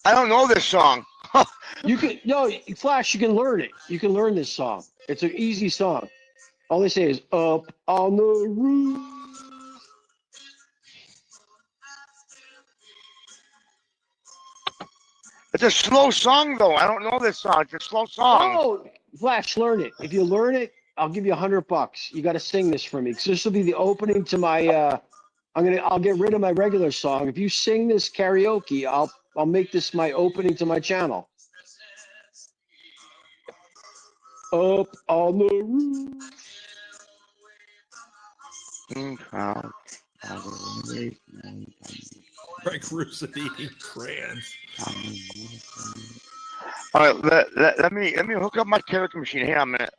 I don't know this song. You can no Flash. You can learn it. You can learn this song. It's an easy song. All they say is "Up on the roof." It's a slow song, though. I don't know this song. It's a slow song. Oh, Flash, learn it. If you learn it, I'll give you $100. You got to sing this for me, because this will be the opening to my. I'll get rid of my regular song. If you sing this karaoke, I'll make this my opening to my channel. Up on the roof. Greg Rusin eating crayons. All right, let me hook up my karaoke machine. Hang on a minute.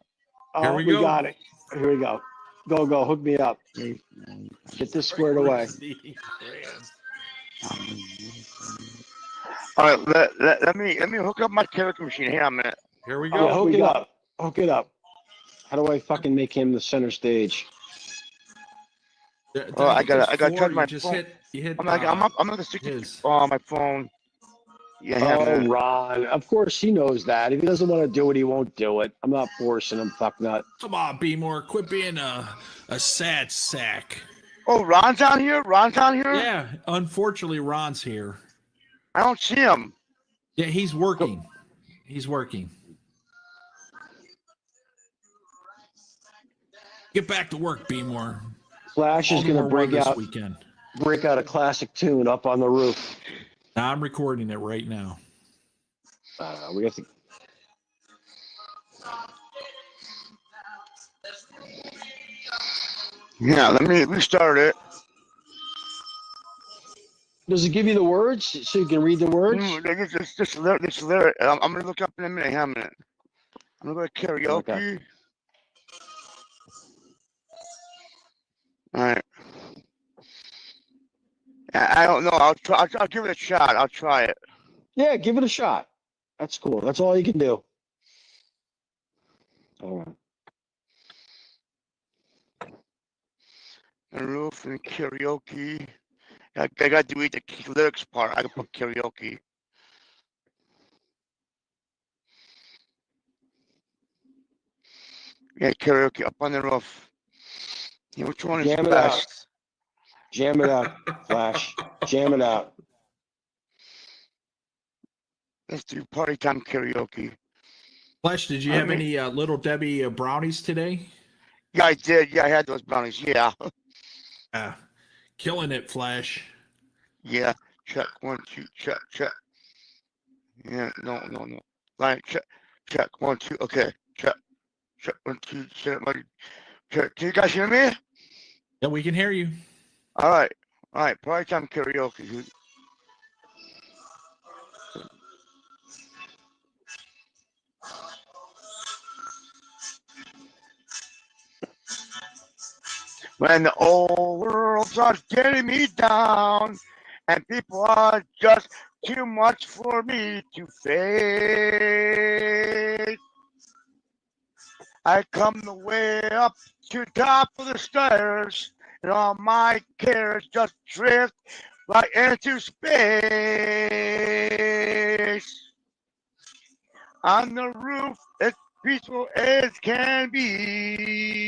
Here we go. Got it. Here we go. Go. Hook me up. Get this squared away. Eating crayons. All right, let me hook up my karaoke machine. Hang on a minute. Here we go. Yeah, hook it up. Hook it up. How do I fucking make him the center stage? Oh, I gotta charge my just phone. You hit. I'm gonna stick his. on my phone. Yeah. Oh, Ron. Of course he knows that. If he doesn't want to do it, he won't do it. I'm not forcing him, fuck nut. Come on, B-more. Quit being a sad sack. Oh, Ron's down here. Yeah, unfortunately, Ron's here. I don't see him. Yeah, he's working. He's working. Get back to work, B-more. Flash is going to break out a classic tune, Up on the Roof. Now I'm recording it right now. We have to. Yeah, let me restart it. Does it give you the words so you can read the words? This lyric. I'm gonna look up in a minute. Hang on a minute. I'm gonna go to karaoke. Okay. All right. I don't know. I'll try. I'll give it a shot. I'll try it. Yeah, give it a shot. That's cool. That's all you can do. All right. The roof and karaoke. I got to read the lyrics part. I can put karaoke. Yeah, karaoke up on the roof. Yeah, which one is Jam it best? out. Jam it out, Flash. Jam it out. Let's do party time karaoke. Flash, did you have any Little Debbie brownies today? Yeah, I did. Yeah, I had those brownies. Yeah. Killing it, Flash. Yeah. Check. 1, 2. Check. Yeah. No. Line. Check. 1, 2. Okay. Check. 1, 2. Check. Can you guys hear me? Yeah, we can hear you. All right. Party time karaoke. When the old world starts getting me down, and people are just too much for me to face, I come the way up to the top of the stairs, and all my cares just drift right into space. On the roof, it's peaceful as can be.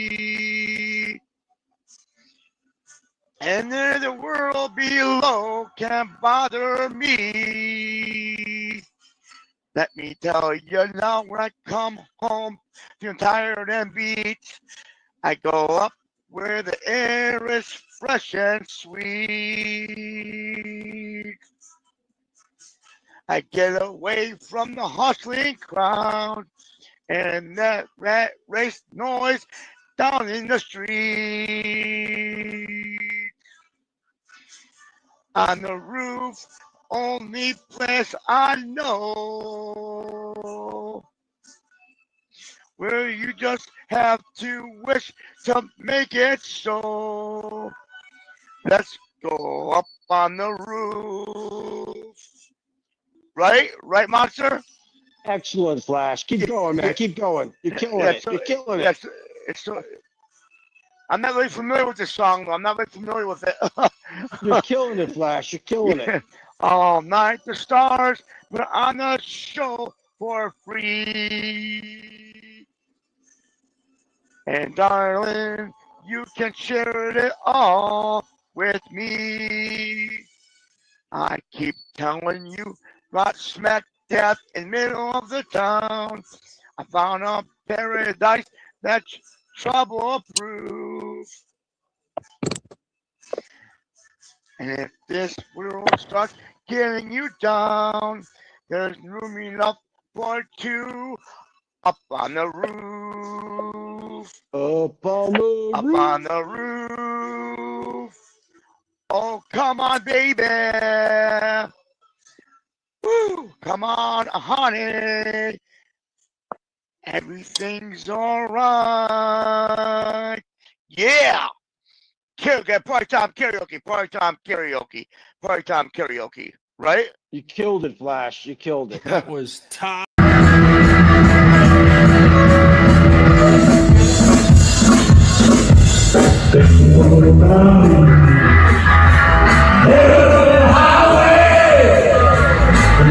And then the world below can't bother me. Let me tell you now, when I come home, feeling tired and beat, I go up where the air is fresh and sweet. I get away from the hustling crowd and that rat race noise down in the street. On the roof, only place I know, where you just have to wish to make it so. Let's go up on the roof. Right, Monster? Excellent, Flash. Keep going, man. Keep going. You're killing it. You're killing it. I'm not really familiar with this song, though. I'm not really familiar with it. You're killing it, Flash. You're killing it. All night the stars put on the show for free. And darling, you can share it all with me. I keep telling you, right smack dab in the middle of the town, I found a paradise that's trouble-proof. And if this world starts getting you down, there's room enough for two up on the roof. Up on the Up roof. on the roof. Oh, come on, baby. Woo, come on, honey. Everything's all right. Yeah. Karaoke, party time karaoke, party time karaoke, party time karaoke, right? You killed it, Flash. You killed it. That was top.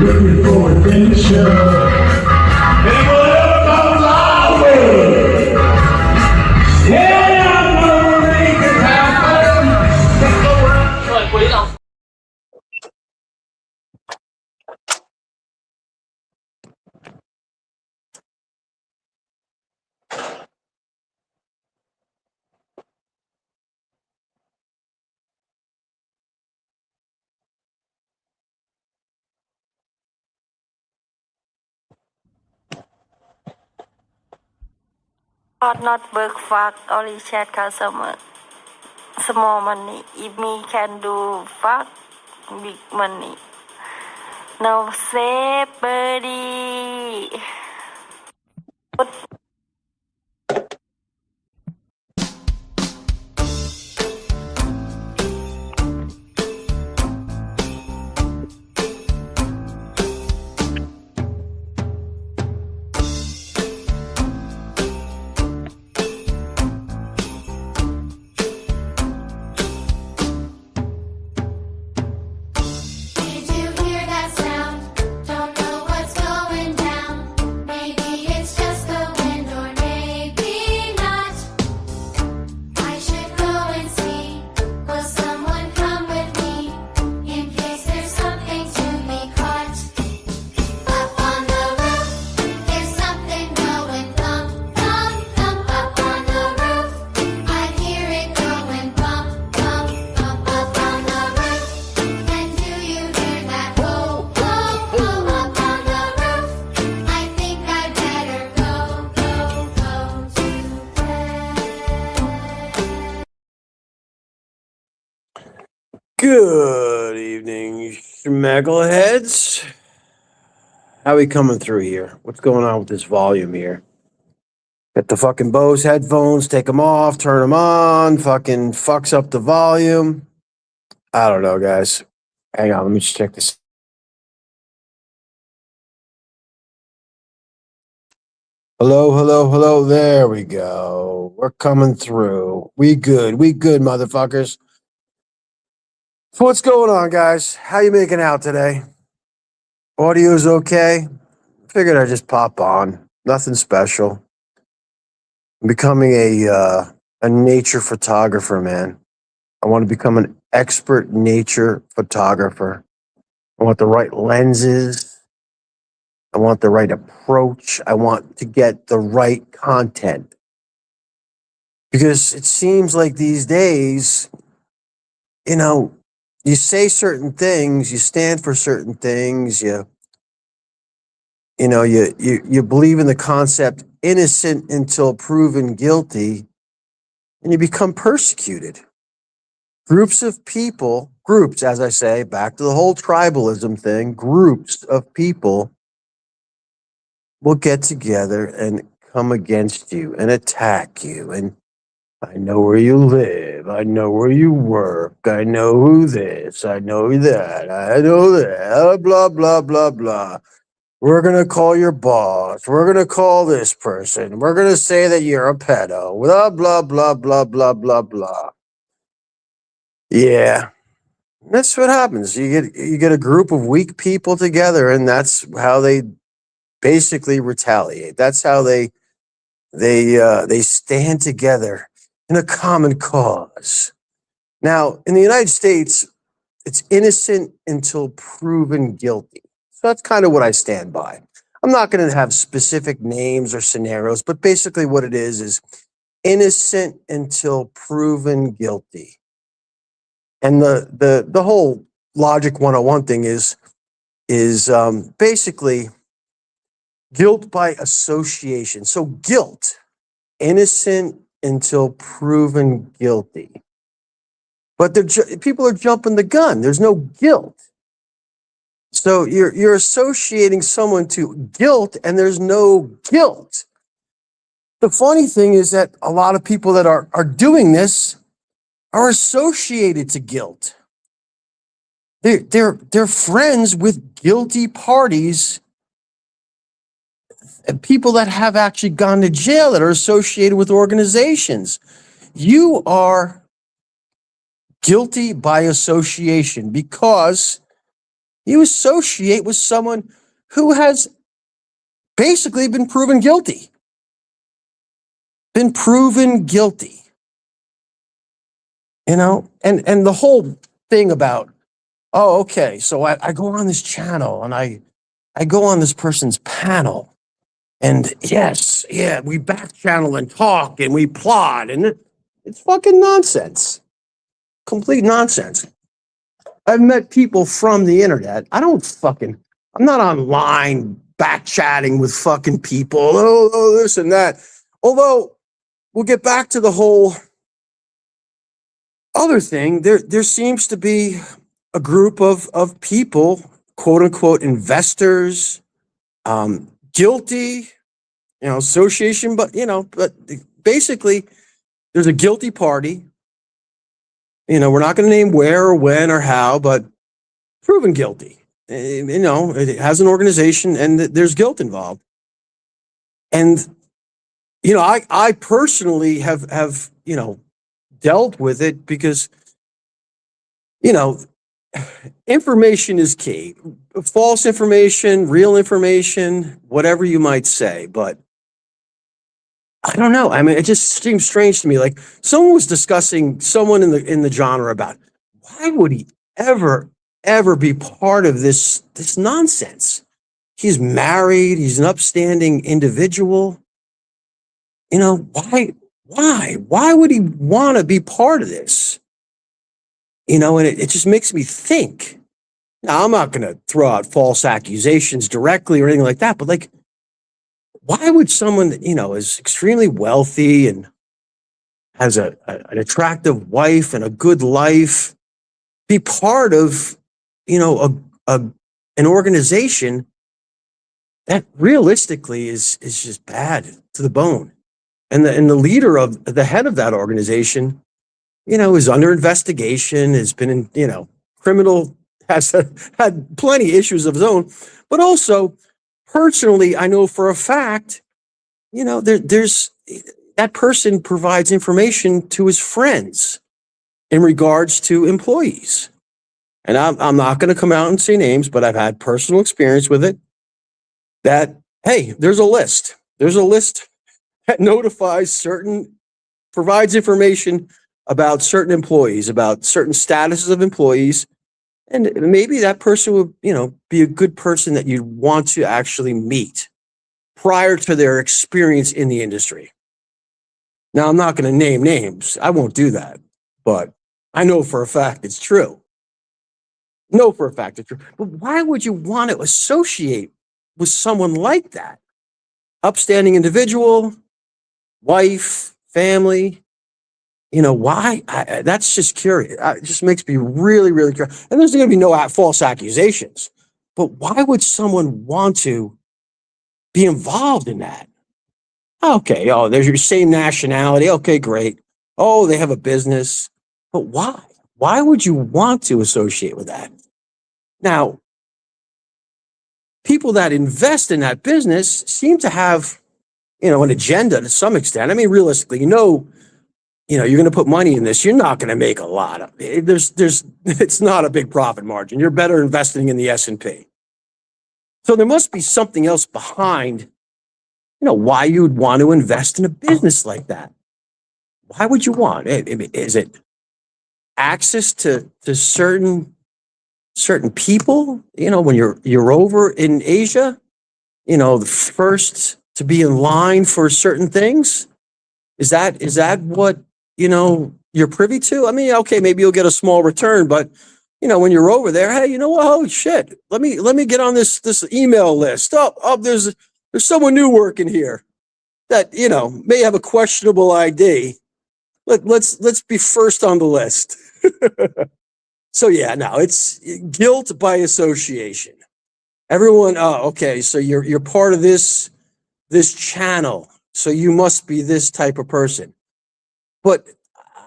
Looking for adventure. And whatever comes our way. Yeah, I'm gonna make it happen. Rồi quý không? Not work fuck only chat customer. Small money. If me can do fuck big money. No say buddy. Did you hear that sound? Don't know what's going down. Maybe it's just the wind or maybe not. I should go and see. Will someone come with me? In case there's something to be caught. Up on the roof, there's something going thump, thump, thump. Up on the roof, I hear it going bump, bump, bump. Up on the roof. And do you hear that? Whoa, whoa, whoa, up on the roof. I think I better go to bed. Good evening, schmeckleheads. How we coming through here? What's going on with this volume here? Get the fucking Bose headphones, take them off, turn them on, fucking fucks up the volume. I don't know, guys. Hang on, let me just check this. Hello, hello, hello. There we go. We're coming through. We good, motherfuckers. So what's going on, guys? How you making out today? Audio's okay? Figured I'd just pop on. Nothing special. I'm becoming a nature photographer, man. I want to become an expert nature photographer. I want the right lenses. I want the right approach. I want to get the right content. Because it seems like these days, you know, you say certain things, you stand for certain things, you believe in the concept innocent until proven guilty, and you become persecuted. Groups, as I say, back to the whole tribalism thing, groups of people will get together and come against you and attack you. And I know where you live. I know where you work. I know who this. I know that. I know that. Blah, blah, blah, blah. We're going to call your boss. We're going to call this person. We're going to say that you're a pedo. Blah, blah, blah, blah, blah, blah, blah. Yeah. That's what happens. You get a group of weak people together, and that's how they basically retaliate. That's how they stand together in a common cause. Now, in the United States, it's innocent until proven guilty. So that's kind of what I stand by. I'm not going to have specific names or scenarios, but basically what it is innocent until proven guilty. And the whole Logic 101 thing is basically guilt by association. So guilt, innocent until proven guilty. But people are jumping the gun. There's no guilt. So you're associating someone to guilt, and there's no guilt. The funny thing is that a lot of people that are doing this are associated to guilt. They're friends with guilty parties and people that have actually gone to jail that are associated with organizations. You are guilty by association because you associate with someone who has basically been proven guilty. Been proven guilty. You know, and the whole thing about, oh, okay, so I go on this channel and I go on this person's panel, and yes, yeah, we back channel and talk and we plot, and it's fucking nonsense. Complete nonsense. I've met people from the internet. I'm not online back chatting with fucking people. Oh, this and that. Although, we'll get back to the whole other thing. There seems to be a group of people, quote unquote, investors, guilty, association, but basically there's a guilty party. We're not going to name where or when or how, but proven guilty. It has an organization and there's guilt involved. And, I personally have dealt with it because, information is key. False information, real information, whatever you might say, but I don't know. I mean, it just seems strange to me. Like someone was discussing someone in the genre about why would he ever be part of this nonsense? He's married. He's an upstanding individual. Why would he want to be part of this? And it just makes me think. Now, I'm not going to throw out false accusations directly or anything like that, but like, why would someone that, is extremely wealthy and has an attractive wife and a good life be part of, an organization that realistically is just bad to the bone? And the leader of the head of that organization, is under investigation, has been in, criminal, has had plenty of issues of his own, but also personally, I know for a fact, there's that person provides information to his friends in regards to employees. And I'm not going to come out and say names, but I've had personal experience with it that, hey, there's a list that notifies provides information about certain employees, about certain statuses of employees. And maybe that person would, be a good person that you'd want to actually meet prior to their experience in the industry. Now, I'm not going to name names. I won't do that. But I know for a fact it's true. But why would you want to associate with someone like that? Upstanding individual, wife, family. Why? That's just curious. It just makes me really, really curious. And there's going to be no false accusations. But why would someone want to be involved in that? Okay, there's your same nationality. Okay, great. Oh, they have a business. But why? Why would you want to associate with that? Now, people that invest in that business seem to have, an agenda to some extent. I mean, realistically, you're going to put money in this, you're not going to make a lot of it. It's not a big profit margin. You're better investing in the S&P. So there must be something else behind, why you would want to invest in a business like that. Why would you want it? Is it access to certain people? When you're over in Asia, the first to be in line for certain things. Is that what you're privy to? I mean, okay, maybe you'll get a small return, but when you're over there, hey, you know what? Oh shit! Let me get on this email list. Oh, there's someone new working here that may have a questionable ID. Let's be first on the list. So yeah, no, it's guilt by association. Everyone, oh, okay, so you're part of this channel, so you must be this type of person. But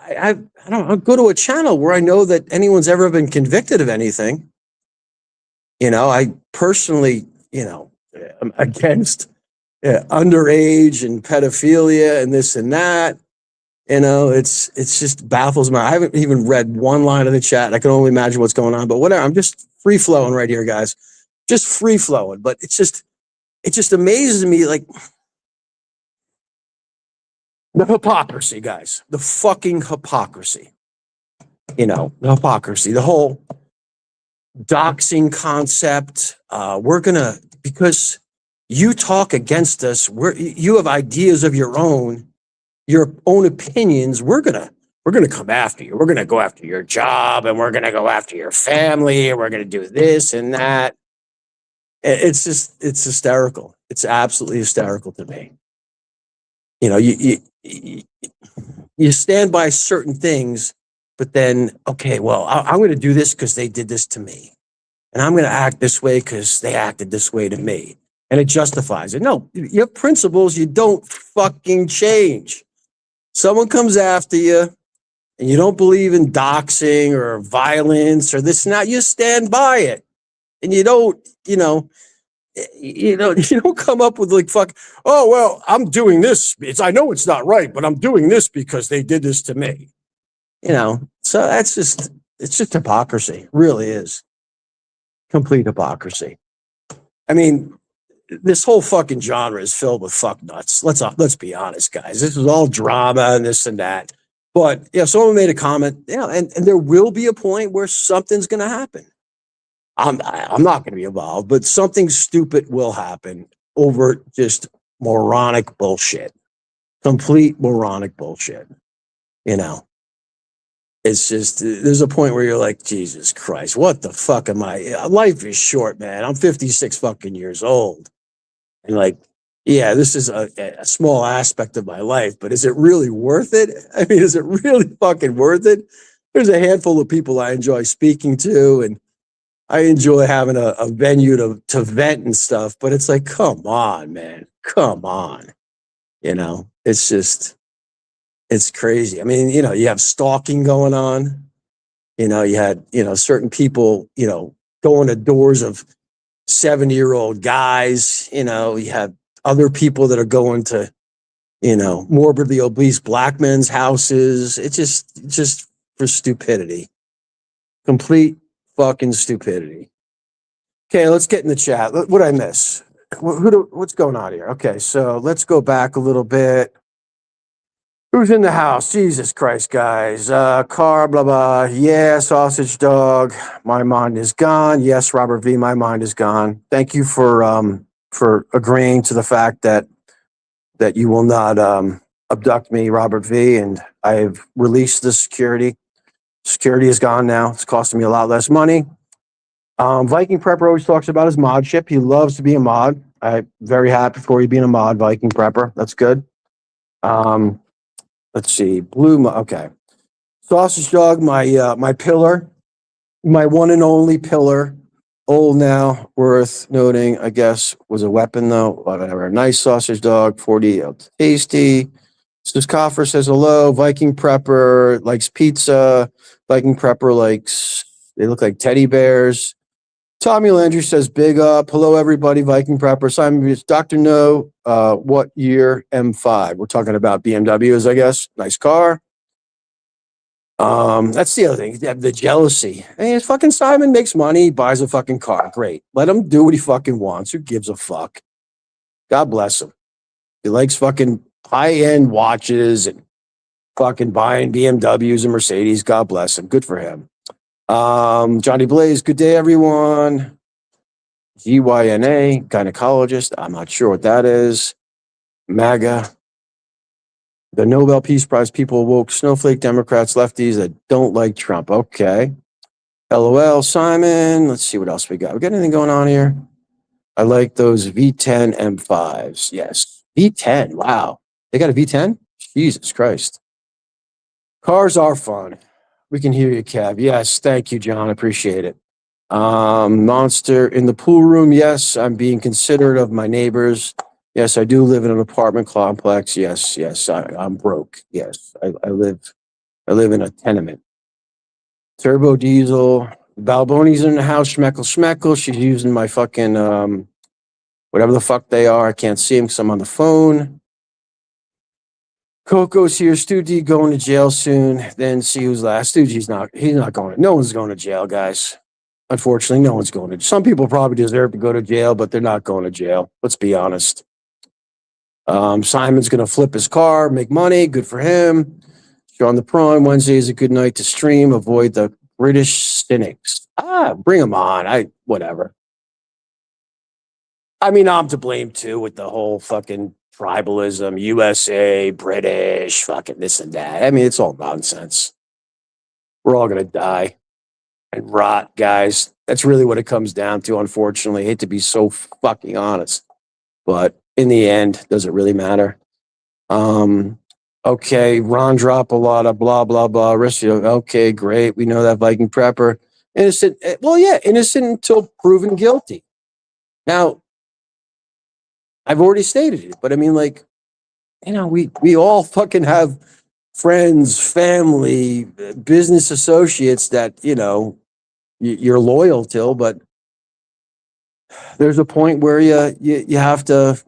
I don't go to a channel where I know that anyone's ever been convicted of anything. I personally, I'm against underage and pedophilia and this and that. It's just baffles me. I haven't even read one line of the chat. I can only imagine what's going on, but whatever. I'm just free flowing right here, guys. Just free flowing. But it just amazes me, like, the hypocrisy, guys. The fucking hypocrisy. The hypocrisy. The whole doxing concept. Because you talk against us, you have ideas of your own opinions, we're gonna come after you. We're gonna go after your job, and we're gonna go after your family, and we're gonna do this and that. It's hysterical. It's absolutely hysterical to me. You stand by certain things, but then, okay, well, I'm going to do this because they did this to me. And I'm going to act this way because they acted this way to me. And it justifies it. No, you have principles you don't fucking change. Someone comes after you and you don't believe in doxing or violence or this and that, you stand by it. And you don't, you don't come up with like, oh, well, I'm doing this. I know it's not right, but I'm doing this because they did this to me. So it's just hypocrisy. It really is. Complete hypocrisy. I mean, this whole fucking genre is filled with fuck nuts. Let's be honest, guys. This is all drama and this and that. But someone made a comment, and there will be a point where something's going to happen. I'm not going to be involved, but something stupid will happen over just moronic bullshit. Complete moronic bullshit. It's just, there's a point where you're like, Jesus Christ, what the fuck am I? Life is short, man. I'm 56 fucking years old. And like, yeah, this is a small aspect of my life, but is it really worth it? I mean, is it really fucking worth it? There's a handful of people I enjoy speaking to, and I enjoy having a venue to vent and stuff, but it's like, come on, man. Come on. It's just, it's crazy. I mean, you have stalking going on. You had, certain people, going to doors of 70-year-old guys. You have other people that are going to, morbidly obese black men's houses. It's just for stupidity. Complete fucking stupidity. Okay, let's get in the chat. What did I miss? What's going on here? Okay, so let's go back a little bit. Who's in the house? Jesus Christ, guys. Car, blah, blah. Yeah, sausage dog. My mind is gone. Yes, Robert V, my mind is gone. Thank you for agreeing to the fact that you will not abduct me, Robert V, and I've released the security. Security is gone now. It's costing me a lot less money. Viking Prepper always talks about his modship. He loves to be a mod. I'm very happy for you being a mod, Viking Prepper. That's good. Let's see. Okay. Sausage dog, my pillar, my one and only pillar. Old now, worth noting, I guess, was a weapon though. Whatever. Nice sausage dog, 40, tasty. Sus Coffer says hello. Viking Prepper likes pizza. Viking Prepper likes, they look like teddy bears. Tommy Landry says big up. Hello, everybody. Viking Prepper. Simon, Dr. No, what year M5? We're talking about BMWs, I guess. Nice car. That's the other thing. The jealousy. Hey, fucking Simon makes money, buys a fucking car. Great. Let him do what he fucking wants. Who gives a fuck? God bless him. He likes fucking high-end watches and fucking buying BMWs and Mercedes. God bless him. Good for him. Johnny Blaze, good day, everyone. GYNA, gynecologist. I'm not sure what that is. MAGA. The Nobel Peace Prize people woke snowflake Democrats, lefties that don't like Trump. Okay. LOL, Simon. Let's see what else we got. We got anything going on here? I like those V10 M5s. Yes. V10. Wow. They got a V10? Jesus Christ. Cars are fun. We can hear you, Cav. Yes. Thank you, John. Appreciate it. Monster in the pool room. Yes. I'm being considerate of my neighbors. Yes, I do live in an apartment complex. Yes, I'm broke. Yes, I live in a tenement. Turbo Diesel. Balboni's in the house. Schmeckle. She's using my fucking whatever the fuck they are. I can't see him because I'm on the phone. Coco's here. Stu D going to jail soon. Then see who's last. Stu G's he's not going. No one's going to jail, guys. Unfortunately, no one's going to. Some people probably deserve to go to jail, but they're not going to jail. Let's be honest. Simon's going to flip his car, make money. Good for him. Sean the Prawn, Wednesday is a good night to stream. Avoid the British cynics. Bring them on. Whatever. I mean, I'm to blame too with the whole fucking tribalism, USA, British, fucking this and that. I mean, it's all nonsense. We're all going to die and rot, guys. That's really what it comes down to, unfortunately. I hate to be so fucking honest, but in the end, does it really matter? Okay, Ron drop a lot of blah, blah, blah. Okay, great. We know that Viking prepper. Innocent. Well, yeah, innocent until proven guilty. Now, I've already stated it, but I mean, like, we all fucking have friends, family, business associates that, you're loyal to, but there's a point where you have to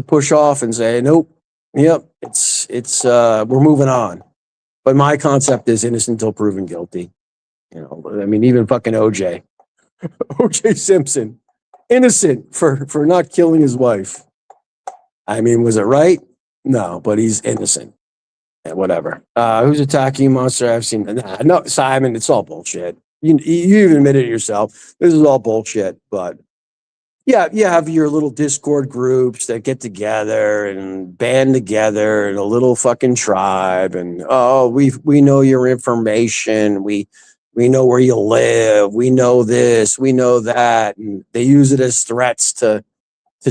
push off and say, nope, yep, it's we're moving on. But my concept is innocent until proven guilty. I mean, even fucking OJ Simpson, innocent for not killing his wife. I mean, was it right? No, but he's innocent. Yeah, whatever. Who's attacking Monster? I've seen. No, Simon, it's all bullshit. You even admitted it yourself. This is all bullshit, but yeah, you have your little Discord groups that get together and band together in a little fucking tribe. And we know your information. We know where you live. We know this. We know that. And they use it as threats to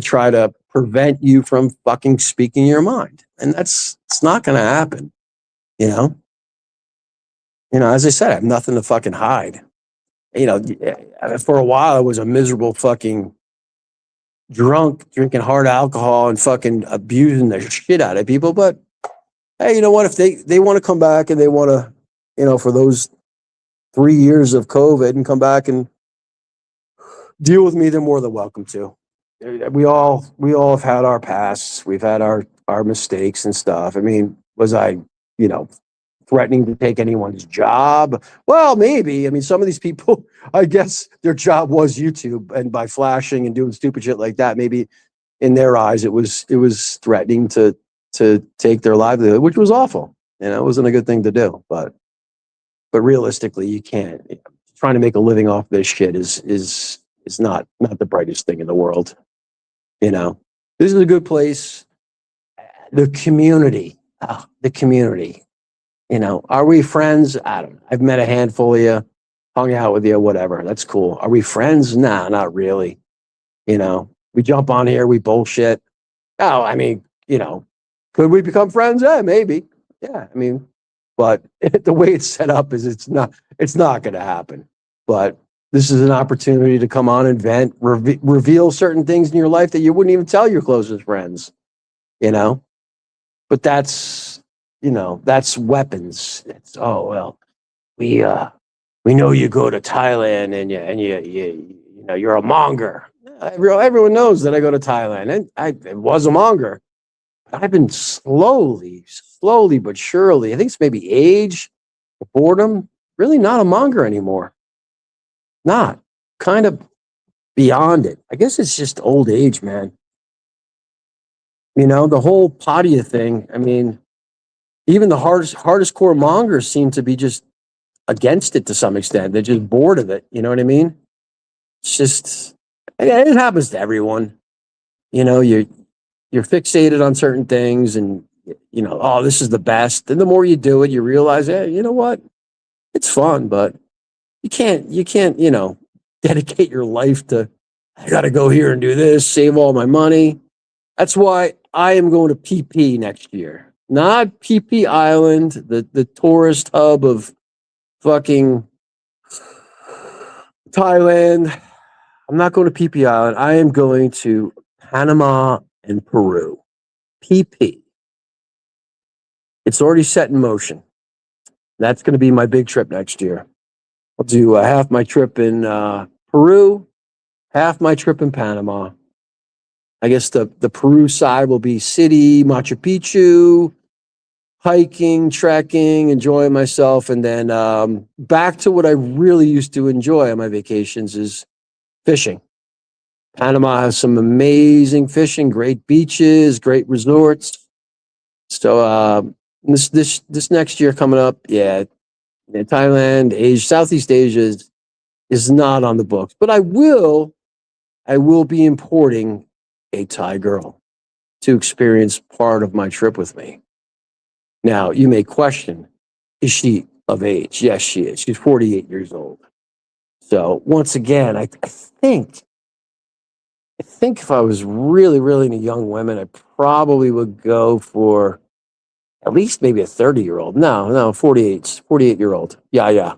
try to prevent you from fucking speaking your mind. And it's not going to happen. As I said, I have nothing to fucking hide. For a while, I was a miserable fucking drunk, drinking hard alcohol and fucking abusing the shit out of people. But hey, you know what? If they want to come back and they want to, for those 3 years of COVID and come back and deal with me, they're more than welcome to. We all have had our pasts. We've had our mistakes and stuff. I mean, was I, threatening to take anyone's job? Well, maybe. I mean, some of these people, I guess their job was YouTube, and by flashing and doing stupid shit like that, maybe in their eyes, it was threatening to take their livelihood, which was awful. It wasn't a good thing to do. But realistically, you can't. Trying to make a living off this shit is not the brightest thing in the world. This is a good place. The community. Are we friends? I don't know. I've met a handful of you, hung out with you, whatever. That's cool. Are we friends? Nah, not really. We jump on here, we bullshit. Oh, I mean, could we become friends? Yeah, maybe. Yeah, I mean, but the way it's set up is it's not going to happen. But this is an opportunity to come on and vent, reveal certain things in your life that you wouldn't even tell your closest friends, But that's weapons. It's, we know you go to Thailand and you're a monger. Everyone knows that I go to Thailand, and I was a monger. I've been slowly but surely, I think it's maybe age, Boredom, really not a monger anymore. Not. Kind of beyond it. I guess it's just old age, man. You know, the whole Padia thing, I mean, even the hardest core mongers seem to be just against it to some extent. They're just bored of it. You know what I mean? It's just, it happens to everyone. You know, you're fixated on certain things and, you know, oh, this is the best. And the more you do it, you realize, hey, you know what? It's fun, but you can't, you know, dedicate your life to, I got to go here and do this, save all my money. That's why I am going to PP next year. Not PP Island, the tourist hub of fucking Thailand. I'm not going to PP Island. I am going to Panama and Peru. PP. It's already set in motion. That's going to be my big trip next year. I'll do half my trip in Peru, half my trip in Panama. I guess the Peru side will be city, Machu Picchu, hiking, trekking, enjoying myself. And then back to what I really used to enjoy on my vacations is fishing. Panama has some amazing fishing, great beaches, great resorts. So this next year coming up, yeah, Thailand, Asia, Southeast Asia is not on the books, but I will be importing a Thai girl to experience part of my trip with me. Now, you may question, is she of age? Yes, she is. She's 48 years old. So once again, I think if I was really, really into young women, I probably would go for at least maybe a 30-year-old. No, 48-year-old. Yeah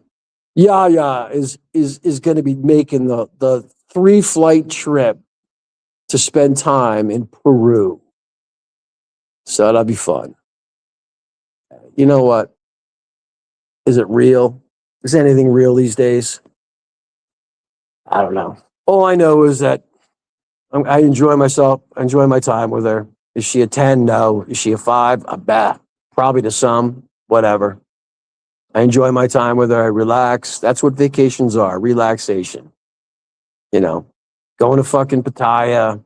is going to be making the 3-flight trip to spend time in Peru. So that'll be fun. You know what? Is it real? Is anything real these days? I don't know. All I know is that I enjoy myself. I enjoy my time with her. Is she a 10? No. Is she a 5? I bet. Probably to some. Whatever. I enjoy my time with her. I relax. That's what vacations are. Relaxation. You know, going to fucking Pattaya,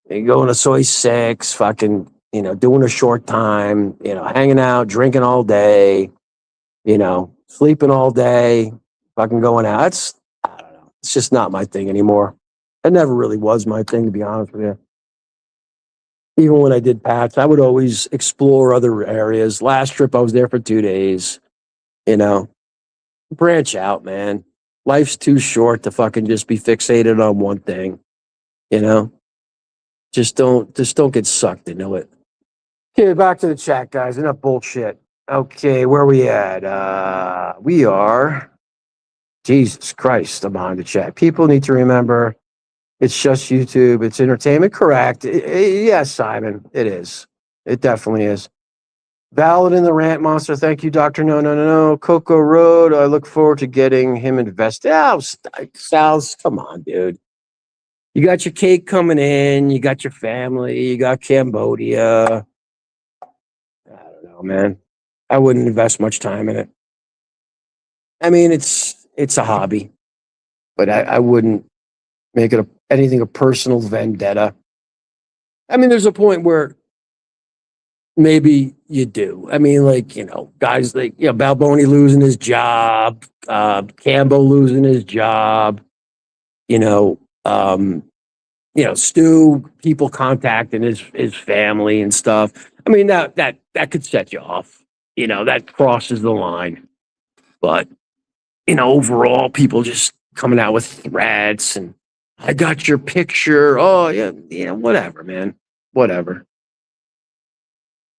going to Soy 6, fucking, you know, doing a short time, you know, hanging out, drinking all day, you know, sleeping all day, fucking going out. I don't know. It's just not my thing anymore. It never really was my thing, to be honest with you. Even when I did Pats, I would always explore other areas. Last trip, I was there for 2 days. You know, branch out, man. Life's too short to fucking just be fixated on one thing. You know, just don't get sucked into it. Okay, back to the chat, guys. Enough bullshit. Okay, where are we at? We are. Jesus Christ, I'm behind the chat. People need to remember it's just YouTube. It's entertainment. Correct. Yes, Simon, it is. It definitely is. Valid in the rant monster. Thank you, Dr. No. Coco Road. I look forward to getting him invested. Oh, Sal's, come on, dude. You got your cake coming in. You got your family. You got Cambodia. I don't know, man. I wouldn't invest much time in it. I mean, it's a hobby, but I wouldn't make it anything a personal vendetta. I mean, there's a point where maybe you do. I mean, like, you know, guys like, you know, Balboni losing his job, Cambo losing his job, Stu, people contacting his family and stuff. I mean, that could set you off. You know, that crosses the line. But, you know, overall, people just coming out with threats and I got your picture. Oh, yeah, whatever, man. Whatever.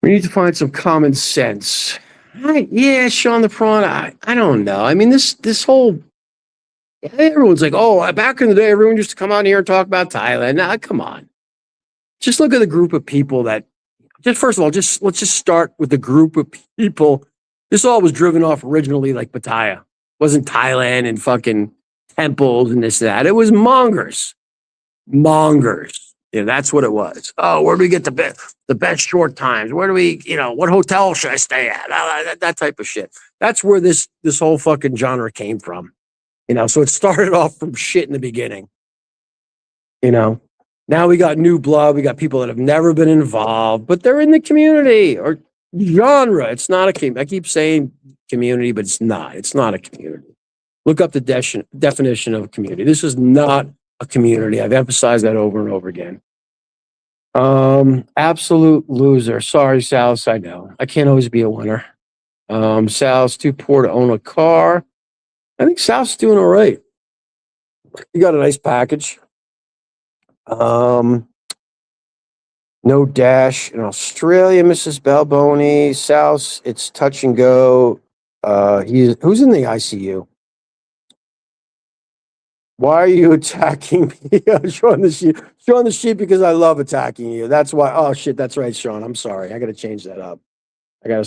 We need to find some common sense. Yeah, Sean the Prawn, I don't know. I mean, this whole, everyone's like, oh, back in the day, everyone used to come out here and talk about Thailand. Nah, come on. Just look at the group of people that, first of all, let's just start with the group of people. This all was driven off originally like Pattaya. It wasn't Thailand and fucking temples and this and that. It was mongers. You know, that's what it was. Oh, where do we get the best short times? Where do we, what hotel should I stay at? That type of shit. That's where this whole fucking genre came from. So it started off from shit in the beginning. Now we got new blood. We got people that have never been involved, but they're in the community or genre. It's not a community. I keep saying community, but it's not. It's not a community. Look up the definition of community. This is not a community. I've emphasized that over and over again. Absolute loser. Sorry, Sal's. I know. I can't always be a winner. Sal's too poor to own a car. I think Sal's doing all right. You got a nice package. No dash in Australia, Mrs. Balboni. Sal's, it's touch and go. Who's in the ICU? Why are you attacking me? Sean the sheep, because I love attacking you. That's why. Oh shit, that's right, Sean. I'm sorry. I gotta change that up. I gotta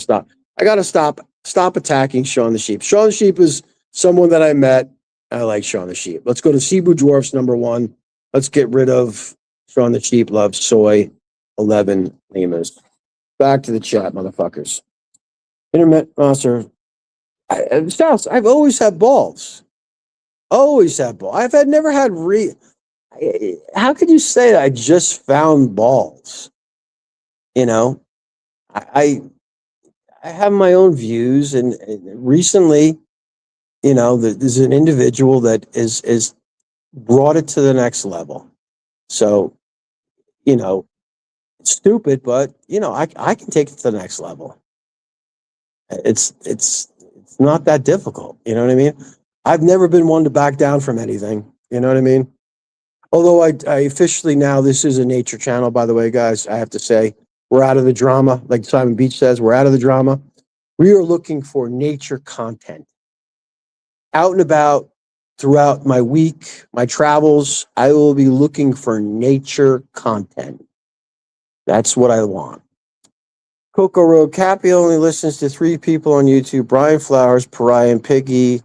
stop attacking Sean the sheep. Sean the sheep is someone that I met. I like Sean the sheep. Let's go to Cebu Dwarfs #1. Let's get rid of Sean the sheep loves soy 11 lemurs. Back to the chat, motherfuckers. Internet monster. I've always had balls. Always had balls. Never had how could you say that I just found balls? I have my own views, and recently, there's an individual that is brought it to the next level. So, it's stupid, but I can take it to the next level. It's not that difficult. You know what I mean? I've never been one to back down from anything. You know what I mean? Although I officially now, this is a nature channel, by the way, guys. I have to say, we're out of the drama. Like Simon Beach says, we're out of the drama. We are looking for nature content. Out and about throughout my week, my travels, I will be looking for nature content. That's what I want. Coco Road Cappy only listens to 3 people on YouTube: Brian Flowers, Pariah, and Piggy.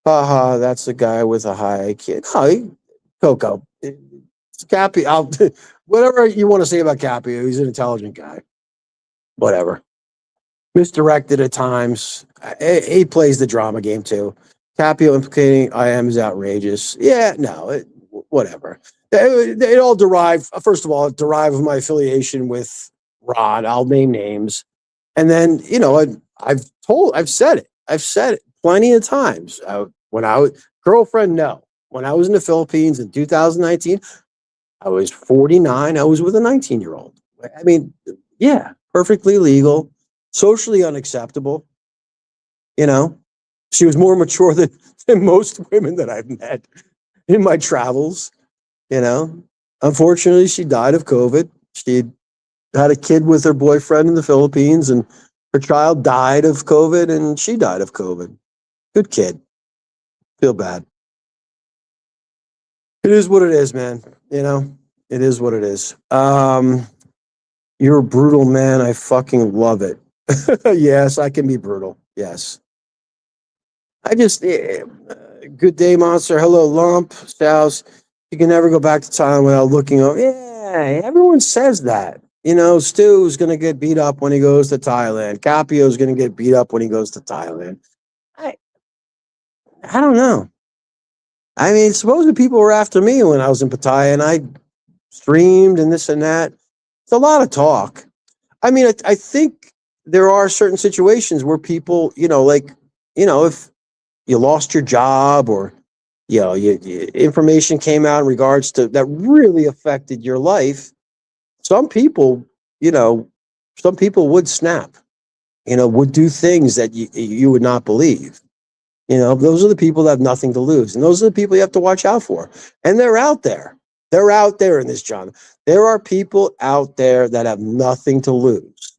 Haha, that's the guy with a high IQ. No, Coco. Cappy, whatever you want to say about Cappy, he's an intelligent guy. Whatever. Misdirected at times. He plays the drama game too. Capio implicating IM is outrageous. Yeah, no, whatever. It all first of all, it derived from my affiliation with Rod. I'll name names. And then, I've said it. I've said it plenty of times. When I was in the Philippines in 2019, I was 49. I was with a 19-year-old. I mean, yeah, perfectly legal, socially unacceptable. She was more mature than most women that I've met in my travels. Unfortunately, she died of COVID. She had a kid with her boyfriend in the Philippines, and her child died of COVID, and she died of COVID. Good kid. Feel bad. It is what it is, man. It is what it is. You're a brutal man. I fucking love it. Yes, I can be brutal. Yes. Good day, monster. Hello, Lump. Stouse. You can never go back to Thailand without looking over. Yeah, everyone says that. Stu's going to get beat up when he goes to Thailand. Capio's going to get beat up when he goes to Thailand. I don't know. I mean, supposedly people were after me when I was in Pattaya, and I streamed and this and that. It's a lot of talk. I mean, I think there are certain situations where people, if you lost your job or, information came out in regards to that really affected your life. Some people would snap, would do things that you would not believe. Those are the people that have nothing to lose. And those are the people you have to watch out for. And they're out there. They're out there in this genre. There are people out there that have nothing to lose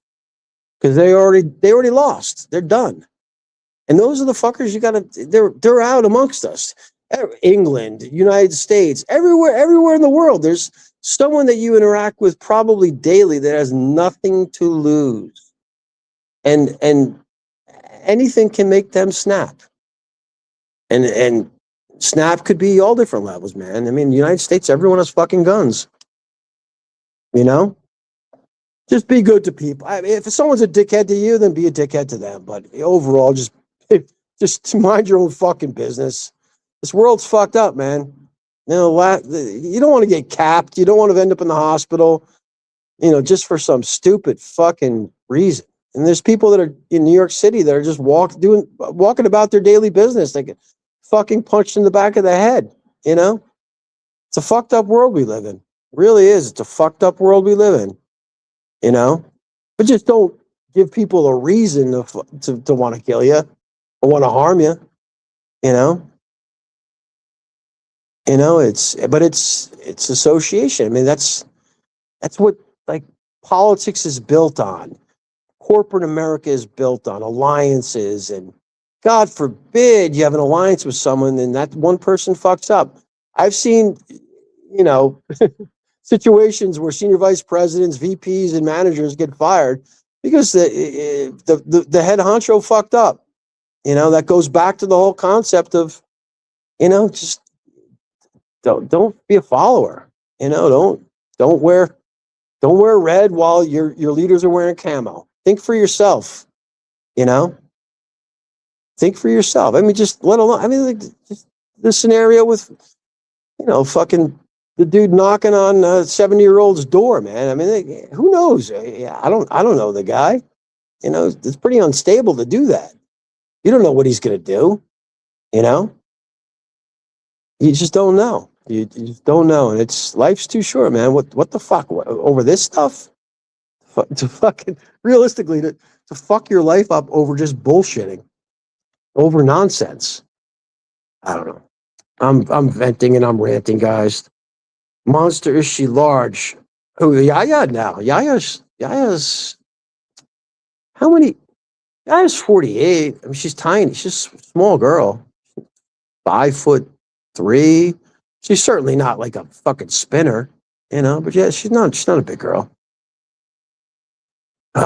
because they already lost. They're done. And those are the fuckers they're out amongst us. England, United States, everywhere in the world. There's someone that you interact with probably daily that has nothing to lose. And anything can make them snap. And snap could be all different levels, man. I mean, the United States, everyone has fucking guns. You know, just be good to people. I mean, if someone's a dickhead to you, then be a dickhead to them. But overall, just mind your own fucking business. This world's fucked up, man. You know, you don't want to get capped. You don't want to end up in the hospital, you know, just for some stupid fucking reason. And there's people that are in New York City that are just walking about their daily business. They get fucking punched in the back of the head. You know, it's a fucked up world we live in. It really is. It's a fucked up world we live in. You know, but just don't give people a reason to want to kill you or want to harm you. You know, it's association. I mean, that's what like politics is built on. Corporate America is built on alliances, and God forbid you have an alliance with someone and that one person fucks up. I've seen, you know, situations where senior vice presidents, VPs, and managers get fired because the head honcho fucked up. You know, that goes back to the whole concept of, you know, just don't be a follower. You know, don't wear red while your leaders are wearing camo. Think for yourself. You know, think for yourself. I mean, just let alone. I mean, like, just the scenario with, you know, fucking the dude knocking on a 70-year-old's door, man. I mean, like, who knows? I don't know the guy. You know, it's pretty unstable to do that. You don't know what he's going to do. You know, you just don't know. You just don't know, and life's too short, man. What the fuck over this stuff? To fucking realistically to fuck your life up over just bullshitting, over nonsense. I don't know. I'm venting and I'm ranting, guys. Monster, is she large? Oh, Yaya now. Yaya's how many? Yaya's 48. I mean, she's tiny. She's a small girl. 5'3". She's certainly not like a fucking spinner, you know. But yeah, she's not a big girl.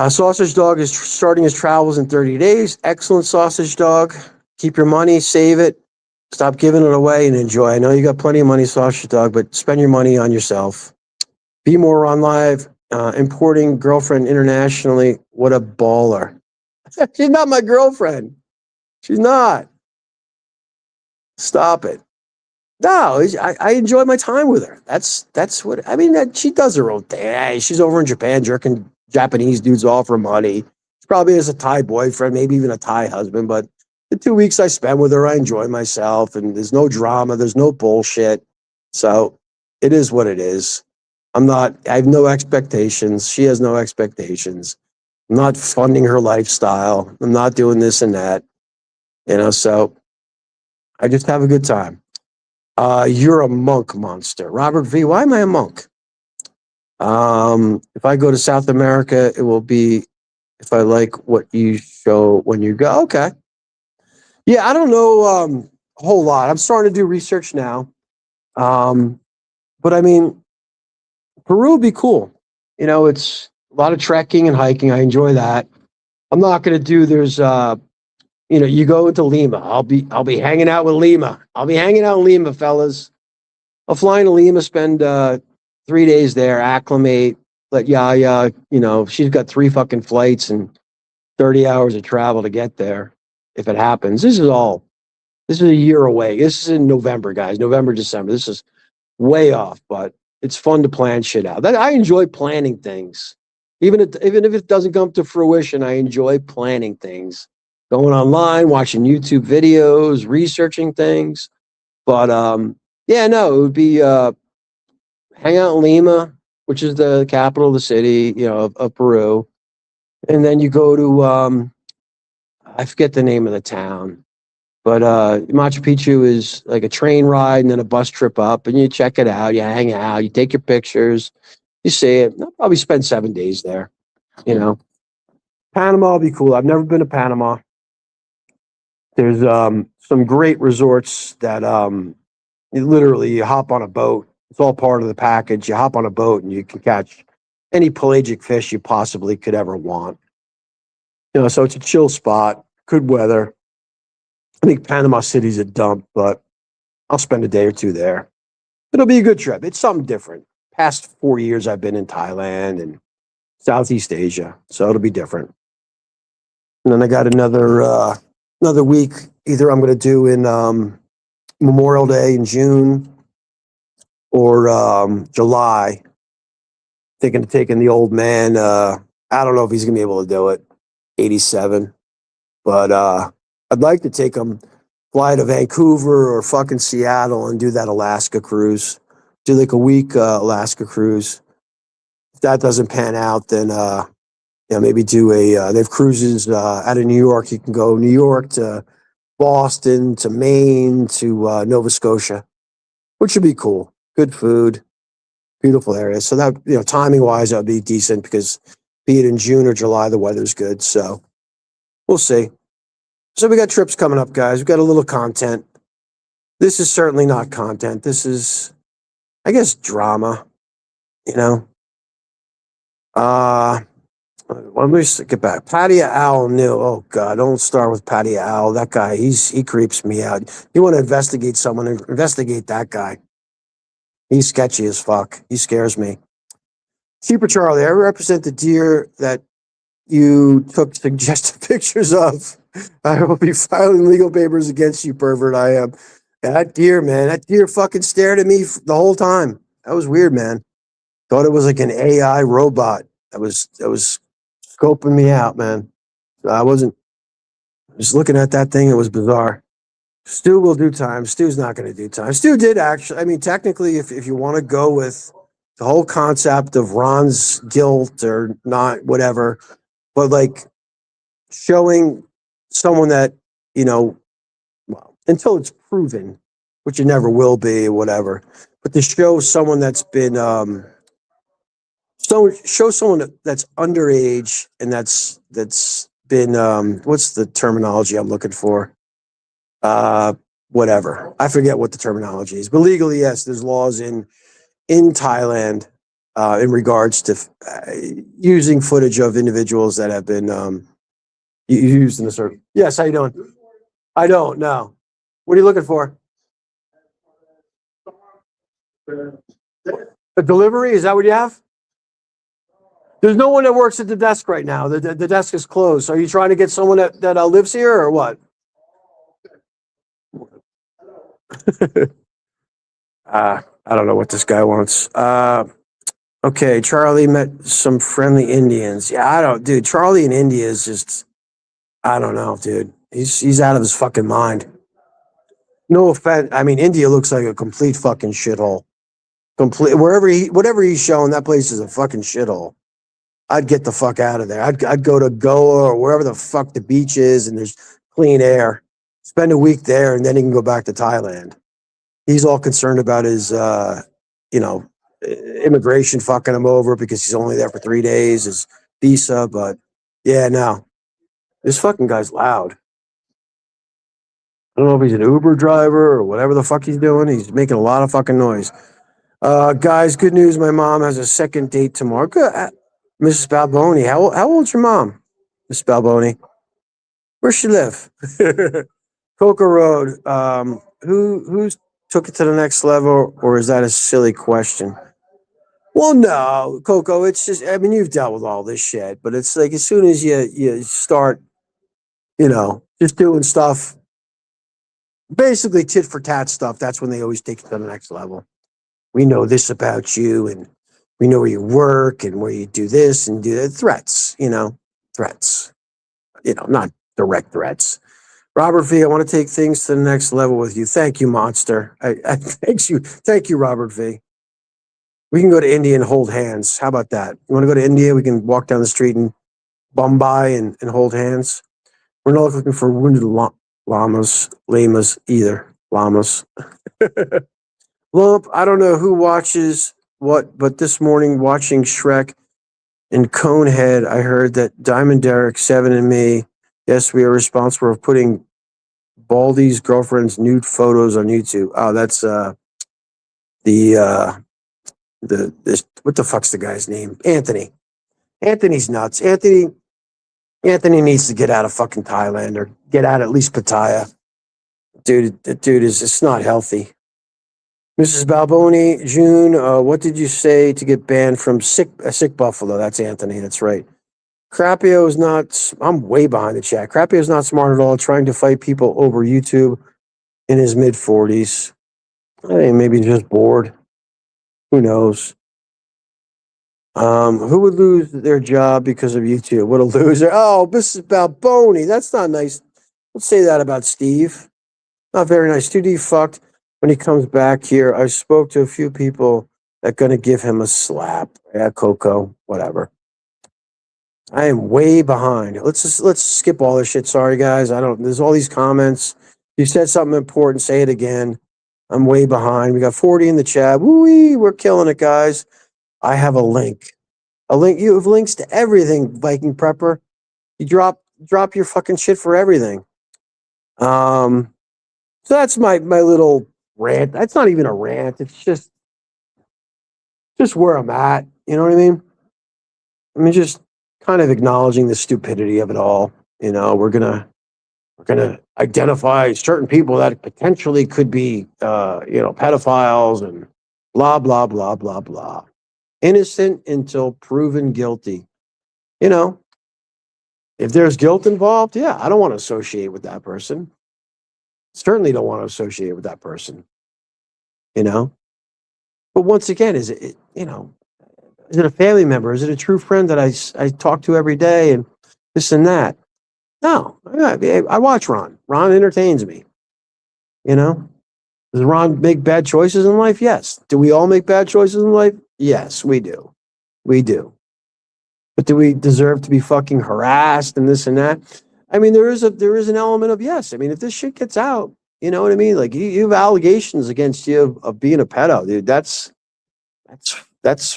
Sausage Dog is starting his travels in 30 days. Excellent, Sausage Dog. Keep your money, save it. Stop giving it away and enjoy. I know you got plenty of money, Sausage Dog, but spend your money on yourself. Be More on Live, importing girlfriend internationally. What a baller. She's not my girlfriend. She's not. Stop it. No, I enjoy my time with her. That's what, I mean, she does her own thing. Hey, she's over in Japan jerking Japanese dudes off for money. She probably has a Thai boyfriend, maybe even a Thai husband, but the 2 weeks I spend with her, I enjoy myself, and there's no drama, there's no bullshit. So it is what it is. I have no expectations. She has no expectations. I'm not funding her lifestyle. I'm not doing this and that. You know, so I just have a good time. You're a monk monster. Robert V, why am I a monk? If I go to South America, it will be if I like what you show when you go. Okay. Yeah, I don't know a whole lot. I'm starting to do research now. But I mean, Peru would be cool. You know, it's a lot of trekking and hiking. I enjoy that. I'm not going to do, you know, you go into Lima. I'll be hanging out with Lima. I'll be hanging out in Lima, fellas. I'll fly into Lima, spend 3 days there, acclimate, let Yaya, you know, she's got 3 fucking flights and 30 hours of travel to get there. If it happens, this is a year away. This is in November, guys. November, December. This is way off, but it's fun to plan shit out. I enjoy planning things. Even if it doesn't come to fruition, I enjoy planning things. Going online, watching YouTube videos, researching things. But yeah, no, it would be hang out in Lima, which is the capital of the city, you know, of Peru. And then you go to I forget the name of the town, but Machu Picchu is like a train ride and then a bus trip up, and you check it out, you hang out, you take your pictures, you see it. I'll probably spend 7 days there, you know. Panama will be cool. I've never been to Panama. There's some great resorts that you hop on a boat. It's all part of the package. You hop on a boat and you can catch any pelagic fish you possibly could ever want. You know, so it's a chill spot, good weather. I think Panama City's a dump, but I'll spend a day or two there. It'll be a good trip. It's something different. past 4 years I've been in Thailand and Southeast Asia, so it'll be different. And then I got another week. Either I'm going to do in Memorial Day in June or July. Thinking of taking the old man. I don't know if he's going to be able to do it. 87, but I'd like to take him, fly to Vancouver or fucking Seattle and do that Alaska cruise. Do like a week Alaska cruise. If that doesn't pan out, then maybe do a. They have cruises out of New York. You can go New York to Boston to Maine to Nova Scotia, which would be cool. Good food, beautiful area. So that timing wise, that would be decent because be it in June or July, the weather's good. So we'll see. So we got trips coming up, guys. We got a little content. This is certainly not content. This is, I guess, drama. Let me just get back. Patia Owl knew. Oh God, don't start with Patia Owl. That guy, he creeps me out. You want to investigate someone, investigate that guy. He's sketchy as fuck. He scares me. Super Charlie, I represent the deer that you took suggested pictures of. I will be filing legal papers against you, pervert. I am. That deer, man. That deer fucking stared at me the whole time. That was weird, man. Thought it was like an AI robot. That was scoping me out, man. I wasn't just looking at that thing. It was bizarre. Stu will do time. Stu's not going to do time. Stu did actually. I mean, technically, if you want to go with the whole concept of Ron's guilt or not, whatever, but like showing someone that, well, until it's proven, which it never will be, whatever, but to show someone that's been, show someone that's underage and that's been, what's the terminology I'm looking for? Whatever. I forget what the terminology is, but legally, yes, there's laws in Thailand in regards to using footage of individuals that have been used in a certain. Yes, how you doing? I don't know. What are you looking for? A delivery? Is that what you have? There's no one that works at the desk right now. The desk is closed. So are you trying to get someone that lives here or what? I don't know what this guy wants. Okay, Charlie met some friendly Indians. Yeah, dude, Charlie in India is just, I don't know, dude. He's out of his fucking mind. No offense. I mean, India looks like a complete fucking shithole. Whatever he's showing, that place is a fucking shithole. I'd get the fuck out of there. I'd go to Goa or wherever the fuck the beach is and there's clean air. Spend a week there and then he can go back to Thailand. He's all concerned about his, immigration fucking him over because he's only there for 3 days, his visa. But yeah, no, this fucking guy's loud. I don't know if he's an Uber driver or whatever the fuck he's doing. He's making a lot of fucking noise. Guys, good news. My mom has a second date tomorrow. Good. Mrs. Balboni. How old's your mom, Miss Balboni? Where she live? Coca Road. Who's took it to the next level, or is that a silly question? Well, no, Coco. It's just, I mean, you've dealt with all this shit, but it's like as soon as you start, just doing stuff, basically tit for tat stuff. That's when they always take it to the next level. We know this about you, and we know where you work and where you do this and do that. Threats, threats, not direct threats. Robert V, I want to take things to the next level with you. Thank you, Monster. I thank you. Thank you, Robert V. We can go to India and hold hands. How about that? You want to go to India? We can walk down the street in Bombay and hold hands. We're not looking for wounded llamas either. Llamas. Lump, I don't know who watches what, but this morning watching Shrek and Conehead, I heard that Diamond Derek, Seven, and me, yes, we are responsible for putting Baldy's girlfriend's nude photos on YouTube. Oh, that's what the fuck's the guy's name? Anthony. Anthony's nuts. Anthony needs to get out of fucking Thailand or get out at least Pattaya. Dude, it's not healthy. Mrs. Balboni, June, what did you say to get banned from Sick Buffalo? That's Anthony. That's right. Crapio is not. I'm way behind the chat. Crapio is not smart at all. Trying to fight people over YouTube in his mid 40s. I think maybe he's just bored. Who knows? Who would lose their job because of YouTube? What a loser! Oh, Mrs. Balboni, that's not nice. Don't say that about Steve. Not very nice. 2D fucked when he comes back here. I spoke to a few people that are gonna give him a slap. Yeah, Coco, whatever. I am way behind. Let's skip all this shit. Sorry guys. There's all these comments. You said something important, say it again. I'm way behind. We got 40 in the chat. Woo-wee, we're killing it, guys. I have a link. You have links to everything, Viking Prepper. You drop your fucking shit for everything. So that's my little rant. That's not even a rant. It's just where I'm at. You know what I mean? I mean, just kind of acknowledging the stupidity of it all. You know, we're gonna identify certain people that potentially could be, pedophiles and blah blah blah blah blah. Innocent until proven guilty. You know, if there's guilt involved, yeah, I don't want to associate with that person. Certainly don't want to associate with that person. You know, but once again, is it a family member? Is it a true friend that I talk to every day and this and that? No, I watch Ron. Ron entertains me. You know, does Ron make bad choices in life? Yes. Do we all make bad choices in life? Yes, we do. We do. But do we deserve to be fucking harassed and this and that? I mean, there is an element of yes. I mean, if this shit gets out, you know what I mean? Like you have allegations against you of being a pedo, dude. That's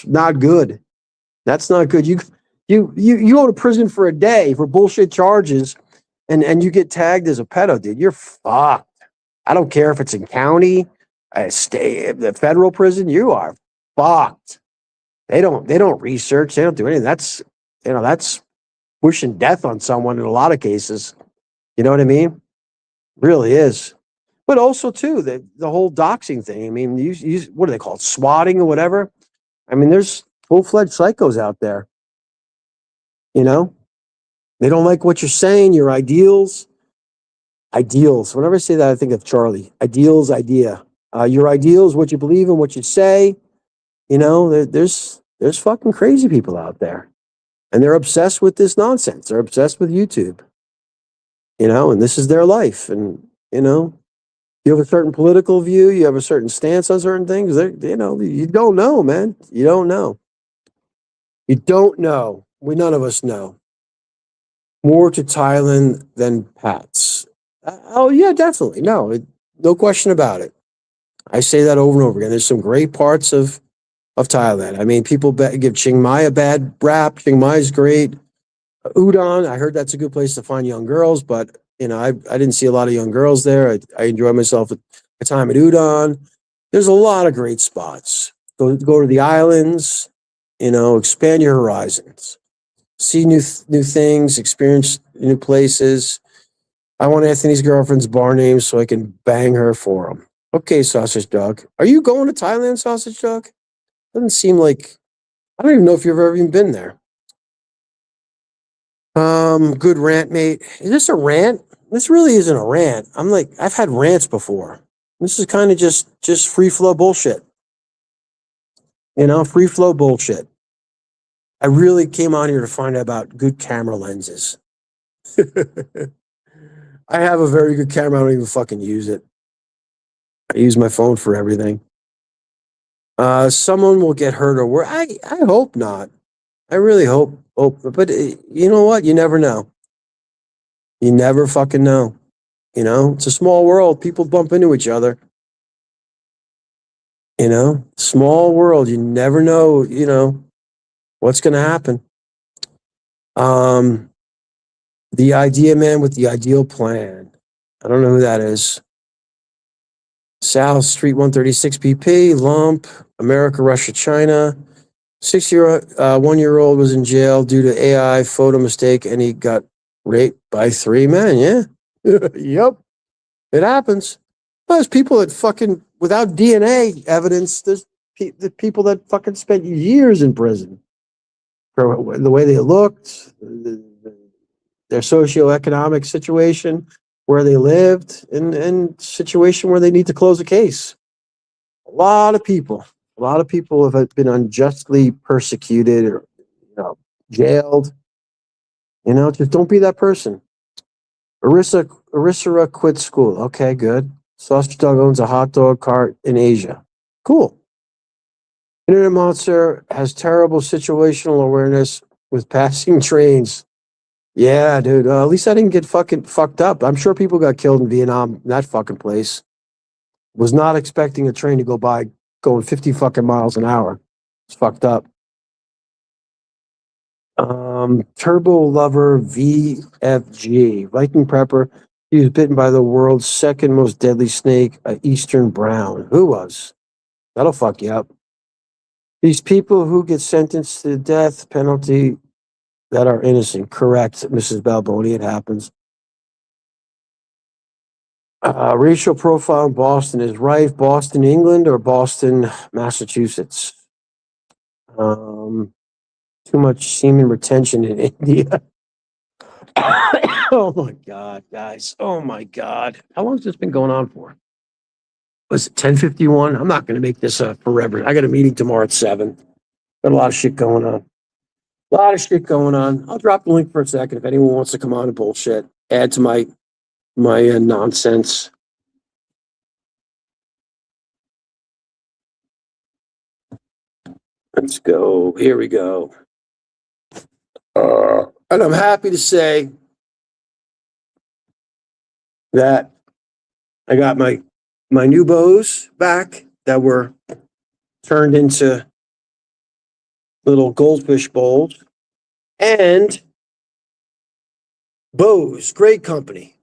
not good. That's not good. You go to prison for a day for bullshit charges and you get tagged as a pedo, dude. You're fucked. I don't care if it's in county, the federal prison, you are fucked. They don't research, they don't do anything. That's wishing death on someone in a lot of cases. You know what I mean? Really is. But also too, the whole doxing thing. I mean, you what do they call it? Swatting or whatever. I mean, there's full-fledged psychos out there. You know? They don't like what you're saying, your ideals. Ideals. Whenever I say that, I think of Charlie. Ideals, idea. Your ideals, what you believe in, what you say. You know, there's fucking crazy people out there. And they're obsessed with this nonsense. They're obsessed with YouTube. You know, and this is their life. And, you know, you have a certain political view, you have a certain stance on certain things. You don't know, man. You don't know. You don't know. None of us know. More to Thailand than Pat's. Oh, yeah, definitely. No question about it. I say that over and over again. There's some great parts of Thailand. I mean, people give Chiang Mai a bad rap. Chiang Mai is great. Udon, I heard that's a good place to find young girls, but you know, I didn't see a lot of young girls there. I enjoyed myself at a time at Udon. There's a lot of great spots. Go to the islands. You know, expand your horizons. See new things. Experience new places. I want Anthony's girlfriend's bar name so I can bang her for him. Okay, Sausage Dog. Are you going to Thailand, Sausage Dog? Doesn't seem like. I don't even know if you've ever even been there. Good rant, mate. Is this a rant? This really isn't a rant. I've had rants before. This is kind of just free flow bullshit. You know, free flow bullshit. I really came on here to find out about good camera lenses. I have a very good camera. I don't even fucking use it. I use my phone for everything. Someone will get hurt or worse. I hope not. I really hope. But you know what? You never know. You never fucking know. You know, it's a small world. People bump into each other. You know, small world. You never know, you know, what's going to happen. The idea man with the ideal plan. I don't know who that is. South Street 136 BP, Lump, America, Russia, China. 1-year-old was in jail due to AI photo mistake and he got raped by 3 men. Yeah. Yep. It happens. Well, there's people that fucking, without DNA evidence, there's the people that fucking spent years in prison for the way they looked, their socioeconomic situation, where they lived, and situation where they need to close a case. A lot of people have been unjustly persecuted or, jailed. Just don't be that person. Arissa quit school. Okay, good. Sausage Dog owns a hot dog cart in Asia. Cool. Internet Monster has terrible situational awareness with passing trains. Yeah, dude. At least I didn't get fucking fucked up. I'm sure people got killed in Vietnam, in that fucking place. Was not expecting a train to go by going 50 fucking miles an hour. It's fucked up. Turbo Lover VFG. Viking Prepper. He was bitten by the world's second most deadly snake, an Eastern Brown. Who was? That'll fuck you up. These people who get sentenced to the death penalty that are innocent. Correct, Mrs. Balboni. It happens. Racial profile in Boston is Rife, Boston, England, or Boston, Massachusetts? Too much semen retention in India. Oh my God, guys. Oh my God. How long has this been going on for? Was it 10:51? I'm not going to make this forever. I got a meeting tomorrow at 7. Got a lot of shit going on. I'll drop the link for a second if anyone wants to come on and bullshit. Add to my nonsense. Let's go. Here we go. And I'm happy to say that I got my new bows back that were turned into little goldfish bowls. And Bose, great company.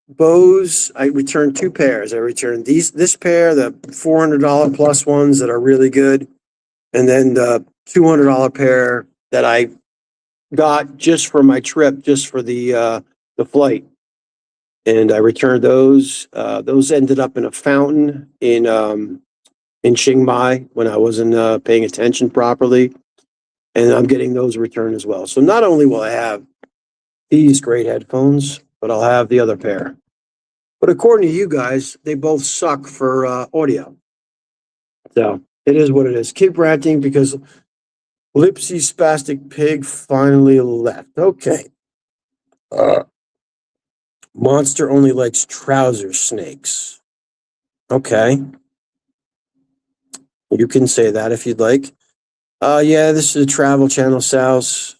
Bose, I returned 2 pairs. I returned this pair, the $400 plus ones that are really good, and then the $200 pair that I got just for my trip, just for the flight. And I returned those. Those ended up in a fountain in Chiang Mai when I wasn't paying attention properly. And I'm getting those returned as well. So not only will I have these great headphones, but I'll have the other pair. But according to you guys, they both suck for audio. So it is what it is. Keep ranting because Lipsy Spastic Pig finally left. Okay. Monster only likes trouser snakes. Okay. You can say that if you'd like. Yeah, this is a Travel Channel South.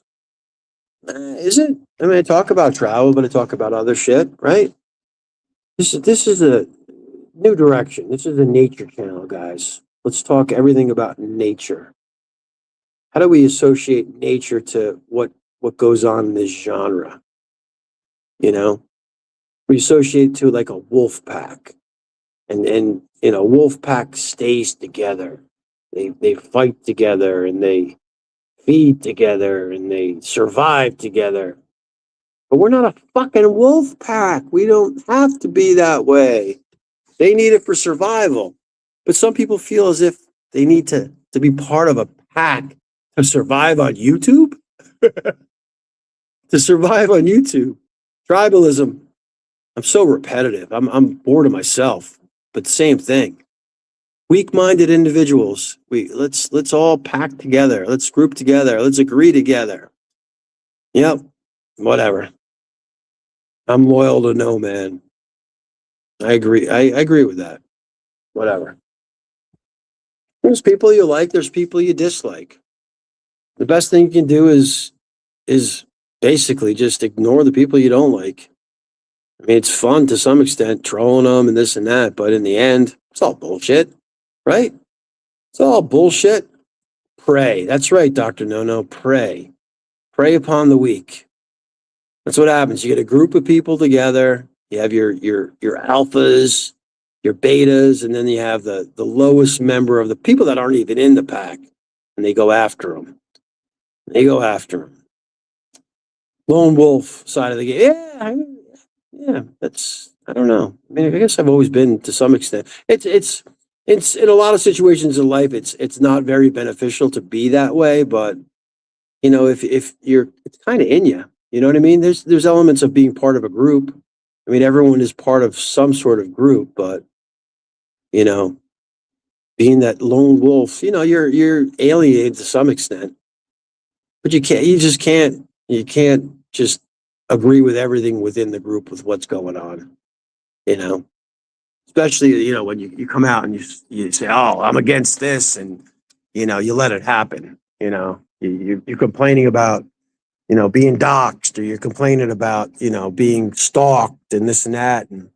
Is it? I mean, I talk about travel, but I talk about other shit, right? This is a new direction. This is a nature channel, guys. Let's talk everything about nature. How do we associate nature to what goes on in this genre? We associate to like a wolf pack, and wolf pack stays together. They fight together and they feed together and they survive together. But we're not a fucking wolf pack. We don't have to be that way. They need it for survival. But some people feel as if they need to be part of a pack to survive on YouTube. To survive on YouTube. Tribalism. I'm so repetitive. I'm bored of myself. But same thing. Weak-minded individuals. Let's all pack together. Let's group together. Let's agree together. Yep. Whatever. I'm loyal to no man. I agree. I agree with that. Whatever. There's people you like. There's people you dislike. The best thing you can do is basically just ignore the people you don't like. I mean, it's fun to some extent, trolling them and this and that, but in the end, it's all bullshit, right? It's all bullshit. Pray. That's right, Dr. No. Pray. Prey upon the weak. That's what happens. You get a group of people together. You have your alphas, your betas, and then you have the lowest member of the people that aren't even in the pack, and they go after them. Lone wolf side of the game. Yeah, I don't know. I mean, I guess I've always been to some extent. It's in a lot of situations in life. It's not very beneficial to be that way, but you know, if you're, it's kind of in you. You know what I mean? There's elements of being part of a group. I mean, everyone is part of some sort of group, but you know, being that lone wolf, you know, you're alienated to some extent. But you can't just agree with everything within the group with what's going on. You know, especially, you know, when you come out and you say, oh, I'm against this, and you know, you let it happen. You know, you're complaining about, you know, being doxxed, or you're complaining about, you know, being stalked and this and that, and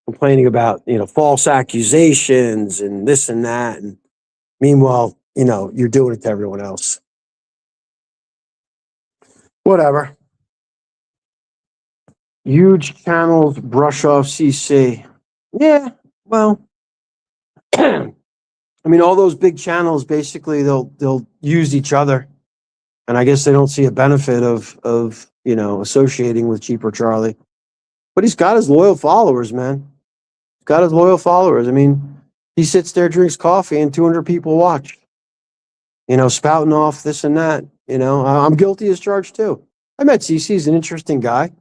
complaining about, you know, false accusations and this and that. And meanwhile, you know, you're doing it to everyone else. Whatever. Huge channels brush off CC. Yeah, well, I mean, all those big channels, basically they'll use each other, and I guess they don't see a benefit of you know, associating with Cheaper Charlie. But he's got his loyal followers, man. He's got his loyal followers. I mean, he sits there, drinks coffee, and 200 people watch. You know, spouting off this and that. You know, I'm guilty as charged too. I met CC. He's an interesting guy,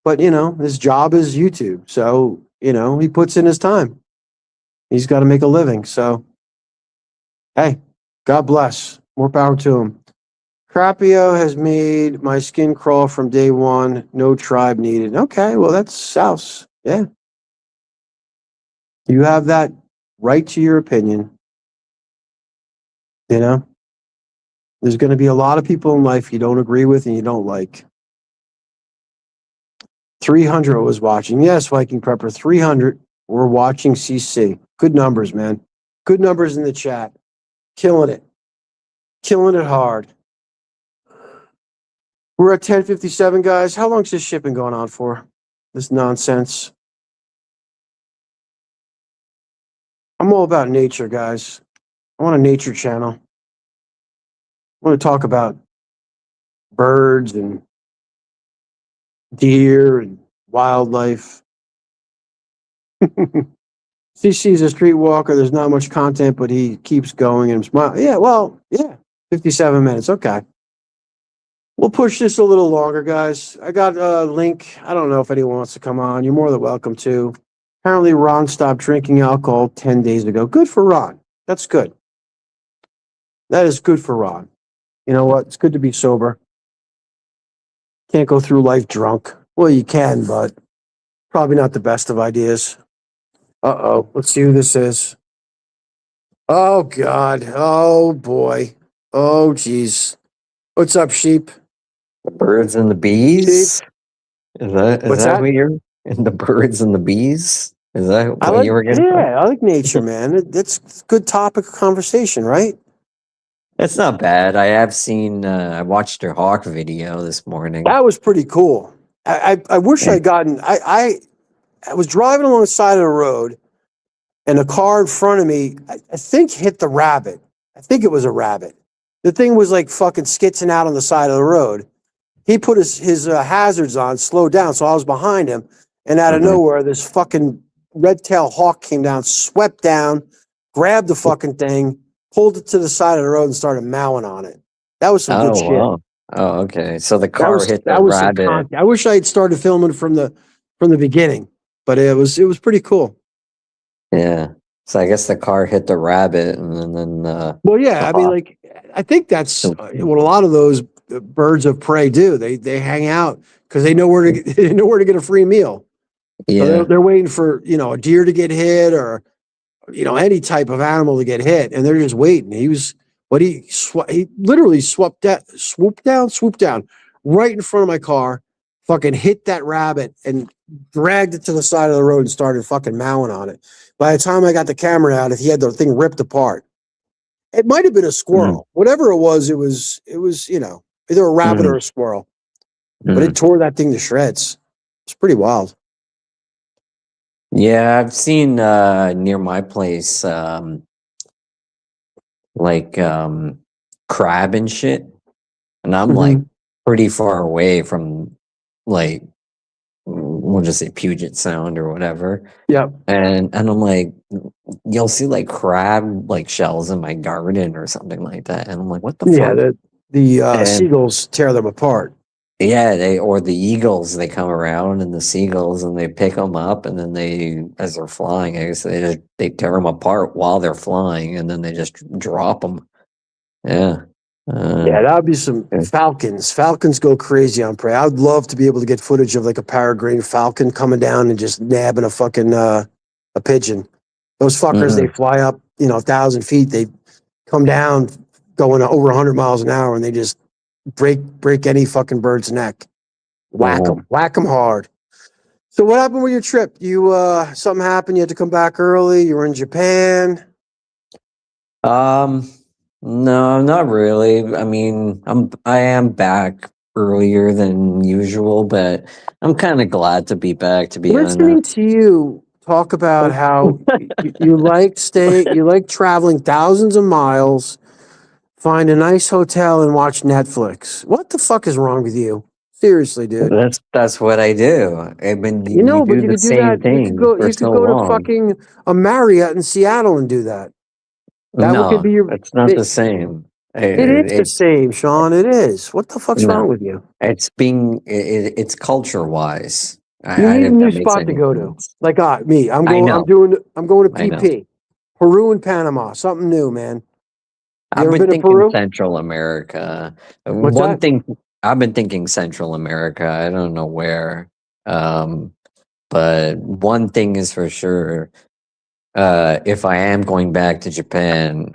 but you know, his job is YouTube, so you know, he puts in his time. He's got to make a living. So, hey, God bless. More power to him. Crapio has made my skin crawl from day one. No tribe needed. Okay, well, that's South. Yeah. You have that right to your opinion. You know, there's going to be a lot of people in life you don't agree with and you don't like. 300 was watching. Yes, Viking Prepper, 300 were watching CC. Good numbers, man. Good numbers in the chat. Killing it. Killing it hard. We're at 10:57, guys. How long's this shipping going on for? This nonsense. I'm all about nature, guys. I want a nature channel. I want to talk about birds and deer and wildlife. CC's a streetwalker. There's not much content, but he keeps going and smiles. Yeah, well, yeah. 57 minutes. Okay. We'll push this a little longer, guys. I got a link. I don't know if anyone wants to come on. You're more than welcome to. Apparently, Ron stopped drinking alcohol 10 days ago. Good for Ron. That's good. That is good for Ron. You know what? It's good to be sober. Can't go through life drunk. Well, you can, but probably not the best of ideas. Uh-oh. Let's see who this is. Oh, God. Oh, boy. Oh, geez. What's up, sheep? The birds and the bees? Sheep. Is that What's that? what you're in the birds and the bees? Is that I what like, you were getting? yeah, I like nature, man. It's a good topic of conversation, right? It's not bad. I have seen I watched your hawk video this morning. That was pretty cool. I wish I'd gotten I was driving along the side of the road and a car in front of me, I think hit the rabbit. I think it was a rabbit. The thing was like fucking skitzing out on the side of the road. He put his hazards on, slowed down, so I was behind him, and out of nowhere, this fucking red-tailed hawk came down, swept down, grabbed the fucking thing, pulled it to the side of the road, and started mowing on it. That was some good shit. Wow. Oh, okay. So the car hit the some rabbit. content. I wish I had started filming from the beginning, but it was pretty cool. Yeah. So I guess the car hit the rabbit, and then Well, yeah, I mean, like, I think that's what a lot of those birds of prey do. They hang out because they know where to get a free meal. yeah. So they're waiting for, you know, a deer to get hit or, you know, any type of animal to get hit, and they're just waiting. He literally swooped down right in front of my car, fucking hit that rabbit and dragged it to the side of the road and started fucking mowing on it. By the time I got the camera out, he had the thing ripped apart. It might have been a squirrel. Whatever it was, it was, you know, either a rabbit or a squirrel. But it tore that thing to shreds. It's pretty wild. Yeah, I've seen near my place crab and shit. And I'm like pretty far away from like we'll just say Puget Sound or whatever. Yep. And I'm like, you'll see like crab like shells in my garden or something like that. And I'm like, what the Yeah, fuck? the And- seagulls tear them apart. Yeah, or the eagles, they come around and the seagulls and they pick them up and then as they're flying, I guess they tear them apart while they're flying and then they just drop them. Yeah. Yeah, that would be some falcons. Falcons go crazy on prey. I'd love to be able to get footage of like a peregrine falcon coming down and just nabbing a fucking a pigeon. Those fuckers, they fly up, 1,000 feet. They come down going over 100 miles an hour, and they just break any fucking bird's neck. Whack them hard. So what happened with your trip? You something happened? You had to come back early. You were in Japan. No, not really. I mean, I am back earlier than usual, but I'm kind of glad to be back, to be Listening honest. to you talk about how you like traveling thousands of miles, find a nice hotel and watch Netflix. What the fuck is wrong with you? Seriously, dude. That's what I do. I mean, You know, but do you the could do same that. You thing could go. for You could so go long. to fucking a Marriott in Seattle and do that. That No, could be your. it's not it- the same. It is the same, Sean. It is. What the fuck's No. wrong with you? It's culture wise. You need a new spot to go to. Like me. I'm going. know. I'm going to I know. PP, Peru and Panama. Something new, man. You I've ever been been to thinking Peru? Central America. What's One that? thing I've been thinking Central America. I don't know where. But one thing is for sure. If I am going back to Japan,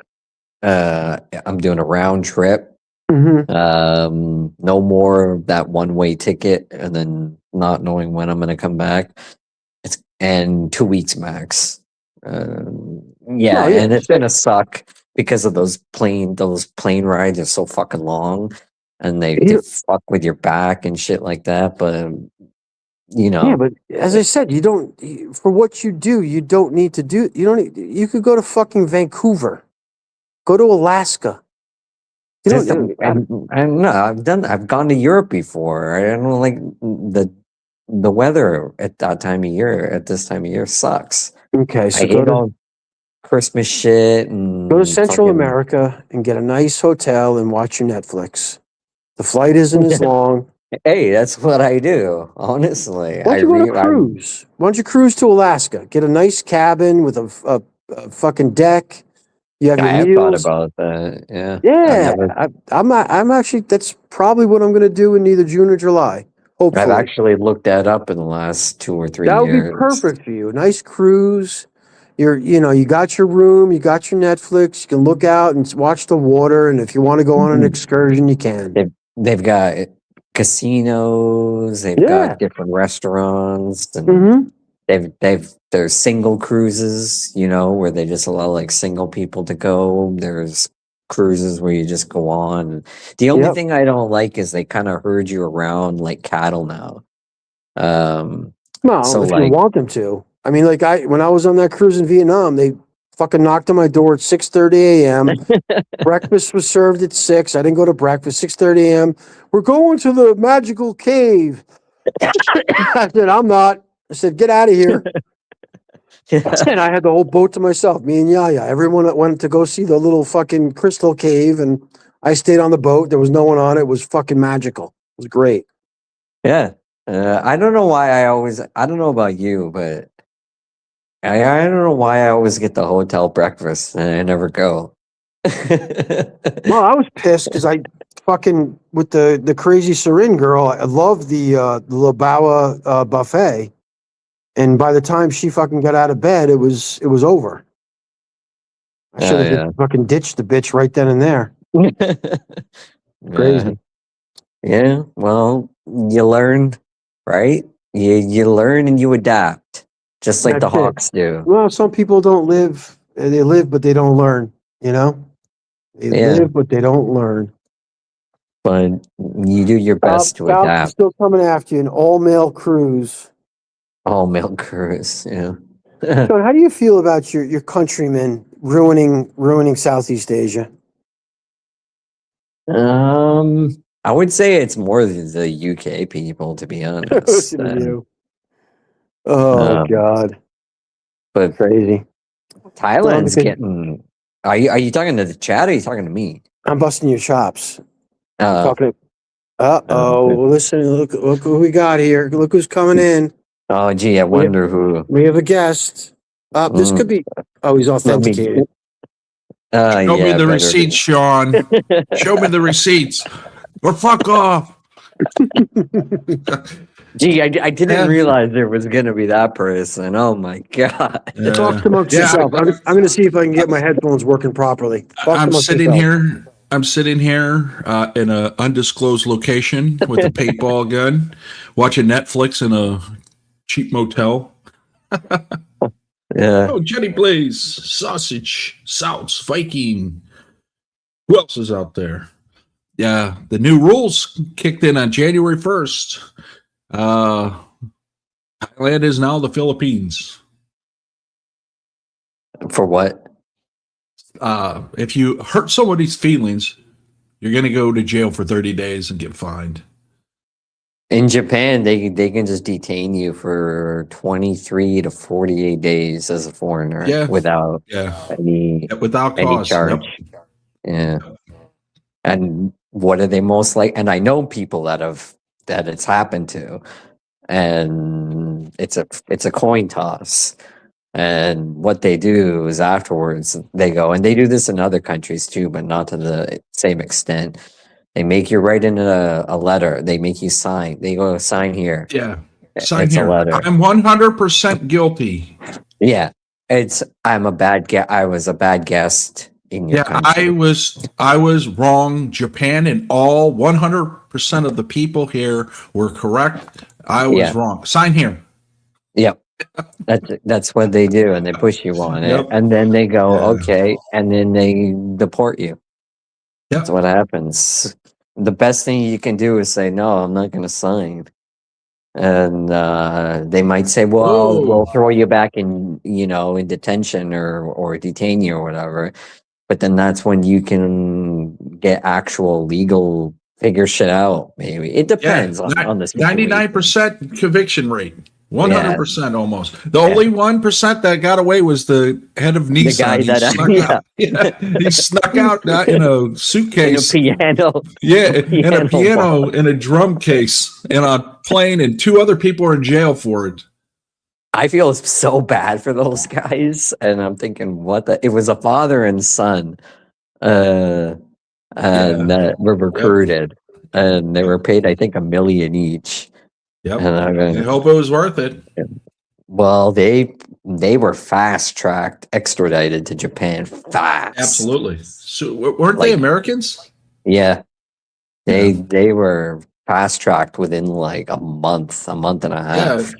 I'm doing a round trip. No more of that one-way ticket and then not knowing when I'm going to come back. And 2 weeks max. Yeah, and it's going to suck because of those plane rides are so fucking long and they fuck with your back and shit like that. But Yeah, but as I said, you don't. For what you do, you don't need to do. You don't. You could go to fucking Vancouver, go to Alaska. You don't. I've gone to Europe before. I don't like the weather at that time of year. At this time of year sucks. Okay, so I hate all Christmas shit and go to Central fucking- America and get a nice hotel and watch your Netflix. The flight isn't as long. Hey, that's what I do. Honestly, Why don't you go to cruise? Why don't you cruise to Alaska? Get a nice cabin with a fucking deck. You have your I have meals. thought about that. Yeah. Yeah, I'm actually. That's probably what I'm going to do in either June or July. Hopefully, I've actually looked that up in the last 2 or 3 that would years. be perfect for you. A nice cruise. You got your room, you got your Netflix. You can look out and watch the water. And if you want to go on an excursion, you can. They've got casinos. They've got different restaurants, and there's single cruises. Where they just allow like single people to go. There's cruises where you just go on. The only thing I don't like is they kind of herd you around like cattle now. No, so if like- you want them to. I mean, like when I was on that cruise in Vietnam, they fucking knocked on my door at 6:30 a.m. Breakfast was served at 6. I didn't go to breakfast. 6:30 a.m. We're going to the magical cave. I said, I'm not. I said, get out of here. And I had the whole boat to myself, me and Yaya. Everyone went to go see the little fucking crystal cave, and I stayed on the boat. There was no one on it. It was fucking magical. It was great. Yeah. I don't know why I don't know about you, but I don't know why I always get the hotel breakfast and I never go. Well, I was pissed because I fucking, with the crazy Serin girl, I loved the Labawa buffet. And by the time she fucking got out of bed, it was over. I should have just fucking ditched the bitch right then and there. Crazy. Yeah. Well, you learn, right? You learn and you adapt, just like the That's it. Hawks do. Well, some people don't live. They live, but they don't learn. They live, but they don't learn. But you do your best to Falcon's adapt. still coming after you, an all-male cruise. All male cruise. Yeah. Sean, how do you feel about your countrymen ruining Southeast Asia? I would say it's more the UK people, to be honest. Listen to you. Oh Um, God, but crazy. Thailand's Okay. getting. Are you talking to the chat or are you talking to me? I'm busting your chops. Uh, Talking. Oh, okay. listen, look who we got here. Look who's coming in. Oh, gee, I wonder who. We have a guest. This could Mm, be. Oh, he's let me. authenticated. Show me Yeah, the better receipts, Sean. Show me the receipts. Or fuck off. Gee, I didn't Yeah. realize there was gonna be that person. Oh my god. Talk amongst Yeah, yourself. I'm going to see if I can get my headphones working properly. Talk I'm amongst sitting yourself. here. I'm sitting here in an undisclosed location with a paintball gun, watching Netflix in a cheap motel. Yeah. Oh, Jenny Blaze, Sausage, Souts, Viking. Who else is out there? Yeah, the new rules kicked in on January 1st. Thailand is now the Philippines. For what? If you hurt somebody's feelings, you're going to go to jail for 30 days and get fined. In Japan, they can just detain you for 23 to 48 days as a foreigner Yeah. without Yeah, any without any cause. charge. Yep. Yeah. And what are they most like? And I know people that it's happened to, and it's a coin toss. And what they do is afterwards they go, and they do this in other countries too, but not to the same extent. They make you write in a letter. They make you sign. They go sign here. Yeah. Sign It's here. a letter. I'm 100% guilty. Yeah, I'm a bad guest. I was a bad guest in your Yeah, country. I was wrong. Japan and all 100% of the people here were correct. I was Yeah. wrong. Sign here. Yep. That's what they do, and they push you on it, Yep. and then they go, Yeah. okay, and then they deport you. Yep. That's what happens. The best thing you can do is say, no, I'm not going to sign. And they might say, well, Whoa. we'll throw you back in detention or detain you or whatever. But then that's when you can get actual legal figure shit out. Maybe it depends on the situation. 99% conviction rate. 100% almost. The only 1% that got away was the head of Nissan. The guy He that snuck out. Yeah, he snuck out in a suitcase. In a piano. Yeah, in a piano, box. in a drum case, in a plane, and 2 other people are in jail for it. I feel so bad for those guys, and I'm thinking, it was a father and son, and that were recruited, and they were paid, I think, $1 million each. Yep. And I hope it was worth it. well, they were fast tracked, extradited to Japan fast. Absolutely. So weren't they Americans? Yeah, they were fast tracked within like a month and a half.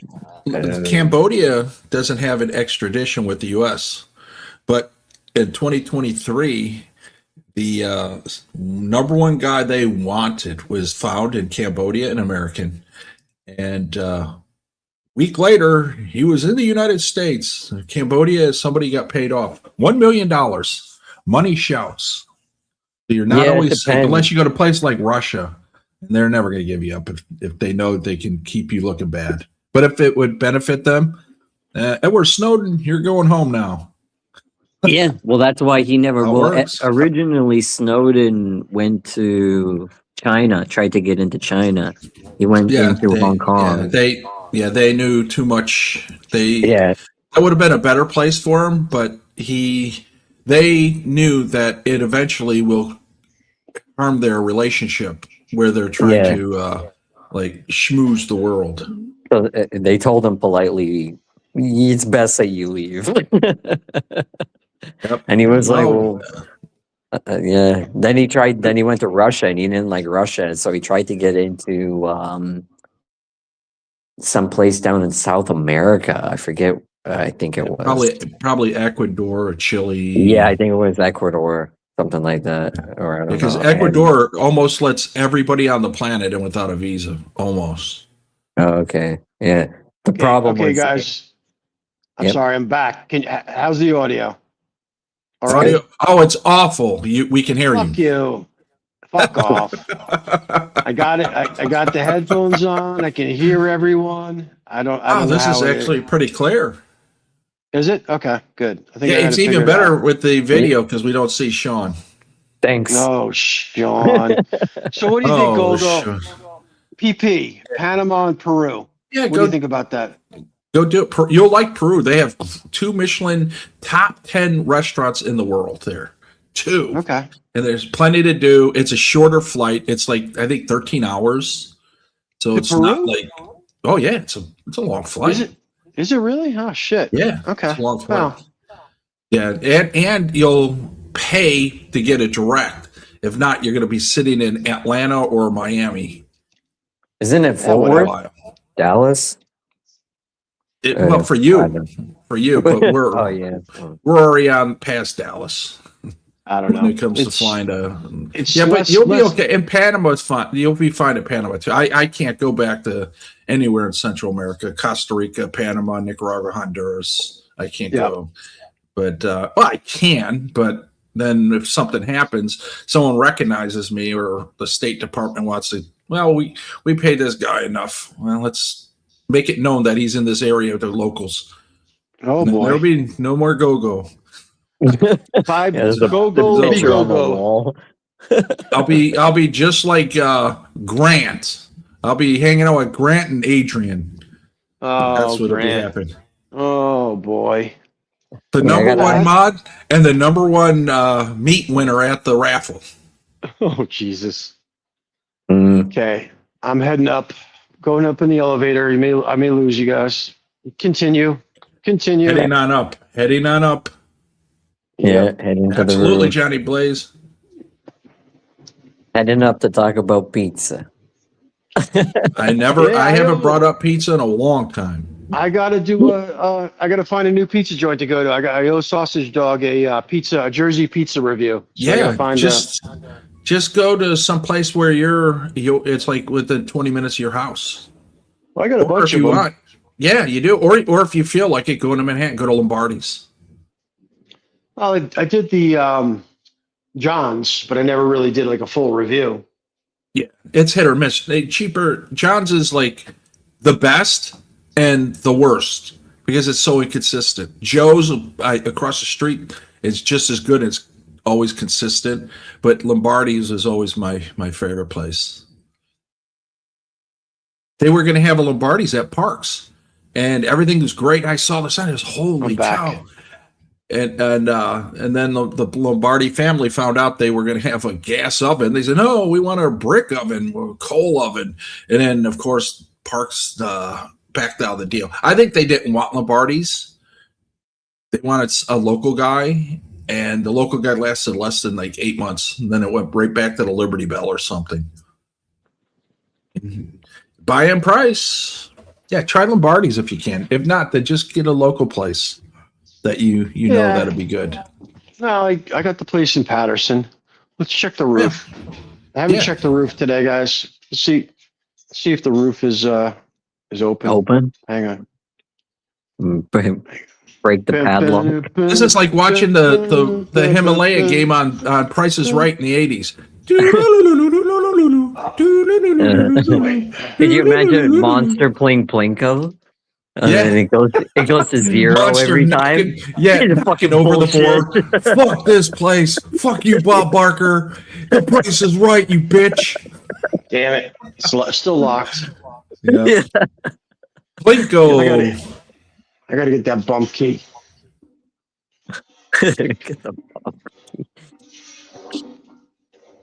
Cambodia doesn't have an extradition with the U.S., but in 2023, the number one guy they wanted was found in Cambodia, an American, and week later he was in the United States. Cambodia, somebody got paid off $1 million. Money shouts. So you're not Yeah, it always safe depends. unless you go to a place like Russia, and they're never going to give you up if they know they can keep you looking bad. But if it would benefit them, Edward Snowden, you're going home now. Yeah, well, that's why he never. How it Well, works. originally Snowden went to China, tried to get into China. He went into Hong Kong. They knew too much. Yeah, That would have been a better place for him, but they knew that it eventually will harm their relationship where they're trying Yeah. to like schmooze the world. so they told him politely, "It's best that you leave." Yep. And he was like, Oh. "Well, yeah." Then he went to Russia, and he didn't like Russia, so he tried to get into some place down in South America. I forget. I think it was Probably Ecuador or Chile. Yeah, I think it was Ecuador, something like that. Or I don't Because know. Ecuador almost lets everybody on the planet in without a visa. Almost. Oh, okay. Yeah. The problem Okay, was guys. I'm Yep. sorry, I'm back. How's the audio? All right. Audio- Oh, it's awful. We can hear Fuck you. you. Fuck off. I got it. I got the headphones on. I can hear everyone. I don't Oh, know this is how actually pretty clear. Is it? Okay, good. I think Yeah, I had it's it even figured better out. with the video because we don't see Sean. Thanks. No, Sean. So what do you think, Oh, Goldo? PP, Panama and Peru. yeah, What do you think about that? Go do it. You'll like Peru. They have 2 Michelin top 10 restaurants in the world there. 2. Okay. And there's plenty to do. It's a shorter flight. It's like, I think 13 hours. So To it's not Peru? like, oh yeah, it's a long flight. Is it really? Oh shit. Yeah. Okay. It's a long flight. Well, Yeah. And you'll pay to get it direct. If not, you're going to be sitting in Atlanta or Miami. Isn't it for a Fort Worth? while. Dallas? Well, for you, but we're Oh yeah. we're already on past Dallas I don't know. when it comes to It's- flying to. it's Yeah, but less- you'll be less- okay. In Panama, it's fine. You'll be fine in Panama too. I can't go back to anywhere in Central America, Costa Rica, Panama, Nicaragua, Honduras. I can't Yeah. go. But well, I can. But then if something happens, someone recognizes me, or the State Department wants to. Well, we paid this guy enough. Well, let's make it known that he's in this area to locals. Oh boy. There'll be no more go-go. Five Yeah, there's a go picture on the go. wall. I'll be just like Grant. I'll be hanging out with Grant and Adrian. Oh, That's what'll be Grant. happening. Oh boy. The Yeah, I number gotta- one mod and the number one meat winner at the raffle. Oh Jesus. Mm. Okay. I'm heading up. Going up in the elevator. I may lose you guys. Continue. Heading on up. Heading on up. Yeah, heading to the Absolutely, room. Johnny Blaze. Heading up to talk about pizza. I Yeah, I haven't know. brought up pizza in a long time. I gotta do I gotta find a new pizza joint to go to. I owe Sausage Dog a Jersey pizza review. So I gotta find just go to some place where it's like within 20 minutes of your house. I got a Or bunch if of you them. want. Yeah, you do. Or if you feel like it, go to Manhattan, go to Lombardi's. Well, I did the John's, but I never really did like a full review. Yeah, it's hit or miss. Cheaper. John's is like the best and the worst because it's so inconsistent. Joe's across the street is just as good. It's always consistent, but Lombardi's is always my favorite place. They were going to have a Lombardi's at Parks, and everything was great. I saw the sign. It was holy I'm back. cow. And then the Lombardi family found out they were going to have a gas oven. They said, "No, we want a brick oven or a coal oven." And then, of course, Parks backed out of the deal. I think they didn't want Lombardi's. They wanted a local guy, and the local guy lasted less than like 8 months. And then it went right back to the Liberty Bell or something. Buy-in price. Yeah, try Lombardi's if you can. If not, then just get a local place that you know Yeah. that'll be good. No, I got the place in Patterson. Let's check the roof. I haven't Yeah. checked the roof today, guys. See if the roof is open. Open. Hang on. Break the padlock. This is like watching the Himalaya game on Price is Right in the 80s. Could you imagine Monster playing Plinko? Yeah. And it goes to zero Monster every time. knocking- yeah, It's fucking fucking over bullshit. the board. Fuck this place. Fuck you, Bob Barker. The Price is Right, you bitch. Damn it. It's still locked. Yeah. Plinko. I gotta get that bump key. Get the fuck.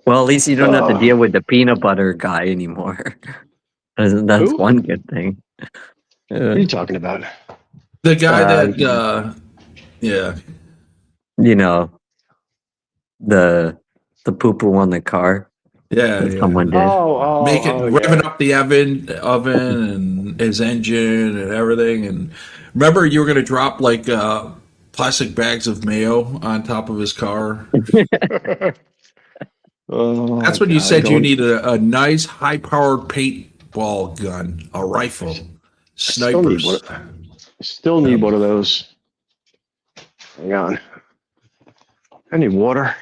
Well, at least you don't have to deal with the peanut butter guy anymore. That's Who? one good thing. What are you talking about? The guy that, yeah. You know, the poo-poo on the car Yeah. that yeah. someone did. Revving up the oven and his engine and everything. And remember, you were going to drop like plastic bags of mayo on top of his car. Oh, That's when you God, said you don't- need a nice high-powered paintball gun, a rifle, snipers. Still need one of those. Hang on. I need water.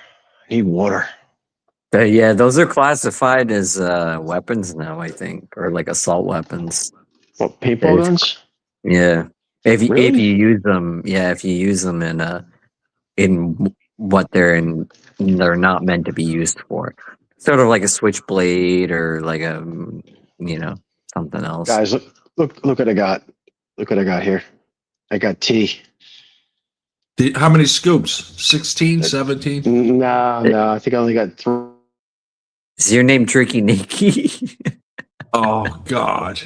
Yeah, those are classified as weapons now, I think, or like assault weapons. What, paintball If- guns? Yeah. If you Really? use them, if you use them in what they're not meant to be used for. Sort of like a switchblade or like a something else. Guys, look what I got. Look what I got here. I got T. How many scoops? 16, 17? No, I think I only got 3. Is your name Tricky Nicky? Oh, God.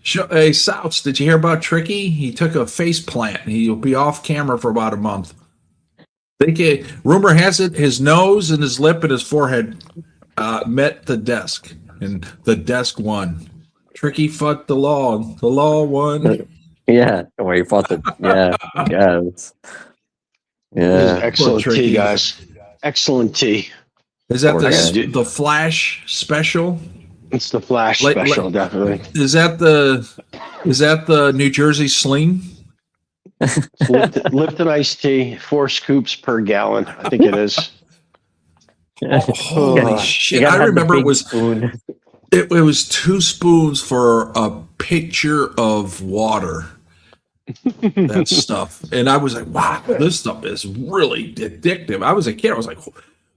Hey, Souths, did you hear about Tricky? He took a face plant. He'll be off camera for about a month. Rumor has it his nose and his lip and his forehead met the desk, and the desk won. Tricky fought the law. The law won. Yeah, where you fought the yes. This is Yeah. excellent Tricky. tea, guys. Excellent tea. Is that Yeah. the Flash special? It's the Flash Like- special, definitely. Is that the New Jersey Sling? Lipton iced tea, 4 scoops per gallon. I think it is. Holy You shit! gotta I have the remember it big was spoon. it was 2 spoons for a pitcher of water. That stuff, and I was like, "Wow, this stuff is really addictive." I was a kid. I was like,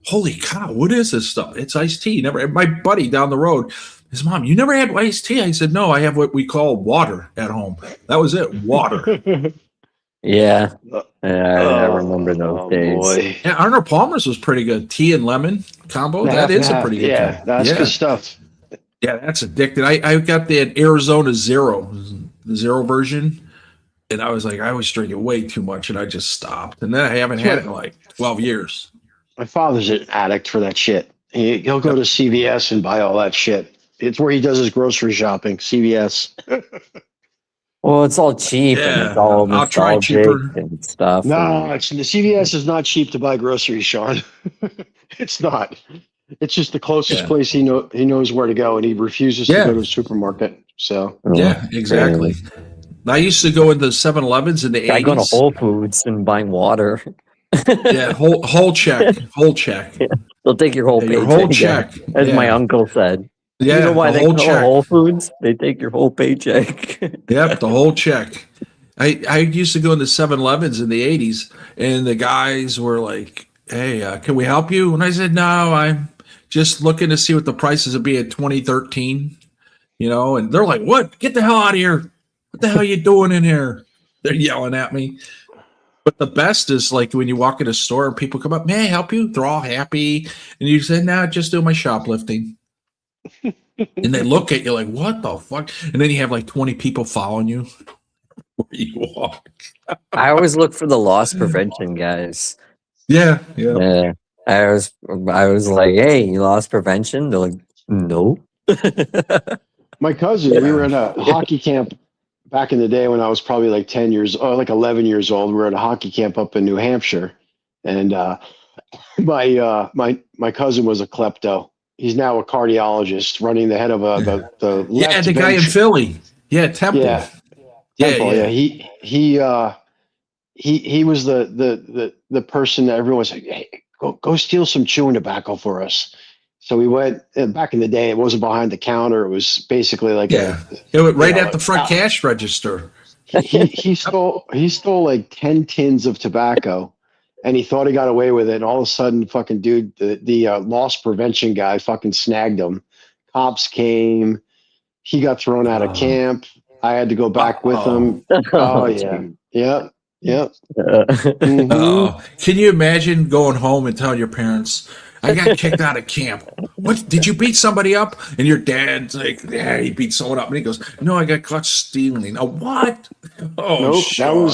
"Holy cow, what is this stuff?" It's iced tea. Never. My buddy down the road, his mom, "You never had iced tea?" I said, "No, I have what we call water at home." That was it, water. Yeah. I remember those days. Boy. Yeah, Arnold Palmer's was pretty good. Tea and lemon combo. That is a pretty good. Yeah, combo. that's good stuff. Yeah, that's addicted. I got the Arizona Zero, the zero version, and I was like, I was drinking way too much, and I just stopped. And then I haven't had it in like 12 years. My father's an addict for that shit. He'll go to CVS and buy all that shit. It's where he does his grocery shopping. CVS. Well, it's all cheap and Yeah, it's all I'll try nostalgic cheaper. and stuff. No, the CVS is not cheap to buy groceries, Sean. It's not. It's just the closest Yeah. place he knows where to go, and he refuses to Yeah. go to a supermarket. So Yeah, exactly. I used to go into 7-Elevens in the 80s. I go to Whole Foods and buying water. Yeah, whole check. They'll take your whole Your paycheck. whole check. As Yeah. my uncle said. Yeah, You know why the they whole call check. Whole Foods? They take your whole paycheck. Yep, the whole check. I used to go into 7-Elevens in the 80s, and the guys were like, "Hey, can we help you?" And I said, "No, I'm just looking to see what the prices would be at 2013." And they're like, "What? Get the hell out of here. What the hell are you doing in here?" They're yelling at me. But the best is like when you walk in a store and people come up, "May I help you?" They're all happy. And you say, "No, just do my shoplifting." And they look at you like, "What the fuck?" And then you have like 20 people following you where you walk. I always look for the loss prevention guys. Yeah. Yeah. I was like, hey, you lost prevention? They're like, no. my cousin, we were at a hockey camp back in the day when I was probably like 11 years old. We were at a hockey camp up in New Hampshire, and my cousin was a klepto. He's now a cardiologist, running the head of the left The guy in ventricle. Philly. Yeah, Temple. Yeah. Temple, yeah. He was the person that everyone was like, "Hey, go steal some chewing tobacco for us." So we went. And back in the day, it wasn't behind the counter. It was basically like It went right you know, at the front cash register. he stole like 10 tins of tobacco, and he thought he got away with it. And all of a sudden, fucking dude, the loss prevention guy fucking snagged him. Cops came. He got thrown out of camp. I had to go back with him. Oh yeah. Yep. Mhm. Oh, can you imagine going home and telling your parents, "I got kicked out of camp"? What? Did you beat somebody up? And your dad's like, "Yeah, he beat someone up." And he goes, "No, I got caught stealing." Oh, what? Oh, Nope. Sean.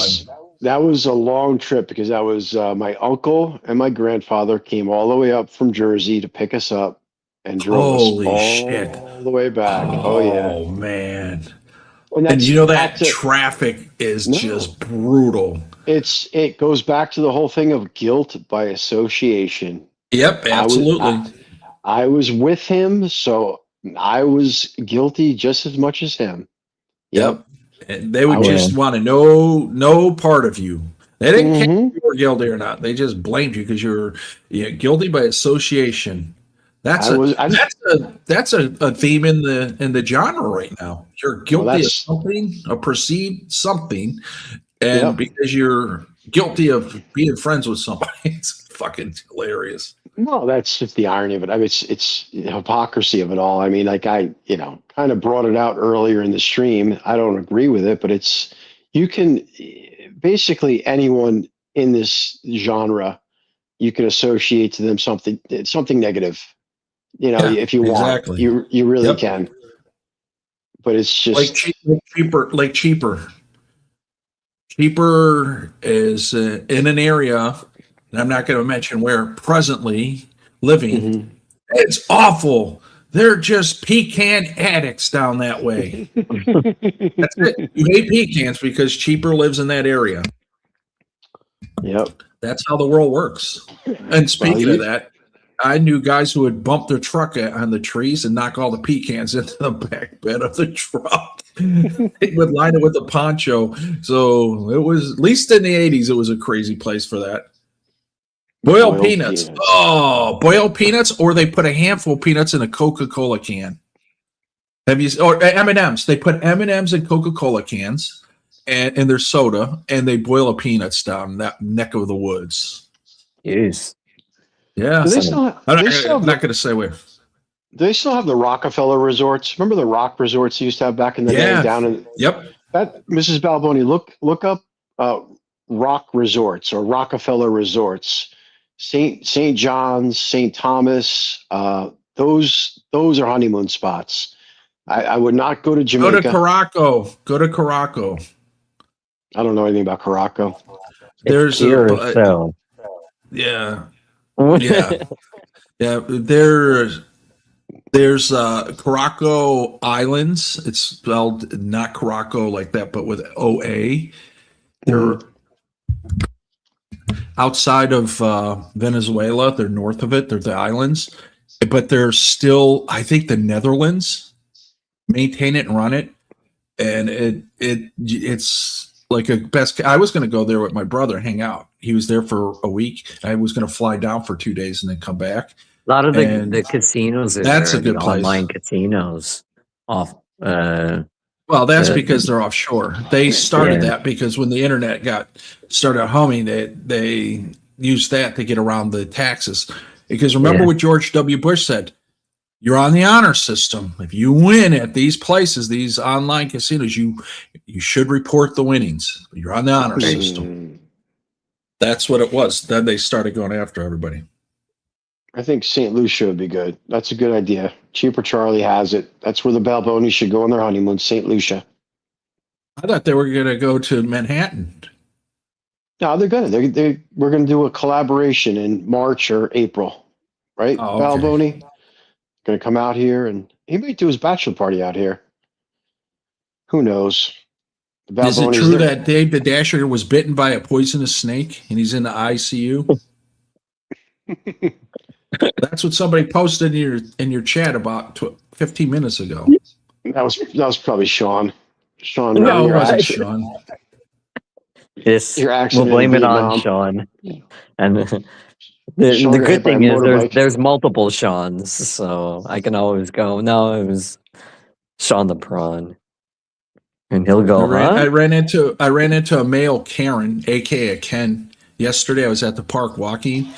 That was a long trip because that was my uncle and my grandfather came all the way up from Jersey to pick us up and drove Holy us all shit. the way back. Oh yeah. Oh man. And And you know that that's it. traffic is No. just brutal. It goes back to the whole thing of guilt by association. Yep, absolutely. I was with him, so I was guilty just as much as him. Yep. And they would I just want to know no part of you. They didn't care Mhm. if you were guilty or not. They just blamed you because you're guilty by association. That's I a was- I just- that's a theme in the genre right now. You're guilty of that's- something, a perceived something, and Yep. because you're guilty of being friends with somebody, it's fucking hilarious. No, that's just the irony of it. I mean, it's the hypocrisy of it all. I mean, like I, kind of brought it out earlier in the stream. I don't agree with it, but you can basically anyone in this genre, you can associate to them something negative. Yeah, if you want, exactly. you really Yep. can. But it's just cheaper. Cheaper is in an area, and I'm not going to mention where presently living. Mhm. It's awful. They're just pecan addicts down that way. That's it. You hate pecans because cheaper lives in that area. Yep. That's how the world works. And speaking Well, of that, I knew guys who would bump their truck on the trees and knock all the pecans into the back bed of the truck. They would line it with a poncho. So it was, at least in the 80s, it was a crazy place for that. Boiled peanuts. Oh, boiled peanuts, or they put a handful of peanuts in a Coca-Cola can. Have you, or M&Ms. They put M&Ms in Coca-Cola cans and in their soda, and they boil the peanuts down that neck of the woods. Yes. Yeah. Do they still have, I'm they still have not going to say where. do they still have the Rockefeller resorts? Remember the rock resorts they used to have back in the day down in Yep. that Mrs. Balboni, look up rock resorts or Rockefeller resorts. St. John's, St. Thomas, those are honeymoon spots. I would not go to Jamaica. Go to Caraco. Go to Caraco. I don't know anything about Caraco. There's Here, a, so. yeah. Yeah. Yeah. There's Caraco Islands. It's spelled not Caraco like that, but with OA. They're outside of Venezuela. They're north of it. They're the islands, but they're still, I think, the Netherlands maintain it and run it, and it's like a best. I was going to go there with my brother, hang out. He was there for a week. I was going to fly down for 2 days and then come back. A lot of And the casinos are that's there, a good the place. online casinos off. Well, that's because they're offshore. They started Yeah. that because when the internet started humming, they used that to get around the taxes. Because remember Yeah. what George W. Bush said: you're on the honor system. If you win at these places, these online casinos, you should report the winnings. You're on the honor system. That's what it was. Then they started going after everybody. I think St. Lucia would be good. That's a good idea. Cheaper Charlie has it. That's where the Balboni should go on their honeymoon, St. Lucia. I thought they were going to go to Manhattan. No, they're gonna. We're gonna do a collaboration in March or April, right? Oh, okay. Balboni gonna come out here, and he might do his bachelor party out here. Who knows? The Is it Balboni's true there. that Dave the Dasher was bitten by a poisonous snake and he's in the ICU? That's what somebody posted in your chat about 15 minutes ago. that was probably Sean? Sean, No, it your wasn't accent- Sean. Yes, Your we'll accident blame in it on Vietnam. Sean. And Sean the got good hit by a thing is motorbike. there's multiple Seans, so I can always go. No, it was Sean the Prawn, and he'll go. I Huh? ran into a male Karen, aka Ken, yesterday. I was at the park walking,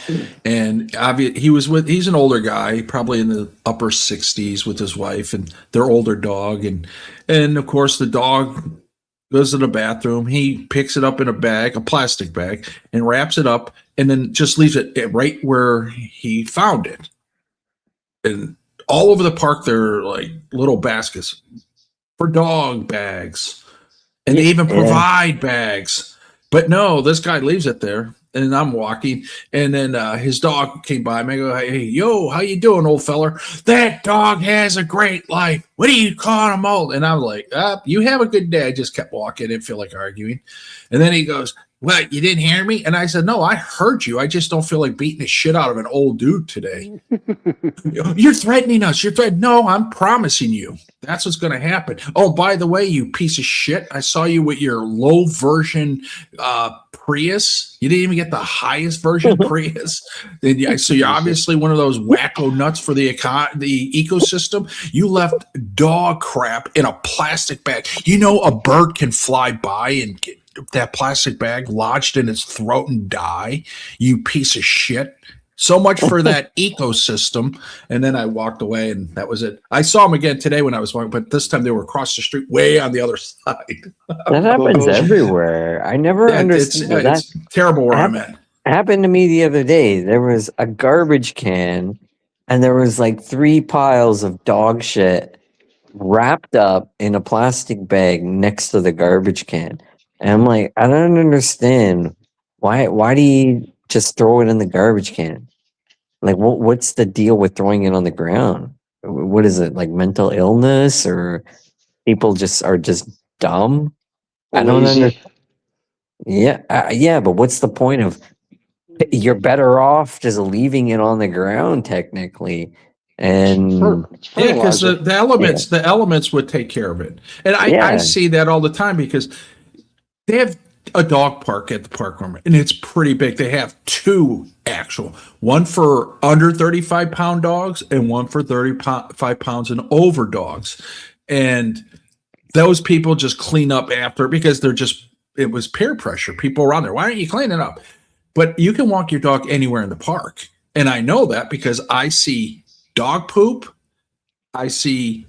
and he's an older guy, probably in the upper 60s, with his wife and their older dog, and of course the dog goes to the bathroom. He picks it up in a plastic bag, and wraps it up, and then just leaves it right where he found it. And all over the park, there are like little baskets for dog bags, and they even provide bags. But no, this guy leaves it there, and I'm walking, and then his dog came by me. I go, "Hey, yo, how you doing, old feller? That dog has a great life. What are you calling him old?" And I'm like, "You have a good day." I just kept walking. I didn't feel like arguing. And then he goes, What, you didn't hear me? And I said, no, I heard you. I just don't feel like beating the shit out of an old dude today. You're threatening us. You're threatening. No, I'm promising you. That's what's going to happen. Oh, by the way, you piece of shit. I saw you with your low version Prius. You didn't even get the highest version Prius. So you're obviously one of those wacko nuts for the ecosystem. You left dog crap in a plastic bag. You know, a bird can fly by and get that plastic bag lodged in its throat and die. You piece of shit. So much for that ecosystem. And then I walked away, and that was it. I saw them again today when I was walking, but this time they were across the street, way on the other side. That happens everywhere. I never understood that. It's terrible where I'm at. Happened to me the other day. There was a garbage can, and there was like 3 piles of dog shit wrapped up in a plastic bag next to the garbage can. And I'm like, I don't understand. Why do you just throw it in the garbage can? Like, what's the deal with throwing it on the ground? What is it, like mental illness, or people are just dumb? I don't understand. Yeah, but what's the point of? You're better off just leaving it on the ground, technically. And because the elements would take care of it. And I see that all the time because they have a dog park at the park room, and it's pretty big. They have 2 actual, one for under 35-pound dogs and one for 35 pounds and over dogs. And those people just clean up after because it was peer pressure. People around there, why aren't you cleaning up? But you can walk your dog anywhere in the park. And I know that because I see dog poop. I see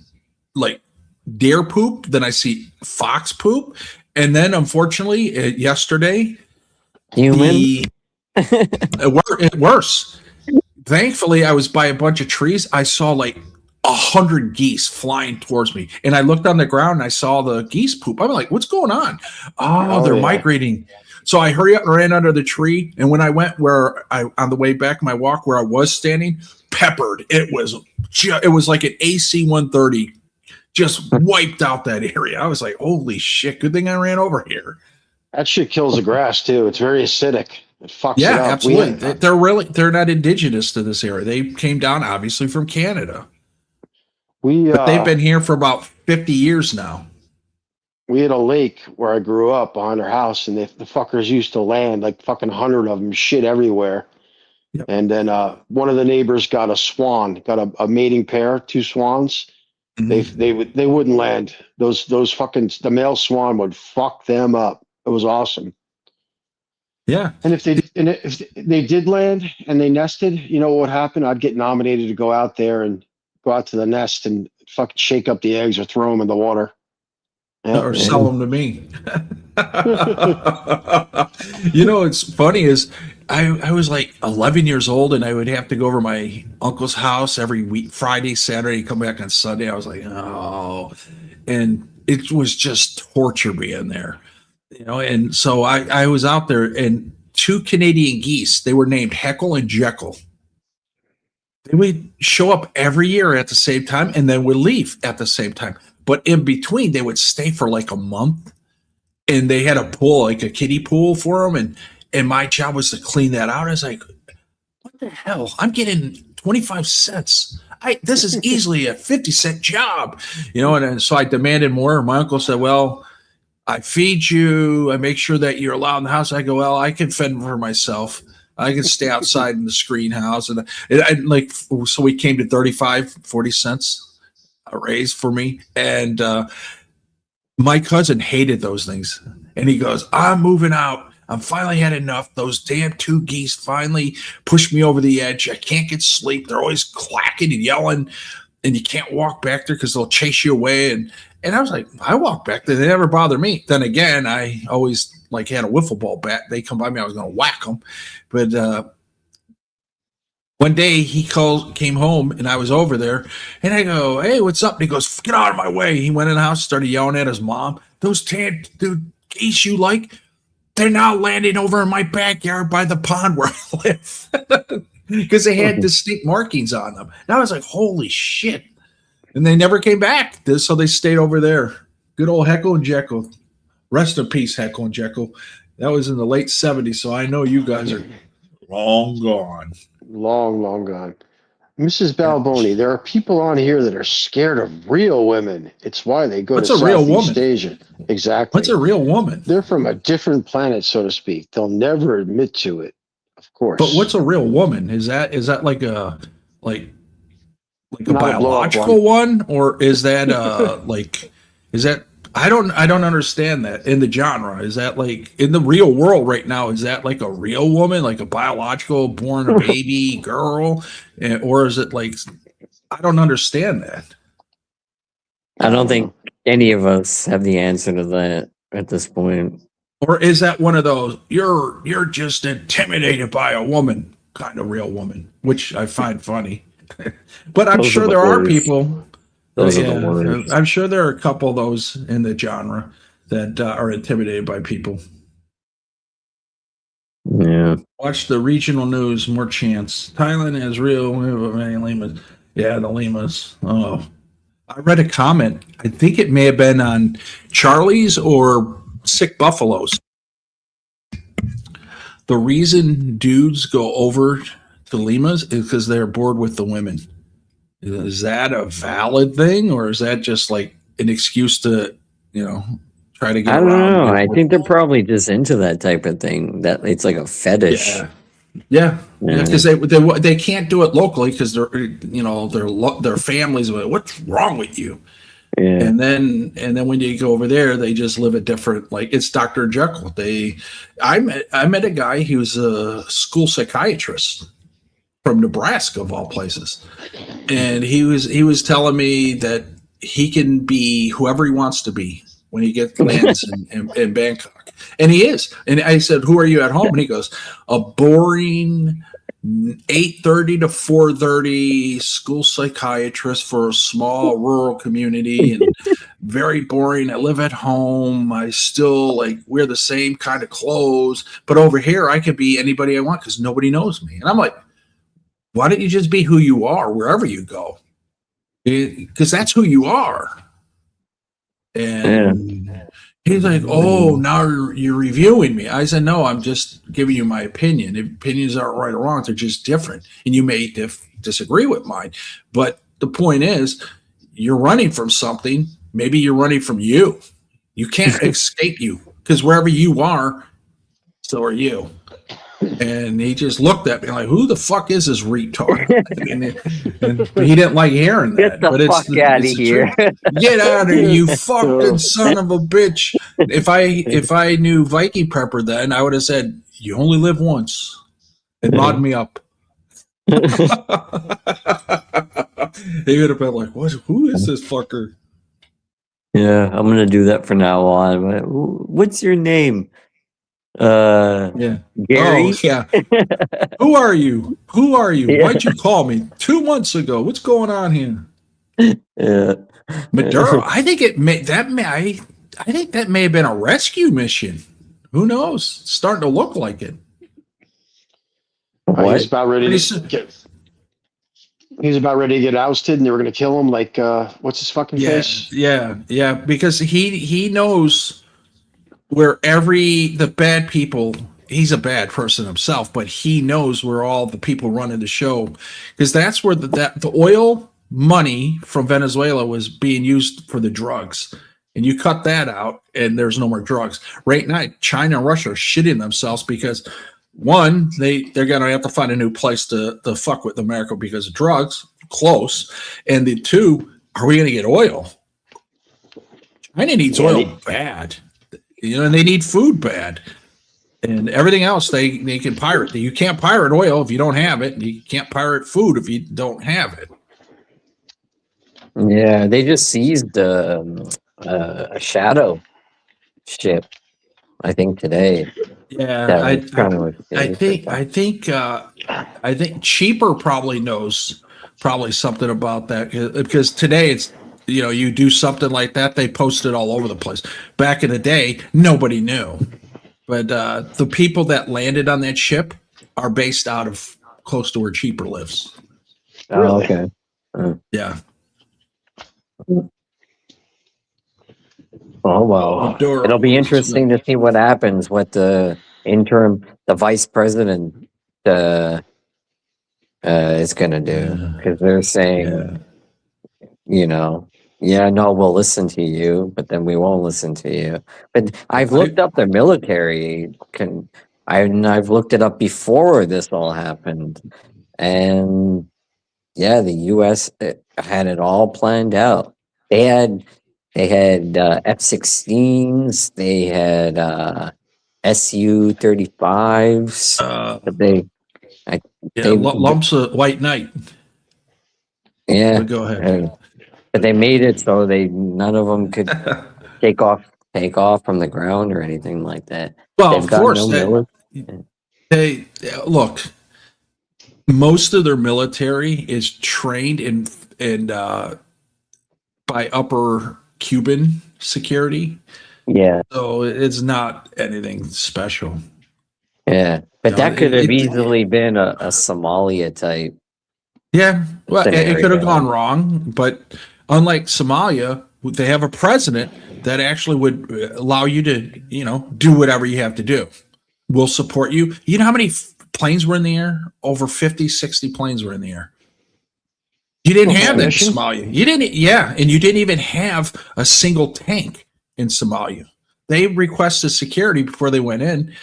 like deer poop. Then I see fox poop. And then, unfortunately, yesterday, worse. Thankfully, I was by a bunch of trees. I saw like 100 geese flying towards me. And I looked on the ground and I saw the geese poop. I'm like, what's going on? Oh, they're migrating. So I hurry up and ran under the tree. And when I went on the way back, my walk where I was standing, peppered. It was like an AC 130. Just wiped out that area. I was like, holy shit, good thing I ran over here. That shit kills the grass too. It's very acidic. It fucks it up. Yeah, absolutely. They're not indigenous to this area. They came down obviously from Canada. But they've been here for about 50 years now. We had a lake where I grew up behind our house, and the fuckers used to land like fucking 100 of them, shit everywhere. Yep. And then one of the neighbors got a swan, got a mating pair, 2 swans. Mm-hmm. They wouldn't land. Those fucking, the male swan would fuck them up. It was awesome. Yeah. And if they did land and they nested, you know what would happen? I'd get nominated to go out there and go out to the nest and fucking shake up the eggs or throw them in the water. Yeah, or sell them to me. You know, what's funny is I was like 11 years old, and I would have to go over my uncle's house every week, Friday, Saturday, come back on Sunday. I was like, oh, and it was just torture being there, you know. And so I was out there, and 2 Canadian geese, they were named Heckle and Jekyll. They would show up every year at the same time and then would leave at the same time. But in between, they would stay for like a month, and they had a pool, like a kiddie pool for them. And my job was to clean that out. I was like, what the hell? I'm getting 25 cents. This is easily a 50-cent job, you know? And so I demanded more. My uncle said, well, I feed you. I make sure that you're allowed in the house. I go, well, I can fend for myself. I can stay outside in the screen house. And so we came to 35, 40 cents a raise for me. And my cousin hated those things. And he goes, I'm moving out. I'm finally had enough. Those damn 2 geese finally pushed me over the edge. I can't get sleep. They're always clacking and yelling, and you can't walk back there because they'll chase you away. And I was like, I walk back there. They never bother me. Then again, I always like had a wiffle ball bat. They come by me, I was going to whack them. But one day he came home, and I was over there, and I go, hey, what's up? And he goes, get out of my way. He went in the house, started yelling at his mom. Those geese you like, they're now landing over in my backyard by the pond where I live because they had distinct markings on them. And I was like, holy shit. And they never came back. So they stayed over there. Good old Heckle and Jekyll. Rest in peace, Heckle and Jekyll. That was in the late 70s, so I know you guys are long gone. Long, long gone. Mrs. Balboni, there are people on here that are scared of real women. It's why they go What's to a real Southeast woman? Asia. Exactly. What's a real woman? They're from a different planet, so to speak. They'll never admit to it, of course. But what's a real woman? Is that like a like a Not a blow-up biological one, or is that is that I don't understand that in the genre. Is that like in the real world right now? Is that like a real woman, like a biological born a baby girl, or is it like I don't understand that. I don't think any of us have the answer to that at this point. Or is that one of those you're just intimidated by a woman kind of real woman, which I find funny. But I'm Those sure are the there are worst. people. Those are the worst. I'm sure there are a couple of those in the genre that are intimidated by people. Yeah. Watch the regional news, more chance. Thailand has real llamas. Yeah, the llamas. Oh, I read a comment. I think it may have been on Charlie's or Sick Buffaloes. The reason dudes go over to llamas is because they're bored with the women. Is that a valid thing, or is that just like an excuse to, try to get I don't around? know. I think they're probably just into that type of thing. That it's like a fetish. Yeah, because they can't do it locally because their families. What's wrong with you? Yeah. And then when you go over there, they just live a different, like it's Dr. Jekyll. I met a guy who was a school psychiatrist from Nebraska of all places, and he was telling me that he can be whoever he wants to be when he lands in Bangkok, and he is. And I said, "Who are you at home?" And he goes, "A boring 8:30 to 4:30 school psychiatrist for a small rural community, and very boring. I live at home. I still wear the same kind of clothes, but over here I could be anybody I want because nobody knows me." And I'm like, why don't you just be who you are wherever you go? Because that's who you are. And he's like, "Oh, now you're reviewing me." I said, "No, I'm just giving you my opinion. Opinions aren't right or wrong. They're just different. And you may disagree with mine. But the point is, you're running from something. Maybe you're running from you. You can't escape you because wherever you are, so are you." And he just looked at me like, "Who the fuck is this retard?" and he didn't like hearing that. Get the fuck out of here. Get out of here, you fucking son of a bitch. If I knew Viking Prepper then, I would have said, "You only live once," and mod me up. He would have been like, who is this fucker? Yeah, I'm gonna do that from now on. What's your name? Yeah. Gary. Oh, yeah. Who are you? Yeah. Why'd you call me 2 months ago? What's going on here? Yeah. Maduro. I think I think that may have been a rescue mission. Who knows? It's starting to look like it. He's about ready Pretty to soon. get ousted, and they were going to kill him. Like, what's his fucking face? Yeah. Because he knows where the bad people. He's a bad person himself, but he knows where all the people running the show, because that's where the oil money from Venezuela was being used for the drugs. And you cut that out, and there's no more drugs. Right now, China and Russia are shitting themselves because, one, they're going to have to find a new place to fuck with America because of drugs, close. And the two, are we going to get oil? China needs oil bad. And they need food bad. And everything else they can pirate. You can't pirate oil if you don't have it. You can't pirate food if you don't have it. Yeah, they just seized a shadow ship, I think today. Yeah, I think Cheaper probably knows something about that, because today it's you do something like that, they post it all over the place. Back in the day, nobody knew, but the people that landed on that ship are based out of close to where Cheaper lives. Oh, okay. Yeah. Oh well, Maduro it'll be was- interesting to see what happens with the vice president is going to do, because they're saying, no, we'll listen to you, but then we won't listen to you. But I've looked up their military. I've looked it up before this all happened, and yeah, the U.S. had it all planned out. They had F-16s. They had Su-35s. But lumps of white night. yeah. But go ahead. But they made it so none of them could take off from the ground or anything like that. Well, They've of got course, no they look. Most of their military is trained in by upper Cuban security. Yeah. So it's not anything special. Yeah, but No, that could have it- easily been a Somalia type. Yeah, well, it could Scenario. have gone wrong, but unlike Somalia, they have a president that actually would allow you to, do whatever you have to do. We'll support you. You know how many planes were in the air? Over 50, 60 planes were in the air. You didn't have that in Somalia. You didn't, and you didn't even have a single tank in Somalia. They requested security before they went in.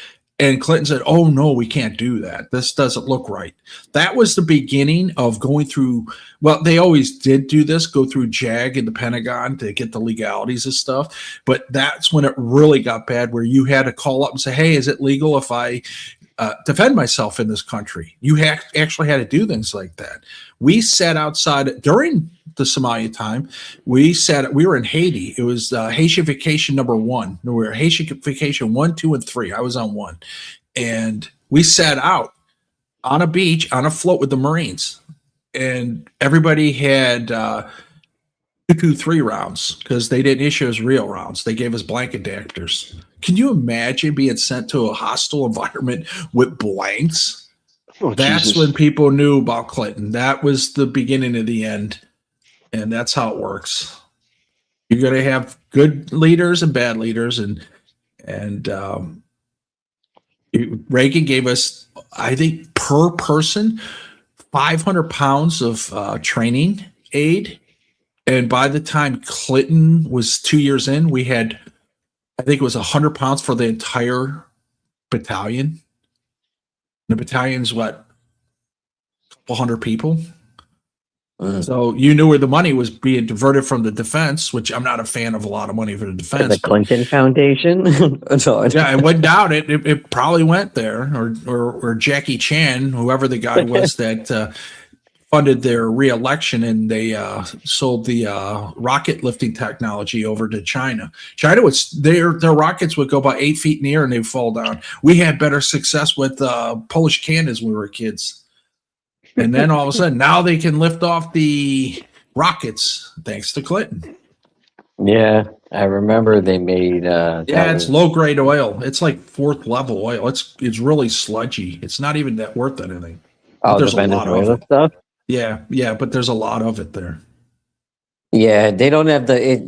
And Clinton said, "Oh no, we can't do that. This doesn't look right." That was the beginning of going through. Well, they always did do this, go through JAG and the Pentagon to get the legalities of stuff. But that's when it really got bad, where you had to call up and say, "Hey, is it legal if I defend myself in this country?" You actually had to do things like that. We sat outside during the Somalia time. We were in Haiti. It was Haitian Vacation number 1. We were Haitian Vacation 1, 2, and 3. I was on 1. And we sat out on a beach on a float with the Marines. And everybody had 223 rounds because they didn't issue us real rounds. They gave us blank adapters. Can you imagine being sent to a hostile environment with blanks? Oh, That's Jesus. when people knew about Clinton. That was the beginning of the end. And that's how it works. You're going to have good leaders and bad leaders. And Reagan gave us, I think, per person, 500 pounds of training aid. And by the time Clinton was 2 years in, we had, I think it was 100 pounds for the entire battalion. The battalion's what? A couple hundred people. So you knew where the money was being diverted from the defense, which I'm not a fan of a lot of money for the defense. The Clinton Foundation. No, Yeah, I wouldn't doubt it. It probably went there, or Jackie Chan, whoever the guy was that funded their re-election, and they sold the rocket lifting technology over to China. China was their rockets would go about 8 feet in the air and they'd fall down. We had better success with Polish cannons when we were kids. And then all of a sudden, now they can lift off the rockets thanks to Clinton. Yeah, I remember they made. It's low grade oil. It's like 4th level oil. It's really sludgy. It's not even that worth anything. But the Venezuela stuff. Yeah, but there's a lot of it there. Yeah, they don't have they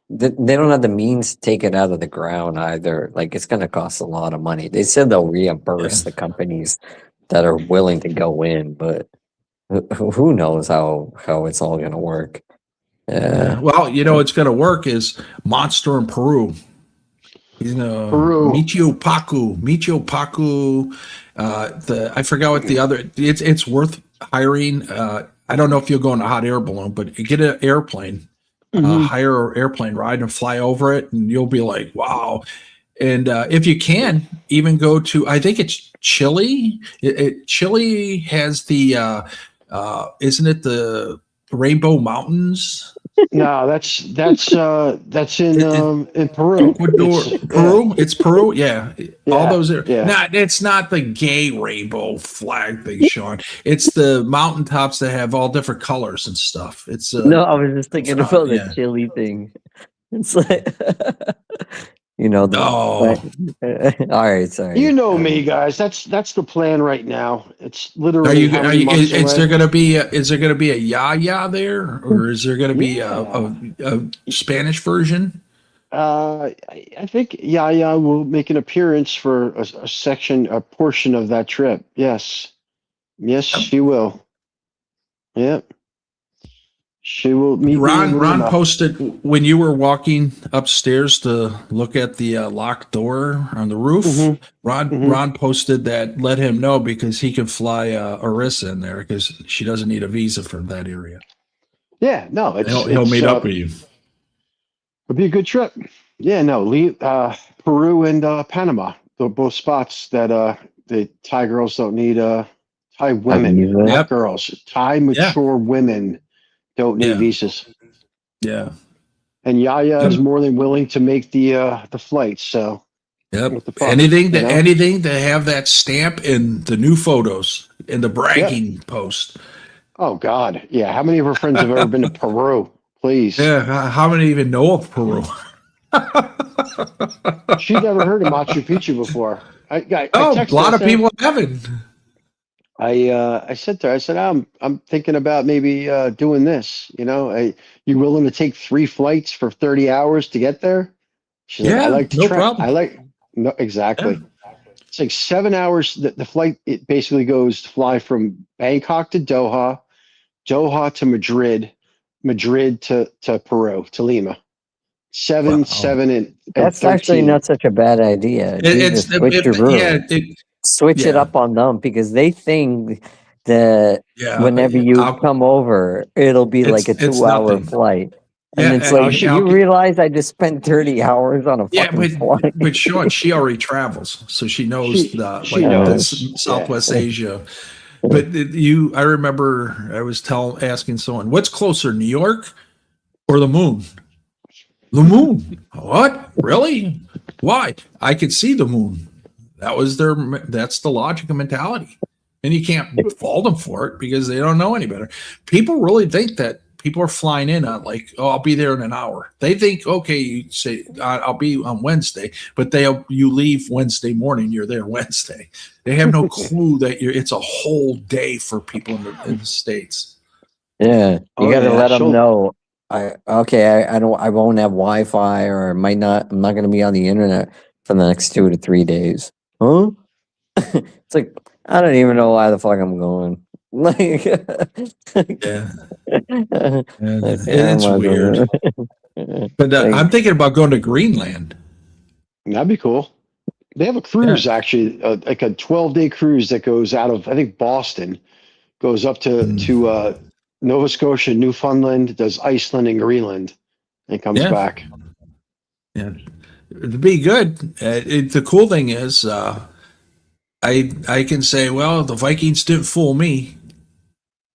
don't have the means to take it out of the ground either. Like, it's going to cost a lot of money. They said they'll reimburse the companies that are willing to go in, but who knows how it's all going to work. Well, it's going to work is Monster in Peru. Peru. Michio Pacu. I forgot what the other. It's worth hiring. I don't know if you'll go on a hot air balloon, but get an airplane, hire an airplane ride and fly over it, and you'll be like, wow. And if you can, even go to, I think it's Chile. Chile has the, isn't it the Rainbow Mountains? No, that's in Peru. Ecuador, Peru. It's Peru. Yeah. All Yeah, those are. yeah. Nah, it's not the gay rainbow flag thing, Sean. It's the mountaintops that have all different colors and stuff. It's No, I was just thinking not- about the yeah. chili thing. It's like, all right, sorry. You know me, guys. That's the plan right now. It's literally. Are you? how Are many you? months Is away? there going to be? Is there going to be a ya there, or is there going to be a Spanish version? I think Yaya will make an appearance for a portion of that trip. Yes. Yes, she will. Yep. She will meet me in Ron Lima. posted when you were walking upstairs to look at the locked door on the roof. Mhm. Ron posted that, let him know because he can fly Arissa in there because she doesn't need a visa for that area. Yeah, no, He'll meet up with you. It'll be a good trip. Yeah, no, Peru and Panama, they're both spots that the Thai girls don't need. Thai women, visa. not Yep. girls. Thai mature women don't need Yeah. visas. Yeah. And Yaya is more than willing to make the flight. So Yep. what the fuck, Anything you know? to have that stamp in the new photos in the bragging post. Oh God, yeah. How many of her friends have ever been to Peru? Please. Yeah. How many even know of Peru? She never heard of Machu Picchu before. I Oh, a texted lot her, of people haven't. I said to her, I said, I'm thinking about maybe doing this. You know, you willing to take 3 flights for 30 hours to get there? She's like, I Yeah, like to no travel. problem. No, exactly. It's like 7 hours. The flight, it basically goes to fly from Bangkok to Doha, Doha to Madrid, Madrid to Peru, to Lima. 7, Wow. 7, and That's 13. actually not such a bad idea. It's Switch it up on them because they think that whenever you come over, it'll be like a it's 2-hour nothing. flight. Yeah, And it's and like, I'll you realize I just spent 30 hours on a fucking flight. but Sean, she already travels, so she knows She knows. Southwest Asia. But I remember I was asking someone, what's closer, New York or the moon? The moon. What? Really? Why? I could see the moon. That's the logic and mentality. And you can't fault them for it because they don't know any better. People really think that people are flying in on like, oh, I'll be there in an hour. They think, okay, you say I'll be on Wednesday, but you leave Wednesday morning, you're there Wednesday. They have no clue that it's a whole day for people in the States. Yeah, you got to let them sure. know. I won't have Wi-Fi, or I'm not going to be on the internet for the next 2 to 3 days. Huh? It's like, I don't even know why the fuck I'm going. Like, Yeah. It's weird. But I'm thinking about going to Greenland. That'd be cool. They have a cruise actually, like a 12-day cruise that goes out of, I think, Boston, goes up to Nova Scotia, Newfoundland, does Iceland and Greenland, and comes back. Yeah, it'd be good. The cool thing is, I can say, well, the Vikings didn't fool me.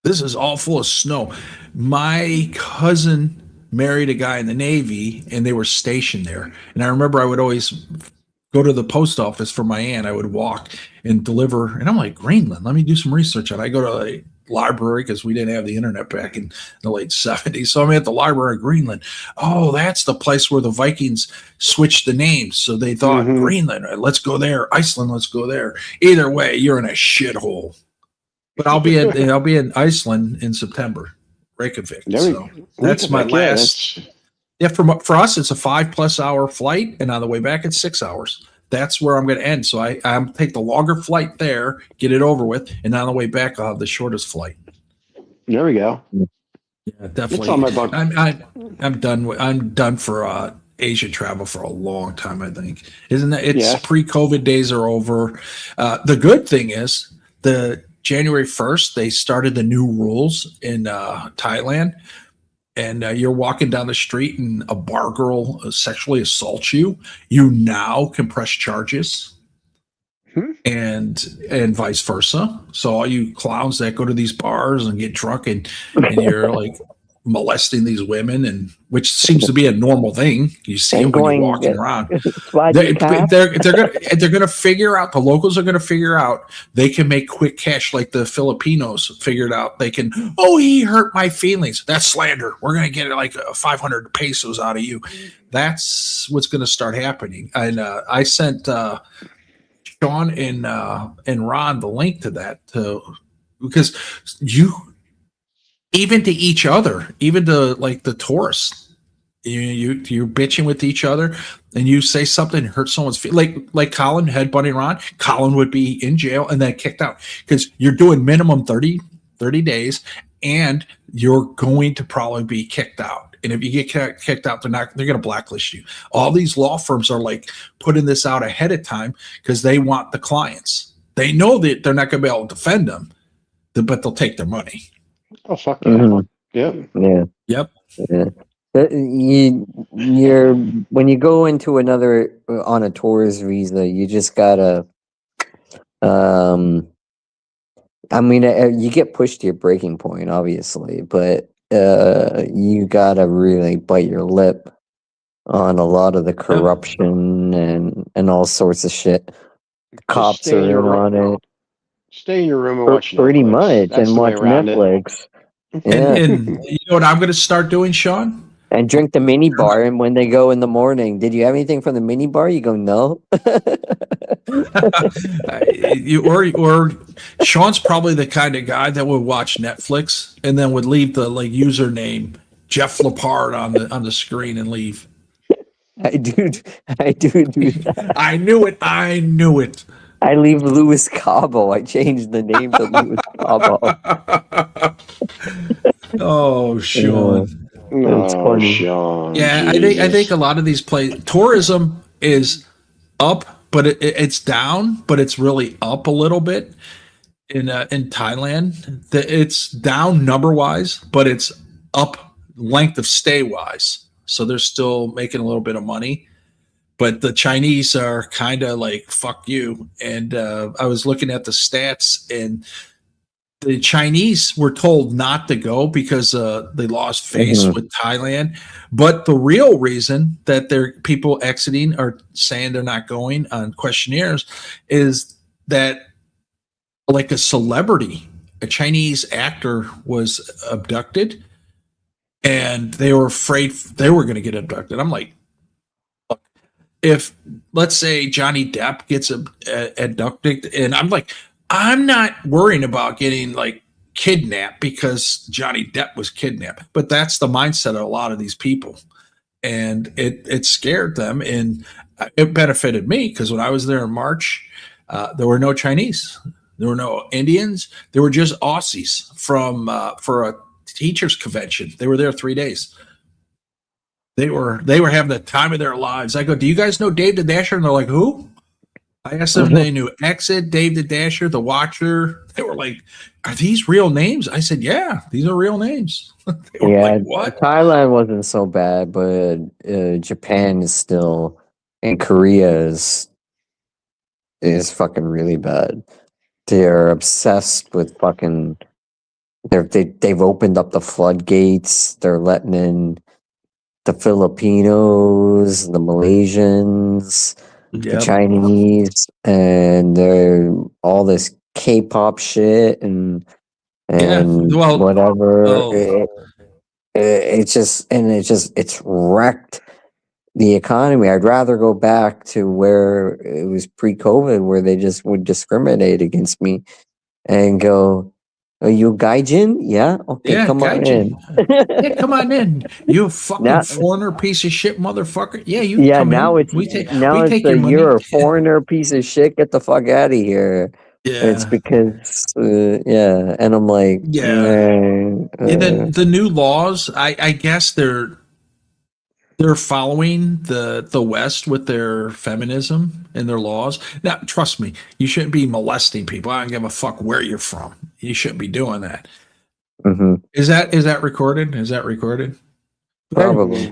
This is all full of snow. My cousin married a guy in the Navy, and they were stationed there. And I remember I would always go to the post office for my aunt. I would walk and deliver, and I'm like, Greenland, let me do some research. And I go to a library because we didn't have the internet back in the late 70s. So I'm at the library of Greenland. Oh, that's the place where the Vikings switched the names. So they thought Greenland, let's go there. Iceland, let's go there. Either way, you're in a shithole. But I'll be in Iceland in September, Reykjavik. So that's my last. Yeah, for us, it's a 5+ hour flight, and on the way back, it's 6 hours. That's where I'm going to end. So I take the longer flight there, get it over with, and on the way back, I'll have the shortest flight. There we go. Yeah, definitely. It's on my bucket. I'm done. I'm done for Asia travel for a long time. I think, isn't that? It's pre-COVID days are over. The good thing is the January 1st they started the new rules in Thailand. And you're walking down the street and a bar girl sexually assaults you, you now can press charges, and vice versa. So all you clowns that go to these bars and get drunk and you're like molesting these women, and which seems to be a normal thing. You see them when you're walking around. They're gonna figure out. The locals are gonna figure out they can make quick cash, like the Filipinos figured out. They can. Oh, he hurt my feelings. That's slander. We're gonna get like 500 pesos out of you. That's what's gonna start happening. And I sent Sean and Ron the link to that because you. Even to each other, even to like the tourists, You're bitching with each other, and you say something that hurts someone's feelings. Like Colin headbutting Ron. Colin would be in jail and then kicked out because you're doing minimum 30 days, and you're going to probably be kicked out. And if you get kicked out, they're going to blacklist you. All these law firms are like putting this out ahead of time because they want the clients. They know that they're not going to be able to defend them, but they'll take their money. Oh, fuck yeah. Mhm. Yep. Yeah. Yep. Yeah. You're when you go into another on a tourist visa, you just gotta. I mean, you get pushed to your breaking point, obviously, but you gotta really bite your lip on a lot of the corruption and all sorts of shit. Cops stay are in in your on room. it. Stay in your room and watch Pretty Netflix. much, That's and the way watch around it. Netflix. And, Yeah. and you know what I'm going to start doing, Sean? And drink the mini bar, and when they go in the morning, did you have anything from the mini bar? You go, no. or Sean's probably the kind of guy that would watch Netflix and then would leave the like username Jeff Lepard on the screen and leave. I do that. I knew it. I leave Louis Cabo. I changed the name to Louis Cabo. Oh, Sean. It's Oh, funny. Sean. Yeah, I think a lot of these tourism is up, but it's down, but it's really up a little bit in Thailand. It's down number wise, but it's up length of stay wise. So they're still making a little bit of money. But the Chinese are kind of like, fuck you. And I was looking at the stats, and the Chinese were told not to go because they lost face with Thailand. But the real reason that they're people exiting or saying they're not going on questionnaires is that like a celebrity, a Chinese actor was abducted, and they were afraid they were going to get abducted. I'm like, look, if let's say Johnny Depp gets abducted, and I'm like, I'm not worrying about getting like kidnapped because Johnny Depp was kidnapped, but that's the mindset of a lot of these people, and it scared them, and it benefited me because when I was there in March, there were no Chinese, there were no Indians, there were just Aussies from for a teachers convention. They were there 3 days. They were having the time of their lives. I go, do you guys know Dave the Dasher? And they're like, who? I asked them, they knew Exit, Dave the Dasher, The Watcher. They were like, are these real names? I said, yeah, these are real names. Yeah, like, what? Thailand wasn't so bad, but Japan is still, and Korea is fucking really bad. They're obsessed with fucking. They've opened up the floodgates. They're letting in the Filipinos, the Malaysians, the Chinese, and they're all this K-pop shit and whatever. It's wrecked the economy. I'd rather go back to where it was pre-COVID, where they just would discriminate against me and go, "Are you gaijin? Yeah, okay, Yeah, come on in. Yeah, come on in. You fucking foreigner piece of shit motherfucker. Yeah, you Yeah, come now in. it's we take the your money. you're a foreigner piece of shit. Get the fuck out of here. Yeah. It's because and I'm like, And then the new laws, I guess they're following the West with their feminism and their laws. Now, trust me, you shouldn't be molesting people. I don't give a fuck where you're from. You shouldn't be doing that. Mm-hmm. Is that recorded? Is that recorded? Probably.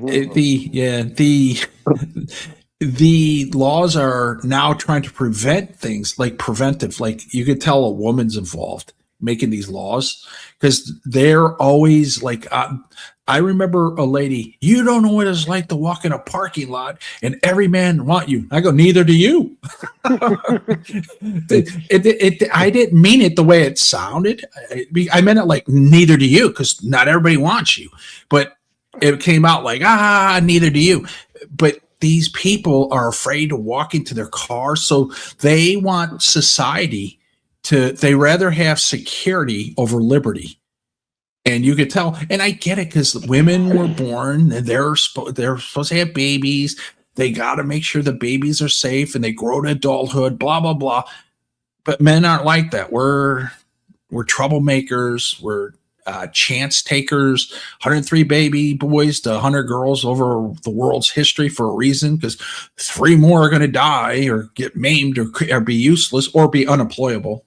The laws are now trying to prevent things like preventive. Like you could tell a woman's involved making these laws because they're always like. I remember a lady, you don't know what it's like to walk in a parking lot and every man want you. I go, neither do you. I didn't mean it the way it sounded. I meant it like, neither do you, because not everybody wants you. But it came out like, neither do you. But these people are afraid to walk into their car, so they want society they rather have security over liberty. And you could tell, and I get it because women were born and they're supposed to have babies. They got to make sure the babies are safe and they grow to adulthood, blah, blah, blah. But men aren't like that. We're troublemakers. We're chance takers. 103 baby boys to 100 girls over the world's history for a reason, because 3 more are going to die or get maimed or be useless or be unemployable.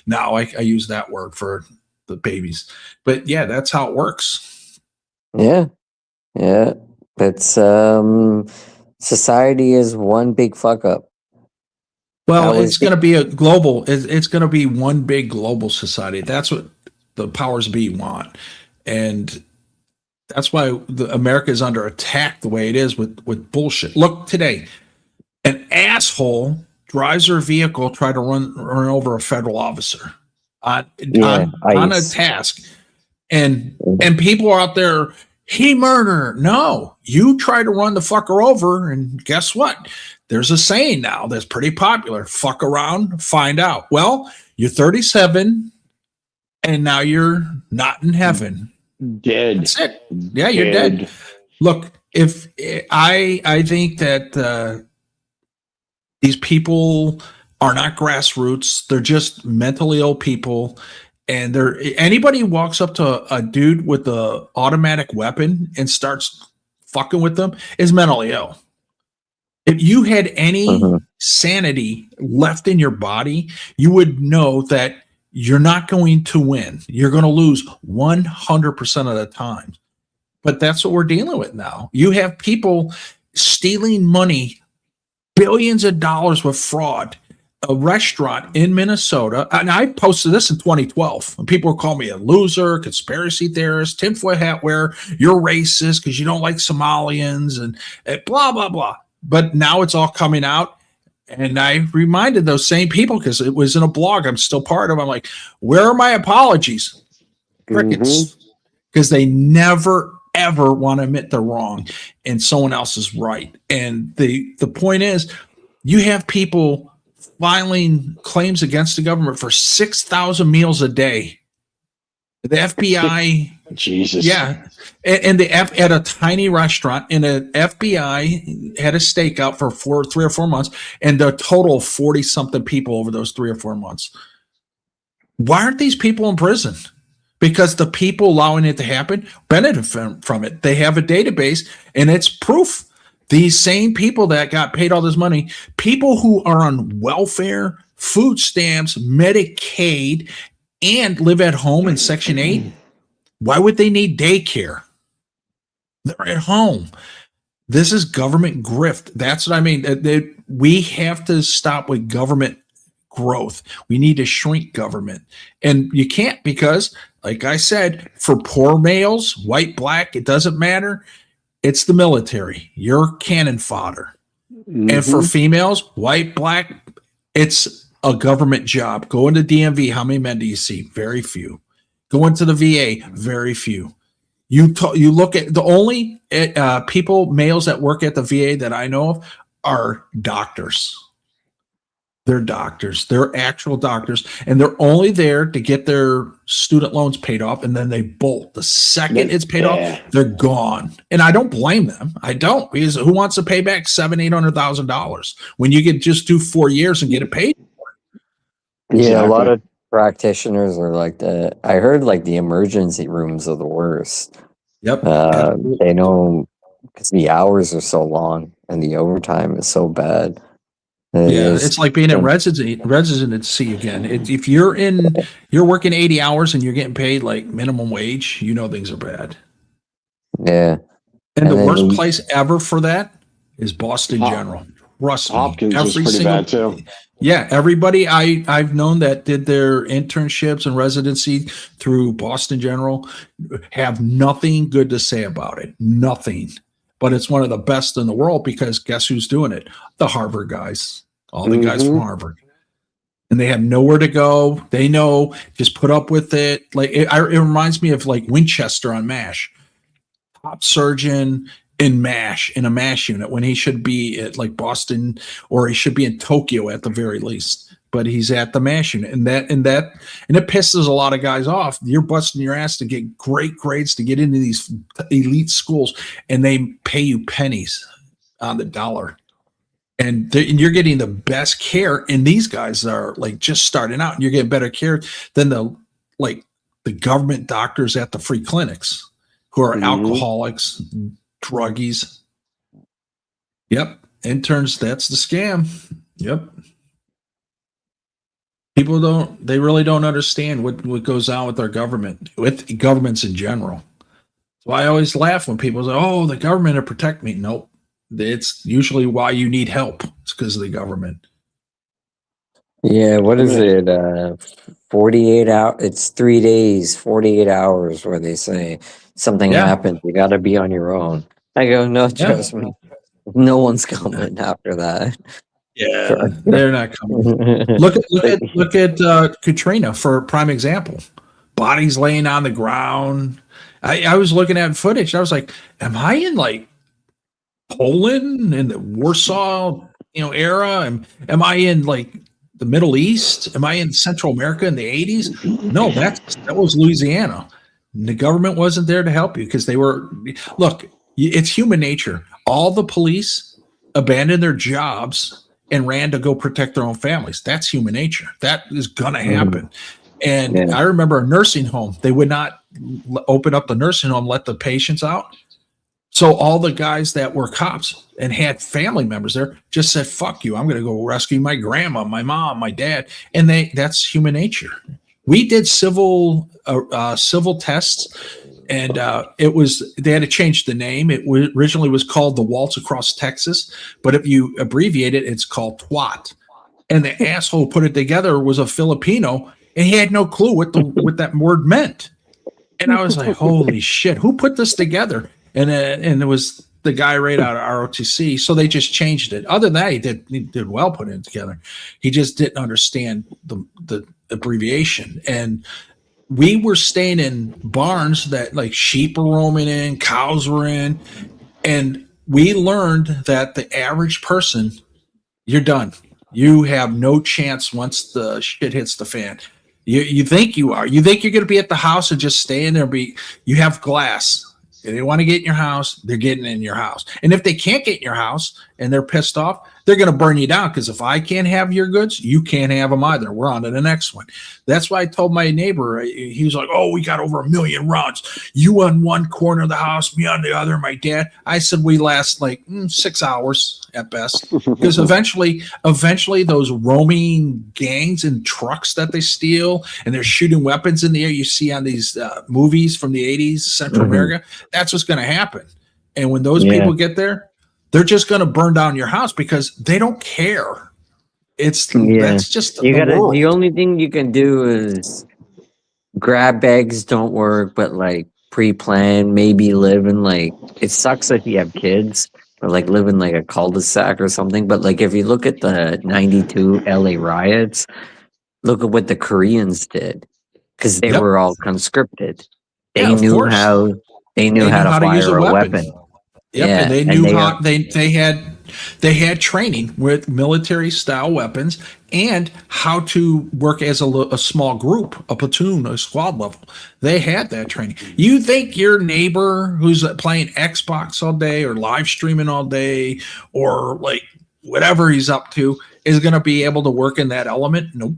Now I use that word for the babies. But yeah, that's how it works. Yeah. It's society is one big fuck up. Well, That was it's going to be a global. It's going to be one big global society. That's what the powers be want, and that's why America is under attack the way it is with bullshit. Look today, an asshole drives her vehicle, try to run over a federal officer on a task, and people are out there. He murdered. No, you try to run the fucker over, and guess what? There's a saying now that's pretty popular: fuck around, find out. Well, you're 37, and now you're not in heaven. Dead. That's it. Yeah, you're dead. Look, if I think that these people are not grassroots, they're just mentally ill people. And anybody who walks up to a dude with an automatic weapon and starts fucking with them is mentally ill. If you had any sanity left in your body, you would know that you're not going to win. You're going to lose 100% of the time. But that's what we're dealing with now. You have people stealing money, billions of dollars with fraud. A restaurant in Minnesota, and I posted this in 2012, and people were calling me a loser, conspiracy theorist, tinfoil hat wearer, you're racist because you don't like Somalians, and blah, blah, blah. But now it's all coming out, and I reminded those same people, because it was in a blog I'm still part of. I'm like, where are my apologies? Crickets. Because they never, ever want to admit they're wrong and someone else is right. And the point is, you have people filing claims against the government for 6,000 meals a day. The FBI, Jesus, yeah, and at a tiny restaurant, and the FBI had a stakeout for 3 or 4 months, and the total 40-something people over those 3 or 4 months. Why aren't these people in prison? Because the people allowing it to happen benefit from it. They have a database, and it's proof. These same people that got paid all this money, people who are on welfare, food stamps, Medicaid, and live at home in Section 8, why would they need daycare? They're at home. This is government grift. That's what I mean. We have to stop with government growth. We need to shrink government. And you can't, because, like I said, for poor males, white, black, it doesn't matter. It's the military. You're cannon fodder. And for females, white, black, it's a government job. Go into DMV. How many men do you see? Very few. Go into the VA. Very few. You look at the only males that work at the VA that I know of are doctors. They're doctors. They're actual doctors, and they're only there to get their student loans paid off, and then they bolt. The second it's paid off, they're gone. And I don't blame them. I don't, because who wants to pay back $700,000-$800,000 when you can just do 4 years and get it paid? Yeah, a lot of practitioners are like that. I heard like the emergency rooms are the worst. Yep. They know because the hours are so long and the overtime is so bad. It's like being in residency again. If you're working 80 hours and you're getting paid like minimum wage, you know things are bad. Yeah. And the worst place ever for that is Boston General. Trust me. Hopkins was pretty bad too. Yeah, everybody I've known that did their internships and residency through Boston General have nothing good to say about it. Nothing. But it's one of the best in the world, because guess who's doing it? The Harvard guys. All the guys from Harvard. And they have nowhere to go. They know, just put up with it. Like it reminds me of like Winchester on MASH. Top surgeon, in a MASH unit when he should be at like Boston, or he should be in Tokyo at the very least. But he's at the MASH unit, and it pisses a lot of guys off. You're busting your ass to get great grades to get into these elite schools, and they pay you pennies on the dollar. And you're getting the best care, and these guys are like just starting out, and you're getting better care than the government doctors at the free clinics who are alcoholics, druggies. Yep, interns. That's the scam. Yep. People they really don't understand what goes on with our government, with governments in general. So I always laugh when people say, "Oh, the government to protect me." Nope. It's usually why you need help. It's because of the government. Yeah, what is it? 48 hours. It's 3 days, 48 hours where they say something happens. You got to be on your own. I go, no, trust me. No one's coming after that. Yeah, they're not coming. Look at Katrina for a prime example. Bodies laying on the ground. I was looking at footage. I was like, am I in like Poland in the Warsaw, era? Am I in like the Middle East? Am I in Central America in the 80s? No, that was Louisiana. And the government wasn't there to help you because it's human nature. All the police abandoned their jobs and ran to go protect their own families. That's human nature. That is gonna happen. And I remember a nursing home. They would not open up the nursing home, let the patients out. So all the guys that were cops and had family members there just said, "Fuck you! I'm going to go rescue my grandma, my mom, my dad." And that's human nature. We did civil tests, and they had to change the name. It originally was called the Waltz Across Texas, but if you abbreviate it, it's called TWAT. And the asshole who put it together was a Filipino, and he had no clue what that word meant. And I was like, "Holy shit! Who put this together?" And it was the guy right out of ROTC. So they just changed it. Other than that, he did well putting it together. He just didn't understand the abbreviation. And we were staying in barns that like sheep were roaming in, cows were in. And we learned that the average person, you're done. You have no chance once the shit hits the fan. You think you are. You think you're going to be at the house and just stay in there. You have glass. If they want to get in your house, they're getting in your house. And if they can't get in your house and they're pissed off, they're going to burn you down, because if I can't have your goods, you can't have them either. We're on to the next one. That's why I told my neighbor, he was like, "Oh, we got over 1 million rounds. You on one corner of the house, me on the other, my dad." I said, we last like 6 hours at best, because eventually those roaming gangs and trucks that they steal, and they're shooting weapons in the air. You see on these movies from the 80s, Central America, that's what's going to happen. And when those people get there, they're just going to burn down your house because they don't care. That's just the only thing you can do is grab bags don't work, but like pre-plan, maybe live in it sucks if you have kids, or like live in like a cul-de-sac or something. But like if you look at the 92 LA riots, look at what the Koreans did, because they were all conscripted. They knew how to fire a weapon. Yep, and they knew how they had training with military style weapons and how to work as a small group, a platoon, a squad level. They had that training. You think your neighbor who's playing Xbox all day or live streaming all day or like whatever he's up to is going to be able to work in that element? Nope.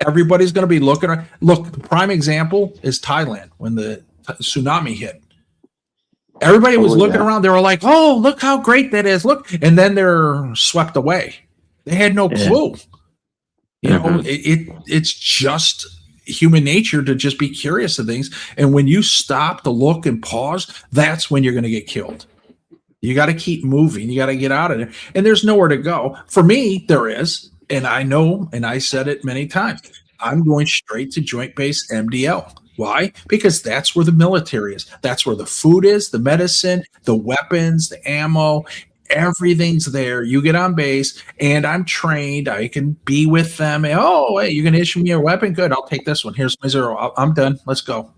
Everybody's going to be looking. Look, the prime example is Thailand when the tsunami hit. Everybody was looking around. They were like, "Oh, look how great that is. Look." And then they're swept away. They had no clue. You know, it's just human nature to just be curious of things. And when you stop to look and pause, that's when you're going to get killed. You got to keep moving. You got to get out of there. And there's nowhere to go. For me, there is. And I know, and I said it many times, I'm going straight to Joint Base MDL. Why? Because that's where the military is. That's where the food is, the medicine, the weapons, the ammo, everything's there. You get on base, and I'm trained. I can be with them. And, "Oh, hey, you're going to issue me a weapon? Good. I'll take this one. Here's my 0. I'm done. Let's go."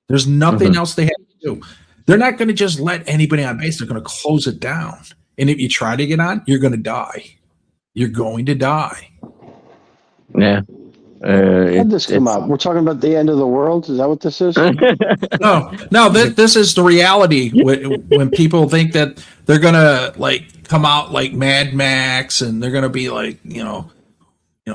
There's nothing else they have to do. They're not going to just let anybody on base. They're going to close it down. And if you try to get on, you're going to die. You're going to die. Yeah. When did this come out? We're talking about the end of the world. Is that what this is? No. This is the reality. When people think that they're going to like come out like Mad Max and they're going to be like,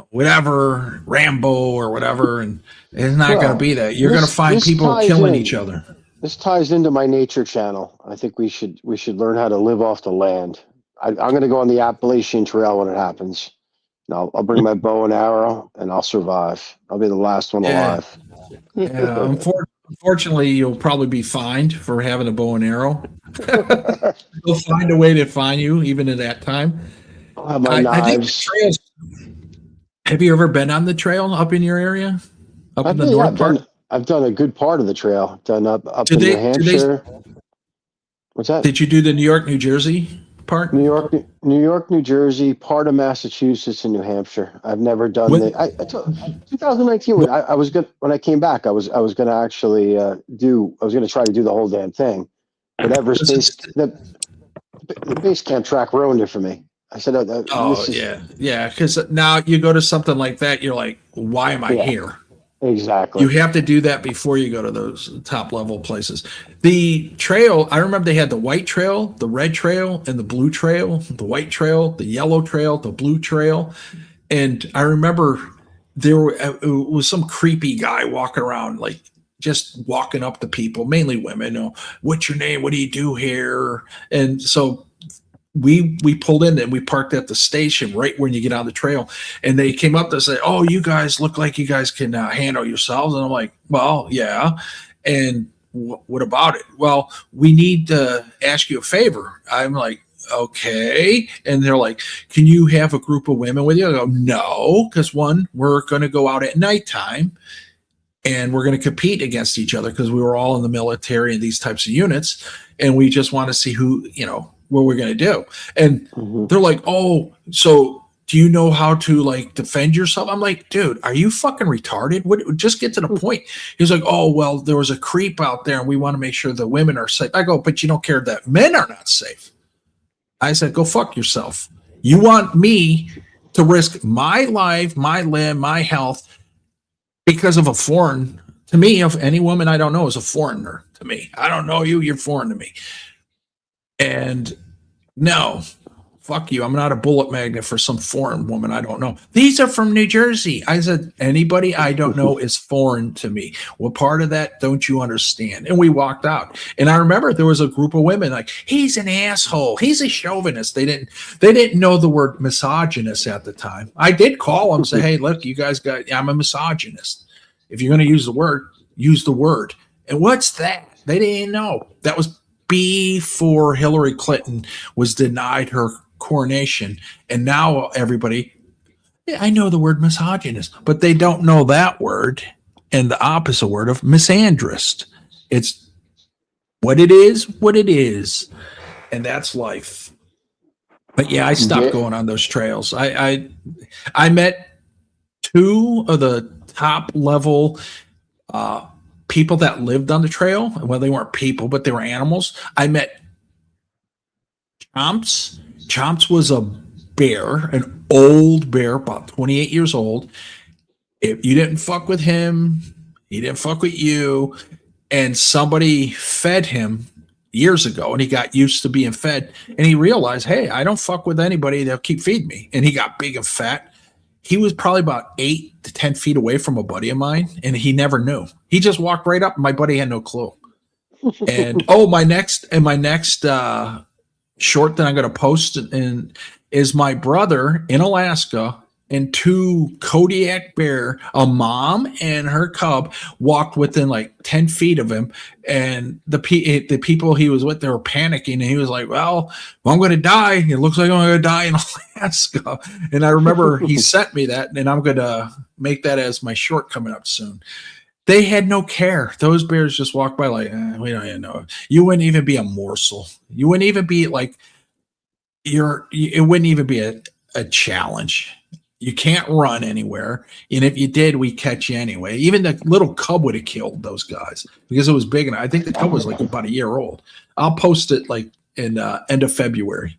whatever, Rambo or whatever. And it's not going to be that. You're going to find people killing each other. This ties into my nature channel. I think we should learn how to live off the land. I'm going to go on the Appalachian Trail when it happens. And I'll bring my bow and arrow, and I'll survive. I'll be the last one alive. Yeah, unfortunately, you'll probably be fined for having a bow and arrow. They'll find a way to find you, even at that time. I'll have my knives. I think the trails. Have you ever been on the trail up in your area? Up in the north part? I've done a good part of the trail. I've done up in New Hampshire. What's that? Did you do the New York, New Jersey part? New York, New Jersey, part of Massachusetts, and New Hampshire. I've never done 2019. I was good when I came back. I was going to actually I was going to try to do the whole damn thing, but the base camp track ruined it for me. I said, yeah. Because now you go to something like that, you're like, why am I here? Exactly. You have to do that before you go to those top level places. The trail, I remember they had the white trail, the red trail, and the blue trail, the white trail, the yellow trail, the blue trail. And I remember there was some creepy guy walking around, like just walking up to people, mainly women, what's your name? What do you do here? And so we pulled in and we parked at the station right when you get on the trail, and they came up to say, oh, you guys look like you guys can handle yourselves. And I'm like, well, yeah. And what about it? Well, we need to ask you a favor. I'm like, okay. And they're like, can you have a group of women with you? I go, no, because one, we're going to go out at nighttime and we're going to compete against each other because we were all in the military and these types of units. And we just want to see who, what we're going to do. And they're like, oh, so do you know how to like defend yourself? I'm like, dude, are you fucking retarded? Just get to the point. He's like, oh, well, there was a creep out there and we want to make sure the women are safe. I go, but you don't care that men are not safe. I said, go fuck yourself. You want me to risk my life, my limb, my health because of a foreign, to me, if any woman I don't know is a foreigner to me. I don't know you, you're foreign to me. And no, fuck you. I'm not a bullet magnet for some foreign woman I don't know. These are from New Jersey. I said, anybody I don't know is foreign to me. What part of that don't you understand? And we walked out. And I remember there was a group of women like, he's an asshole. He's a chauvinist. They didn't know the word misogynist at the time. I did call them and say, hey, look, you guys I'm a misogynist. If you're going to use the word, use the word. And what's that? They didn't know. That was before Hillary Clinton was denied her coronation. And now everybody, I know the word misogynist, but they don't know that word and the opposite word of misandrist. It's what it is. And that's life. But yeah, I stopped going on those trails. I met two of the top level people that lived on the trail. Well, they weren't people, but they were animals. I met Chomps. Chomps was a bear, an old bear, about 28 years old. If you didn't fuck with him, he didn't fuck with you. And somebody fed him years ago, and he got used to being fed. And he realized, hey, I don't fuck with anybody. They'll keep feeding me. And he got big and fat. He was probably about 8 to 10 feet away from a buddy of mine, and he never knew. He just walked right up, and my buddy had no clue. And my next short that I'm going to post is my brother in Alaska and 2 Kodiak bear, a mom and her cub, walked within like 10 feet of him. And the people he was with, they were panicking. And he was like, well, I'm going to die. It looks like I'm going to die in Alaska. And I remember he sent me that, and I'm going to make that as my short coming up soon. They had no care. Those bears just walked by like, we don't even know. You wouldn't even be a morsel. You wouldn't even be like, it wouldn't even be a challenge. You can't run anywhere. And if you did, we catch you anyway. Even the little cub would have killed those guys because it was big. And I think the cub was like about a year old. I'll post it like in end of February.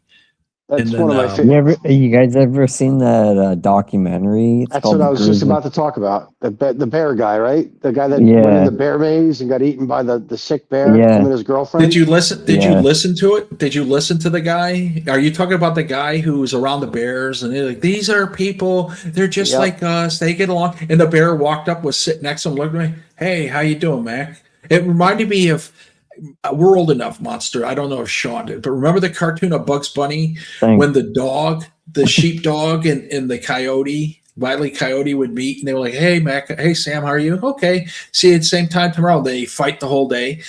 That's And then, one of my favorite. You guys ever seen that documentary? It's That's called what I was just Grizzly- about to talk about. The bear guy, right? The guy that went Yeah. in the bear maze and got eaten by the sick bear. Yeah. Him and his girlfriend. Did you listen? Did Yeah. you listen to it? Did you listen to the guy? Are you talking about the guy who was around the bears and they're like, these are people. They're just Yep. like us. They get along. And the bear walked up, was sitting next to him, looked at me. Hey, how you doing, Mac? It reminded me of. We're old enough, Monster. I don't know if Sean did, but remember the cartoon of Bugs Bunny thing. when the dog, the sheepdog, and the coyote, Wile E. Coyote would meet, and they were like, "Hey, Mac. Hey, Sam. How are you? Okay. See you at the same time tomorrow." They fight the whole day.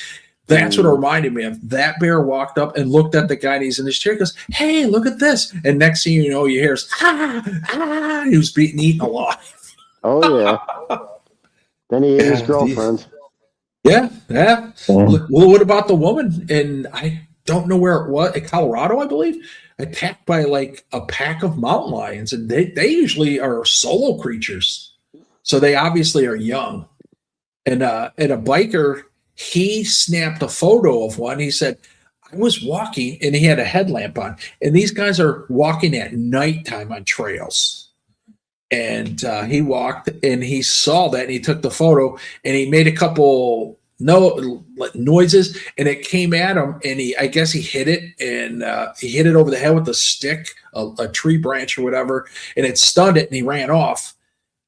That's what it reminded me of. That bear walked up and looked at the guy, and he's in his chair. Goes, "Hey, look at this!" And next thing you know, you hear, He was being eaten alive. Oh yeah. Then he ate his girlfriend. Yeah. Yeah. Well, what about the woman? And I don't know where it was, in Colorado, I believe, attacked by like a pack of mountain lions. And they usually are solo creatures. So they obviously are young. And a biker, he snapped a photo of one. He said, I was walking and he had a headlamp on. And these guys are walking at nighttime on trails. And he walked and he saw that and he took the photo and he made a couple noises and it came at him and I guess he hit it and he hit it over the head with a stick, a tree branch or whatever, and it stunned it and he ran off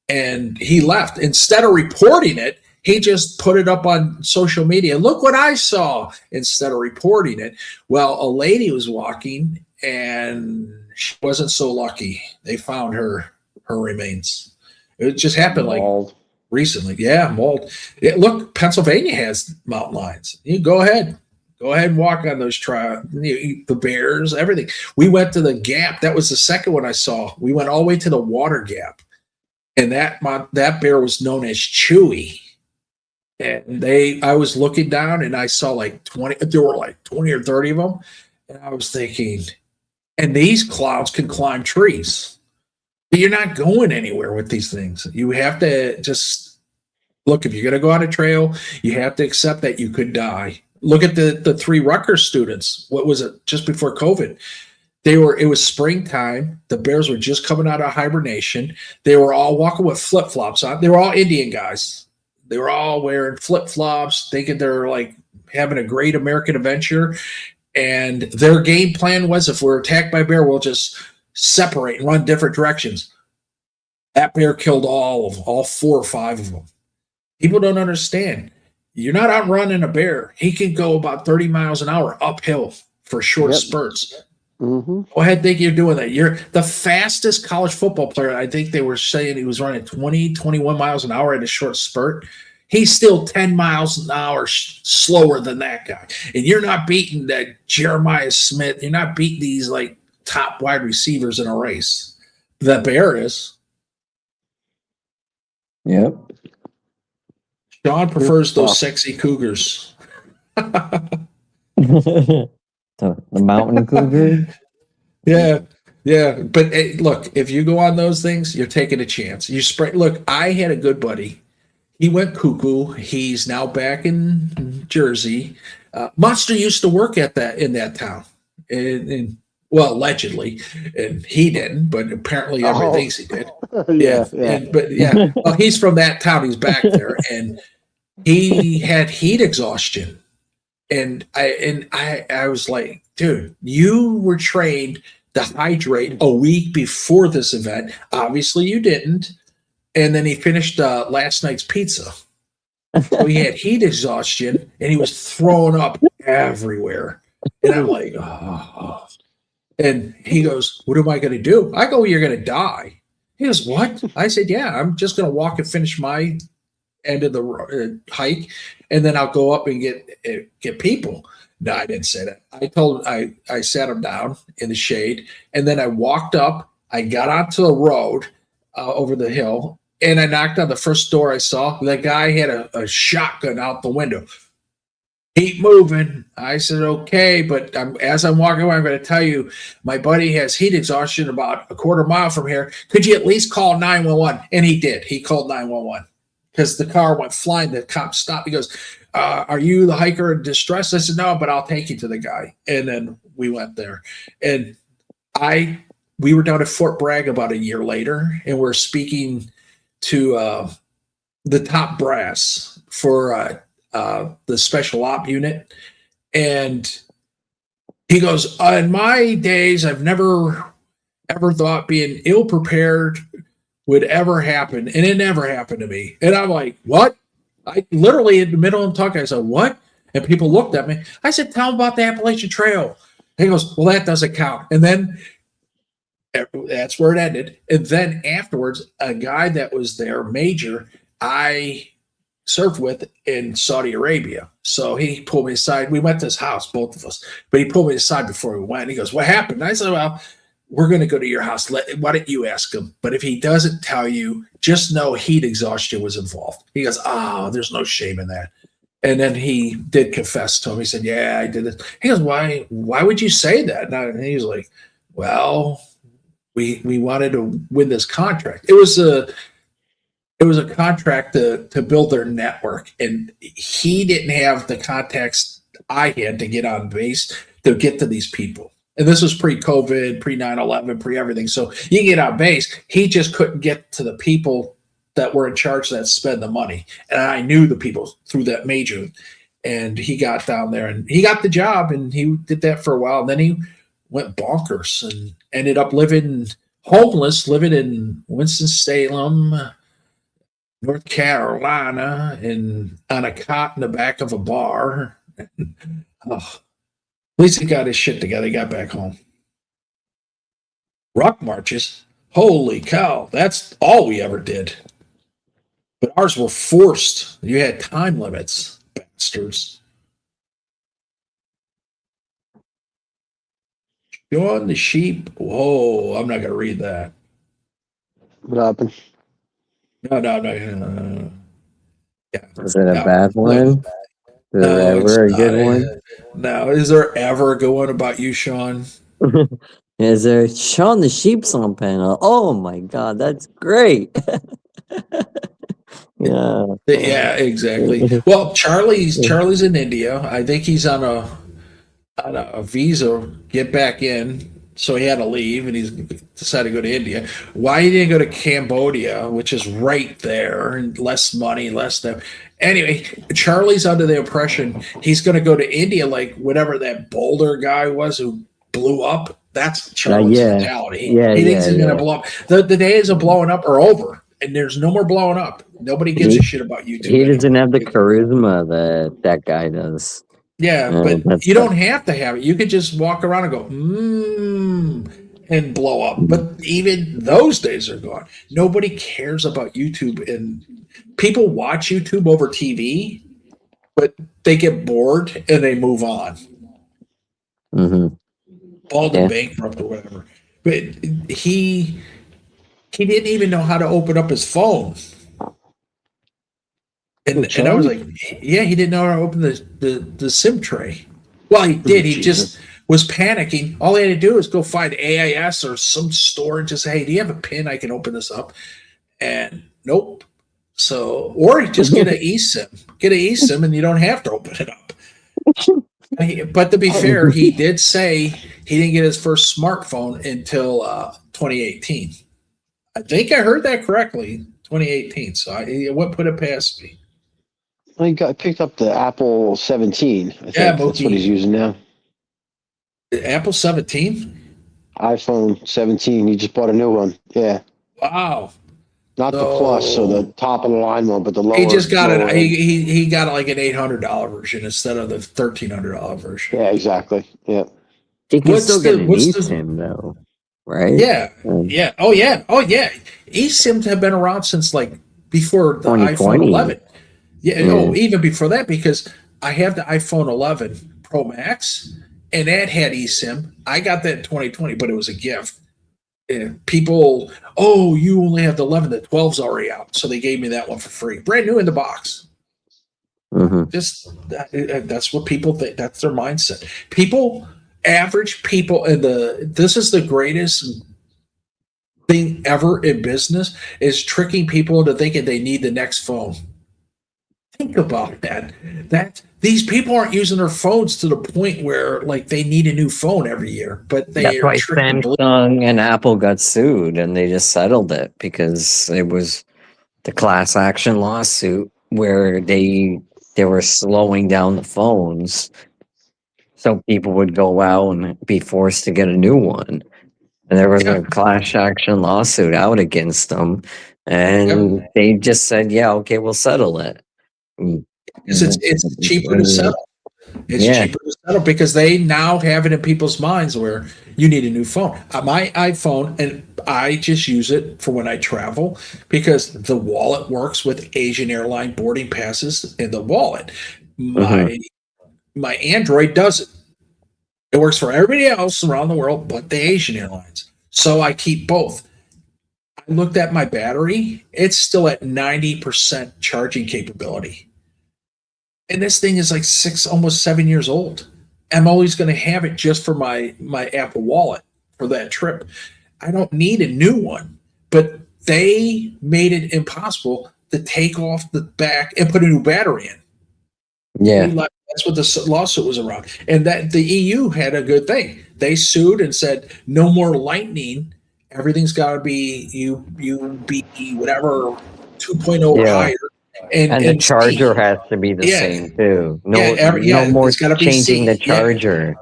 and he left. Instead of reporting it, he just put it up on social media. Look what I saw instead of reporting it. Well, a lady was walking and she wasn't so lucky. They found her remains. It just happened like recently. Yeah, mauled. Look, Pennsylvania has mountain lions. You go ahead and walk on those trails. The bears, everything. We went to the Gap. That was the second one I saw. We went all the way to the Water Gap, and that bear was known as Chewy. And I was looking down and I saw like 20. There were like 20 or 30 of them, and I was thinking, and these clouds can climb trees. You're not going anywhere with these things. You have to just look. If you're going to go on a trail, you have to accept that you could die. Look at the 3 Rutgers students. What was it? Just before COVID, it was springtime. The bears were just coming out of hibernation. They were all walking with flip-flops on. They were all Indian guys. They were all wearing flip-flops, thinking they're like having a great American adventure. And their game plan was, if we're attacked by a bear, we'll just separate and run different directions. That bear killed all 4 or 5 of them. People don't understand. You're not outrunning a bear. He can go about 30 miles an hour uphill for short spurts. Mm-hmm. Go ahead, think you're doing that. You're the fastest college football player. I think they were saying he was running 20, 21 miles an hour at a short spurt. He's still 10 miles an hour slower than that guy. And you're not beating that Jeremiah Smith. You're not beating these like top wide receivers in a race. The bear is. Yep. Sean prefers those sexy cougars. the mountain cougar. Yeah. But hey, look, if you go on those things, you're taking a chance. You spray. Look, I had a good buddy. He went cuckoo. He's now back in Jersey. Monster used to work in that town, and well, allegedly, and he didn't, but apparently everyone thinks he did. Yeah. Well, he's from that town. He's back there, and he had heat exhaustion. And I was like, dude, you were trained to hydrate a week before this event. Obviously, you didn't. And then he finished last night's pizza. So he had heat exhaustion, and he was throwing up everywhere. And I'm like, oh. And he goes, what am I going to do? I go, you're going to die. He goes, what? I said, yeah, I'm just going to walk and finish my end of the hike, and then I'll go up and get people. No, I didn't say that. I told him, I sat him down in the shade, and then I walked up. I got onto the road over the hill, and I knocked on the first door I saw. The guy had a shotgun out the window. keep moving. I said, okay, but as I'm walking away, I'm going to tell you, my buddy has heat exhaustion about a quarter mile from here. Could you at least call 911? And he did. He called 911 because the car went flying. The cop stopped. He goes, are you the hiker in distress? I said, no, but I'll take you to the guy. And then we went there. And we were down at Fort Bragg about a year later, and we're speaking to the top brass for the special op unit. And he goes, in my days, I've never ever thought being ill prepared would ever happen. And it never happened to me. And I'm like, what? I literally in the middle of talking, I said, what? And people looked at me. I said, tell them about the Appalachian Trail. And he goes, well, that doesn't count. And then that's where it ended. And then afterwards, a guy that was there, Major, I served with in Saudi Arabia. So he pulled me aside. We went to his house, both of us, but he pulled me aside before we went. He goes, what happened? I said, well, we're going to go to your house. Why don't you ask him? But if he doesn't tell you, just know heat exhaustion was involved. He goes, oh, there's no shame in that. And then he did confess to him. He said, yeah, I did it. He goes, why would you say that? And he was like, well, we wanted to win this contract. It was a contract to build their network. And he didn't have the contacts I had to get on base to get to these people. And this was pre-COVID, pre-9/11, pre-everything. So you can get on base. He just couldn't get to the people that were in charge that spend the money. And I knew the people through that Major. And he got down there and he got the job and he did that for a while. And then he went bonkers and ended up living homeless, living in Winston-Salem, North Carolina, and on a cot in the back of a bar. Oh, at least he got his shit together. He got back home. Rock marches. Holy cow. That's all we ever did. But ours were forced. You had time limits, bastards. John the Sheep. Whoa, I'm not going to read that. What happened? No. Yeah. Is it a bad one? Is there ever a good one? No. Is there ever a good one about you, Sean? Is there Shaun the Sheep song panel? Oh my god, that's great. Yeah. Yeah, exactly. Well, Charlie's in India. I think he's on a visa, get back in. So he had to leave and he's decided to go to India. Why he didn't go to Cambodia, which is right there, and less money, less stuff. Anyway, Charlie's under the impression he's going to go to India like whatever that Boulder guy was who blew up. That's Charlie's mentality. He thinks he's going to blow up. The days of blowing up are over, and there's no more blowing up. Nobody gives a shit about YouTube. He doesn't have the charisma that guy does. Yeah, but you don't have to have it. You could just walk around and go, and blow up. But even those days are gone. Nobody cares about YouTube. And people watch YouTube over TV, but they get bored and they move on. Mm-hmm. Baldwin bankrupt or whatever. But he didn't even know how to open up his phone. And I was like, yeah, he didn't know how to open the SIM tray. Well, he did. He just was panicking. All he had to do was go find AIS or some store and just say, hey, do you have a PIN? I can open this up. And nope. So, or just get an eSIM. Get an eSIM and you don't have to open it up. But to be fair, he did say he didn't get his first smartphone until 2018. I think I heard that correctly, 2018. So I wouldn't put it past me. He picked up the Apple 17. I think Apple that's what he's using now. Apple 17? iPhone 17. He just bought a new one. Yeah. Wow. Not the Plus, so the top of the line one, but the lower. He just got it. He got like an $800 version instead of the $1,300 version. Yeah, exactly. Yeah. He can still get an eSIM though, right? Yeah. Yeah. Oh yeah. eSIMs have been around since like before the iPhone 11. Yeah. No, even before that, because I have the iPhone 11 Pro Max, and that had eSIM. I got that in 2020, but it was a gift. And people, you only have the 11. The 12's already out, so they gave me that one for free, brand new in the box. Just that's what people think. That's their mindset. People, average people, and this is the greatest thing ever in business is tricking people into thinking they need the next phone. Think about that. That these people aren't using their phones to the point where like they need a new phone every year, but they That's are why tricking. Samsung and Apple got sued, and they just settled it because it was the class action lawsuit where they were slowing down the phones, so people would go out and be forced to get a new one. And there was a class action lawsuit out against them, and they just said, "Yeah, okay, we'll settle it." It's cheaper to settle. It's cheaper to settle because they now have it in people's minds where you need a new phone. My iPhone, and I just use it for when I travel because the wallet works with Asian airline boarding passes in the wallet. My Android doesn't. It works for everybody else around the world but the Asian airlines. So I keep both. I looked at my battery. It's still at 90% charging capability. And this thing is like almost 7 years old. I'm always going to have it just for my Apple Wallet for that trip. I don't need a new one, but they made it impossible to take off the back and put a new battery in. Yeah, that's what the lawsuit was around. And that the EU had a good thing. They sued and said no more Lightning. Everything's got to be USB whatever 2.0 or higher. And the charger has to be the same too. No more it's gotta be changing C. the charger.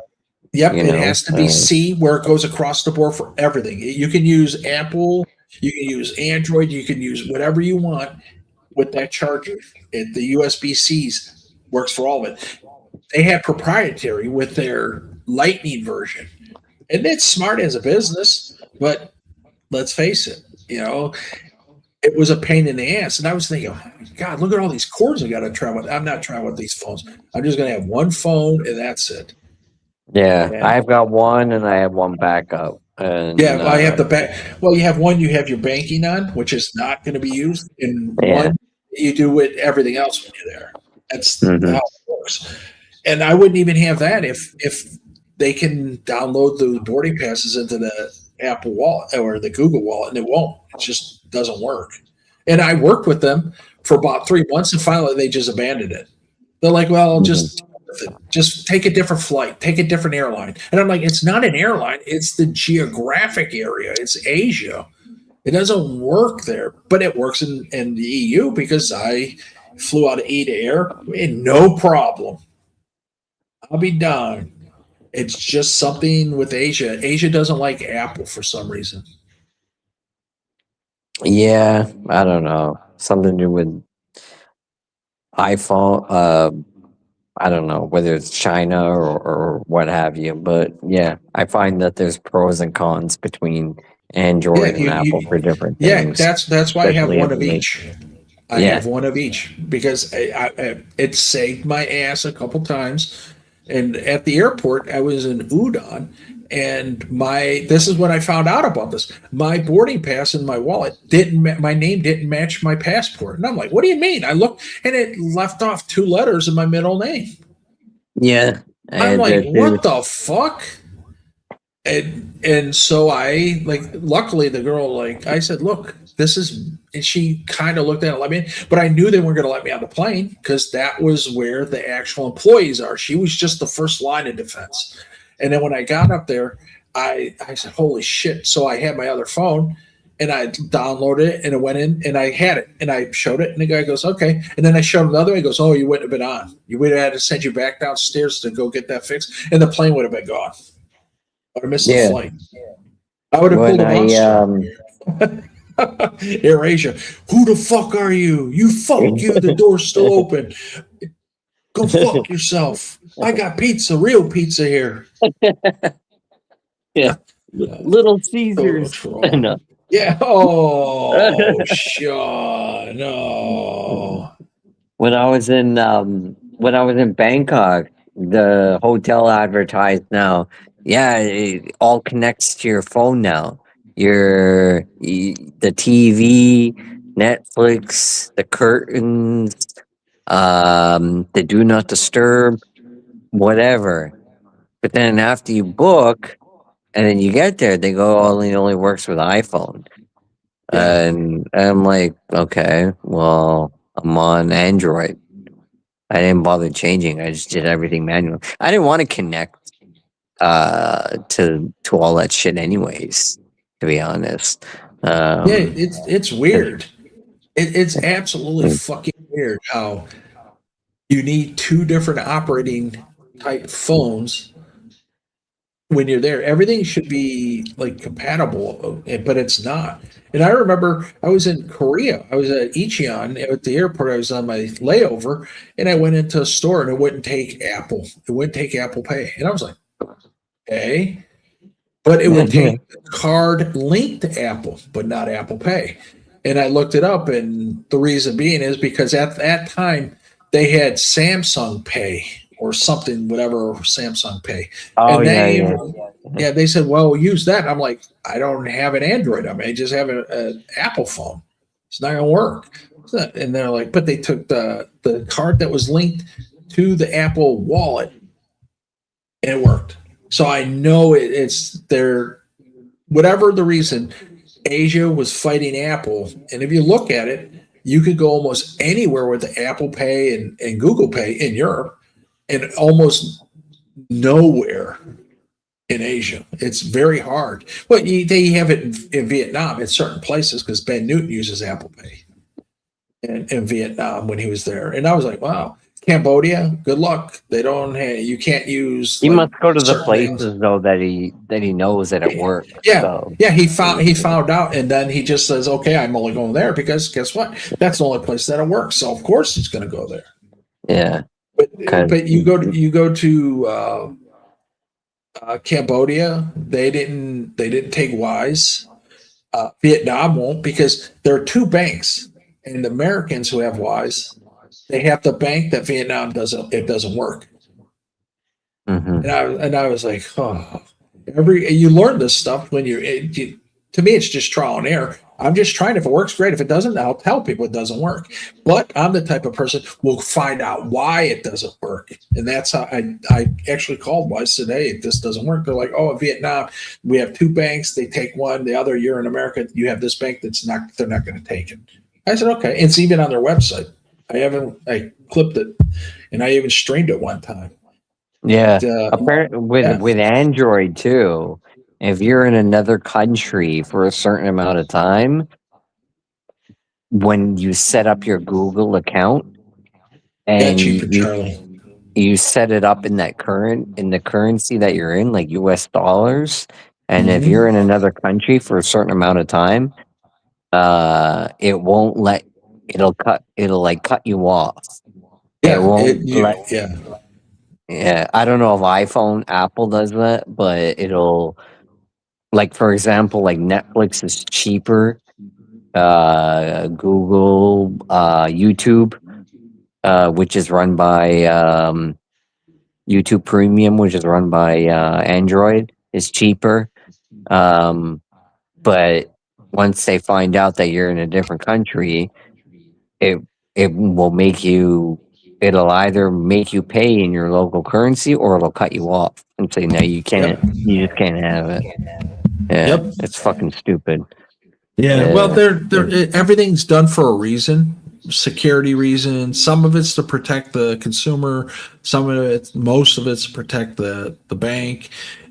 Yep, You it know, has to be C where it goes across the board for everything. You can use Apple, you can use Android, you can use whatever you want with that charger. The USB-C's works for all of it. They have proprietary with their Lightning version. And it's smart as a business, but let's face it, it was a pain in the ass. And I was thinking, oh my God, look at all these cords I got to travel with. I'm not traveling with these phones. I'm just going to have one phone and that's it. Yeah, I've got one and I have one backup. And, I have the back. Well, you have one you have your banking on, which is not going to be used. And one you do with everything else when you're there. That's how it works. And I wouldn't even have that if they can download the boarding passes into the Apple Wallet or the Google Wallet, and it won't. It just doesn't work. And I worked with them for about 3 months, and finally they just abandoned it. They're like, well, just take a different flight, take a different airline. And I'm like, it's not an airline. It's the geographic area. It's Asia. It doesn't work there, but it works in the EU because I flew out of Ada Air and no problem. I'll be darned. It's just something with Asia. Asia doesn't like Apple for some reason. Yeah, I don't know. Something to do with iPhone. I don't know whether it's China or what have you, but yeah, I find that there's pros and cons between Android and Apple for different things. Yeah, that's why I have one of especially each. I have one of each because it saved my ass a couple times. And at the airport, I was in Udon, and this is when I found out about this. My boarding pass in my wallet my name didn't match my passport, and I'm like, "What do you mean?" I looked, and it left off 2 letters in my middle name. Yeah, I'm like, "What the fuck?" And so I luckily the girl I said, "Look, this is," and she kind of looked at it, let me in, but I knew they weren't going to let me on the plane because that was where the actual employees are. She was just the first line of defense. And then when I got up there, I said, holy shit. So I had my other phone and I downloaded it and it went in and I had it and I showed it and the guy goes, okay. And then I showed him the other way. He goes, oh, you wouldn't have been on. You would have had to send you back downstairs to go get that fixed. And the plane would have been gone. I would have missed the flight. I would have pulled a monster. Air Asia, who the fuck are you? You fuck you, the door's still open. Go fuck yourself. I got pizza, real pizza here. Yeah. Little Caesars. No. Yeah. Oh, Sean. No. When I was in Bangkok, the hotel advertised now, it all connects to your phone now. The TV, Netflix, the curtains, the do not disturb, whatever. But then after you book and then you get there, they go, oh, it only works with iPhone. Yeah. And I'm like, okay, well, I'm on Android. I didn't bother changing. I just did everything manual. I didn't want to connect to all that shit anyways, to be honest. Yeah, it's weird. It's absolutely fucking weird how you need two different operating type phones when you're there. Everything should be like compatible, but it's not. And I remember I was in Korea. I was at Icheon at the airport. I was on my layover, and I went into a store, and it wouldn't take Apple. It wouldn't take Apple Pay, and I was like, okay. But it would take card linked to Apple, but not Apple Pay. And I looked it up, and the reason being is because at that time they had Samsung Pay or something, whatever Samsung Pay. Oh, And yeah, they, yeah, they said, well, use that. I'm like, I don't have an Android. I mean, I just have an Apple phone. It's not going to work. And they're like, but they took the card that was linked to the Apple wallet, and it worked. So I know it's their, whatever the reason, Asia was fighting Apple. And if you look at it, you could go almost anywhere with the Apple Pay and Google Pay in Europe and almost nowhere in Asia. It's very hard. But they have it in Vietnam in certain places because Ben Newton uses Apple Pay in Vietnam when he was there. And I was like, wow. Cambodia, good luck. They don't have, you can't use. He like, must go to the certain places things. though that he knows that it works. Yeah, So. yeah. He found out, and then he just says, "Okay, I'm only going there because guess what? That's the only place that it works. So of course he's going to go there." Yeah. But you go to Cambodia. They didn't take Wise. Vietnam won't because there are two banks, and the Americans who have Wise, they have the bank that Vietnam doesn't. It doesn't work. Mm-hmm. And I was like, oh, you learn this stuff when to me, it's just trial and error. I'm just trying. If it works, great. If it doesn't, I'll tell people it doesn't work. But I'm the type of person who will find out why it doesn't work. And that's how I actually called Wise today. This doesn't work. They're like, oh, in Vietnam, we have two banks. They take one. The other, you're in America. You have this bank they're not going to take it. I said, okay. It's even on their website. I clipped it and I even streamed it one time. Yeah. But, Apparently with Android too, if you're in another country for a certain amount of time, when you set up your Google account and you set it up in the currency that you're in, like US dollars, and if you're in another country for a certain amount of time, it won't let it'll cut you off. Yeah, It won't yeah. I don't know if Apple does that, but it'll, like, for example, like Netflix is cheaper, Google, YouTube, which is run by YouTube Premium, which is run by Android, is cheaper. But once they find out that you're in a different country, it will make you. It'll either make you pay in your local currency, or it'll cut you off and say, "No, you can't. You just can't have it." Yeah, it's fucking stupid. Yeah, well, everything's done for a reason, security reasons. Some of it's to protect the consumer. Most of it's to protect the bank,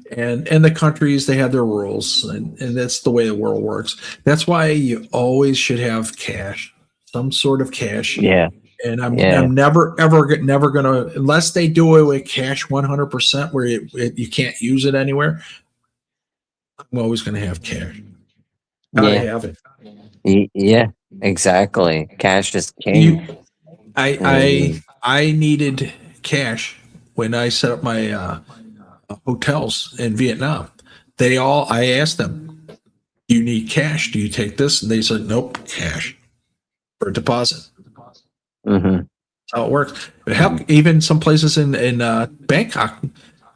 and the countries. They have their rules, and that's the way the world works. That's why you always should have cash, some sort of cash. Yeah. And I'm never gonna, unless they do it with cash 100%, where you can't use it anywhere. I'm always gonna have cash. Gotta have it. Yeah, exactly. Cash is king. I needed cash when I set up my hotels in Vietnam. I asked them, "Do you need cash? Do you take this?" And they said, "Nope, cash for a deposit." Mm-hmm. That's how it works. Even some places in Bangkok,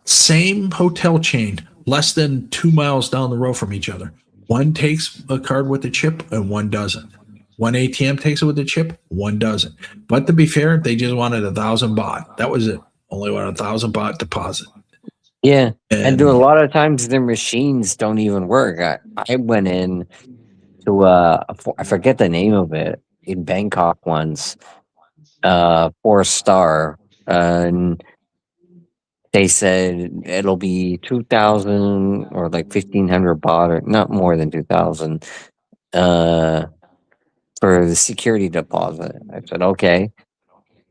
same hotel chain, less than 2 miles down the road from each other. One takes a card with a chip and one doesn't. One ATM takes it with the chip, one doesn't. But to be fair, they just wanted 1,000 baht. That was it. Only wanted 1,000 baht deposit. Yeah. And And a lot of times their machines don't even work. I went in to I forget the name of it in Bangkok once, 4-star, and they said it'll be 2,000 or like 1,500 baht, or not more than 2,000, for the security deposit. I said okay,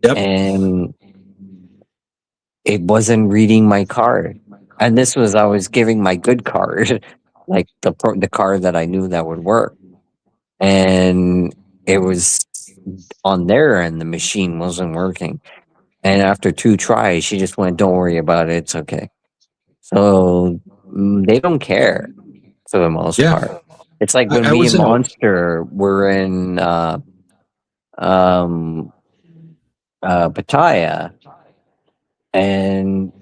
yep. and it wasn't reading my card. And this was, I was giving my good card, like the card that I knew that would work, and it was on there, and the machine wasn't working. And after 2 tries, she just went, "Don't worry about it. It's okay." So they don't care for the most Yeah. part. It's like when I me was and in a- Monster were in Pattaya, and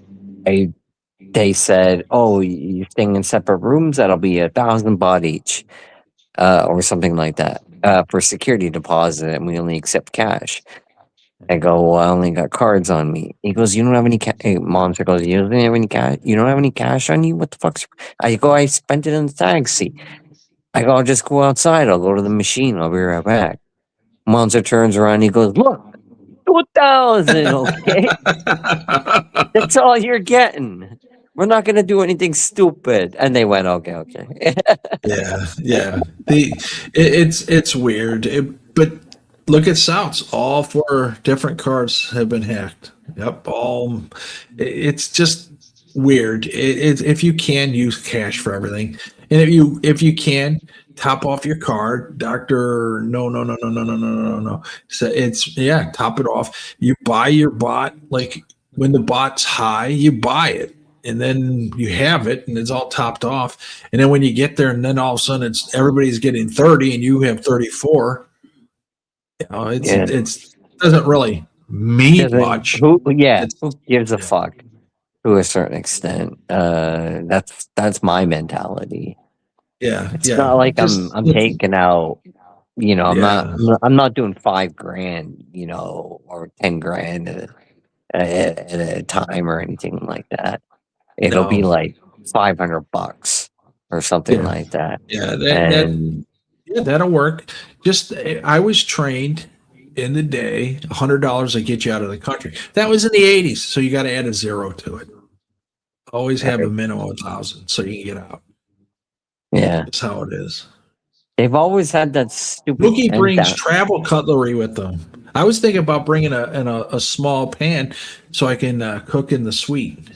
they said, "Oh, you're staying in separate rooms. That'll be 1,000 baht each, or something like that, for security deposit, and we only accept cash." I go, "Well, I only got cards on me." He goes, "You don't have any cash." Monster goes, "You don't have any cash? You don't have any cash on you? What the fuck's?" I go, "I spent it in the taxi." I go, "I'll just go outside. I'll go to the machine. I'll be right back." Monster turns around. He goes, "Look, 2,000. Okay, that's all you're getting. We're not gonna do anything stupid." And they went, "Okay, okay." Yeah. It's weird. But look at Souths. All 4 different cards have been hacked. Yep. It's just weird. If you can use cash for everything, and if you can top off your card, doctor, no. So top it off. You buy your bot, like when the bot's high, you buy it. And then you have it, and it's all topped off. And then when you get there, and then all of a sudden everybody's getting 30, and you have 34. It's doesn't really mean much. Who gives a fuck? To a certain extent, that's my mentality. Yeah, It's not like I'm taking out. I'm not doing $5,000, or 10 grand at a time or anything like that. It'll be No. like $500 or something like that. Yeah, And that'll work. Just I was trained in the day, $100 to get you out of the country. That was in the 80s, so you got to add a 0 to it. Always have a minimum of 1,000 so you can get out. yeah, That's how it is. they've always had that stupid. Boogie brings 10,000 travel cutlery with them. I was thinking about bringing a small pan so I can cook in the suite.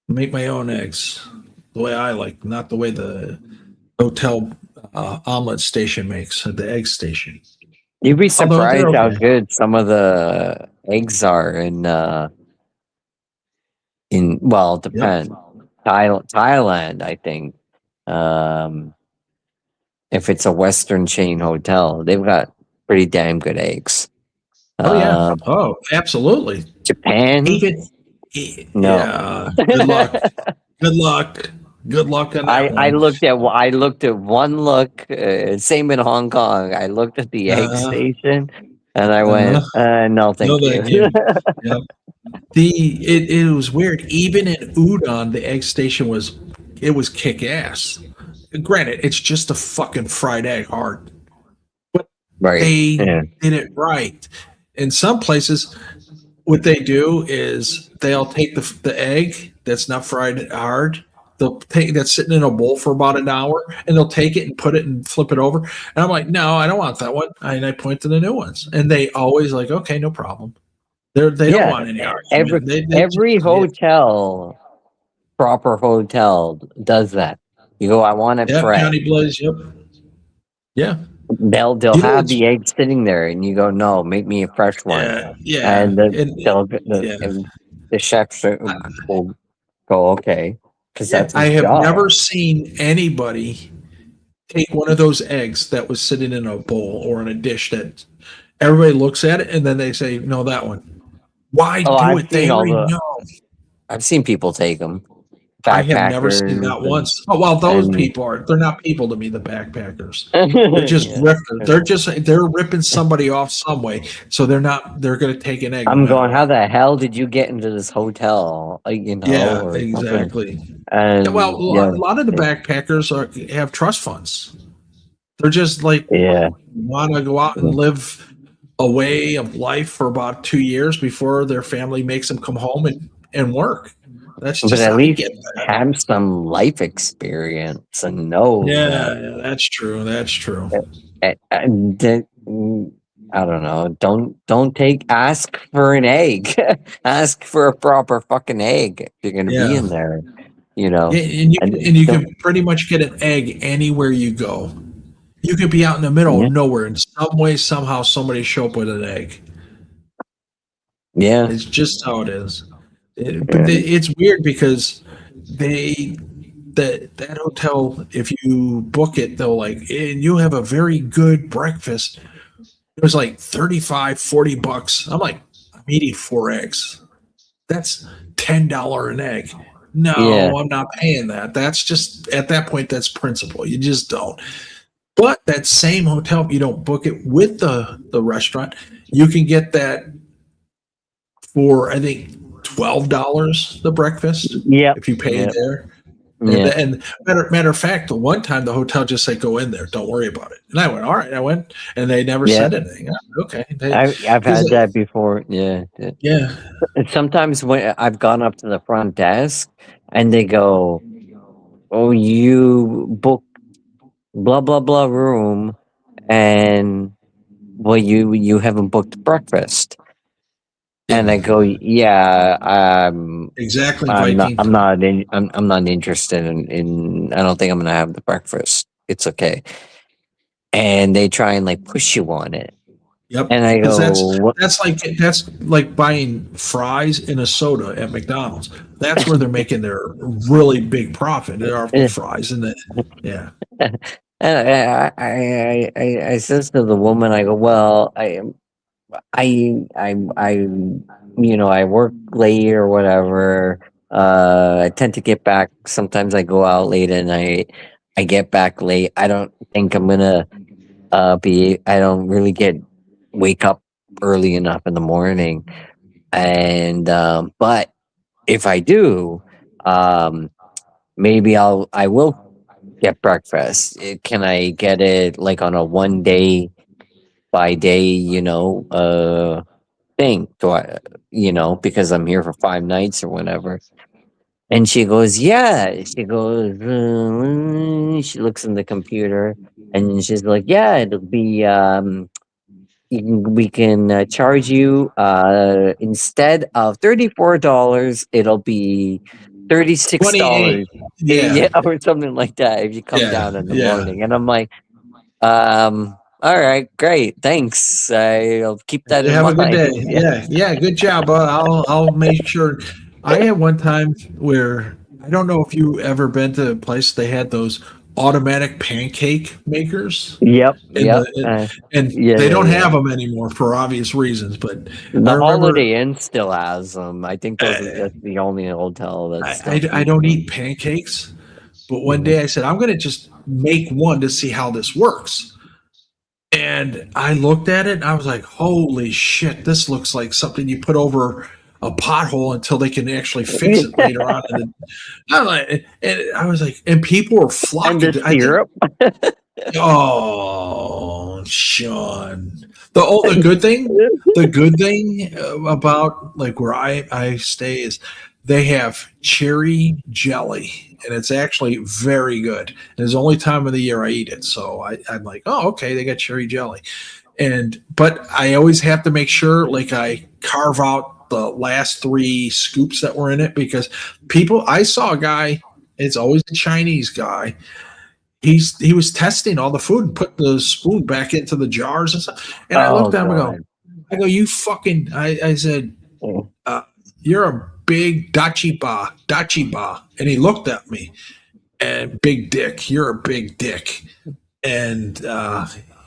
Make my own eggs the way I like, not the way the hotel omelet station makes at the egg station. You'd be Although they're surprised how okay. good some of the eggs are in well, it depends. Thailand, I think. If it's a Western chain hotel, they've got pretty damn good eggs. Oh yeah. Oh, absolutely. Japan. No. Yeah. Good luck. Good luck. Good luck on that I one. looked at one look. Same in Hong Kong. I looked at the egg station, and I went, "No, thank you." Yep. It was weird. Even in Udon, the egg station was kick ass. Granted, it's just a fucking fried egg hard. Right. They Yeah. did it right. In some places, what they do is they'll take the egg that's not fried hard. They'll take that's sitting in a bowl for about an hour, and they'll take it and put it and flip it over. And I'm like, no, I don't want that one. And I point to the new ones, and they always like, okay, no problem. They don't want any argument. Every hotel, proper hotel, does that. You go, "I want it fresh." County Blaze. Yep. Yeah. They'll You know, have it's- the egg sitting there, and you go, "No, make me a fresh one." Yeah. And the chefs will go, "Okay," because that's I his have job. never seen anybody take one of those eggs that was sitting in a bowl or in a dish that everybody looks at it and then they say, "No, that one." Why do I've it? They seen all already the- know. I've seen people take them. I have never seen that backpackers once. Oh well, those and people they're not people to me, the backpackers. They're just yeah. they're ripping somebody off some way. So they're gonna take an egg. no I'm matter going, how what. the hell did you get into this hotel? Yeah, Or something. exactly. And Yeah, well, yeah, a lot of the backpackers have trust funds. They're just like yeah. want to go out and live a way of life for about 2 years before their family makes them come home and work. That's But just at how I least get that. have some life experience and know that. Yeah, that's true. That's true. I don't know. Ask for an egg. Ask for a proper fucking egg if you're gonna be Yeah. in there. You know. And And you don't- can pretty much get an egg anywhere you go. You could be out in the middle Yeah. of nowhere, and some way, somehow, somebody show up with an egg. Yeah. It's just how it is. But it's weird because that hotel, if you book it, they'll like, and you have a very good breakfast. It was like $35-40. I'm like, I'm eating 4 eggs. That's $10 an egg. No, Yeah. I'm not paying that. That's just at that point, that's principle. You just don't. But that same hotel, if you don't book it with the restaurant, you can get that for I think $12 the breakfast Yeah. if you pay Yeah. there. Yeah. And matter of fact, the one time the hotel just said go in there, don't worry about it. And I went, all right. I went, and they never Yeah. said anything. Okay, I've had that before. Yeah. yeah, And sometimes when I've gone up to the front desk and they go, "Oh, you book blah blah blah room, and well, you haven't booked breakfast." And I go, "Yeah, exactly. I'm not. Viking. I'm not interested in. I don't think I'm gonna have the breakfast. It's okay." And they try and like push you on it, Yep. and I 'Cause go, "What?" that's like buying fries in a soda at McDonald's. That's where they're making their really big profit. They are the fries and yeah. And I says to the woman, I go, "Well, I work late or whatever. I tend to get back. Sometimes I go out late at night. I get back late. I don't think I'm gonna I don't really wake up early enough in the morning. And but if I do, maybe I will get breakfast. Can I get it like on a 1 day by day, thing? Because I'm here for 5 nights or whatever." And she goes, "Yeah." She goes, she looks in the computer and she's like, "Yeah, it'll be, we can charge you, instead of $34, it'll be $36. 28. Yeah. Yeah, or something like that if you come Yeah, down in the yeah. morning." And I'm like, all right, great, thanks. I'll keep that in Have a mind. good day. Yeah. Good job. I'll make sure. I had one time where I don't know if you ever been to a place they had those automatic pancake makers. Yep. And Yep. and yeah, they don't yeah. have them anymore for obvious reasons. But The I remember Holiday Inn still has them. I think those are just the only hotel that's. I don't eat pancakes, but one day I said I'm going to just make one to see how this works. And I looked at it and I was like, holy shit, this looks like something you put over a pothole until they can actually fix it later on. I was like, and people were flocking. And the syrup. Oh, Sean. The good thing about like where I stay is they have cherry jelly, and it's actually very good. And it's the only time of the year I eat it, so I'm like, oh, okay, they got cherry jelly. But I always have to make sure, like, I carve out the last 3 scoops that were in it, because I saw a guy. It's always a Chinese guy. He was testing all the food and put the spoon back into the jars and stuff. And I looked at him and go, you fucking, I said, you're a big dachiba. And he looked at me and big dick, you're a big dick. And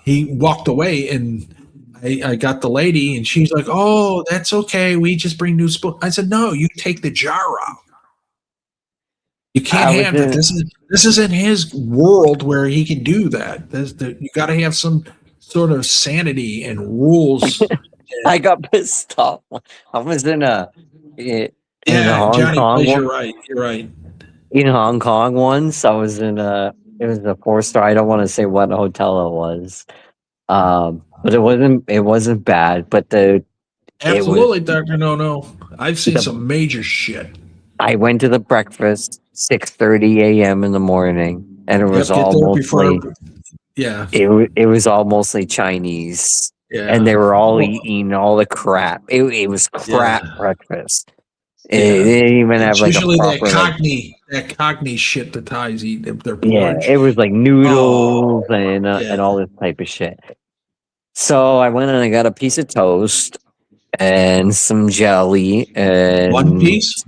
he walked away, and I got the lady, and she's like, oh, that's okay. We just bring new spoon. I said, no, you take the jar out. You can't I was have that. in- This isn't his world where he can do that. You got to have some sort of sanity and rules. I got pissed off. I was in Yeah, Hong Johnny, Kong. please, you're right. You're right. In Hong Kong once, I was in it was a 4-star. I don't want to say what hotel it was. But it wasn't bad, but Absolutely, Doctor. No. I've seen The- some major shit. I went to the breakfast 6:30 a.m. in the morning, and it was Yep, get all there mostly Yeah, it was all mostly Chinese, yeah. and they were all Well, eating all the crap. It was crap breakfast. Yeah. They didn't even have It's like a usually proper that Cockney shit the Thais eat. Their yeah. porridge. It was like noodles and yeah. all this type of shit. So I went and I got a piece of toast and some jelly and One piece,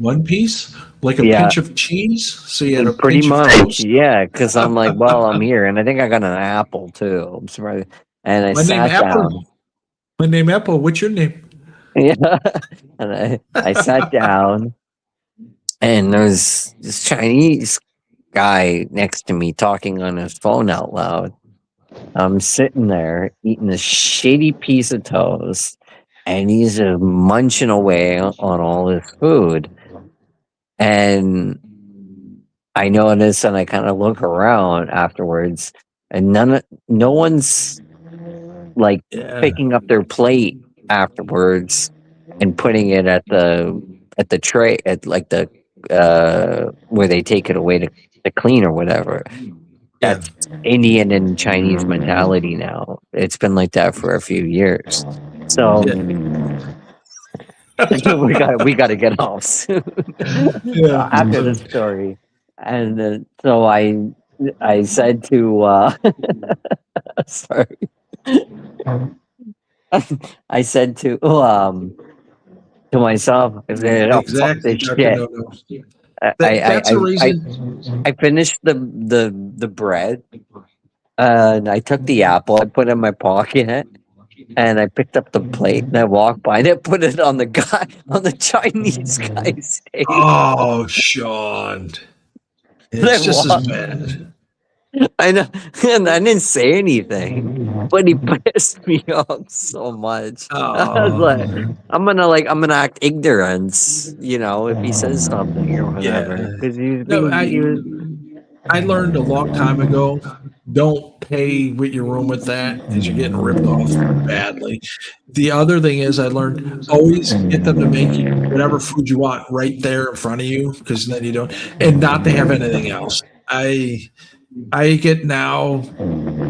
like a Yeah. pinch of cheese. So you had a pretty pinch much, of toast. yeah. Because I'm like, well, I'm here, and I think I got an apple too. I'm surprised. And I My name sat down. Apple. My name Apple. What's your name? Yeah, and I sat down, and there's this Chinese guy next to me talking on his phone out loud. I'm sitting there eating a shitty piece of toast, and he's just munching away on all his food. And I notice, and I kind of look around afterwards, and no one's like Yeah. picking up their plate afterwards and putting it at the tray at like the where they take it away to clean or whatever. That's Indian and Chinese mentality now. It's been like that for a few years. So we got to get off soon Yeah. after the story. And so I said to sorry. I said to myself, I said, "Oh, fuck Exactly. this Dr. shit." No-No. I- That's I- a I- reason. I finished the bread, and I took the apple. I put it in my pocket, and I picked up the plate, and I walked by, and I put it on the Chinese guy's table. Oh, Sean. It's just as bad. I know, and I didn't say anything, but he pissed me off so much. I was like, I'm gonna act ignorance, if he says something or whatever. Because I learned a long time ago, don't pay with your room with that because you're getting ripped off badly. The other thing is I learned always get them to make you whatever food you want right there in front of you because then you don't, and not to have anything else. I get now,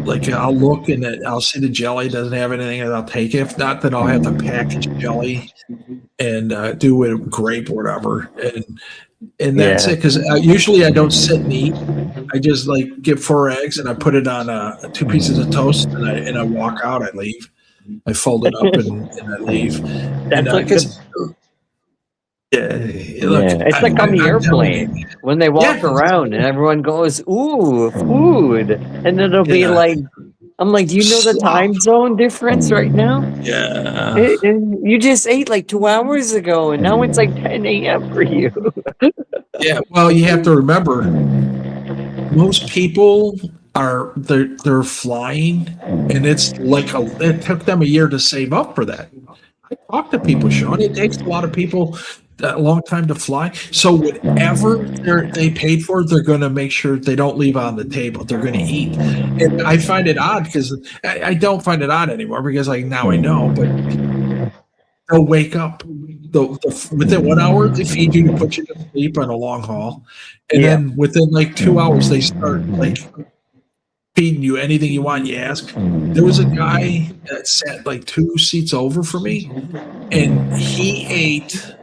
like I'll look and I'll see the jelly doesn't have anything and I'll take it. If not, then I'll have the packaged jelly and do it with grape or whatever. And that's it. Because usually I don't sit and eat. I just like get 4 eggs and I put it on 2 pieces of toast and I walk out. I leave. I fold it up and I leave. And it's like on the airplane when they walk around and everyone goes, "Ooh, food," and it'll be like, I'm like, "Do you know the time zone difference right now? Yeah, you just ate like 2 hours ago, and now it's like 10 a.m. for you." Yeah, well, you have to remember, most people they're flying, and it's like it took them a year to save up for that. I talk to people, Sean. It takes a lot of people a long time to fly. So whatever they paid for, they're going to make sure they don't leave on the table. They're going to eat. And I find it odd because I don't find it odd anymore because now I know, but they'll wake up. Within 1 hour, they feed you to put you to sleep on a long haul. And then within like 2 hours, they start like feeding you anything you want. You ask. There was a guy that sat like 2 seats over for me, and he ate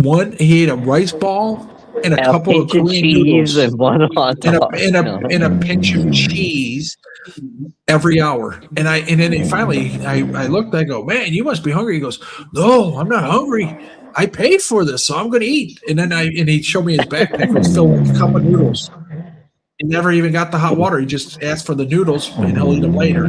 a rice ball and a couple of Korean cheese noodles and one hot dog and a pinch of cheese every hour. And then finally I looked. I go, "Man, you must be hungry." He goes, "No, I'm not hungry. I paid for this, so I'm going to eat." And then he showed me his backpack was filled with a cup of noodles. He never even got the hot water. He just asked for the noodles, and he'll eat them later,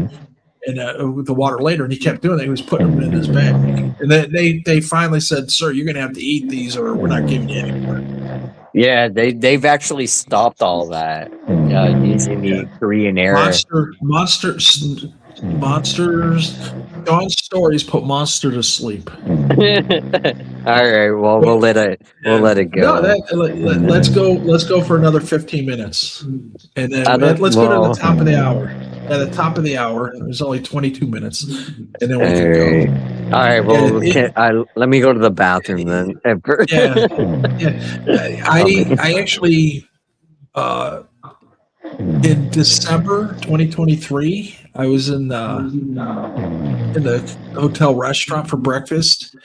and with the water later. And he kept doing that. He was putting them in his bag. And then they finally said, "Sir, you're going to have to eat these, or we're not giving you any more." Yeah, they've actually stopped all that using the Korean era. Monsters. Dawn Stories put Monster to sleep. All right, well we'll let it go. No, let's go for another 15 minutes, and then let's go to the top of the hour. At the top of the hour, there's only 22 minutes, and then we can go. All right, well, let me go to the bathroom then. Yeah. I actually in December 2023, I was in the hotel restaurant for breakfast,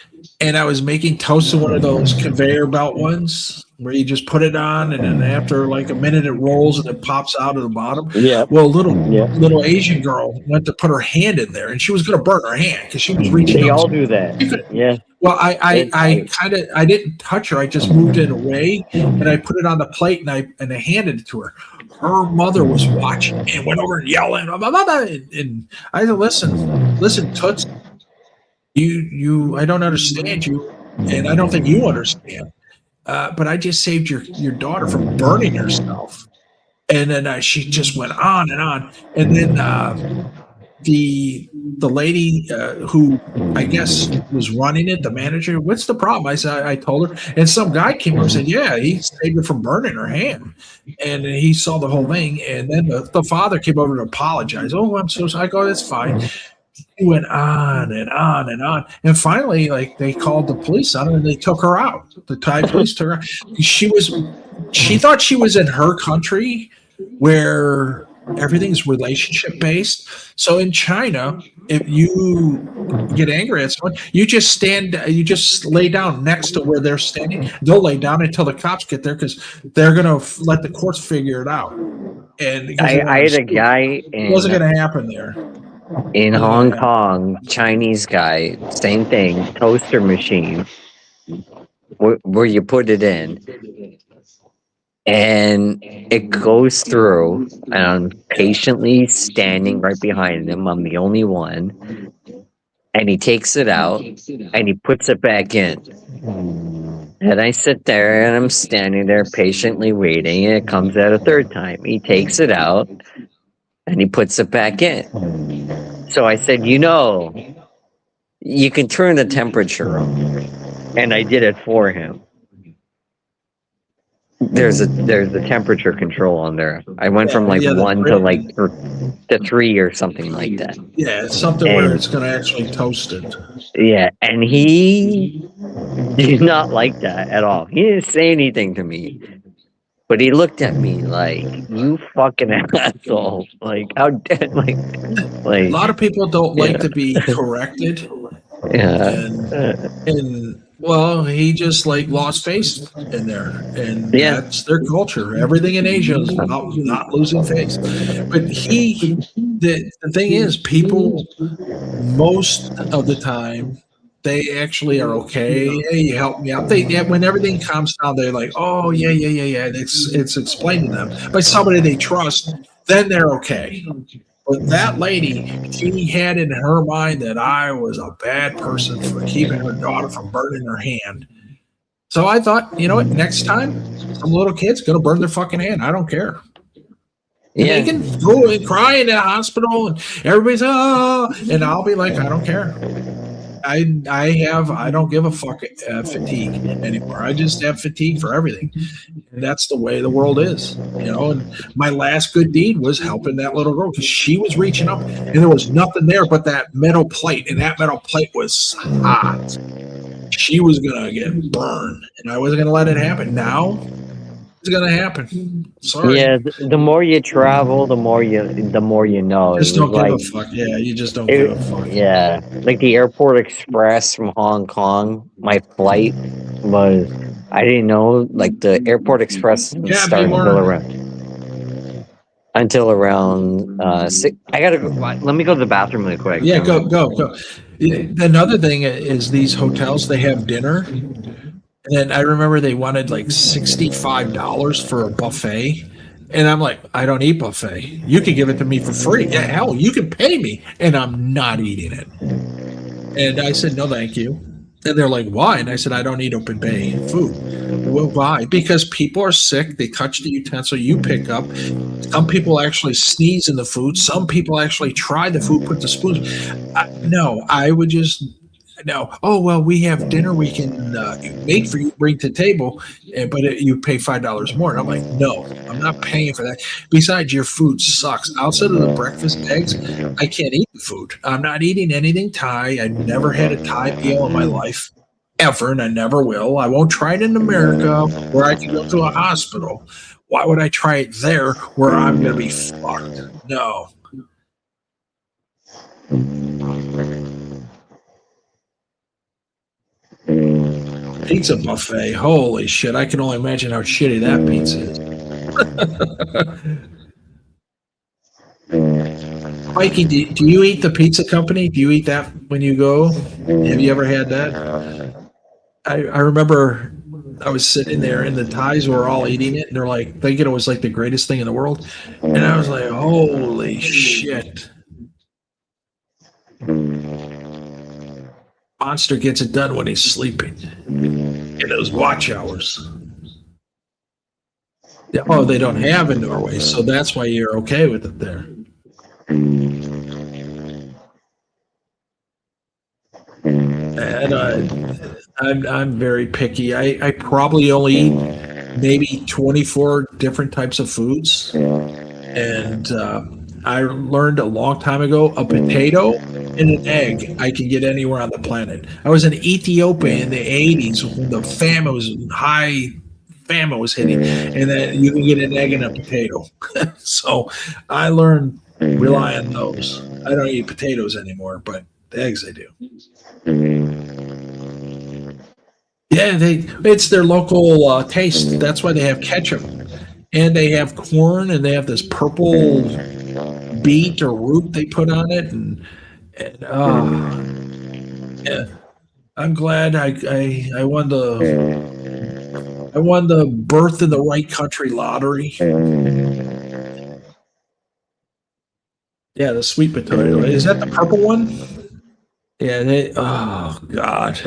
and I was making toast in one of those conveyor belt ones where you just put it on, and then after like a minute it rolls and it pops out of the bottom. Yeah. Well, little Asian girl went to put her hand in there, and she was going to burn her hand because she was reaching. They all do that. Yeah. Well, I didn't touch her. I just moved it away, and I put it on the plate, and I handed it to her. Her mother was watching and went over and yelling, blah, blah, blah, and I said, listen, Toots, you, I don't understand you, and I don't think you understand. But I just saved your daughter from burning herself. And then she just went on and on. And then the lady who I guess was running it, the manager, what's the problem? I told her, and some guy came up and said, yeah, he saved her from burning her hand. And he saw the whole thing. And then the father came over to apologize. Oh, I'm so sorry. I go, that's fine. He went on and on and on. And finally, like, they called the police on her and they took her out. The Thai police took her out. She thought she was in her country where everything's relationship based. So in China, if you get angry at someone, you just lay down next to where they're standing. They'll lay down until the cops get there because they're going to let the courts figure it out. And I had a guy it wasn't going to happen there. In Hong Kong, Chinese guy, same thing, toaster machine, where you put it in, and it goes through, and I'm patiently standing right behind him. I'm the only one, and he takes it out, and he puts it back in. And I sit there, and I'm standing there patiently waiting, and it comes out a third time. He takes it out, and he puts it back in. So I said, you can turn the temperature on. And I did it for him. There's a temperature control on there. I went from 1 to 3 or something like that. Yeah, it's something where it's going to actually toast it. Yeah, and he did not like that at all. He didn't say anything to me. But he looked at me like, you fucking asshole. Like, how dead, like a lot of people don't like to be corrected. Yeah. And well, he just lost face in there. And that's their culture. Everything in Asia is about not losing face. But the thing is, people, most of the time, they actually are okay. Hey, you help me out. When everything calms down, they're like, oh, yeah. It's explained to them by somebody they trust, then they're okay. But that lady, she had in her mind that I was a bad person for keeping her daughter from burning her hand. So I thought, you know what, next time, some little kid's going to burn their fucking hand. I don't care. Yeah. They can go and cry in the hospital, and everybody's, and I'll be like, I don't care. I don't give a fuck fatigue anymore. I just have fatigue for everything. And that's the way the world is, and my last good deed was helping that little girl because she was reaching up and there was nothing there but that metal plate, and that metal plate was hot. She was going to get burned, and I wasn't going to let it happen. Now it's going to happen. Sorry. Yeah, the more you travel, the more you know. Just don't give a fuck. Yeah, you just don't give a fuck. Yeah, like the Airport Express from Hong Kong, my flight was, I didn't know, like the Airport Express started until around 6. I gotta go. Let me go to the bathroom really quick. Yeah, go. Another thing is these hotels, they have dinner. And I remember they wanted like $65 for a buffet. And I'm like, I don't eat buffet. You can give it to me for free. Yeah, hell, you can pay me. And I'm not eating it. And I said, no, thank you. And they're like, why? And I said, I don't eat open bay food. Well, why? Because people are sick. They touch the utensil you pick up. Some people actually sneeze in the food. Some people actually try the food, put the spoon. No, I would just, no. Oh, well, we have dinner we can make for you, bring to the table, but you pay $5 more. And I'm like, no, I'm not paying for that. Besides, your food sucks. Outside of the breakfast eggs, I can't eat the food. I'm not eating anything Thai. I've never had a Thai meal in my life, ever, and I never will. I won't try it in America where I can go to a hospital. Why would I try it there where I'm going to be fucked? No. Pizza buffet. Holy shit. I can only imagine how shitty that pizza is. Mikey, do you eat the pizza company? Do you eat that when you go? Have you ever had that? I remember I was sitting there and the Thais were all eating it and they're like, thinking it was like the greatest thing in the world. And I was like, holy shit. Monster gets it done when he's sleeping in those watch hours. Oh, they don't have in Norway, so that's why you're okay with it there. And I'm very picky. I probably only eat maybe 24 different types of foods, and I learned a long time ago a potato and an egg I can get anywhere on the planet. I was in Ethiopia in the 80s when the famine was high. Famine was hitting, and then you can get an egg and a potato. So I learned rely on those. I don't eat potatoes anymore, but the eggs I do. Yeah, it's their local taste. That's why they have ketchup, and they have corn, and they have this purple beet or root they put on it, and yeah. I'm glad I won the birth in the right country lottery. Yeah, the sweet potato. Is that the purple one? Yeah, oh God.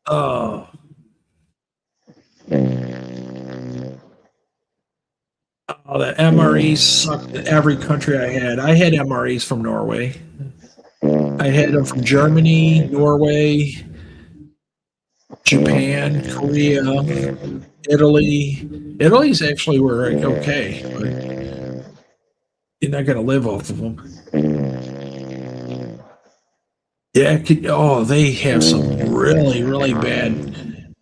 Oh. Oh, the MREs sucked in every country I had. I had MREs from Norway. I had them from Germany, Norway, Japan, Korea, Italy. Italy's actually were like, okay, but you're not going to live off of them. Yeah, they have some really, really bad.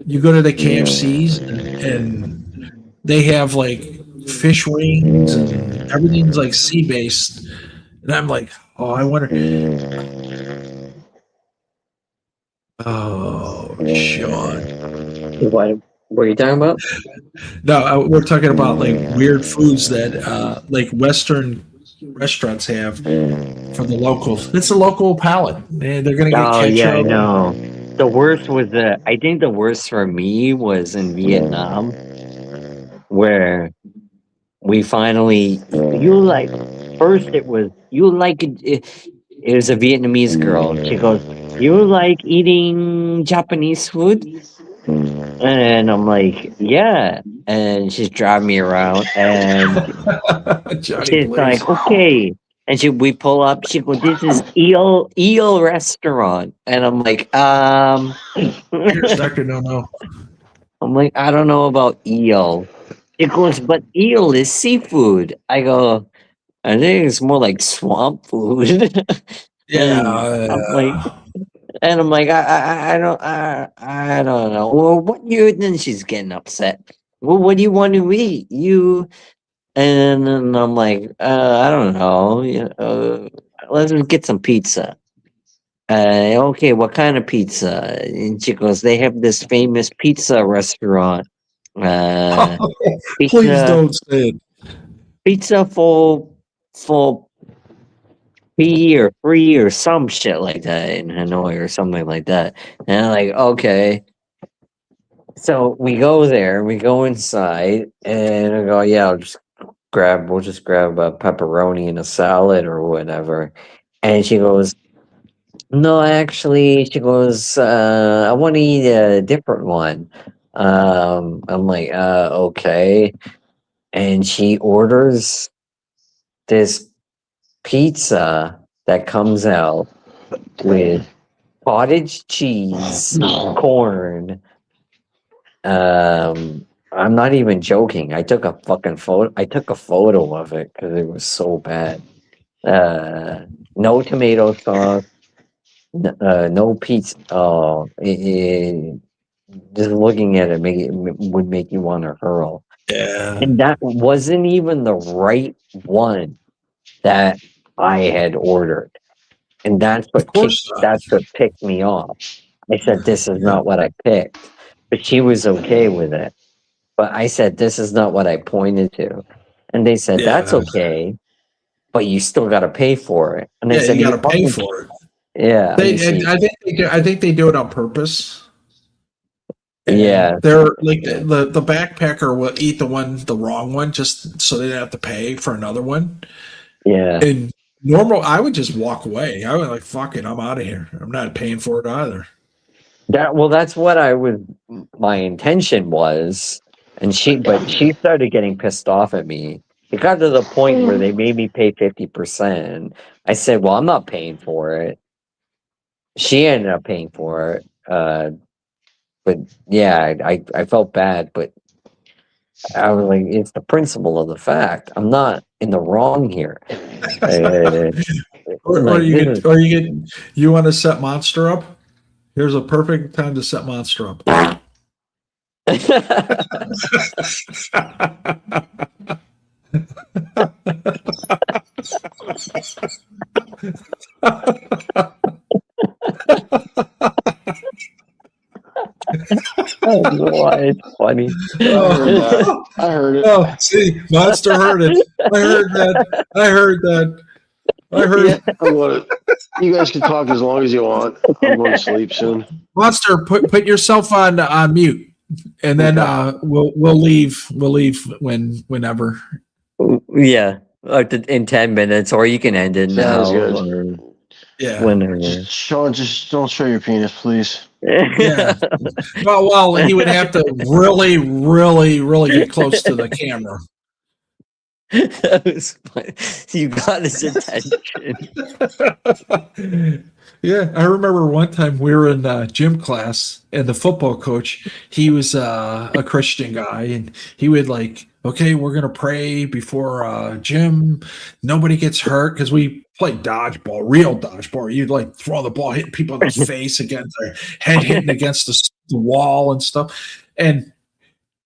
You go to the KFCs and they have like fish wings and everything's like sea-based. And I'm like, oh, I wonder. Oh, Sean. What were you talking about? No, we're talking about like weird foods that like Western restaurants have from the locals. It's a local palate. They're going to get ketchup. Yeah, I know. The worst was I think the worst for me was in Vietnam, where we finally, first it was a Vietnamese girl. She goes, you like eating Japanese food? And I'm like, yeah. And she's driving me around and she's like, okay. And we pull up, she goes, this is eel restaurant. And I'm like, Here's Dr. No. I'm like, I don't know about eel. It goes, but eel is seafood. I go, I think it's more like swamp food. Yeah. I'm like, I don't know. Well, then she's getting upset. Well, what do you want to eat? And then I'm like, I don't know. Let's get some pizza. Okay, what kind of pizza? And she goes, they have this famous pizza restaurant. Please don't say it. Pizza for fee or free or some shit like that in Hanoi or something like that. And I'm like, okay. So we go there, we go inside, and I go, yeah, we'll just grab a pepperoni and a salad or whatever. And she goes, No, actually, she goes, I want to eat a different one. I'm like, okay. And she orders this pizza that comes out with cottage cheese, corn. I'm not even joking. I took a fucking photo. I took a photo of it because it was so bad. No tomato sauce. No pizza. Oh, just looking at it, would make you want to hurl. Yeah. And that wasn't even the right one that I had ordered, and that's Of course not. what picked me off. I said, "This is Yeah. not what I picked," but she was okay with it. But I said, "This is not what I pointed to," and they said, "That's Yeah. okay, but you still got to pay for it." And I Yeah, said, you "You got to pay fucking for it. yeah." They, you see. I think they do. I think they do it on purpose. And Yeah. they're like the backpacker will eat the wrong one, just so they don't have to pay for another one. Yeah. And normal, I would just walk away. I would like, fuck it, I'm out of here. I'm not paying for it either. That's what my intention was. And she started getting pissed off at me. It got to the point where they made me pay 50%. I said, well, I'm not paying for it. She ended up paying for it. But yeah, I felt bad, but I was like, it's the principle of the fact. I'm not in the wrong here. Or you want to set Monster up? Here's a perfect time to set Monster up. Why it's funny. I heard it. Oh, see, Monster heard it. I heard that. I heard Yeah, I'm gonna, you guys can talk as long as you want. I'm going to sleep soon. Monster, put yourself on mute, and then we'll leave. We'll leave whenever. Yeah, in 10 minutes, or you can end it now. Sounds good. Or Yeah. whenever. Sean, just don't show your penis, please. Yeah. Well, he would have to really, really, really get close to the camera. That was funny. You got his attention. Yeah, I remember one time we were in gym class, and the football coach, he was a Christian guy, and he would like, okay, we're gonna pray before gym. Nobody gets hurt because we play dodgeball, real dodgeball. You'd like throw the ball, hitting people in the face against their head, hitting against the wall and stuff, and.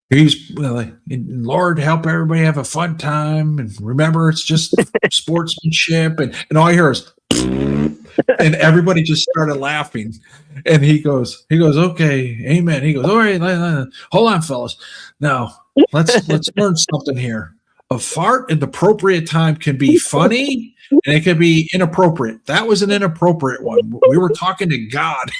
He's like, Lord, help everybody have a fun time. And remember, it's just sportsmanship. And all I hear is, and everybody just started laughing. And he goes, okay, amen. He goes, all right, hold on, fellas. Now, let's learn something here. A fart at the appropriate time can be funny and it can be inappropriate. That was an inappropriate one. We were talking to God.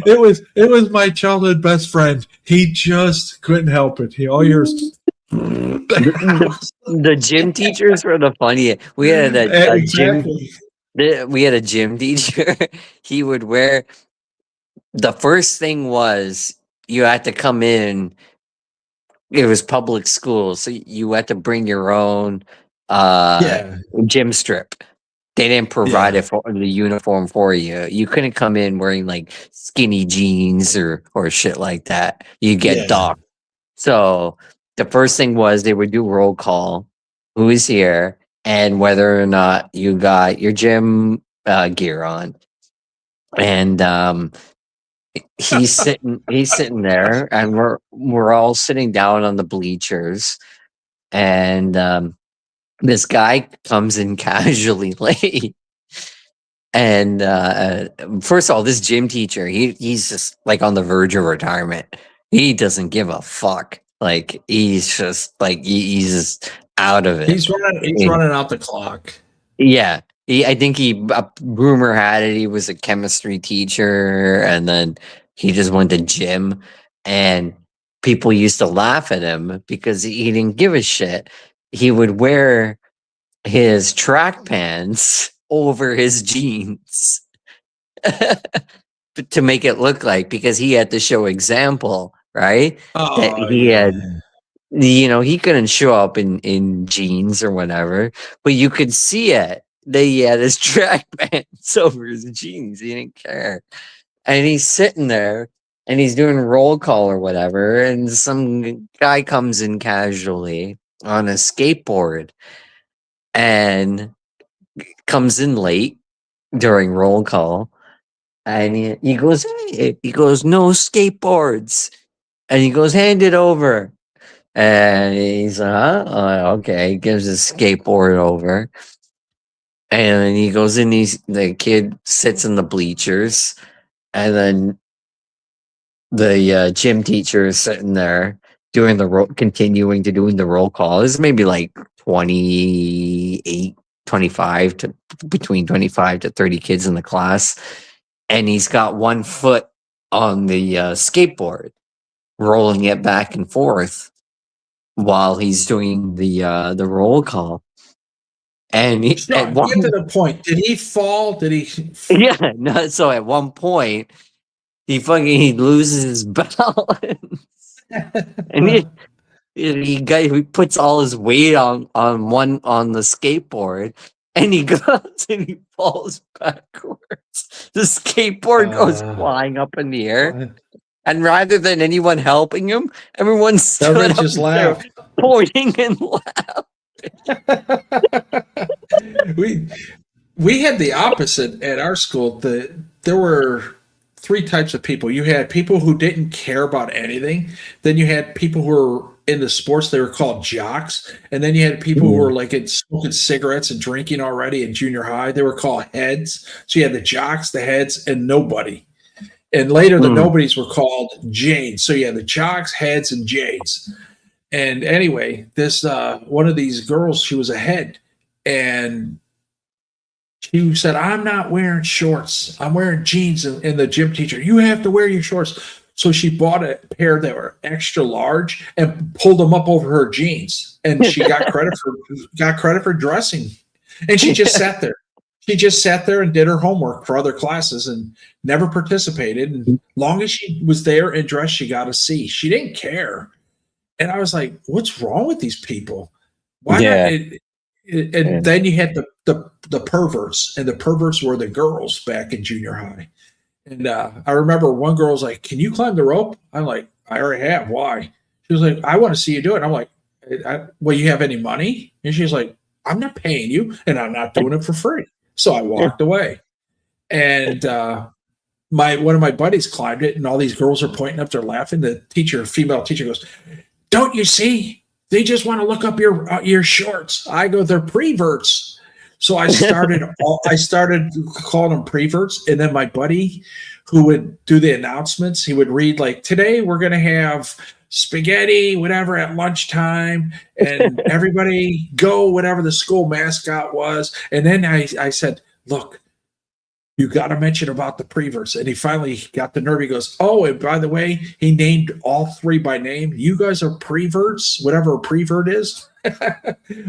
It was my childhood best friend. He just couldn't help it. He all hears the gym teachers were the funniest. We had a gym teacher. He would wear, the first thing was you had to come in. It was public school, so you had to bring your own gym strip. They didn't provide it for the uniform for you. You couldn't come in wearing like skinny jeans or shit like that. You get docked. So the first thing was they would do roll call, who is here, and whether or not you got your gym gear on. And he's sitting there, and we're all sitting down on the bleachers, and this guy comes in casually late. And first of all, this gym teacher, he's just like on the verge of retirement. He doesn't give a fuck. Like he's just like he's just out of it. He's running out the clock. Yeah. I think rumor had it he was a chemistry teacher, and then he just went to gym, and people used to laugh at him because he didn't give a shit. He would wear his track pants over his jeans to make it look like, because he had to show example, right? That Oh he had, yeah. he couldn't show up in jeans or whatever, but you could see it. That he had his track pants over his jeans. He didn't care. And he's sitting there and he's doing roll call or whatever, and some guy comes in casually on a skateboard and comes in late during roll call, and he goes, hey, he goes, no skateboards, and he goes, hand it over, and he's okay, he gives his skateboard over, and then he goes in, the kid sits in the bleachers, and then the gym teacher is sitting there doing continuing to doing the roll call. This is maybe like 28, 25 to between 25 to 30 kids in the class. And he's got one foot on the skateboard, rolling it back and forth while he's doing the roll call. And Get to the point. Did he fall? Did he? Yeah, no. So at one point, he loses his balance, and he puts all his weight on the skateboard, and he goes and he falls backwards. The skateboard goes flying up in the air, and rather than anyone helping him, everyone stood just up laughed, pointing and laughed. we had the opposite at our school. There were three types of people. You had people who didn't care about anything. Then you had people who were into sports. They were called jocks. And then you had people who were like smoking cigarettes and drinking already in junior high. They were called heads. So you had the jocks, the heads, and nobody. And later the nobodies were called Janes. So you had the jocks, heads, and Janes. And anyway, this one of these girls, she was a head, and she said, I'm not wearing shorts. I'm wearing jeans. And the gym teacher, you have to wear your shorts. So she bought a pair that were extra large and pulled them up over her jeans. And she got credit for dressing. And she just sat there. She just sat there and did her homework for other classes and never participated. And long as she was there and dressed, she got a C. She didn't care. And I was like, what's wrong with these people? Why not? And then you had the perverts, and the perverts were the girls back in junior high. And I remember one girl was like, can you climb the rope? I'm like, I already have. Why? She was like, I want to see you do it. I'm like, well, you have any money? And she's like, I'm not paying you, and I'm not doing it for free. So I walked away. And one of my buddies climbed it, and all these girls are pointing up, they're laughing. The female teacher goes, don't you see? They just want to look up your shorts. I go, they're preverts. So I started calling them preverts. And then my buddy who would do the announcements, he would read like, today we're going to have spaghetti, whatever, at lunchtime, and everybody go, whatever the school mascot was. And then I said, look, you got to mention about the preverts. And he finally got the nerve. He goes, oh, and by the way, he named all three by name. You guys are preverts, whatever a prevert is,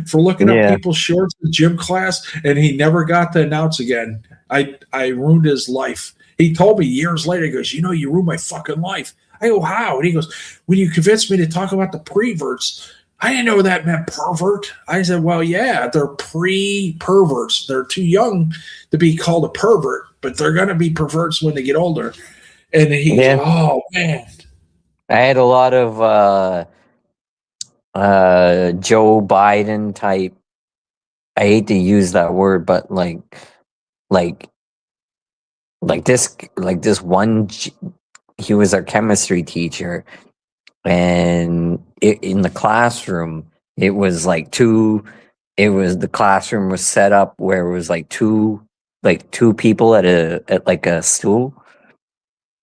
for looking up people's shorts in gym class. And he never got to announce again. I ruined his life. He told me years later, he goes, you ruined my fucking life. I go, how? And he goes, when you convinced me to talk about the preverts, I didn't know that meant pervert. I said, well, yeah, they're pre-perverts. They're too young to be called a pervert, but they're going to be perverts when they get older. And he goes, oh, man. I had a lot of Joe Biden type. I hate to use that word, but like this one, he was our chemistry teacher. And in the classroom, the classroom was set up where it was like two people at a stool,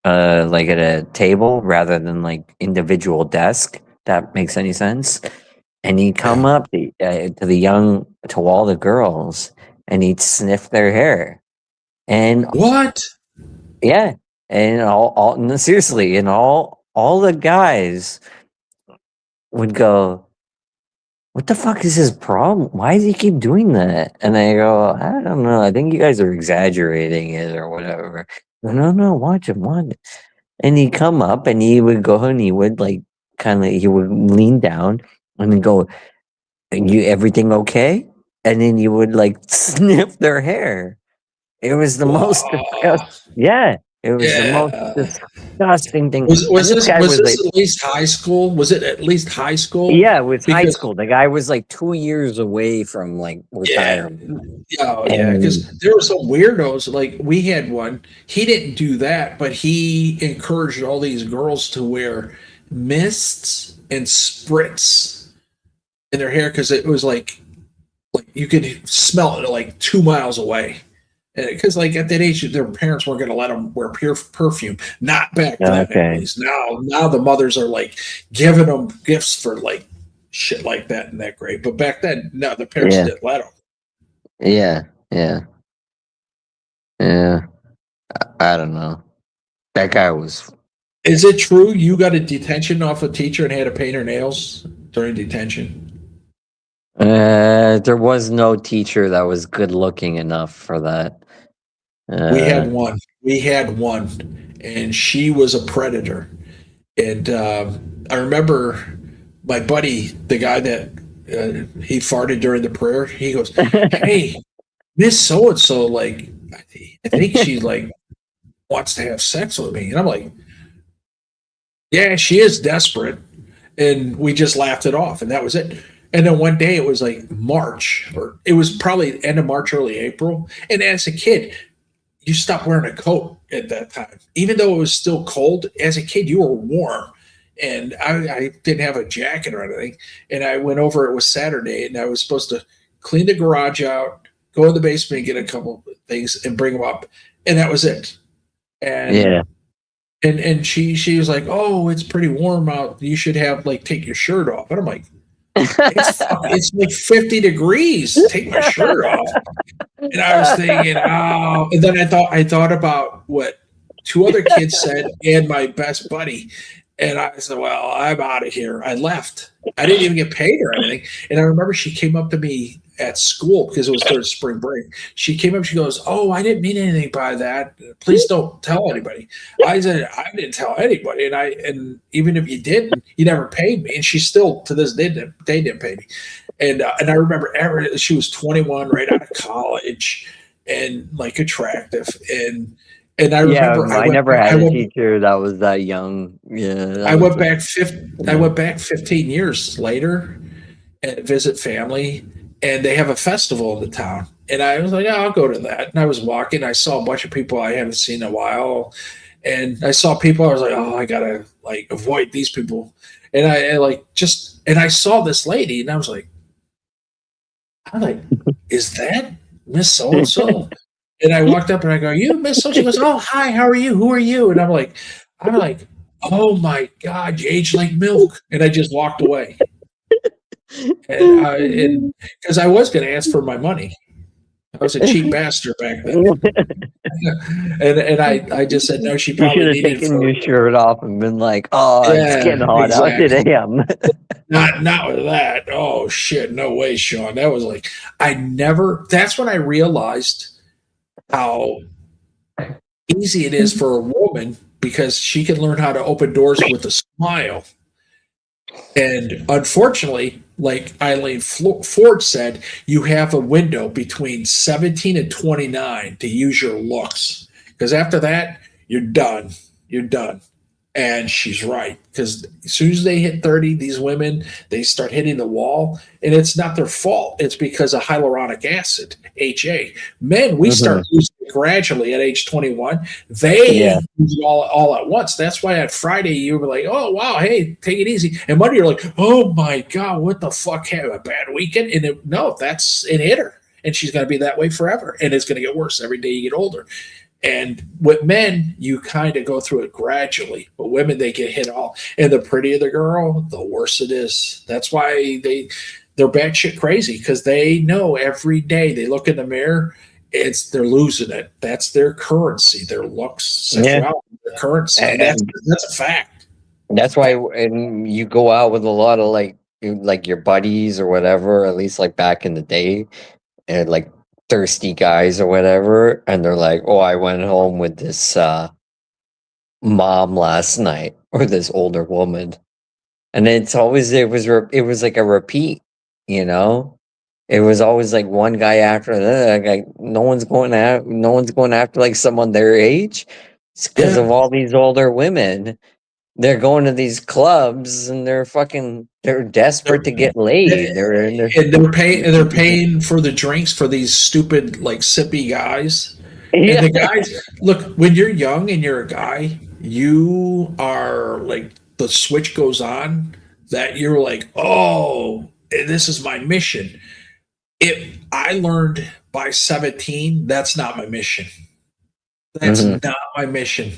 like at a table rather than like individual desk. That makes any sense? And he'd come up to all the girls, and he'd sniff their hair. And what? Yeah, and no, seriously, and all the guys would go, what the fuck is his problem? Why does he keep doing that? And I go, I don't know. I think you guys are exaggerating it or whatever. No, watch him, watch it. And he'd come up and he would go and he would like he would lean down and then go, you everything okay? And then you would like sniff their hair. It was the most disgusting. Yeah, it was the most disgusting thing. Was And this guy was like, at least high school? Was it at least high school? yeah, it was high Because- school. The guy was like 2 years away from like retirement. Oh yeah, because there were some weirdos. Like we had one. He didn't do that, but he encouraged all these girls to wear mists and spritz in their hair because it was like you could smell it like 2 miles away. Because like at that age, their parents weren't going to let them wear pure perfume. Not back then. Okay. At least. Now the mothers are like giving them gifts for like shit like that and that great. But back then, no, the parents didn't let them. Yeah. I don't know. That guy was. Is it true you got a detention off a teacher and had to paint her nails during detention? There was no teacher that was good looking enough for that. We had one. And she was a predator. And I remember my buddy, the guy that he farted during the prayer. He goes, "Hey, Miss So and So, like, I think she like wants to have sex with me." And I'm like, "Yeah, she is desperate." And we just laughed it off, and that was it. And then one day it was like March, or it was probably end of March, early April. And as a kid, you stopped wearing a coat at that time. Even though it was still cold, as a kid, you were warm. And I didn't have a jacket or anything. And I went over, it was Saturday, and I was supposed to clean the garage out, go in the basement, get a couple of things, and bring them up. And that was it. And Yeah. And she was like, "Oh, it's pretty warm out. You should have like take your shirt off." And I'm like, it's like 50 degrees. Take my shirt off. And I was thinking, oh, and then I thought about what two other kids said and my best buddy. And I said, well, I'm out of here. I left. I didn't even get paid or anything. And I remember she came up to me at school because it was during spring break. She came up, she goes, "Oh, I didn't mean anything by that. Please don't tell anybody." I said, "I didn't tell anybody. And even if you didn't, you never paid me." And she still, to this day, they didn't pay me. And I remember she was 21, right out of college, and like attractive. And I remember I never had a teacher that was that young. Yeah, I went back 15 years later and visit family, and they have a festival in the town. And I was like, "Oh, I'll go to that." And I was walking, I saw a bunch of people I haven't seen in a while. And I saw people, I was like, "Oh, I gotta like avoid these people." And I saw this lady, and I was like, "Is that Miss So-and-so?" And I walked up and I go, "You Miss So?" She goes, "Oh, hi, how are you? Who are you?" And I'm like, "Oh my God, you age like milk." And I just walked away. And because I was going to ask for my money. I was a cheap bastard back then. and I just said, no, she You probably should have needed taken your shirt off and been like, "Oh, it's getting hot out today." Not with that. Oh shit, no way, Sean. That was like that's when I realized how easy it is for a woman because she can learn how to open doors with a smile. And unfortunately, like Eileen Ford said, you have a window between 17 and 29 to use your looks. Because after that, you're done. You're done. And she's right. Because as soon as they hit 30, these women, they start hitting the wall. And it's not their fault. It's because of hyaluronic acid, HA. Men, we start losing it gradually at age 21. They lose it all at once. That's why at Friday, you were like, "Oh, wow, hey, take it easy." And Monday, you're like, "Oh, my God, what the fuck? Have a bad weekend?" And it hit her. And she's going to be that way forever. And it's going to get worse every day you get older. And with men, you kind of go through it gradually, but women, they get hit all. And the prettier the girl, the worse it is. That's why they're batshit crazy, because they know every day they look in the mirror, they're losing it. That's their currency, their looks, sexuality, their currency. And that's a fact. That's why, and you go out with a lot of like like your buddies or whatever, at least like back in the day, and like thirsty guys or whatever, and they're like, "Oh, I went home with this mom last night or this older woman," and it's always it was like a repeat, you know. It was always like one guy after the like no one's going after like someone their age. It's because Yeah. of all these older women. They're going to these clubs and they're desperate to get laid. They're in their And they're paying for the drinks for these stupid like sippy guys. And yeah. the guys, look, when you're young and you're a guy, you are like the switch goes on that you're like, oh, this is my mission. If I learned by 17, that's not my mission. That's Mhm. not my mission.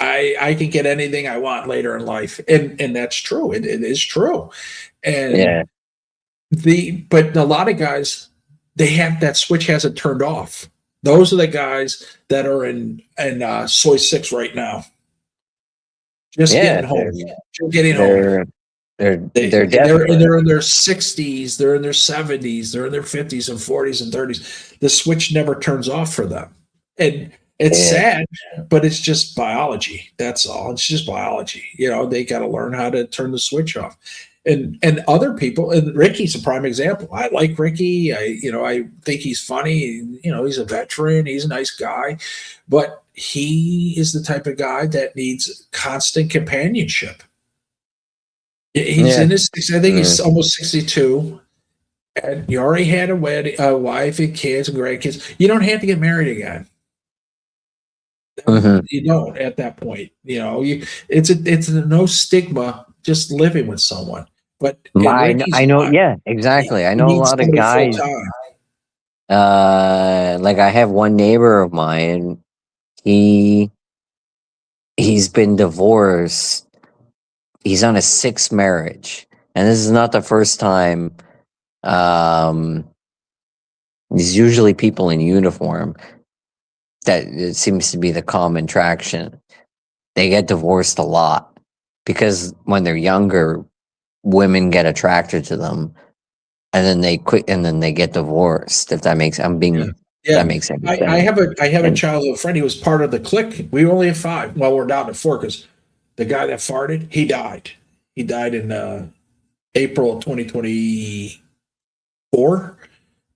I can get anything I want later in life. And that's true. It is true. And Yeah. but a lot of guys, they have that switch hasn't turned off. Those are the guys that are in soy 6 right now. Just Yeah, getting home. Just getting home. they're desperate. They're in their 60s, they're in their 70s, they're in their 50s and 40s and 30s. The switch never turns off for them. And it's Yeah. sad, but it's just biology. That's all. It's just biology. You know, they got to learn how to turn the switch off. And other people, and Ricky's a prime example. I like Ricky. I think he's funny. You know, he's a veteran. He's a nice guy, but he is the type of guy that needs constant companionship. He's Yeah. in his, I think he's almost 62, and you already had a wedding, a wife and kids and grandkids. You don't have to get married again. Mhm. You don't at that point. You know, it's a no stigma just living with someone. But in Ricky's I know, mind, yeah, exactly. I he know a needs lot of somebody guys. full-time. Like I have one neighbor of mine. He's been divorced. He's on his 6th marriage, and this is not the first time. There's usually people in uniform that it seems to be the common traction. They get divorced a lot because when they're younger, women get attracted to them, and then they quit, and then they get divorced. If that makes Yeah. that makes any sense. I have a And- childhood friend. He was part of the clique. We only have 5. Well, we're down to 4 because the guy that farted, he died. He died in April of 2024.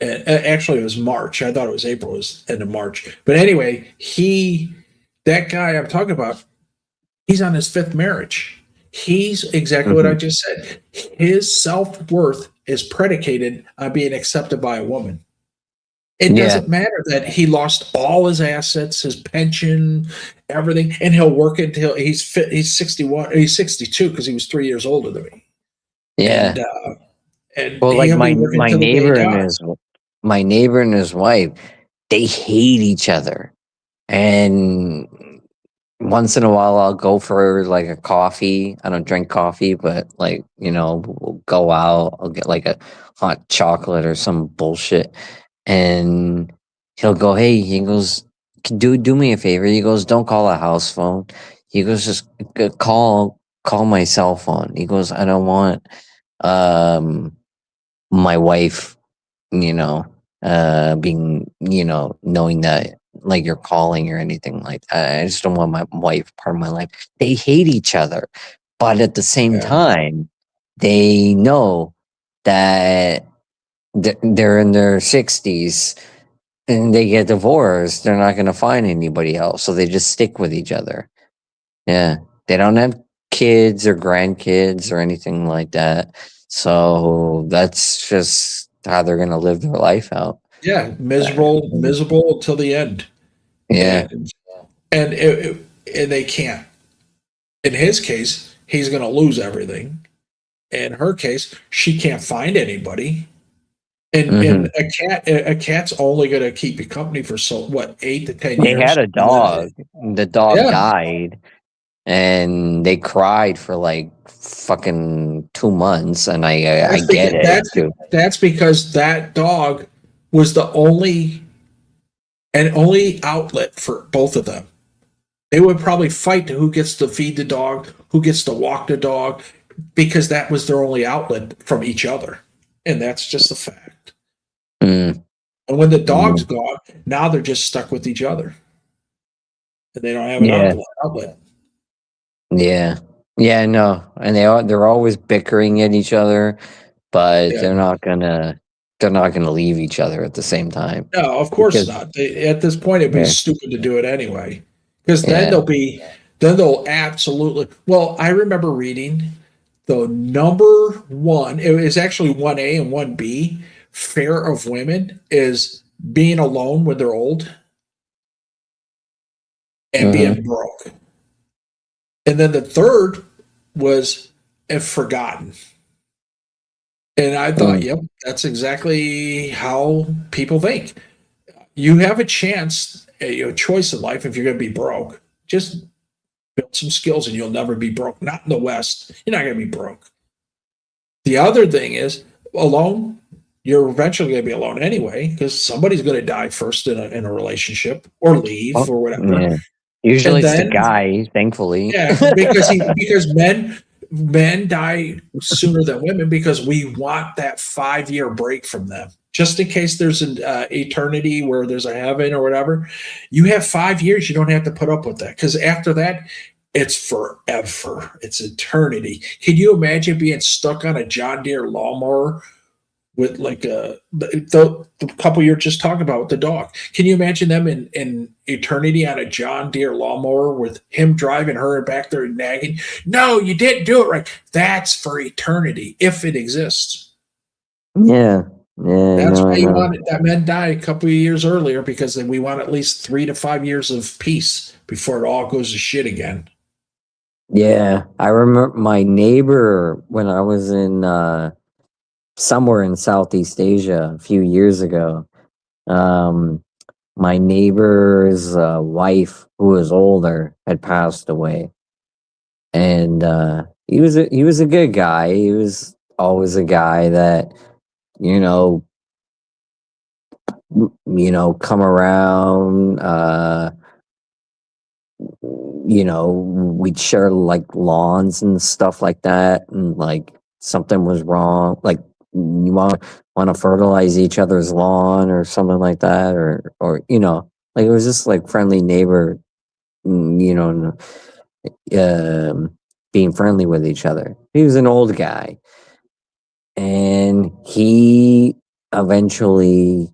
Actually, it was March. I thought it was April. It was end of March. But anyway, that guy I'm talking about, he's on his 5th marriage. He's exactly what I just said. His self-worth is predicated on being accepted by a woman. It Yeah. doesn't matter that he lost all his assets, his pension, everything, and he'll work until he's 61. He's 62 because he was 3 years older than me. Yeah. And Well, like he'll my be working my till the day he neighbor and dies. my neighbor and his wife, they hate each other. And once in a while, I'll go for like a coffee. I don't drink coffee, but like we'll go out. I'll get like a hot chocolate or some bullshit, and he'll go, "Hey," he goes, "Do me a favor." He goes, "Don't call a house phone." He goes, "Just call my cell phone." He goes, "I don't want my wife, being, knowing that like you're calling or anything like that. I just don't want my wife part of my life." They hate each other, but at the same Yeah. time, they know that they're in their 60s and they get divorced. They're not going to find anybody else, so they just stick with each other. Yeah, they don't have kids or grandkids or anything like that. So that's just how they're going to live their life out. Yeah, miserable until the end. Yeah. And they can't. In his case, he's going to lose everything. In her case, she can't find anybody. And a cat's only going to keep you company for 8 to 10 They years. had a dog. The dog Yeah. died, and they cried for like fucking 2 months. And I get it too. That's because that dog was the only outlet for both of them. They would probably fight to who gets to feed the dog, who gets to walk the dog. because that was their only outlet from each other. And that's just a fact. Mm. And when the dog's gone, now they're just stuck with each other. And they don't have an outlet. Yeah. Yeah, no. And they're always bickering at each other, but Yeah. they're not gonna leave each other at the same time. No, of course Because- not. At this point, it'd be Yeah. stupid to do it anyway. Because Yeah. then they'll absolutely. Well, I remember reading the number one. It was actually 1A and 1B. Fear of women is being alone when they're old and being broke. And then the third was if forgotten. And I thought, yep, that's exactly how people think. You have a chance, a choice in life if you're going to be broke. Just build some skills and you'll never be broke. Not in the West. You're not going to be broke. The other thing is, alone, you're eventually going to be alone anyway because somebody's going to die first in a relationship or leave or whatever. Yeah. Usually And it's the then- guy, thankfully. Yeah, because men die sooner than women because we want that 5-year break from them. Just in case there's an eternity where there's a heaven or whatever, you have 5 years. You don't have to put up with that because after that, it's forever. It's eternity. Can you imagine being stuck on a John Deere lawnmower with like the couple you're just talking about with the dog? Can you imagine them in eternity on a John Deere lawnmower with him driving her back there and nagging? No, you didn't do it right. That's for eternity if it exists. Yeah. Yeah. That's no, why I you know. want that men die a couple of years earlier because then we want at least 3 to 5 years of peace before it all goes to shit again. Yeah. I remember my neighbor when I was in somewhere in Southeast Asia a few years ago. My neighbor's wife, who was older, had passed away, and he was a good guy. He was always a guy that come around. We'd share like lawns and stuff like that, and like something was wrong, like you want to fertilize each other's lawn or something like that, or like it was just like friendly neighbor, being friendly with each other. He was an old guy, and he eventually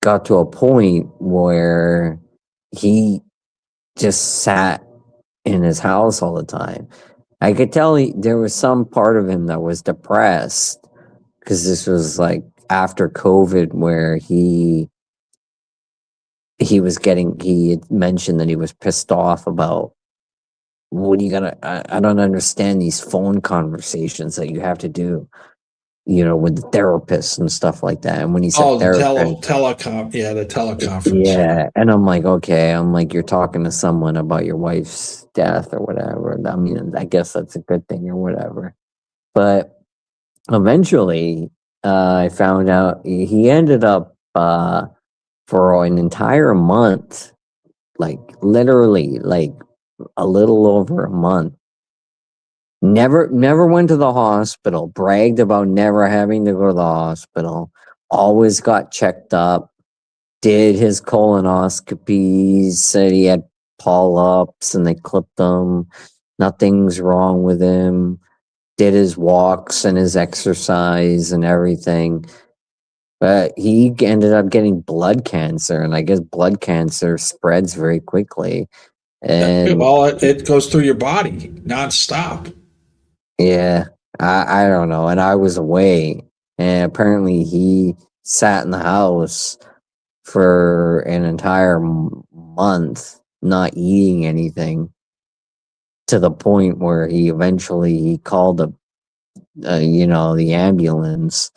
got to a point where he just sat in his house all the time. I could tell there was some part of him that was depressed because this was like after COVID, where he had mentioned that he was pissed off about what are you gonna. I don't understand these phone conversations that you have to do, with the therapists and stuff like that. And when he said Oh, the therapist, the teleconference. yeah, and I'm like, okay, you're talking to someone about your wife's death or whatever. I mean, I guess that's a good thing or whatever. But eventually, I found out he ended up for an entire month, like literally, like a little over a month. Never went to the hospital, bragged about never having to go to the hospital, always got checked up, did his colonoscopies, said he had polyps and they clipped them, nothing's wrong with him, did his walks and his exercise and everything. But he ended up getting blood cancer, and I guess blood cancer spreads very quickly. And Well, it goes through your body nonstop. yeah, I don't know. And I was away, and apparently he sat in the house for an entire month, not eating anything, to the point where he called the ambulance,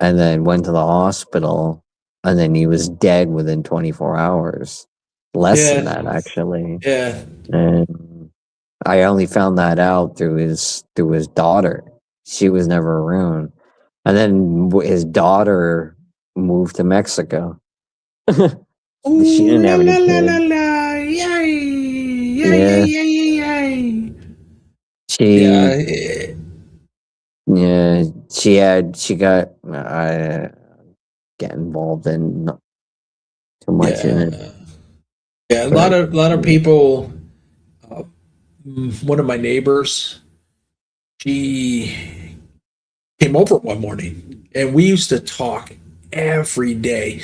and then went to the hospital, and then he was dead within 24 hours. Less than that, actually. Yeah. And I only found that out through his daughter. She was never around. And then his daughter moved to Mexico. She didn't have any kids. Yeah. She She Yeah, yeah, she got get involved in not too much in it. yeah. A But lot of people. Uh, One of my neighbors, she came over one morning, and we used to talk every day.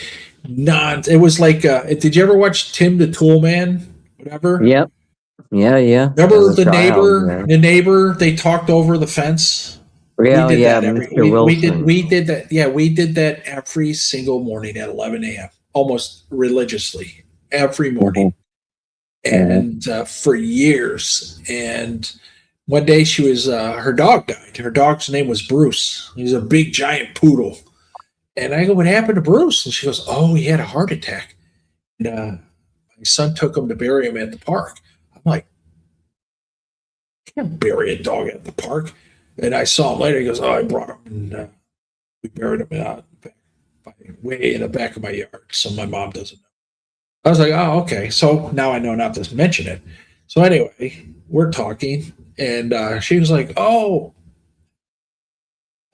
It was like, did you ever watch Tim the Tool Man? Whatever. yep. Yeah. As Remember a child, yeah. the neighbor, they talked over the fence. Yeah, yeah, Mr. Wilson. We did that. Yeah, we did that every single morning at 11 a.m. almost religiously every morning, and for years. And one day she was her dog died. Her dog's name was Bruce. He's a big giant poodle. And I go, "What happened to Bruce?" And she goes, "Oh, he had a heart attack." And my son took him to bury him at the park. I'm like, "Can't bury a dog at the park." And I saw him later. He goes, "Oh, I brought him, and we buried him out way in the back of my yard, so my mom doesn't know." I was like, "Oh, okay." So now I know not to mention it. So anyway, we're talking, and she was like, "Oh,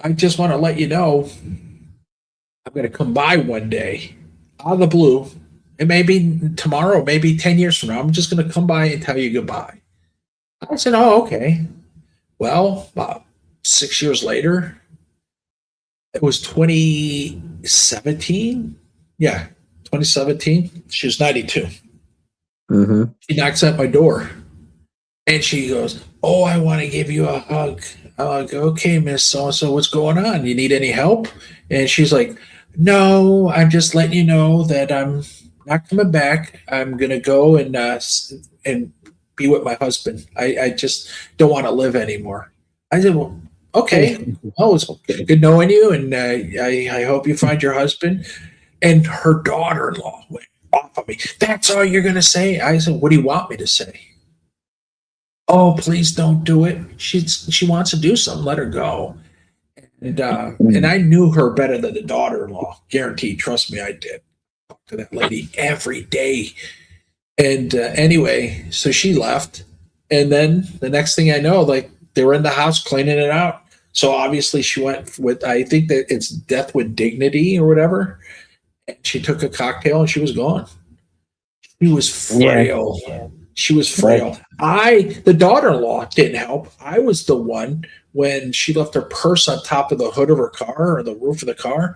I just want to let you know I'm going to come by one day out of the blue. It may be tomorrow, maybe 10 years from now. I'm just going to come by and tell you goodbye." I said, "Oh, okay." Well, about 6 years later, it was 2017. Yeah, 2017. She was 92. Mm-hmm. She knocks at my door, and she goes, "Oh, I want to give you a hug." I'm like, "Okay, Miss So-and-so, what's going on? You need any help?" And she's like, "No, I'm just letting you know that I'm not coming back. I'm going to go and be with my husband. I just don't want to live anymore." I said, "Well, okay. Oh, it's good knowing you, and I hope you find your husband." And her daughter-in-law went off of me. "That's all you're going to say?" I said, "What do you want me to say?" "Oh, please don't do it. She wants to do something. Let her go." And I knew her better than the daughter-in-law. Guaranteed. Trust me, I did. Talk to that lady every day. And anyway, so she left. And then the next thing I know, like, they were in the house cleaning it out. So obviously she went with, I think that it's death with dignity or whatever. And she took a cocktail and she was gone. She was frail. Yeah. She was frail. The daughter-in-law didn't help. I was the one when she left her purse on top of the hood of her car or the roof of the car.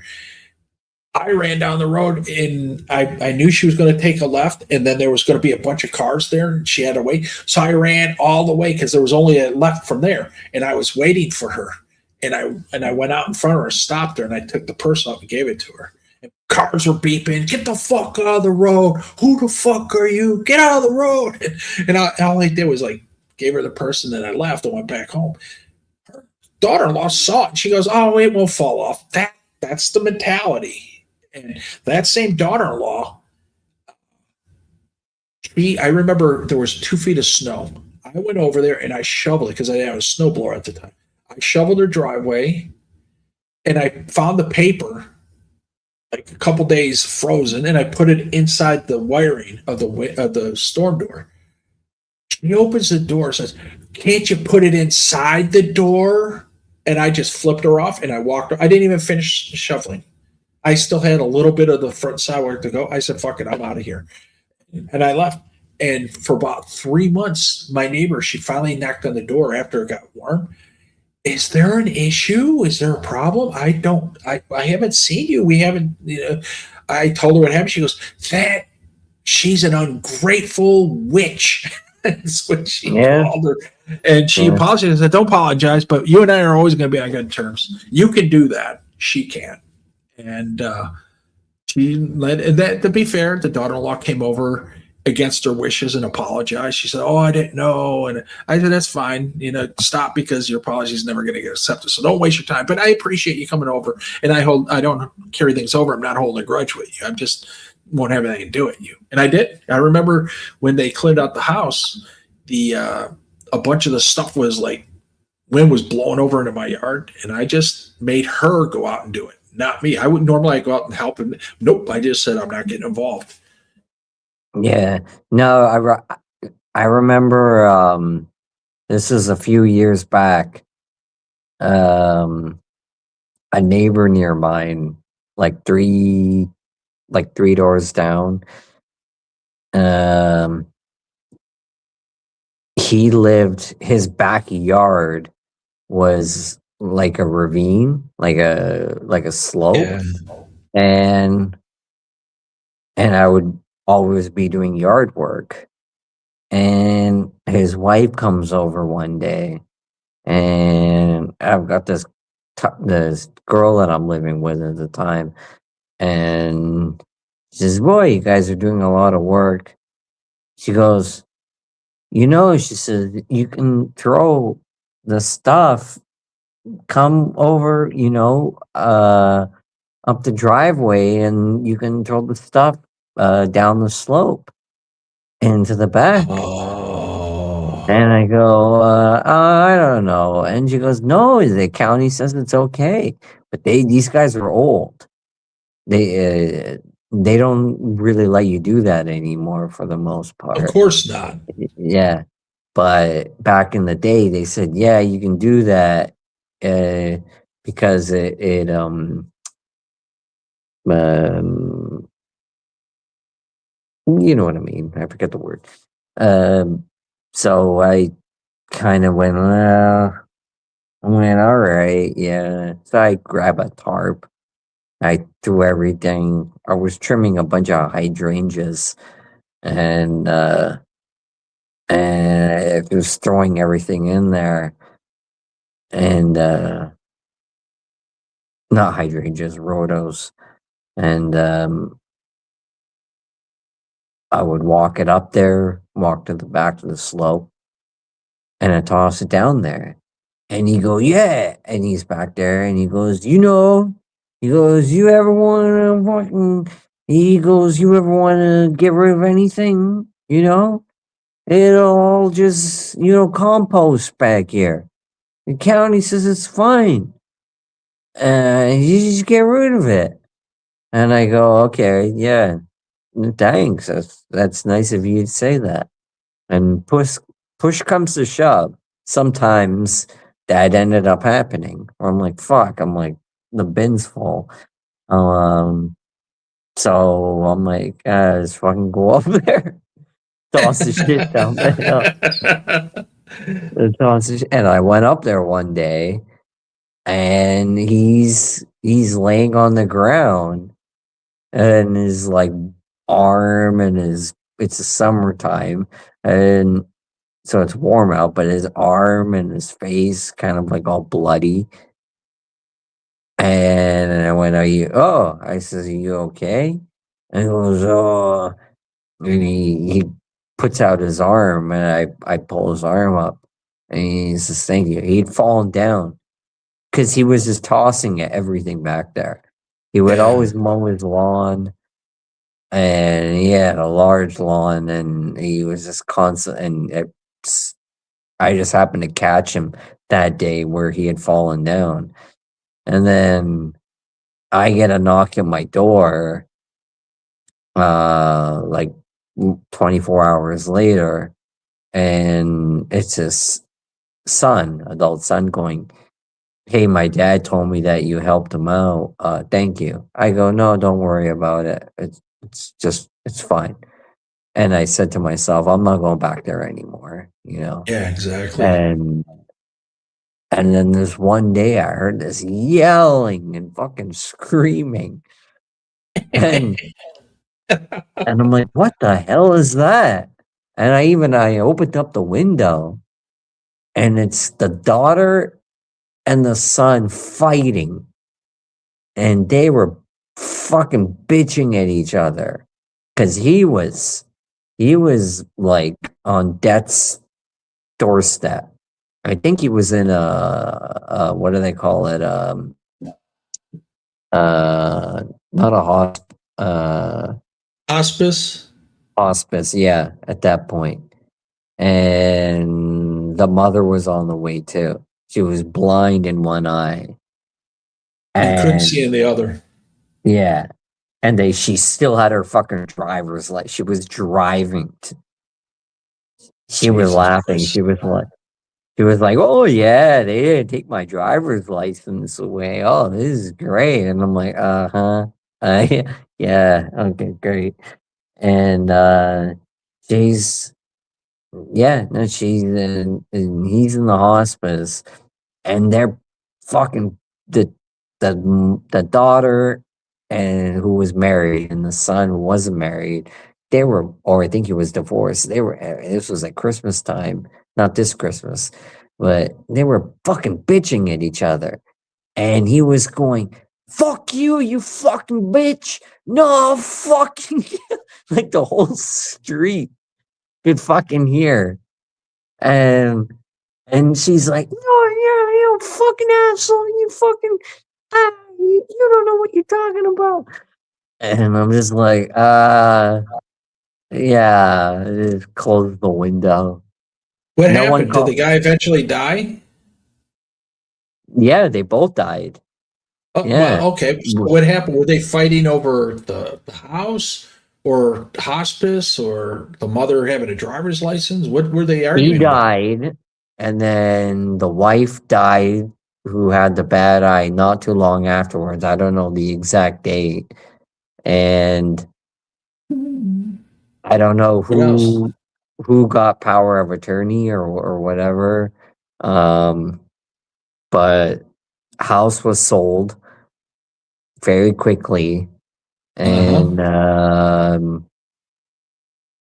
I ran down the road, and I knew she was going to take a left, and then there was going to be a bunch of cars there, and she had to wait. So I ran all the way because there was only a left from there, and I was waiting for her. And I went out in front of her, stopped her, and I took the purse off and gave it to her. And cars were beeping, "Get the fuck out of the road. Who the fuck are you? Get out of the road." And all I did was like gave her the purse, and then I left and went back home. Her daughter-in-law saw it, and she goes, "Oh, it won't fall off." That's the mentality. And that same daughter-in-law, I remember there was 2 feet of snow. I went over there and I shoveled it because I had a snowblower at the time. I shoveled her driveway, and I found the paper, like a couple days frozen, and I put it inside the wiring of the storm door. She opens the door and says, "Can't you put it inside the door?" And I just flipped her off, and I walked her. I didn't even finish shoveling. I still had a little bit of the front sidewalk to go. I said, "Fuck it, I'm out of here." And I left. And for about 3 months, my neighbor, she finally knocked on the door after it got warm. "Is there an issue? Is there a problem? I haven't seen you. We haven't, I told her what happened. She goes, she's an ungrateful witch." That's what she called her. And she apologized. I said, "Don't apologize, but you and I are always going to be on good terms. You can do that. She can't." And she let that. To be fair, the daughter-in-law came over against her wishes and apologized. She said, "Oh, I didn't know," and I said, "That's fine. Stop, because your apology is never going to get accepted. So don't waste your time. But I appreciate you coming over, and I don't carry things over. I'm not holding a grudge with you. I'm just won't have anything to do with you." And I did. I remember when they cleaned out the house, a bunch of the stuff was like wind was blowing over into my yard, and I just made her go out and do it. Not me. I would normally go out and help him. Nope. I just said I'm not getting involved. Yeah. No, I remember This is a few years back. A neighbor near mine, like three doors down. He lived, his backyard was like a ravine, like a slope. Yeah. And I would always be doing yard work. And his wife comes over one day, and I've got this girl that I'm living with at the time, and she says, "Boy, you guys are doing a lot of work." She goes, she says, "You can throw the stuff, come over, up the driveway, and you can throw the stuff down the slope into the back." Oh. And I go, I don't know. And she goes, "No, the county says it's okay, but these guys are old. They don't really let you do that anymore for the most part." Of course not. Yeah, but back in the day, they said, "Yeah, you can do that because it you know what I mean. I forget the word." So I kind of went, all right, yeah. So I grab a tarp. I threw everything. I was trimming a bunch of hydrangeas, and I was throwing everything in there, and not hydrangeas, rhodos, and I would walk it up there, walk to the back of the slope, and I toss it down there. And he go, "Yeah," and he's back there, and he goes, he goes, "You ever want to fucking?" He goes, "You ever want to get rid of anything? It'll all just compost back here. The county says it's fine. You just get rid of it." And I go, "Okay, yeah, thanks. That's nice of you to say that." And push comes to shove. Sometimes that ended up happening. Or I'm like, fuck. I'm like, the bin's full. So I'm like, just fucking go up there, toss the shit down there. And I went up there one day, and he's laying on the ground, and his like arm and it's the summertime, and so it's warm out, but his arm and his face kind of like all bloody. And I went, I says, "Are you okay?" And he goes, "Oh," and he puts out his arm, and I pull his arm up, and he says, "Thank you." He'd fallen down because he was just tossing everything back there. He would always mow his lawn, and he had a large lawn, and he was just constant. And I just happened to catch him that day where he had fallen down. And then I get a knock at my door, like 24 hours later, and it's his adult son, going, "Hey, my dad told me that you helped him out. Thank you." I go, "No, don't worry about it. It's fine." And I said to myself, I'm not going back there anymore, Yeah, exactly. And then this one day I heard this yelling and fucking screaming. And I'm like, what the hell is that? And I opened up the window, and it's the daughter and the son fighting. And they were fucking bitching at each other. Cause he was like on death's doorstep. I think he was in a what do they call it? Not a Hospice. hospice, yeah, at that point. And the mother was on the way too. She was blind in one eye. I couldn't see in the other. Yeah. And she still had her fucking driver's license. She was driving. She was laughing. She was like, She was like, "Oh yeah, they didn't take my driver's license away. Oh, this is great." And I'm like, "Uh-huh. Yeah, okay, great." And she's yeah, no, she's and he's in the hospice, and they're fucking the the daughter and who was married and the son who wasn't married. They were, or I think he was divorced. They were. This was at Christmas time, not this Christmas, but they were fucking bitching at each other, and he was going, "Fuck you, you fucking bitch! No, fucking you!" Like the whole street could fucking hear. And and she's like, "No, yeah, you fucking asshole, you fucking you don't know what you're talking about." And I'm just like, yeah, just close the window. What No one happened? Did the called. guy eventually die? Yeah, they both died. Oh, Yeah. well, okay. So what happened? Were they fighting over the house or hospice or the mother having a driver's license? What were they He arguing about? died, and then the wife died, who had the bad eye not too long afterwards. I don't know the exact date. And I don't know What else? who got power of attorney or whatever. But house was sold very quickly, Uh-huh.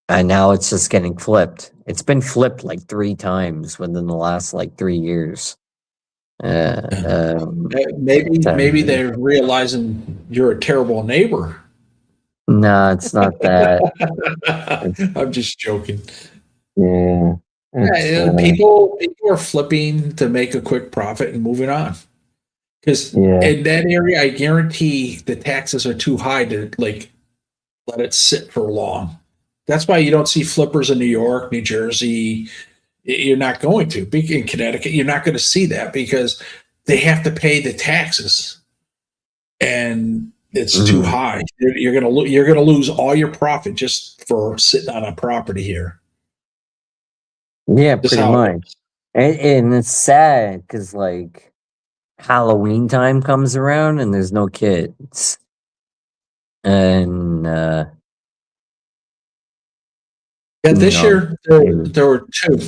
and now it's just getting flipped. It's been flipped like 3 times within the last like 3 years. Maybe they're realizing you're a terrible neighbor. No, it's not that. I'm just joking. Yeah. Yeah, people are flipping to make a quick profit and moving on. Because Yeah. in that area, I guarantee the taxes are too high to like let it sit for long. That's why you don't see flippers in New York, New Jersey. You're not going to. In Connecticut, you're not going to see that because they have to pay the taxes, and it's too high. You're gonna lose all your profit just for sitting on a property here. Yeah, Just pretty how it much. And it's sad because like Halloween time comes around and there's no kids. And Yeah, this know, year there were two.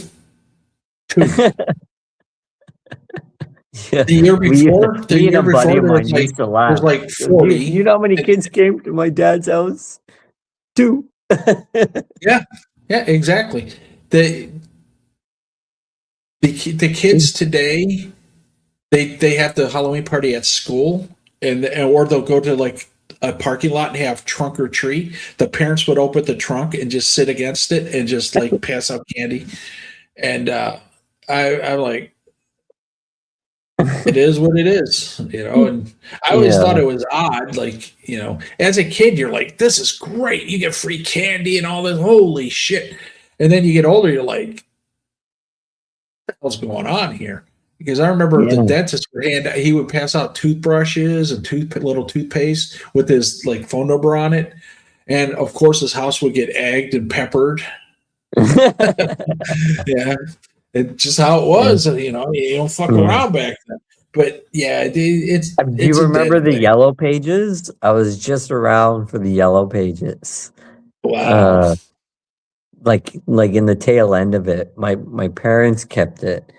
yeah. The year before, Me and a buddy of there mine was like, used to laugh. like You 40. know how many kids came to my dad's house? 2. Yeah, exactly. The kids today, they have the Halloween party at school, or they'll go to like a parking lot and have trunk or treat. The parents would open the trunk and just sit against it and just like pass out candy. And I'm like, it is what it is, And I always thought it was odd, like, as a kid, you're like, this is great. You get free candy and all this. Holy shit! And then you get older, you're like, what the hell's going on here? Because I remember the dentist, he would pass out toothbrushes and little toothpaste with his like phone number on it, and of course his house would get egged and peppered. Yeah, it's just how it was. You don't fuck around back then. But yeah, it's. Do you remember the Yellow Pages? I was just around for the Yellow Pages. Wow. Like in the tail end of it, my parents kept it.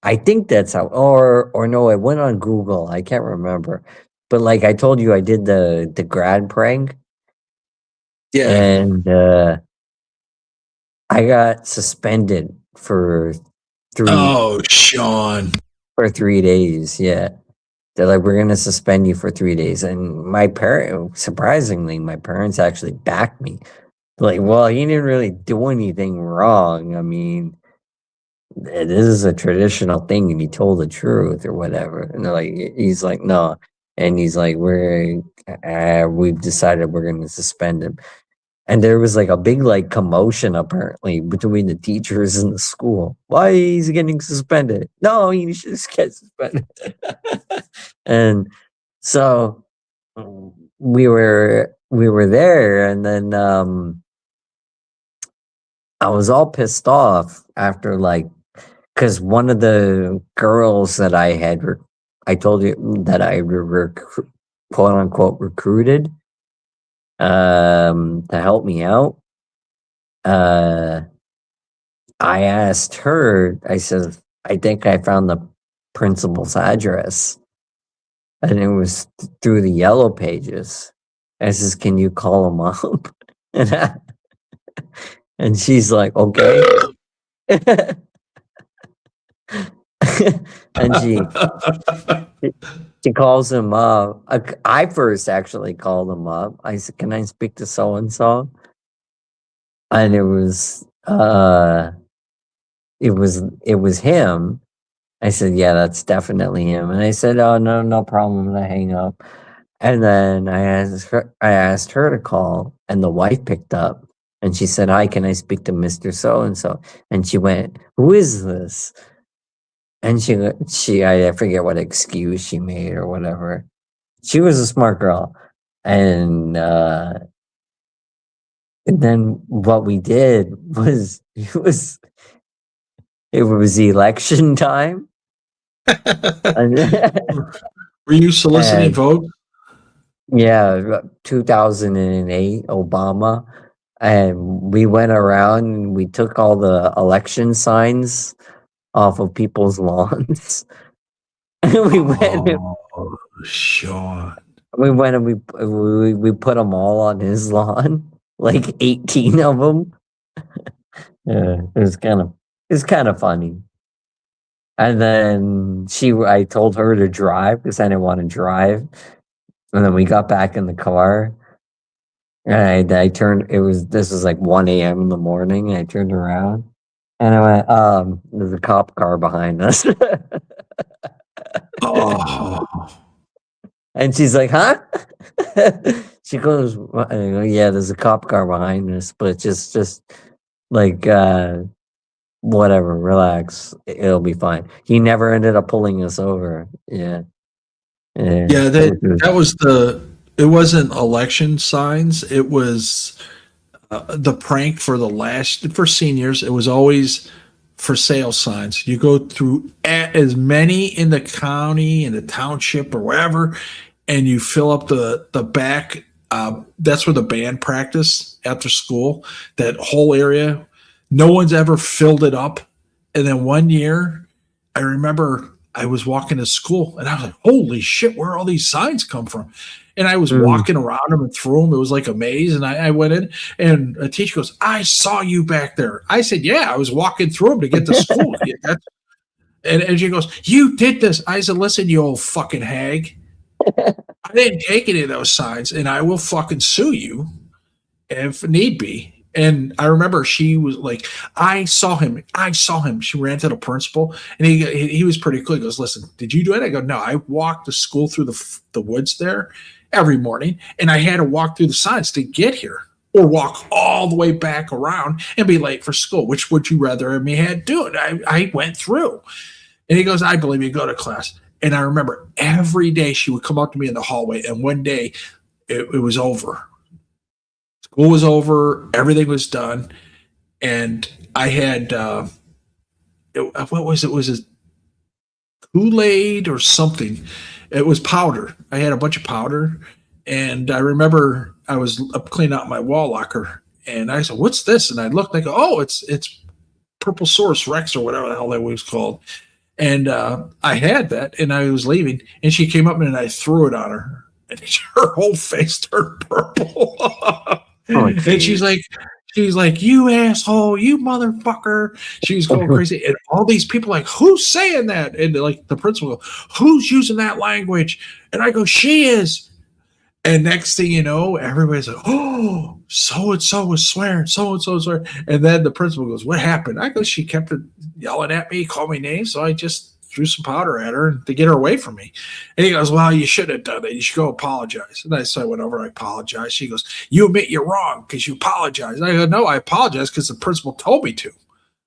I think that's how, or no, it went on Google. I can't remember, but like I told you, I did the grad prank. Yeah, and I got suspended for 3. Oh, Sean. For 3 days. Yeah, they're like, we're gonna suspend you for 3 days, and surprisingly, my parents actually backed me. Like, well, he didn't really do anything wrong. I mean, this is a traditional thing, and he told the truth or whatever. And they're like, he's like, no, and he's like, we've decided we're going to suspend him. And there was like a big like commotion apparently between the teachers and the school. Why is he getting suspended? No, he should just get suspended. And so we were there, and then I was all pissed off after like because one of the girls that I had, I told you that I quote unquote recruited to help me out. I asked her, I said, I think I found the principal's address. And it was through the yellow pages. I says, can you call him up? And she's like, okay. And she calls him up. I first actually called him up. I said, can I speak to so and so? And it was him. I said, yeah, that's definitely him. And I said, oh, no problem. And I hang up. And then I asked her to call, and the wife picked up, and she said, hi, can I speak to Mr. So-and-so? And she went, who is this? And I forget what excuse she made or whatever. She was a smart girl. And then what we did was, it was election time. Were you soliciting votes? Yeah, 2008, Obama. And we went around and we took all the election signs off of people's lawns. And we went. Oh, Sean. We went and we put them all on his lawn, like 18 of them. Yeah, it was kind of funny. And then I told her to drive because I didn't want to drive. And then we got back in the car. And this was like 1 a.m. in the morning. And I turned around and I went, there's a cop car behind us. Oh. And she's like, huh? She goes, I go, yeah, there's a cop car behind us, but just like, whatever, relax. It'll be fine. He never ended up pulling us over. Yeah. Yeah, it wasn't election signs. It was the prank for seniors. It was always for sale signs. You go through as many in the county, in the township, or wherever, and you fill up the back. That's where the band practice after school. That whole area, no one's ever filled it up. And then one year, I remember I was walking to school, and I was like, "Holy shit, where all these signs come from?" And I was walking around them and through them. It was like a maze. And I went in, and a teacher goes, "I saw you back there." I said, "Yeah, I was walking through them to get to school." And she goes, "You did this." I said, "Listen, you old fucking hag. I didn't take any of those signs, and I will fucking sue you if need be." And I remember she was like, I saw him. She ran to the principal, and he was pretty cool. He goes, "Listen, did you do it?" I go, "No, I walked to school through the woods there every morning, and I had to walk through the signs to get here, or walk all the way back around and be late for school. Which would you rather have me had do it?" I went through. And he goes, "I believe you, go to class." And I remember every day she would come up to me in the hallway, and one day it was over. School was over, everything was done, and I had what was it? Was it Kool-Aid or something? It was powder. I had a bunch of powder, and I remember I was up cleaning out my wall locker, and I said, "What's this?" And I looked, and I go, "Oh, it's Purple Source Rex or whatever the hell that was called." And I had that, and I was leaving, and she came up and I threw it on her, and her whole face turned purple. And she's like, "You asshole, you motherfucker." She was going crazy. And all these people like, "Who's saying that?" And like the principal, "Who's using that language?" And I go, "She is." And next thing you know, everybody's like, "Oh, so-and-so was swearing, so-and-so was swearing." And then the principal goes, "What happened?" I go, "She kept yelling at me, called me names, so I just threw some powder at her to get her away from me." And he goes, "Well, you should have done that. You should go apologize." And so I went over, I apologized. She goes, "You admit you're wrong because you apologize." And I go, "No, I apologize because the principal told me to.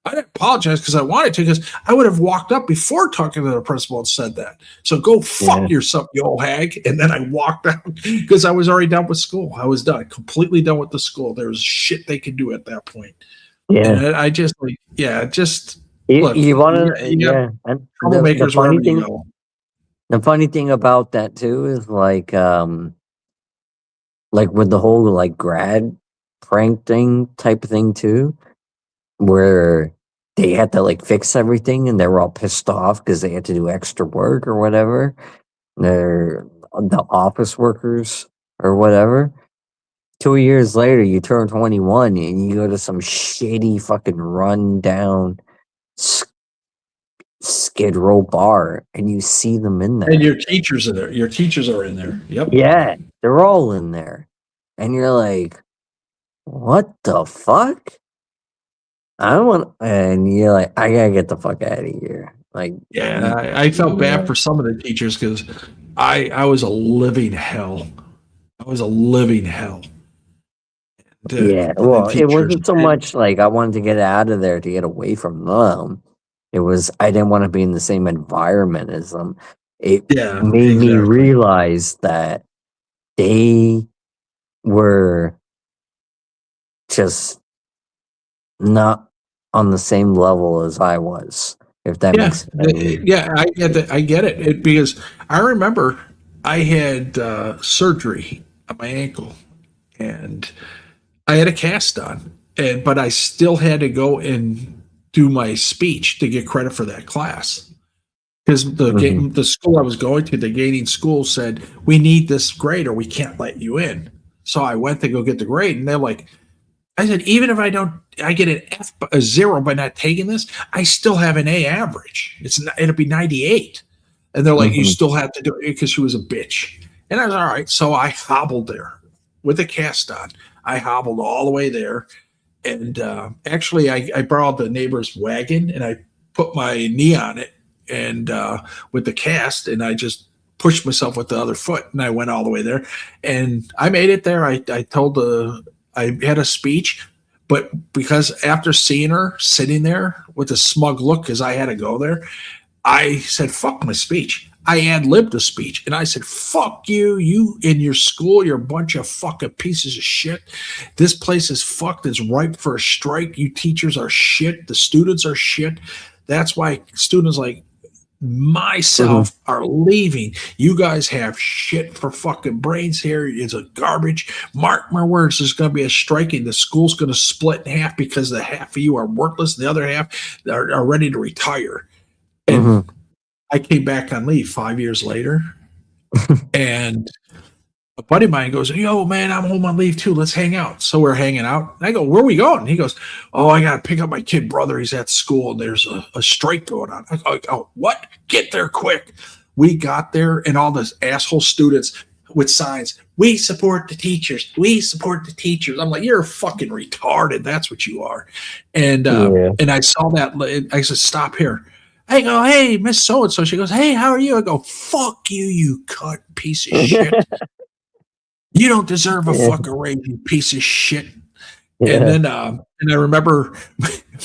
I didn't apologize because I wanted to, because I would have walked up before talking to the principal and said that. So go fuck yourself, you old hag." And then I walked out because I was already done with school. I was done, completely done with the school. There was shit they could do at that point. Yeah. And I just Look, You want to, you got yeah. And the troublemakers funny wherever you thing, go. the funny thing about that too is like with the whole like grad prank thing type of thing too, where they had to like fix everything and they were all pissed off because they had to do extra work or whatever. They're the office workers or whatever. 2 years later, you turn 21 and you go to some shitty fucking rundown Skid Row bar and you see them in there. And your teachers are there. Your teachers are in there. Yep. Yeah, they're all in there. And you're like, what the fuck? And you're like, I gotta get the fuck out of here. Like, Yeah, I felt bad for some of the teachers because I was a living hell. I was a living hell. yeah, well, it wasn't so much like I wanted to get out of there to get away from them. It was I didn't want to be in the same environment as them. It made me realize that they were just not on the same level as I was. If that makes sense. Yeah, I get that. I get it. Because I remember I had surgery on my ankle, and I had a cast on, but I still had to go and do my speech to get credit for that class. Because the school I was going to, the gaining school, said, we need this grade or we can't let you in. So I went to go get the grade, and they're like, I said, even if I get an F, a 0 by not taking this, I still have an A average. It'll be 98. And they're like, you still have to do it because she was a bitch. And I was all right. So I hobbled there with a cast on. I hobbled all the way there. And actually, I borrowed the neighbor's wagon and I put my knee on it and with the cast, and I just pushed myself with the other foot, and I went all the way there. And I made it there. I had a speech, but because after seeing her sitting there with a smug look because I had to go there, I said, fuck my speech. I ad-libbed a speech, and I said, fuck you, you in your school, you're a bunch of fucking pieces of shit. This place is fucked. It's ripe for a strike. You teachers are shit. The students are shit. That's why students like myself are leaving. You guys have shit for fucking brains here. It's a garbage. Mark my words, there's going to be a strike and the school's going to split in half because the half of you are worthless and the other half are ready to retire. And I came back on leave 5 years later, and a buddy of mine goes, yo, man, I'm home on leave too. Let's hang out. So we're hanging out. And I go, where are we going? He goes, oh, I got to pick up my kid brother. He's at school, and there's a strike going on. I go, oh, what? Get there quick. We got there, and all those asshole students with signs, we support the teachers. We support the teachers. I'm like, you're fucking retarded. That's what you are. And and I saw that. I said, stop here. I go, hey, Miss So-and-so. She goes, hey, how are you? I go, fuck you, you cunt piece of shit. You don't deserve a fucking raise, you piece of shit. Yeah. And then and I remember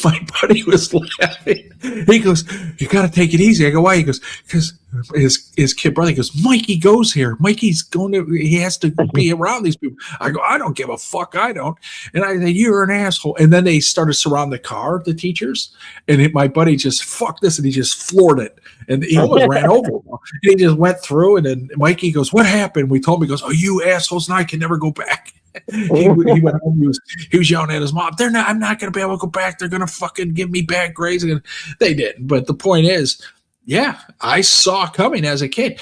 my buddy was laughing. He goes, you got to take it easy. I go, why? He goes, because his kid brother, he goes, Mikey goes here. Mikey's going to, he has to be around these people. I go, I don't give a fuck. I don't. And I say, you're an asshole. And then they started surrounding the car, the teachers. And my buddy just, fuck this. And he just floored it. And he almost ran over him. He just went through. And then Mikey goes, what happened? We told him, he goes, oh, you assholes. Now I can never go back. he went home. He was yelling at his mom. I'm not going to be able to go back. They're going to fucking give me bad grades. And they didn't. But the point is, yeah, I saw coming as a kid,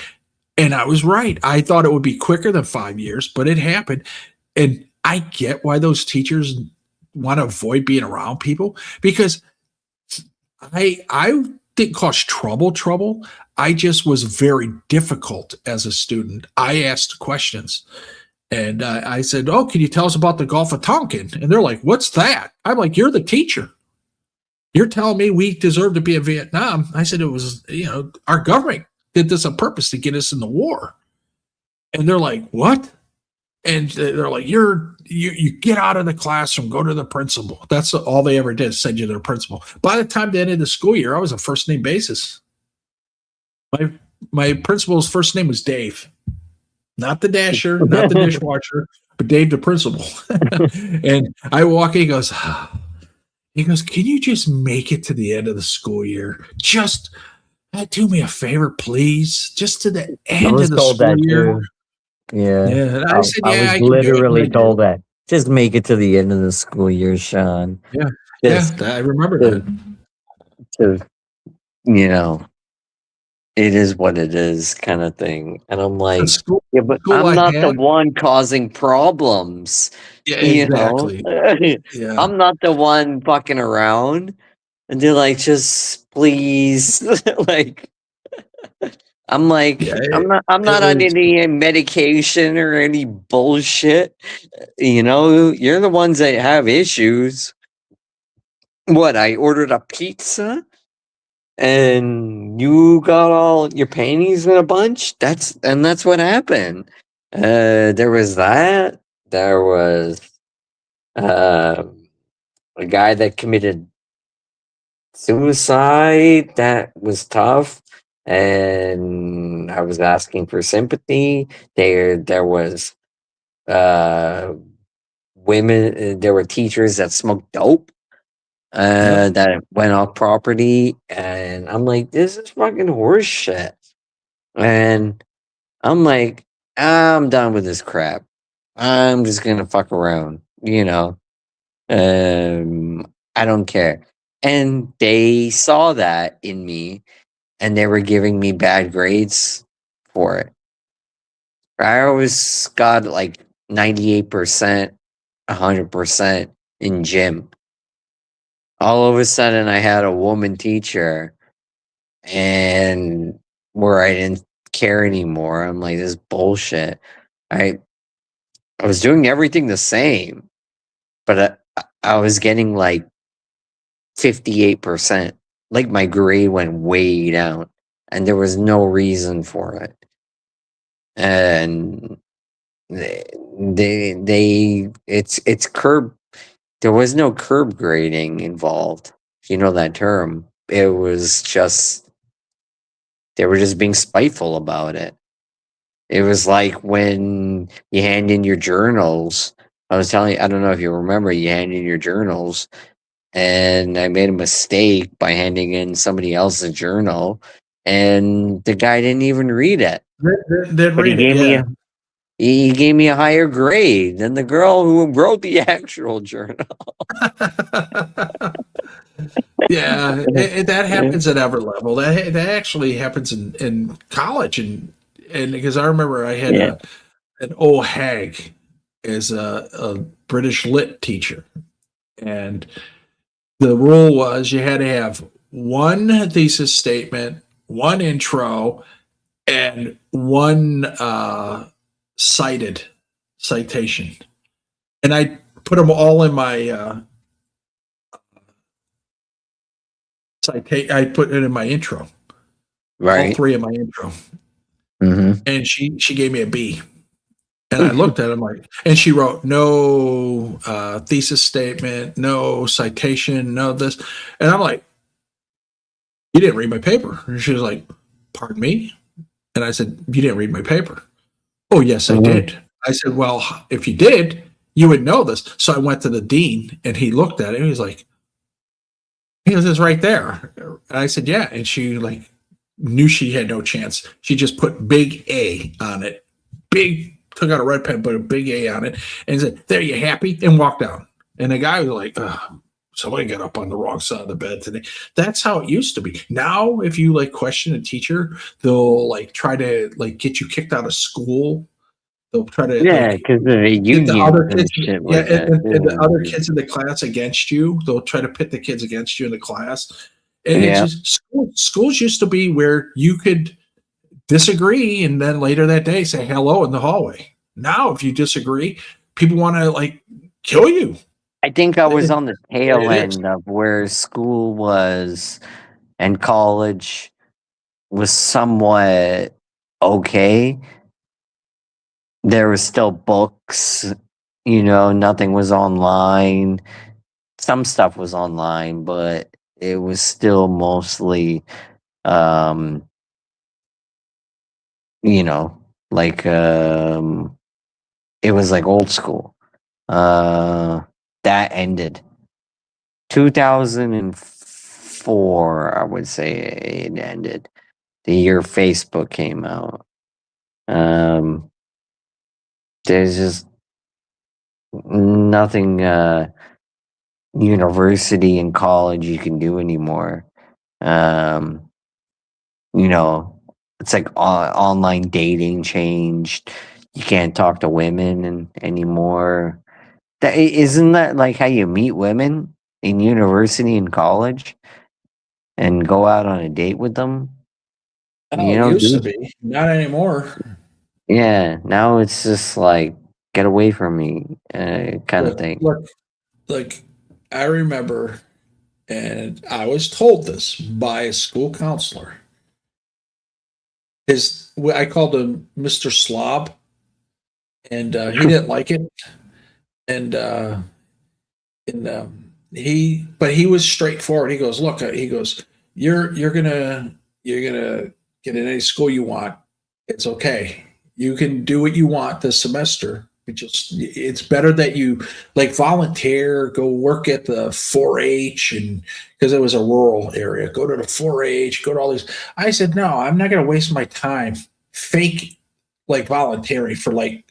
and I was right. I thought it would be quicker than 5 years, but it happened. And I get why those teachers want to avoid being around people, because I didn't cause trouble. I just was very difficult as a student. I asked questions. And I said, oh, can you tell us about the Gulf of Tonkin? And they're like, what's that? I'm like, you're the teacher. You're telling me we deserve to be in Vietnam. I said, it was, our government did this on purpose to get us in the war. And they're like, what? And they're like, you get out of the classroom, go to the principal. That's all they ever did, send you to the principal. By the time they ended the school year, I was a first name basis. My principal's first name was Dave. Not the dasher, not the dishwasher, but Dave, the principal. And I walk in, he He goes, "Can you just make it to the end of the school year? Just do me a favor, please. Just to the I end was of the told school that year." too. Yeah. Yeah, and I said, I "Yeah, was I can do it." And I literally did. told that. Just make it to the end of the school year, Sean. Yeah, Just I remember to, that. to you know, it is what it is kind of thing. And I'm The like, school, yeah, but school I'm I not the had. one causing problems, Yeah, you know? exactly. Yeah, I'm not the one fucking around. And they're like, just please, like, I'm like, yeah. I'm It not on was. any medication or any bullshit. You know, you're the ones that have issues. What, I ordered a pizza and you got all your panties in a bunch? That's what happened. There was that. There was a guy that committed suicide. That was tough. And I was asking for sympathy. There was uh women, there were teachers that smoked dope Yep. that went off property, and I'm like, this is fucking horse shit. And I'm like, I'm done with this crap. I'm just gonna fuck around, you know. I don't care. And they saw that in me, and they were giving me bad grades for it. I always got like 98%, 100% in gym. All of a sudden, I had a woman teacher, and where I didn't care anymore. I'm like, this is bullshit. I I was doing everything the same, but I was getting like 58%. Like my grade went way down, and there was no reason for it. And it's curb. There was no curb grading involved. If you know that term, it was just they were just being spiteful about it. It was like when you hand in your journals. I was telling you, I don't know if you remember, you hand in your journals, and I made a mistake by handing in somebody else's journal, and the guy didn't even read it. Didn't But he read it. gave me Yeah. he gave me a higher grade than the girl who wrote the actual journal. Yeah, that happens at every level. That actually happens in college, and because I remember I had Yeah. an old hag as a British lit teacher, and the rule was you had to have one thesis statement, one intro, and one citation, and I put them all in my I put it in my intro, all Right. three in my intro, Mm-hmm. and she gave me a B. And I looked at him like, and she wrote no thesis statement, no citation, no this, and I'm like, you didn't read my paper. And she was like, pardon me, and I said, you didn't read my paper. Oh yes, I Mhm. did. I said, well, if you did, you would know this. So I went to the dean, and he looked at it. And he was like, he goes, it's right there. And I said, yeah, and she like knew she had no chance. She just put big A on it, big. Took out a red pen, put a big A on it, and said, "There, you happy?" and walked out. And the guy was like, "Somebody got up on the wrong side of the bed today." That's how it used to be. Now, if you like question a teacher, they'll like try to like get you kicked out of school. They'll try to Yeah, like because of the get the unions other and kids, shit yeah, like that. and the other Yeah. kids in the class against you. They'll try to pit the kids against you in the class. And it's Yeah. just schools used to be where you could disagree and then later that day say hello in the hallway. Now, if you disagree, people want to like kill you. I think I was It- on the tail it is. end of where school was and college was somewhat okay. There was still books, nothing was online. Some stuff was online, but it was still mostly um, you know, like it was like old school. That ended. 2004, I would say it ended. The year Facebook came out. There's just nothing university and college you can do anymore. It's like online dating changed. You can't talk to women anymore. Isn't that like how you meet women in university and college and go out on a date with them? Oh, it used to be. Not anymore. Yeah, now it's just like get away from me kind of thing. Look, I remember, and I was told this by a school counselor. I called him Mr. Slob, and he didn't like it. And he was straightforward. He goes, "Look," he goes, "You're gonna get in any school you want. It's okay. You can do what you want this semester. It's better that you like volunteer, go work at the 4-H, and because it was a rural area, go to the 4-H, go to all these." I said, "No, I'm not going to waste my time fake like volunteering for like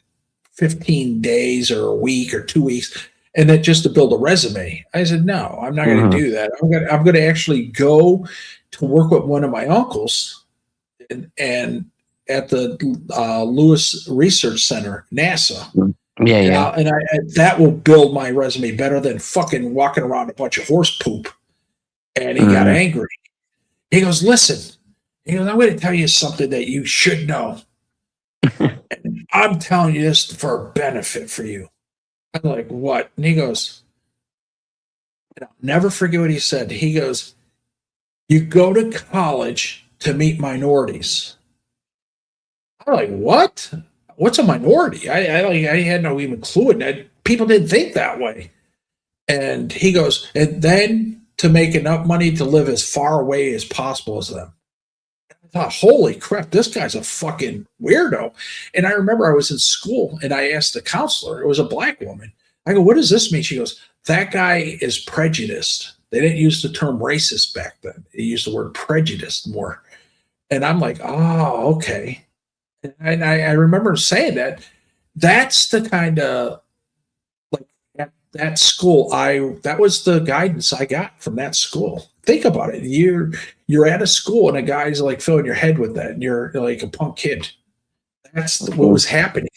15 days or a week or 2 weeks, and then just to build a resume." I said, "No, I'm not going to do that. I'm going to actually go to work with one of my uncles and at the Lewis Research Center, NASA." Yeah. And that will build my resume better than fucking walking around a bunch of horse poop. And he got angry. He goes, "Listen," he goes, "I'm going to tell you something that you should know. And I'm telling you this for a benefit for you." I'm like, "What?" And he goes, and I'll never forget what he said. He goes, "You go to college to meet minorities." I'm like, "What? What's a minority?" I had no even clue in that. People didn't think that way. And he goes, "And then to make enough money to live as far away as possible as them." I thought, holy crap, this guy's a fucking weirdo. And I remember I was in school and I asked the counselor, it was a black woman. I go, "What does this mean?" She goes, "That guy is prejudiced." They didn't use the term racist back then. They used the word prejudice more. And I'm like, "Oh, okay." And I remember saying that. That's the kind of like at that school. That was the guidance I got from that school. Think about it. You're at a school and a guy's like filling your head with that, and you're like a punk kid. That's what was happening.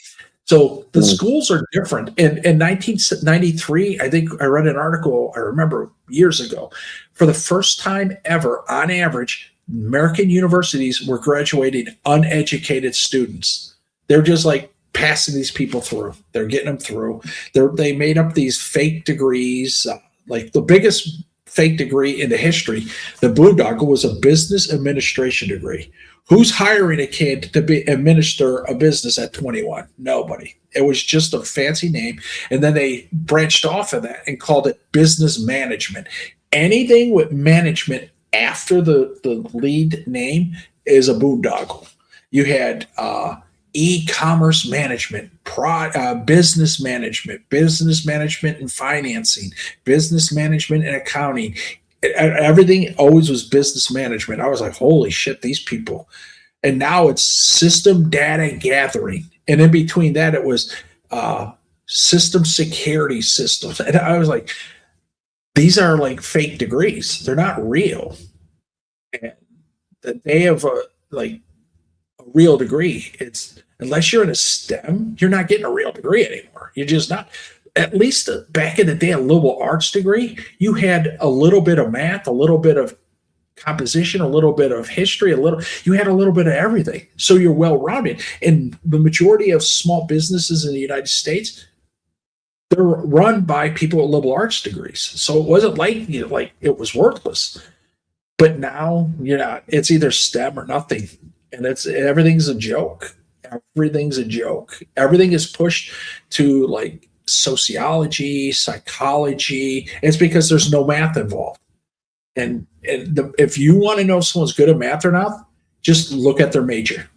So the schools are different. In 1993, I think I read an article, I remember years ago, for the first time ever, on average, American universities were graduating uneducated students. They're just like passing these people through. They're getting them through. They made up these fake degrees. Like the biggest fake degree in the history, the boondoggle, was a business administration degree. Who's hiring a kid to administer a business at 21? Nobody. It was just a fancy name. And then they branched off of that and called it business management. Anything with management after the lead name is a boondoggle. You had e-commerce management, business management and financing, business management and accounting. Everything always was business management. I was like, holy shit, these people. And now it's system data gathering. And in between that, it was system security systems. And I was like, these are like fake degrees. They're not real. And the day of a real degree, it's unless you're in a STEM, you're not getting a real degree anymore. You're just not. At least back in the day, a liberal arts degree, you had a little bit of math, a little bit of composition, a little bit of history, you had a little bit of everything. So you're well-rounded. And the majority of small businesses in the United States, they're run by people with liberal arts degrees. So it wasn't like it was worthless. But now, it's either STEM or nothing. And everything's a joke. Everything's a joke. Everything is pushed to like sociology, psychology. It's because there's no math involved. And if you want to know if someone's good at math or not, just look at their major.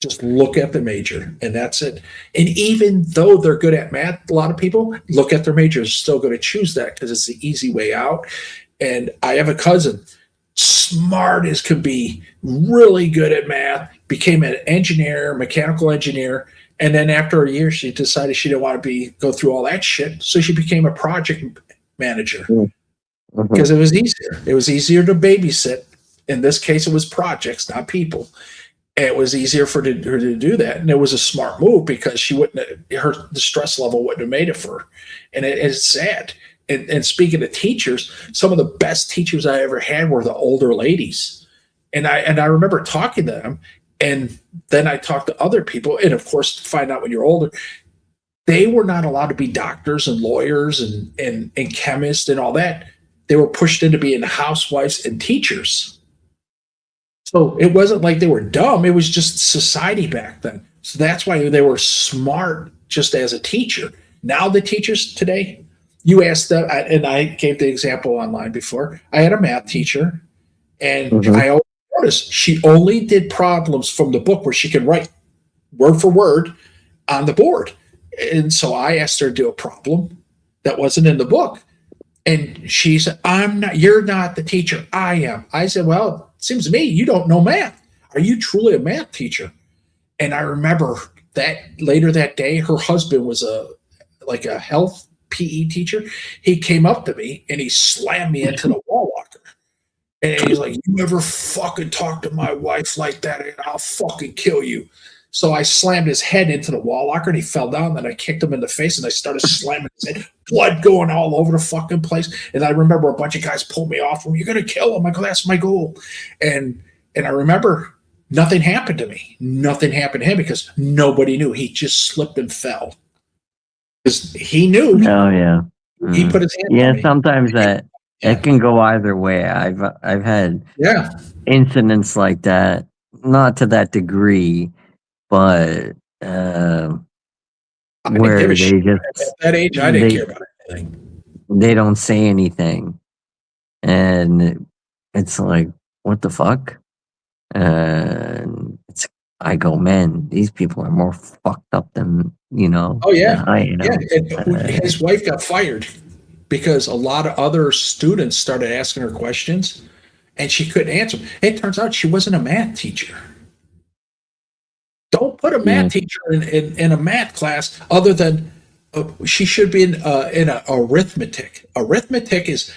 Just look at the major, and that's it. And even though they're good at math, a lot of people look at their major is still going to choose that because it's the easy way out. And I have a cousin, smart as could be, really good at math, became an engineer, mechanical engineer. And then after a year, she decided she didn't want to go through all that shit. So she became a project manager because it was easier. It was easier to babysit. In this case, it was projects, not people. And it was easier for her to do that. And it was a smart move because the stress level wouldn't have made it for her. And it's sad. And speaking of teachers, some of the best teachers I ever had were the older ladies. And I remember talking to them, and then I talked to other people. And of course, to find out when you're older, they were not allowed to be doctors and lawyers and chemists and all that. They were pushed into being housewives and teachers. So it wasn't like they were dumb. It was just society back then. So that's why they were smart just as a teacher. Now the teachers today, you ask them, and I gave the example online before. I had a math teacher, and I always noticed she only did problems from the book where she could write word for word on the board. And so I asked her to do a problem that wasn't in the book. And she said, you're not the teacher, I am. I said, well, it seems to me you don't know math. Are you truly a math teacher? And I remember that later that day, her husband was a health PE teacher. He came up to me and he slammed me into the wall locker. And he's like, you ever fucking talk to my wife like that, and I'll fucking kill you. So I slammed his head into the wall locker, and he fell down. Then I kicked him in the face, and I started slamming his head, blood going all over the fucking place. And I remember a bunch of guys pulled me off. You're going to kill him. I go, that's my goal. And I remember nothing happened to me. Nothing happened to him because nobody knew. He just slipped and fell. Because he knew. Oh, yeah. He put his hand on me. Sometimes it can go either way. I've had incidents like that, not to that degree, but where they just at that age, I didn't care about anything. They don't say anything, and it's like, what the fuck? I go, man, these people are more fucked up than Oh yeah, than I am. And his wife got fired because a lot of other students started asking her questions, and she couldn't answer them. It turns out she wasn't a math teacher. Don't put a math teacher in a math class other than she should be in a arithmetic. Arithmetic is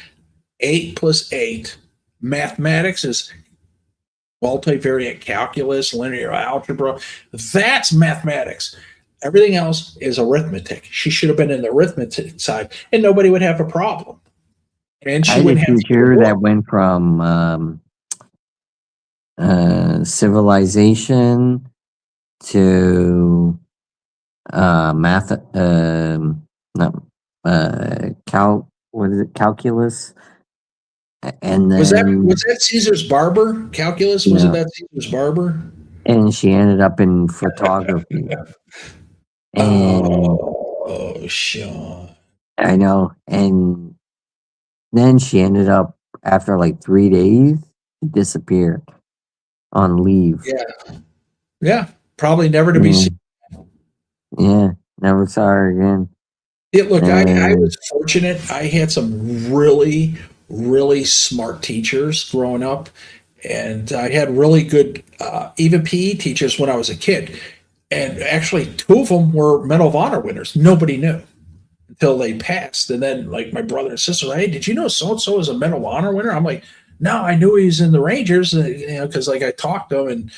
8 plus 8. Mathematics is multivariate calculus, linear algebra. That's mathematics. Everything else is arithmetic. She should have been in the arithmetic side, and nobody would have a problem. And she I had wouldn't a have teacher that went from civilization to math, what is it, calculus, and then was that Caesar's Barber calculus? Was it that Caesar's Barber? And she ended up in photography. And oh, Sean. I know. And then she ended up, after like 3 days, disappeared on leave. Yeah. Probably never to be seen. Yeah. Never saw her again. Yeah, look, I was fortunate. I had some really, really smart teachers growing up. And I had really good, even PE teachers when I was a kid. And actually, 2 of them were Medal of Honor winners. Nobody knew until they passed. And then, like, my brother and sister, hey, did you know so-and-so is a Medal of Honor winner? I'm like, no, I knew he was in the Rangers, because, like, I talked to him, and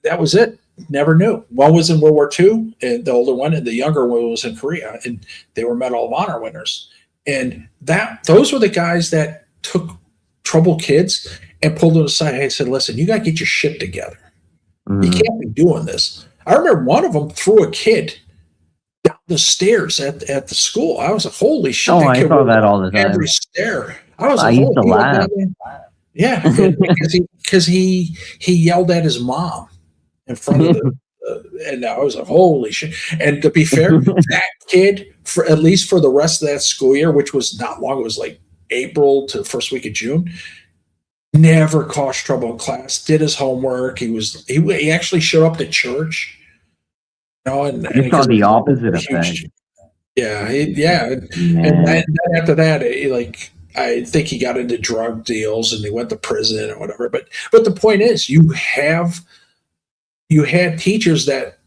that was it. Never knew. One was in World War II, and the older one, and the younger one was in Korea, and they were Medal of Honor winners. And those were the guys that took troubled kids and pulled them aside. I said, listen, you got to get your shit together. You can't be doing this. I remember one of them threw a kid down the stairs at the school. I was like, holy shit. Oh, I saw that all the time. Every stair. I used to laugh. Yeah, because he yelled at his mom in front of and I was like, holy shit. And to be fair, that kid, for at least for the rest of that school year, which was not long, it was like April to the first week of June, never caused trouble in class, did his homework. He actually showed up to church. You know, and You saw the opposite effect. Yeah, and then after that, I think he got into drug deals and he went to prison or whatever. But the point is, you had teachers that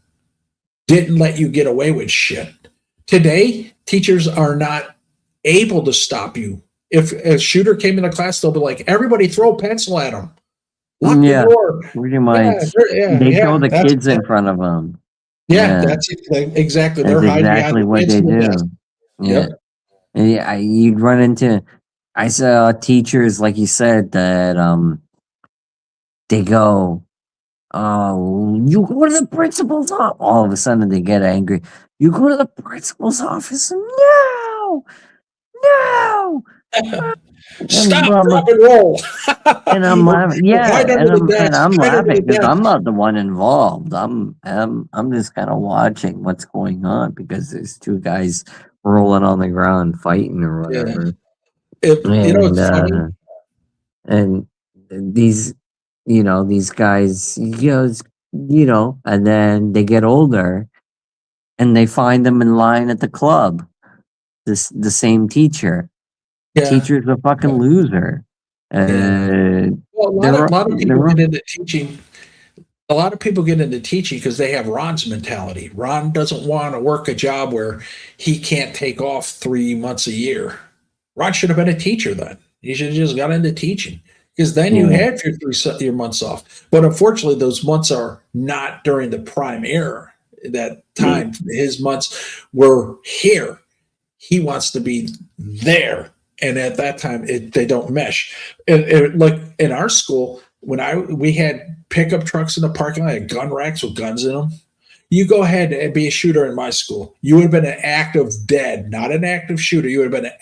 didn't let you get away with shit. Today, teachers are not able to stop you. If a shooter came in the class, they'll be like, "Everybody, throw a pencil at him." Lock the door. Pretty much. They throw the kids in front of them. Yeah, that's exactly. That's They're exactly what they do. Yeah, you'd run into. I saw teachers, like you said, that they go, "Oh, you go to the principal's office." All of a sudden, they get angry. You go to the principal's office. No. Stop, drop, and roll. And I'm laughing. Yeah, and I'm laughing because I'm not the one involved. I'm just kind of watching what's going on because there's two guys rolling on the ground fighting or whatever. It's funny. And these guys, and then they get older, and they find them in line at the club. The same teacher. Yeah. Teacher's a fucking loser. Well, a lot of people get into teaching. A lot of people get into teaching because they have Ron's mentality. Ron doesn't want to work a job where he can't take off 3 months a year. Ron should have been a teacher then. He should have just got into teaching because then you had your months off. But unfortunately, those months are not during the prime era. That time, his months were here. He wants to be there. And at that time, they don't mesh. Like in our school, when we had pickup trucks in the parking lot, gun racks with guns in them. You go ahead and be a shooter in my school. You would have been an active dead, not an active shooter. You would have been an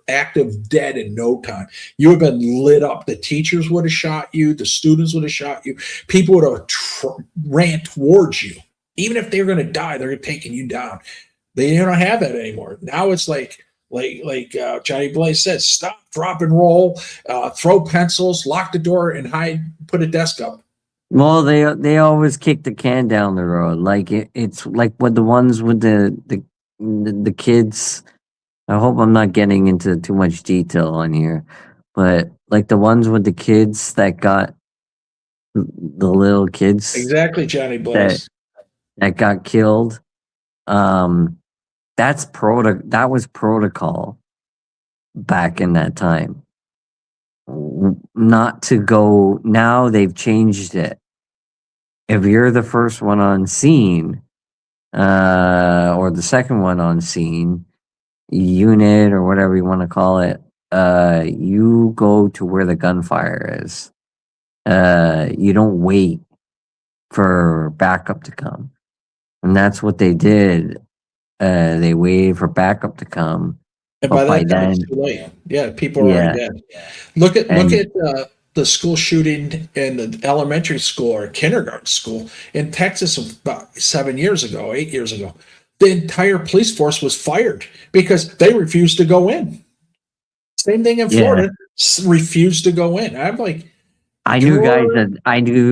active dead in no time. You would have been lit up. The teachers would have shot you. The students would have shot you. People would have ran towards you. Even if they were going to die, they're taking you down. They don't have that anymore. Now it's like Johnny Blaze said, stop, drop, and roll, throw pencils, lock the door, and hide, put a desk up. Well, they always kick the can down the road. Like it's like with the ones with the kids. I hope I'm not getting into too much detail on here, but like the ones with the kids that got the little kids. Exactly, Johnny Blaze. That got killed. That was protocol back in that time. Not to go now. They've changed it. If you're the first one on scene, or the second one on scene, unit or whatever you want to call it, you go to where the gunfire is. You don't wait for backup to come, and that's what they did. They waited for backup to come. And by that time, it's too late. Yeah, people are already dead. Look at the school shooting in the elementary school or kindergarten school in Texas about 8 years ago. The entire police force was fired because they refused to go in. Same thing in Florida, refused to go in. I'm like, I knew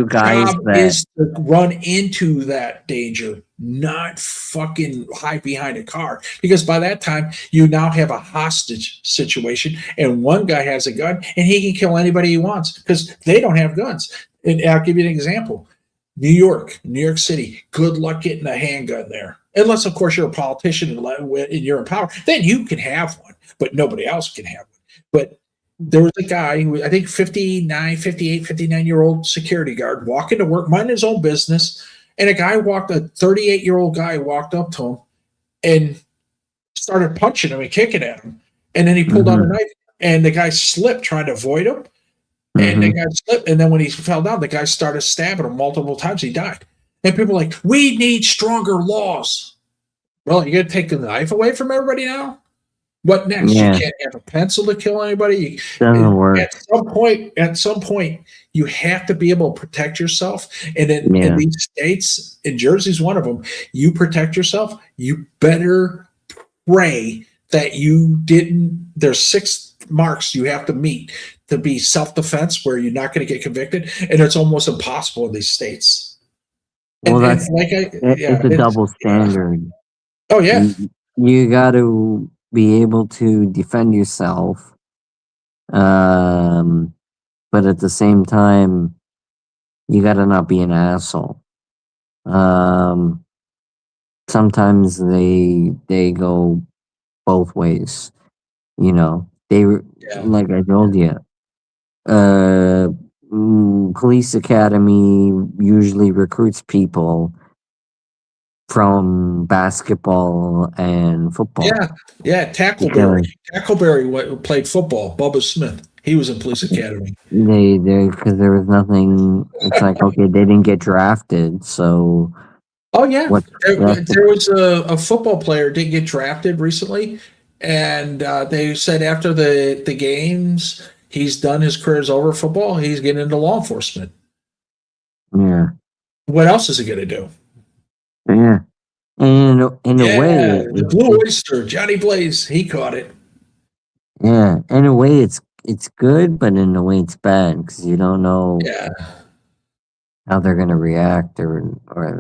guys that is to run into that danger, not fucking hide behind a car. Because by that time, you now have a hostage situation, and one guy has a gun, and he can kill anybody he wants because they don't have guns. And I'll give you an example: New York City. Good luck getting a handgun there, unless of course you're a politician and you're in power. Then you can have one, but nobody else can have one. But there was a guy who I think 59-year-old security guard walking to work, minding his own business. And a 38-year-old guy walked up to him and started punching him and kicking at him. And then he pulled out a knife and the guy slipped trying to avoid him. And the guy slipped. And then when he fell down, the guy started stabbing him multiple times. He died. And people were like, we need stronger laws. Well, you're going to take the knife away from everybody now? What next? Yeah. You can't have a pencil to kill anybody. Doesn't work. At some point, you have to be able to protect yourself. And in these states, in Jersey's one of them, you protect yourself. You better pray that you didn't. There's 6 marks you have to meet to be self-defense where you're not going to get convicted, and it's almost impossible in these states. Well, And that's yeah, it's a double standard. Oh yeah, You got to be able to defend yourself, but at the same time, you got to not be an asshole. Sometimes they go both ways. You know, like I told you, police academy usually recruits people from basketball and football. yeah. Tackleberry played football. Bubba Smith, he was in police academy. They because there was nothing. It's like, okay, they didn't get drafted, so. Oh yeah, there was a football player didn't get drafted recently, and they said after the games he's done, his career's over football. He's getting into law enforcement. Yeah. What else is he going to do? Yeah, and in a way, the Blue Oyster, Johnny Blaze, he caught it. Yeah, in a way, it's good, but in a way, it's bad because you don't know. Yeah. How they're going to react or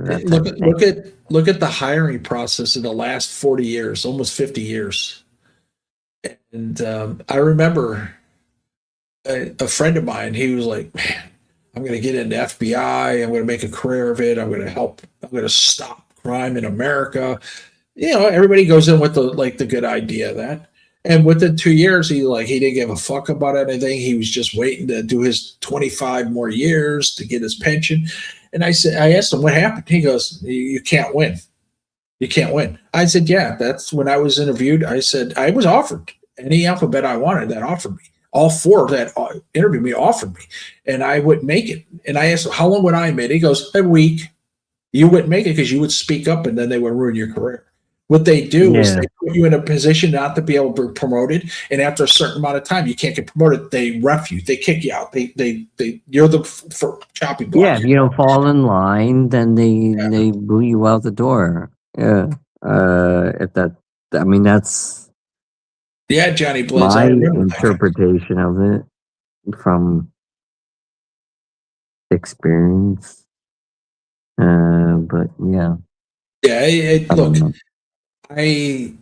look at the hiring process in the last 40 years, almost 50 years. And I remember a friend of mine, he was like, man, I'm going to get into FBI. I'm going to make a career of it. I'm going to stop crime in America. You know, everybody goes in with the good idea of that. And within 2 years, he didn't give a fuck about anything. He was just waiting to do his 25 more years to get his pension. And I asked him what happened. He goes, "You can't win. You can't win." I said, "Yeah." That's when I was interviewed. I said I was offered any alphabet I wanted that offered me. All four that interviewed me offered me, and I wouldn't make it. And I asked him, "How long would I make it?" He goes, "A week." You wouldn't make it because you would speak up, and then they would ruin your career. What they do is they put you in a position not to be able to be promoted, and after a certain amount of time, you can't get promoted. They ref you, they kick you out. You're the chopping block. Yeah, if you don't fall in line, then they boo you out the door. Yeah, that's Johnny Blaze. my interpretation of it from experience. But yeah. Look. I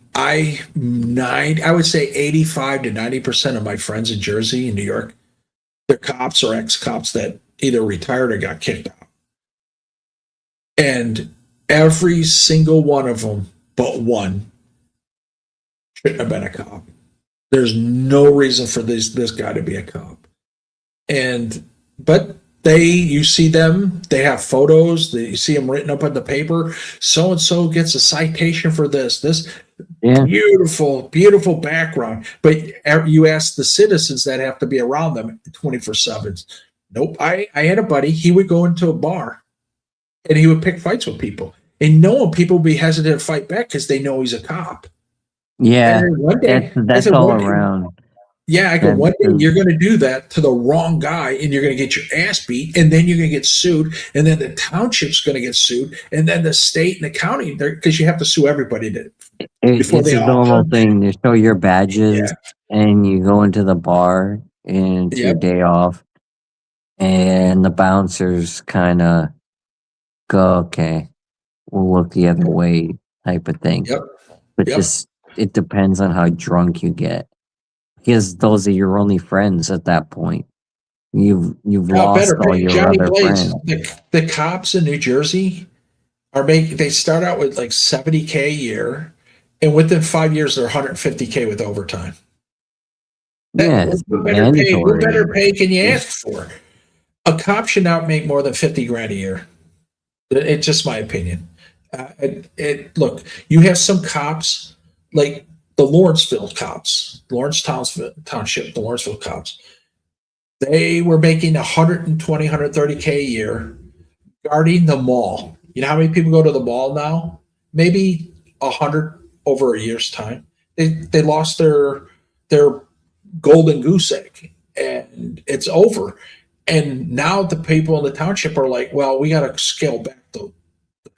would say 85 to 90% of my friends in Jersey and New York, they're cops or ex-cops that either retired or got kicked out. And every single one of them but one shouldn't have been a cop. There's no reason for this guy to be a cop. But you see them, they have photos, you see them written up on the paper. So-and-so gets a citation for this beautiful, beautiful background. But you ask the citizens that have to be around them 24/7. Nope. I had a buddy, he would go into a bar and he would pick fights with people. And knowing people would be hesitant to fight back because they know he's a cop. Yeah, that's all around. Yeah, I go, one day you're going to do that to the wrong guy and you're going to get your ass beat, and then you're going to get sued, and then the township's going to get sued, and then the state and the county, because you have to sue everybody it's a normal thing. You show your badges and you go into the bar and it's your day off, and the bouncers kind of go, okay, we'll look the other way type of thing. But it depends on how drunk you get. Because those are your only friends at that point. You've lost all your Johnny other Blaze, friends. The cops in New Jersey they start out with like $70K a year, and within 5 years they're $150K with overtime. What better pay can you ask for? A cop should not make more than $50,000 a year. It's just my opinion. Look, you have some cops like the Lawrenceville cops, Lawrence Township, the Lawrenceville cops. They were making $120, $130K a year guarding the mall. You know how many people go to the mall now? Maybe 100 over a year's time. They lost their golden goose egg, and it's over. And now the people in the township are like, well, we got to scale back the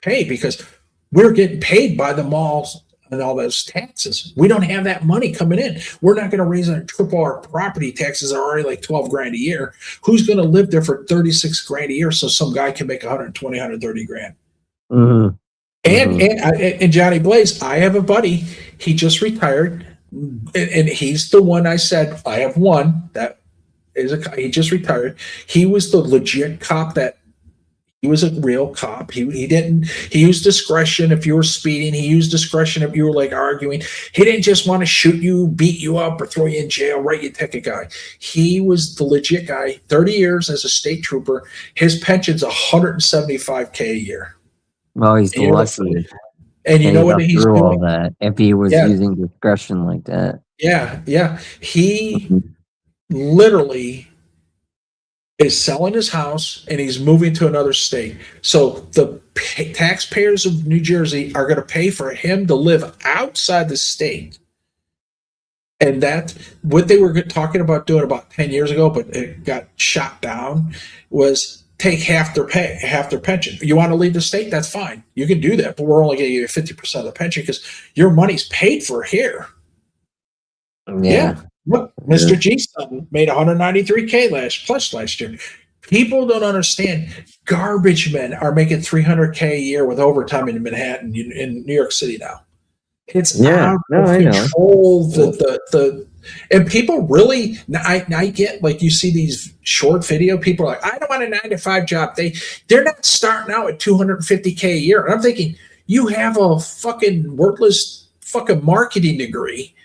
pay because we're getting paid by the malls and all those taxes. We don't have that money coming in. We're not going to raise and triple our property taxes are already like 12 grand a year. Who's going to live there for 36 grand a year so some guy can make 120, 130 grand? Mm-hmm. And Johnny Blaze, I have a buddy. He just retired, and he's the one I said I have one that is he just retired. He was the legit cop that. He was a real cop. He used discretion if you were speeding. He used discretion if you were like arguing. He didn't just want to shoot you, beat you up, or throw you in jail, write you a ticket guy. He was the legit guy. 30 years as a state trooper. His pension's $175K a year. Well, he's lucky. And you know what he's doing? All that if he was using discretion like that. Yeah. He literally is selling his house and he's moving to another state. So the taxpayers of New Jersey are going to pay for him to live outside the state. And that what they were talking about doing about 10 years ago, but it got shot down, was take half their pension. You want to leave the state? That's fine. You can do that, but we're only going to give you 50% of the pension because your money's paid for here. Yeah. Look, Mr. G son made 193K last year. People don't understand. Garbage men are making 300K a year with overtime in Manhattan, in New York City now. It's out of control. And people really, I get like you see these short video. People are like, I don't want a 9-to-5 job. They're not starting out at 250K a year. And I'm thinking, you have a fucking worthless fucking marketing degree.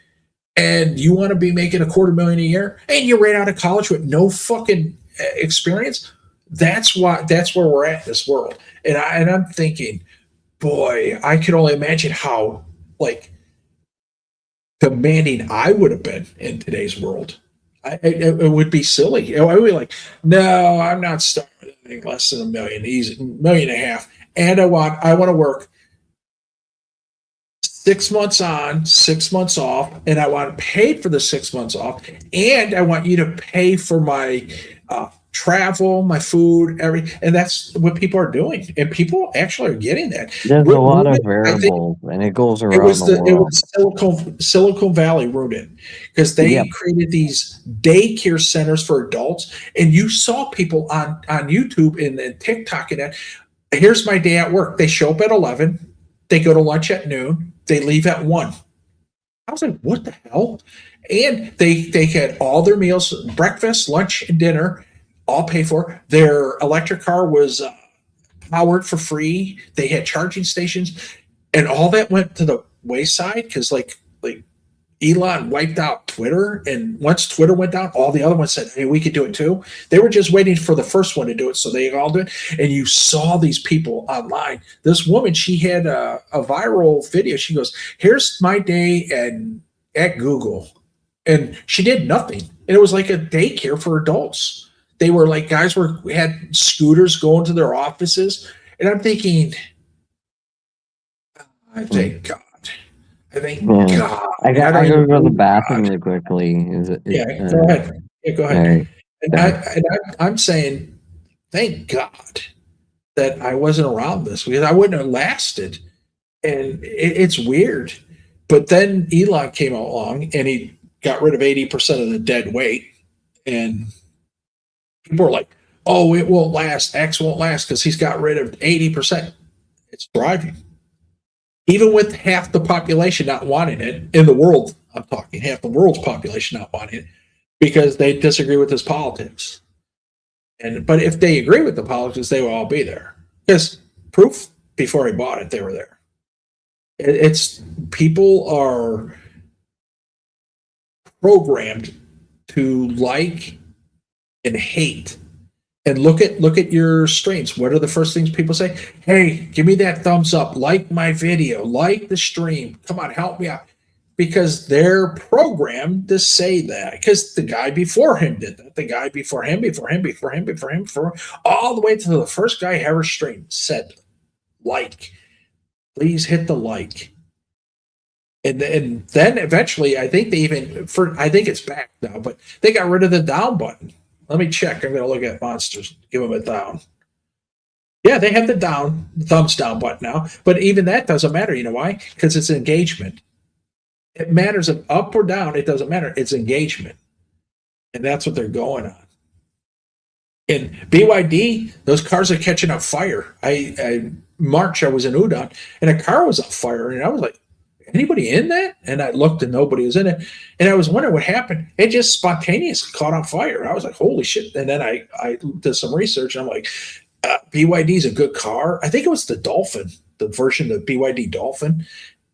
And you want to be making $250,000 a year, and you're right out of college with no fucking experience. That's where we're at in this world. And I'm thinking, boy, I can only imagine how like demanding I would have been in today's world. It would be silly. I would be like, no, I'm not starting with anything less than $1 million, easy, $1.5 million, and I want to work 6 months on, 6 months off, and I want to pay for the 6 months off, and I want you to pay for my travel, my food, everything. And that's what people are doing, and people actually are getting that. There's a lot of variables, and it goes around the world. It was Silicon Valley ruined it because they created these daycare centers for adults, and you saw people on YouTube and TikTok and that. Here's my day at work. They show up at 11. They go to lunch at noon. They leave at 1. I was like, what the hell? And they had all their meals, breakfast, lunch, and dinner, all paid for. Their electric car was powered for free. They had charging stations, and all that went to the wayside because like Elon wiped out Twitter, and once Twitter went down, all the other ones said, hey, we could do it too. They were just waiting for the first one to do it, so they all did it. And you saw these people online. This woman, she had a viral video. She goes, here's my day at Google. And she did nothing. And it was like a daycare for adults. They were like, guys had scooters going to their offices. And I'm thinking, I thank God. God. I gotta go to the bathroom really quickly. Go ahead. Yeah, go ahead. Right. And I'm saying, thank God that I wasn't around this because I wouldn't have lasted. And it's weird. But then Elon came along and he got rid of 80% of the dead weight. And people are like, oh, it won't last. X won't last because he's got rid of 80%. It's thriving. Even with half the population not wanting it in the world, I'm talking half the world's population not wanting it because they disagree with his politics. But if they agree with the politics, they will all be there. Because proof, before he bought it, they were there. It's people are programmed to like and hate. And look at your streams. What are the first things people say? Hey, give me that thumbs up. Like my video. Like the stream. Come on, help me out. Because they're programmed to say that. Because the guy before him did that. The guy before him, all the way to the first guy ever streamed said, like. Please hit the like. And then eventually, I think I think it's back now, but they got rid of the down button. Let me check. I'm going to look at monsters. Give them a down. Yeah, they have the thumbs down button now, but even that doesn't matter. You know why? Because it's engagement. It matters if up or down. It doesn't matter. It's engagement, and that's what they're going on. In BYD, those cars are catching up fire. I March, I was in Udon, and a car was on fire, and I was like, anybody in that? And I looked, and nobody was in it. And I was wondering what happened. It just spontaneously caught on fire. I was like, holy shit. And then I did some research, and I'm like, BYD is a good car. I think it was the Dolphin, the version of the BYD Dolphin.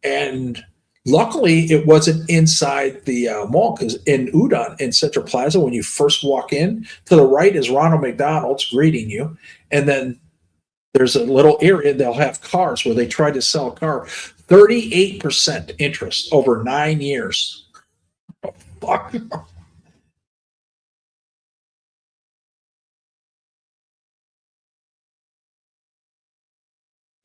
And luckily, it wasn't inside the mall, because in Udon, in Central Plaza, when you first walk in, to the right is Ronald McDonald's greeting you. And then there's a little area, they'll have cars where they try to sell a car. 38% interest over 9 years. Oh, fuck.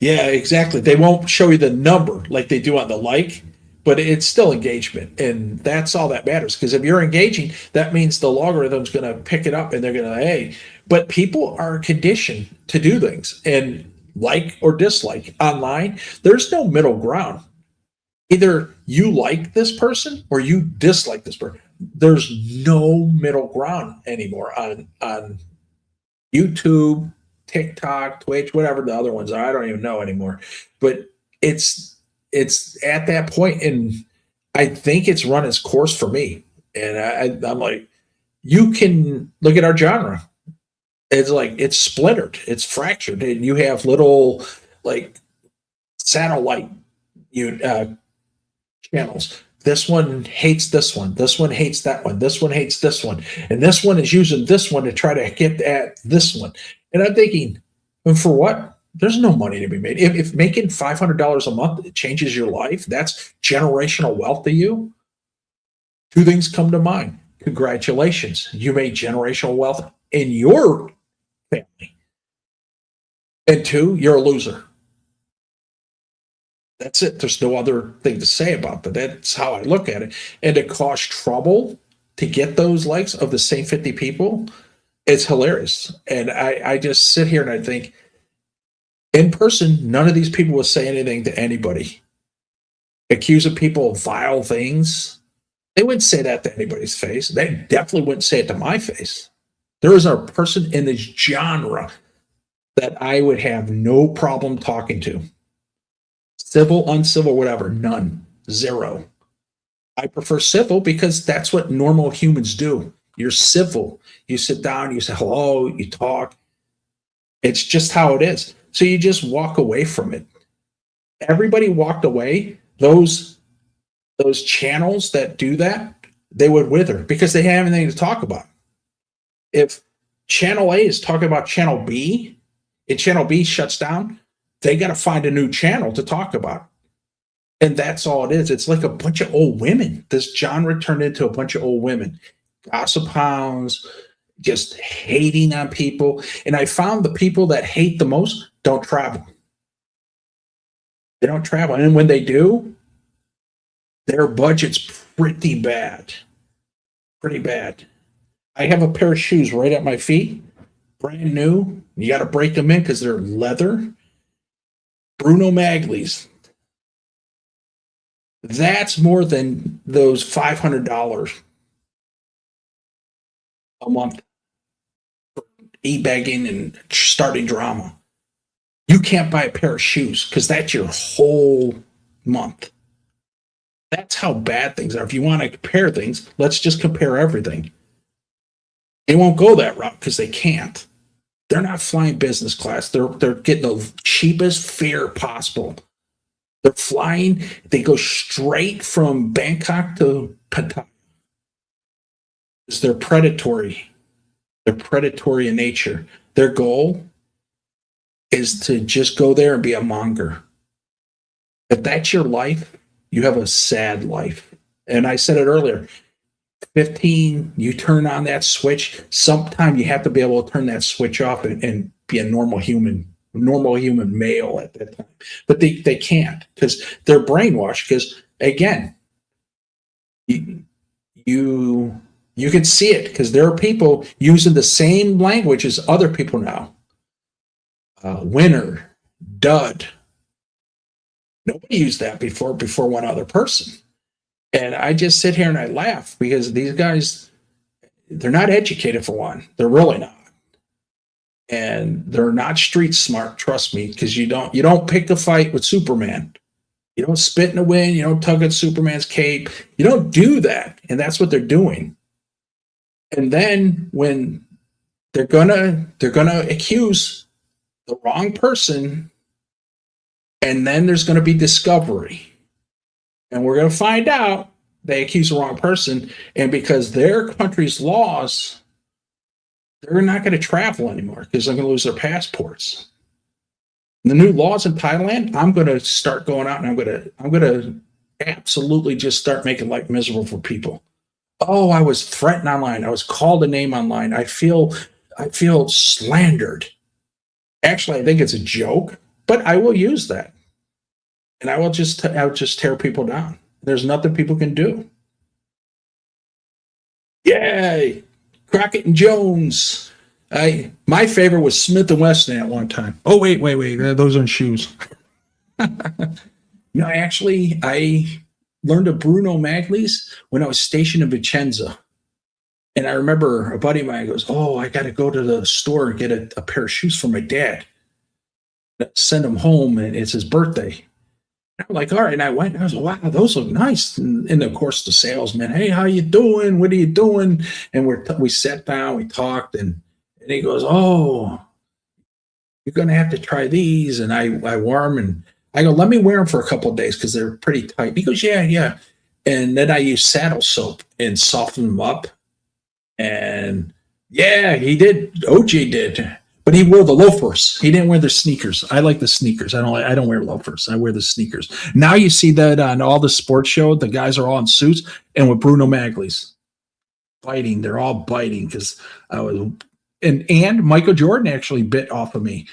Yeah, exactly. They won't show you the number like they do on the like, but it's still engagement. And that's all that matters. Because if you're engaging, that means the logarithm's going to pick it up and they're going to, hey, but people are conditioned to do things and like or dislike online. There's no middle ground. Either you like this person or you dislike this person. There's no middle ground anymore on YouTube, TikTok, Twitch, whatever the other ones are. I don't even know anymore. But it's at that point, and I think it's run its course for me. And I'm like, you can look at our genre. It's like it's splintered, it's fractured, and you have little like satellite channels. This one hates this one. This one hates that one. This one hates this one. And this one is using this one to try to get at this one. And I'm thinking, and for what? There's no money to be made. If making $500 a month changes your life, that's generational wealth to you. Two things come to mind. Congratulations. You made generational wealth in your family. And two, you're a loser. That's it. There's no other thing to say about that. That's how I look at it. And to cause trouble to get those likes of the same 50 people, it's hilarious. And I just sit here and I think, in person, none of these people will say anything to anybody. Accusing people of vile things, they wouldn't say that to anybody's face. They definitely wouldn't say it to my face. There is a person in this genre that I would have no problem talking to. Civil, uncivil, whatever, none, zero. I prefer civil because that's what normal humans do. You're civil. You sit down, you say hello, you talk. It's just how it is. So you just walk away from it. Everybody walked away. Those channels that do that, they would wither because they have anything to talk about. If channel A is talking about channel B, and channel B shuts down, they got to find a new channel to talk about. And that's all it is. It's like a bunch of old women. This genre turned into a bunch of old women. Gossip hounds, just hating on people. And I found the people that hate the most don't travel. They don't travel. And when they do, their budget's pretty bad. Pretty bad. I have a pair of shoes right at my feet, brand new. You got to break them in because they're leather. Bruno Magli's. That's more than those $500 a month for e-bagging and starting drama. You can't buy a pair of shoes because that's your whole month. That's how bad things are. If you want to compare things, let's just compare everything. They won't go that route because they can't. They're not flying business class. They're getting the cheapest fare possible. They're flying. They go straight from Bangkok to Pattaya. They're predatory. They're predatory in nature. Their goal is to just go there and be a monger. If that's your life, you have a sad life. And I said it earlier, 15, you turn on that switch. Sometime you have to be able to turn that switch off and be a normal human male at that time. But they can't because they're brainwashed. Because again, you can see it because there are people using the same language as other people now. winner, dud. Nobody used that before one other person. And I just sit here and I laugh because these guys, they're not educated for one. They're really not. And they're not street smart, trust me, because you don't pick a fight with Superman. You don't spit in the wind, you don't tug at Superman's cape. You don't do that. And that's what they're doing. And then when they're gonna accuse the wrong person, and then there's gonna be discovery. And we're gonna find out they accuse the wrong person, and because their country's laws, they're not going to travel anymore because they're going to lose their passports. And the new laws in Thailand, I'm going to start going out and I'm going to absolutely just start making life miserable for people. Oh, I was threatened online. I was called a name online. I feel slandered. Actually, I think it's a joke, but I will use that. And I'll just tear people down. There's nothing people can do. Yay! Crockett and Jones. My favorite was Smith and Wesson at one time. Oh, wait. Those aren't shoes. I learned of Bruno Magli's when I was stationed in Vicenza. And I remember a buddy of mine goes, oh, I got to go to the store and get a pair of shoes for my dad. Send him home, and it's his birthday. I'm like, all right. And I went, and I was like, wow, those look nice. And of course, the salesman, hey, how you doing? What are you doing? And we sat down, we talked, and he goes, oh, you're going to have to try these. And I wore them, and I go, let me wear them for a couple of days because they're pretty tight. He goes, yeah. And then I used saddle soap and softened them up. And yeah, he did. OJ did. But he wore the loafers. He didn't wear the sneakers. I like the sneakers. I don't wear loafers. I wear the sneakers. Now you see that on all the sports show, the guys are all in suits, and with Bruno Magli's biting. They're all biting because I was. And Michael Jordan actually bit off of me.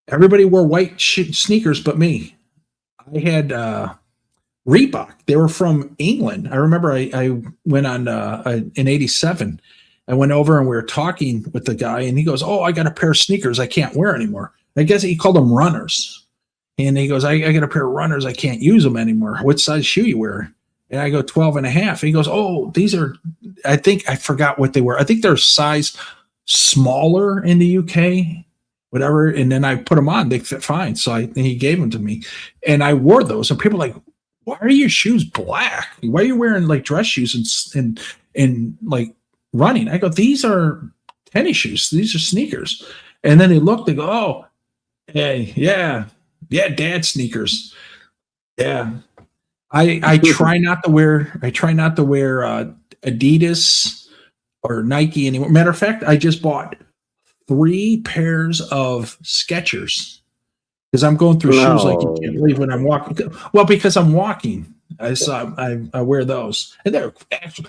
Everybody wore white sneakers, but me. I had Reebok. They were from England. I remember I went on in '87. I went over and we were talking with the guy, and he goes, oh, I got a pair of sneakers I can't wear anymore. I guess he called them runners. And he goes, I got a pair of runners. I can't use them anymore. What size shoe you wear? And I go 12 and a half. He goes, oh, these are, I think I forgot what they were. I think they're size smaller in the UK, whatever. And then I put them on. They fit fine. So he gave them to me. And I wore those. And people are like, why are your shoes black? Why are you wearing like dress shoes and like, running? I go, these are tennis shoes. These are sneakers. And then they look, they go, oh, hey, yeah, dad sneakers. Yeah. I try not to wear Adidas or Nike anymore. Matter of fact, I just bought 3 pairs of Skechers because I'm going through shoes like you can't believe when I'm walking. Well, because I'm walking. I wear those. And they're actually,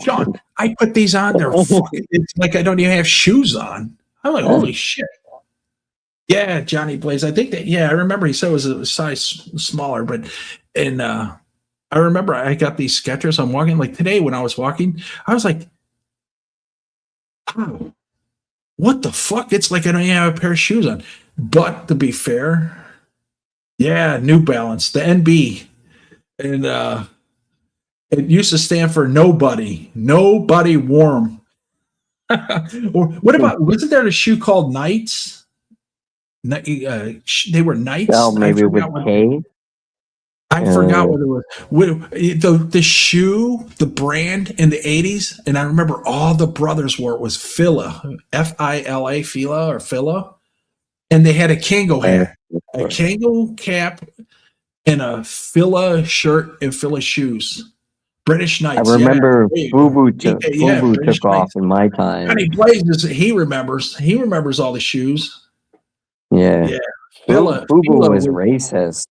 Sean, I put these on there. It's like I don't even have shoes on. I'm like, holy shit. Yeah, Johnny Blaze. I think that, I remember he said it was a size smaller, but, and I remember I got these Skechers. I'm walking, like today when I was walking, I was like, oh, what the fuck? It's like I don't even have a pair of shoes on. But to be fair, New Balance, the NB. And, it used to stand for nobody warm. Or what about, wasn't there a shoe called Knights? They were Knights. Oh, maybe with K. I forgot what it was. The shoe, the brand in the 80s, and I remember all the brothers wore it was Fila, Fila, Fila or Fila. And they had a Kango hat, a Kango cap, and a Fila shirt and Fila shoes. British Knights. I remember Fubu took off in my time. Johnny Blazes, he remembers all the shoes. Yeah. Fubu was racist.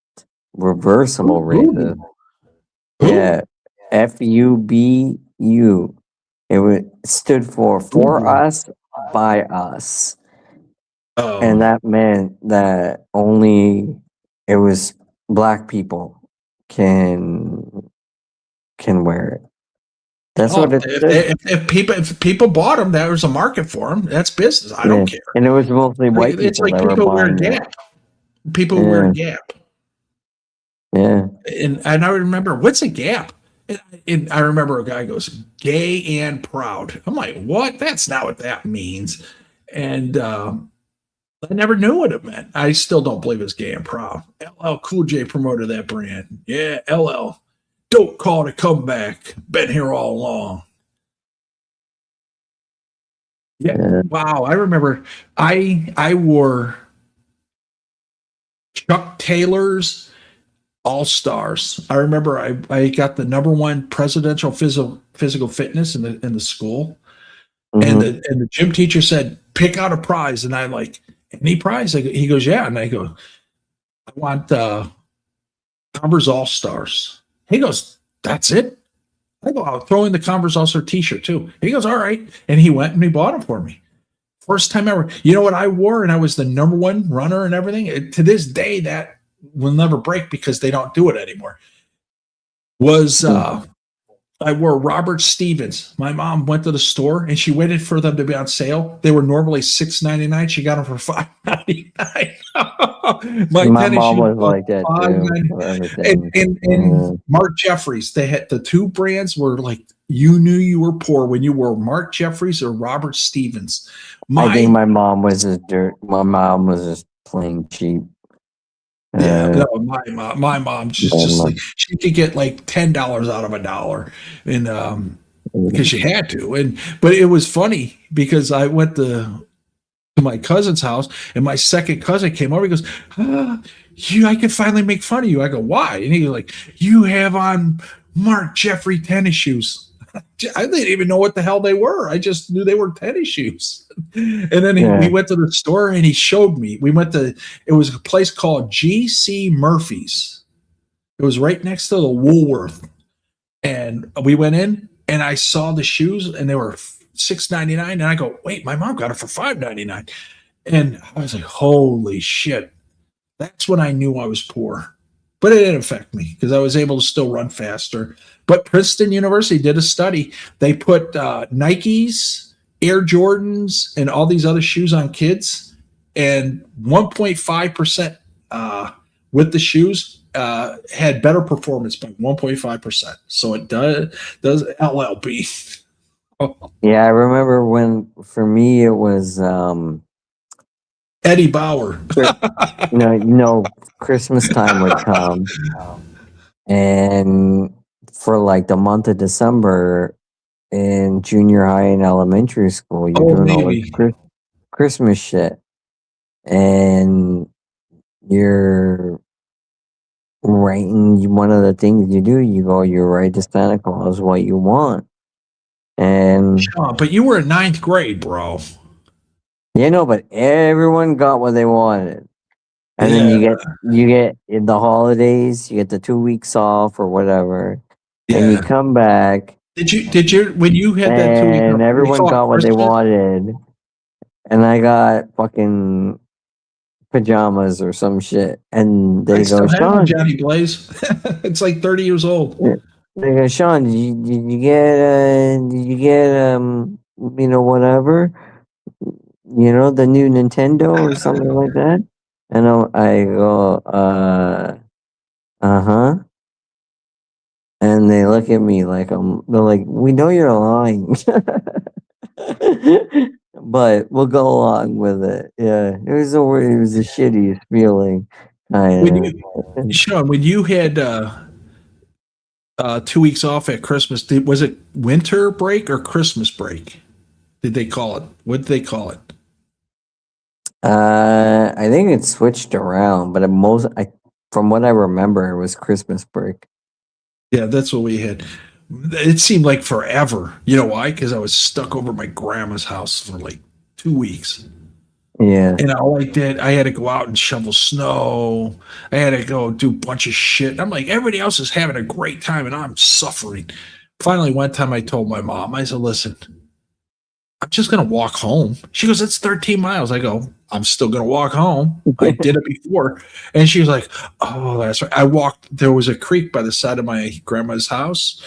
Reversible racist. Yeah. FUBU. It stood for us, by us. Oh. And that meant that only it was black people can wear it. That's what it is. If people bought them, there was a market for them. That's business. I don't care. And it was mostly white It's people like that were people wear buying it. Gap. People who wear Gap. Yeah. And I remember, what's a Gap? And I remember a guy goes, gay and proud. I'm like, what? That's not what that means. And I never knew what it meant. I still don't believe it's gay and proud. LL Cool J promoted that brand. Yeah, LL. Don't call it a comeback. Been here all along. Yeah. Wow. I remember I wore Chuck Taylor's All-Stars. I remember I got the #1 presidential physical fitness in the school. And the gym teacher said, pick out a prize. And I'm like, any prize? He goes, yeah. And I go, I want Converse All-Stars. He goes, that's it? I go, I'll throw in the Converse All-Star t-shirt too. He goes, all right. And he went and he bought them for me. First time ever. You know what I wore? And I was the #1 runner and everything. To this day, that will never break because they don't do it anymore. Was I wore Robert Stevens. My mom went to the store and she waited for them to be on sale. They were normally $6.99. She got them for $5.99. My mom was like that too. And Mark Jeffries. They had the two brands were like you knew you were poor when you wore Mark Jeffries or Robert Stevens. I think my mom was just My mom was just plain cheap. No, my mom just like she could get like $10 out of $1, and because she had to. But it was funny because I went to my cousin's house and my second cousin came over. He goes, I can finally make fun of you. I go, why? And he was like, you have on Mark Jeffrey tennis shoes. I didn't even know what the hell they were. I just knew they were tennis shoes. And then we went to the store and he showed me. It was a place called G.C. Murphy's. It was right next to the Woolworth. And we went in and I saw the shoes and they were $6.99. And I go, wait, my mom got it for $5.99. And I was like, holy shit. That's when I knew I was poor. But it didn't affect me because I was able to still run faster. But Princeton University did a study. They put Nikes, Air Jordans, and all these other shoes on kids, and 1.5% with the shoes had better performance by 1.5%. So it does LLB. Yeah, I remember when for me it was Eddie Bauer. Christmas time would come, and for like the month of December in junior high and elementary school, you're doing all this Christmas shit, and you're writing. One of the things you do, you write to Santa Claus what you want, and but you were in 9th grade, bro. But everyone got what they wanted. And then you get in the holidays, you get the 2 weeks off or whatever, and you come back. Did you when you had that 2 weeks off? And everyone got what they wanted, and I got fucking pajamas or some shit, and they go, Sean, Johnny Blaze. It's like 30 years old. They go, Sean, did you get whatever, the new Nintendo or something like that. And I go, uh-huh. And they look at me like they're like, we know you're lying. But we'll go along with it. Yeah. It was the shittiest feeling. Sean, when you had 2 weeks off at Christmas, was it winter break or Christmas break? Did they call it? What did they call it? I think it switched around, but from what I remember, it was Christmas break. Yeah, that's what we had. It seemed like forever. You know why? Because I was stuck over my grandma's house for like 2 weeks. Yeah. And all I did, I had to go out and shovel snow. I had to go do a bunch of shit. I'm like, everybody else is having a great time and I'm suffering. Finally, one time I told my mom, I said, listen, I'm just going to walk home. She goes, it's 13 miles. I go, I'm still going to walk home. I did it before. And she was like, oh, that's right. I walked. There was a creek by the side of my grandma's house.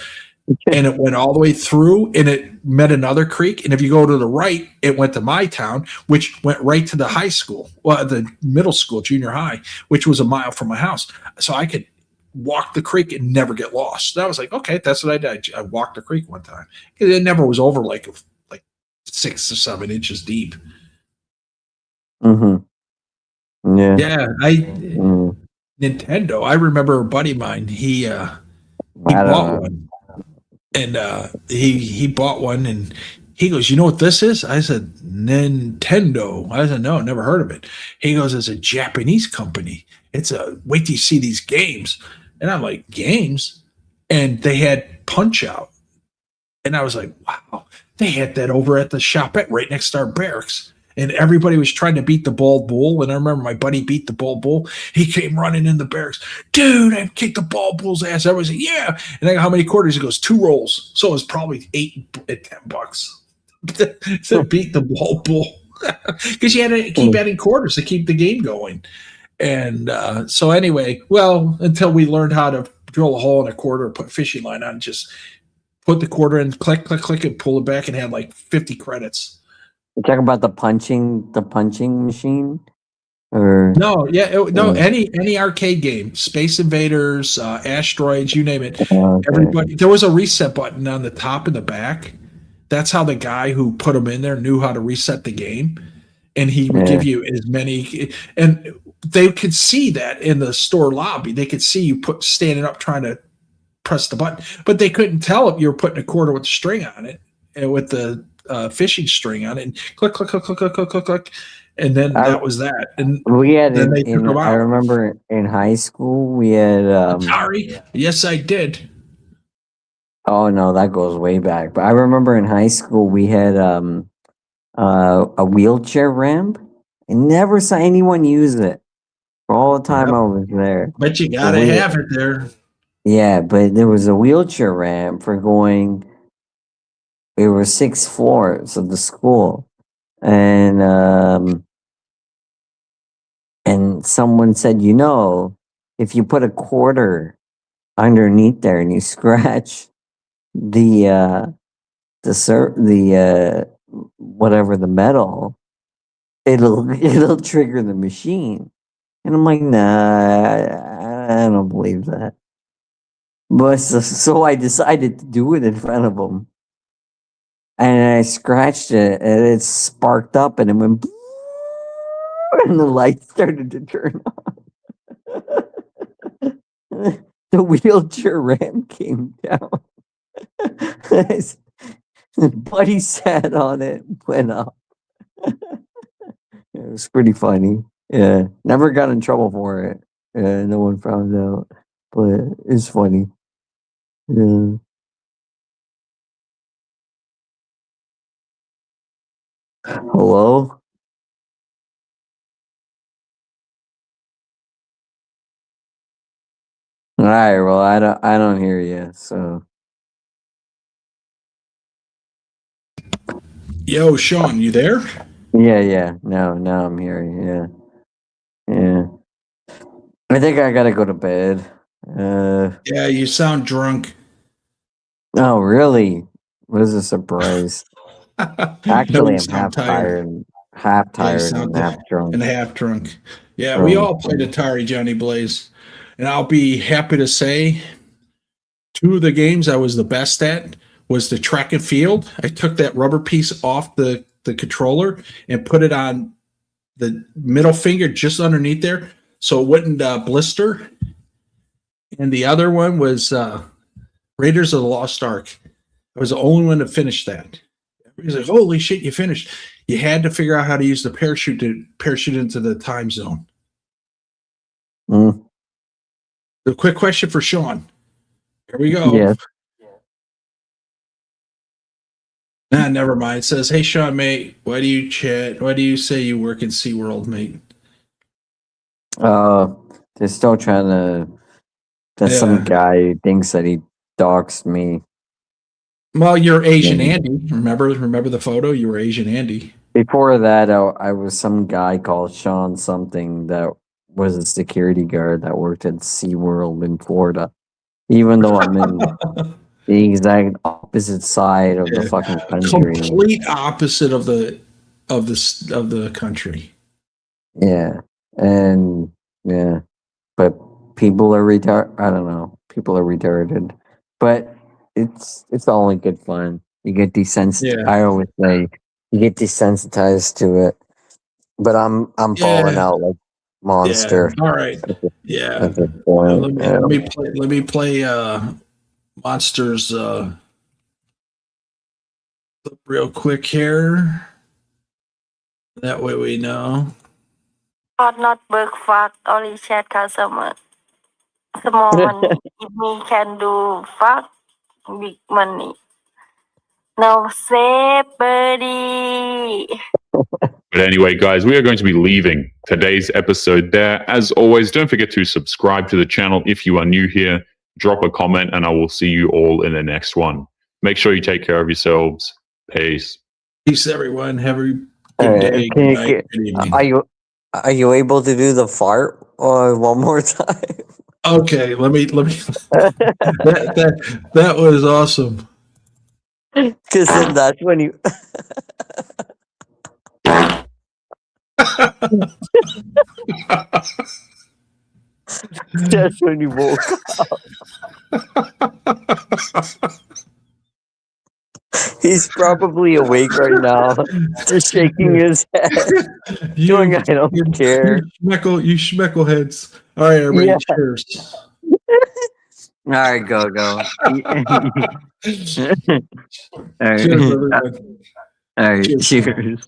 and it went all the way through, and it met another creek. And if you go to the right, it went to my town, which went right to the high school, well, the middle school, junior high, which was a mile from my house. So I could walk the creek and never get lost. And I was like, okay, that's what I did. I walked the creek one time. It never was over like 6 or 7 inches deep. Mm-hmm. Yeah. Yeah, Nintendo. I remember a buddy of mine. He bought one, and he bought one, and he goes, "You know what this is?" I said, "Nintendo." I said, "No, never heard of it." He goes, "It's a Japanese company. It's a wait till you see these games." And I'm like, "Games?" And they had Punch Out, and I was like, "Wow!" They had that over at the shopette right next to our barracks. And everybody was trying to beat the bald bull. And I remember my buddy beat the bald bull. He came running in the barracks. Dude, I kicked the bald bull's ass. Everybody said, yeah. And I go, how many quarters? He goes, 2 rolls. So it was probably $8 to beat the bald bull. Because you had to keep adding quarters to keep the game going. And so anyway, well, until we learned how to drill a hole in a quarter, put fishing line on, just put the quarter in, click, click, click, and pull it back and had like 50 credits. You talking about the punching machine, or no? Yeah, any arcade game, Space Invaders, Asteroids, you name it. Okay. Everybody, there was a reset button on the top and the back. That's how the guy who put them in there knew how to reset the game, and he would give you as many. And they could see that in the store lobby. They could see you standing up trying to press the button, but they couldn't tell if you were putting a quarter with the string on it and with the fishing string on it, and click, click, click, click, click, click, click, click, and then that was that. And we had I remember in high school we had Atari. Yes, I did. Oh no, that goes way back. But I remember in high school we had a wheelchair ramp. I never saw anyone use it for all the time I was there. But you gotta have it there. Yeah, but there was a wheelchair ramp for going. It was 6 floors of the school, and someone said, if you put a quarter underneath there and you scratch the whatever the metal, it'll trigger the machine. And I'm like, nah, I don't believe that. But so I decided to do it in front of them. And I scratched it, and it sparked up, and it went, and the light started to turn on. The wheelchair ramp came down. Buddy sat on it, went up. It was pretty funny. Yeah, never got in trouble for it. No one found out, but it's funny. Yeah. Hello? All right, well, I don't hear you, so. Yo, Sean, you there? Yeah. Now I'm here. Yeah. I think I gotta go to bed. Yeah, you sound drunk. Oh, really? What is a surprise? Actually, I'm half tired, and half drunk. And half drunk. Yeah, we all played Atari, Johnny Blaze. And I'll be happy to say 2 of the games I was the best at was the track and field. I took that rubber piece off the controller and put it on the middle finger just underneath there so it wouldn't blister. And the other one was Raiders of the Lost Ark. I was the only one to finish that. He's like, holy shit, you finished. You had to figure out how to use the parachute to parachute into the time zone. The quick question for Sean. Here we go. Yes. Never mind. It says, hey, Sean, mate, why do you say you work in SeaWorld, mate? They're still trying to. There's some guy who thinks that he doxed me. Well, you're Asian Andy. Remember the photo? You were Asian Andy. Before that, I was some guy called Sean something that was a security guard that worked at SeaWorld in Florida. Even though I'm in the exact opposite side of the Yeah. fucking country. Complete opposite of the country. Yeah, and yeah, but people are retarded. I don't know. People are retarded, but it's only good fun. You get desensitized. Yeah. I always say you get desensitized to it. But I'm falling Yeah. out like monster. Yeah. All right. Yeah. At this point. Let me play Monsters real quick here. That way we know. Hot not work fuck only chat customer small money if me can do fuck big money no say buddy. But anyway, guys, we are going to be leaving today's episode there. As always, don't forget to subscribe to the channel if you are new here. Drop a comment, and I will see you all in the next one. Make sure you take care of yourselves. Peace. Peace, everyone. Have a good day. Good night, good evening. Are you able to do the fart one more time? Okay, let me. that was awesome. Because then that's when you. That's when you woke up. He's probably awake right now, just shaking his head, doing I don't care. You schmeckleheads. All right, everybody, Yeah. cheers. All right, go. All right. Cheers, everyone. All right, Cheers. cheers.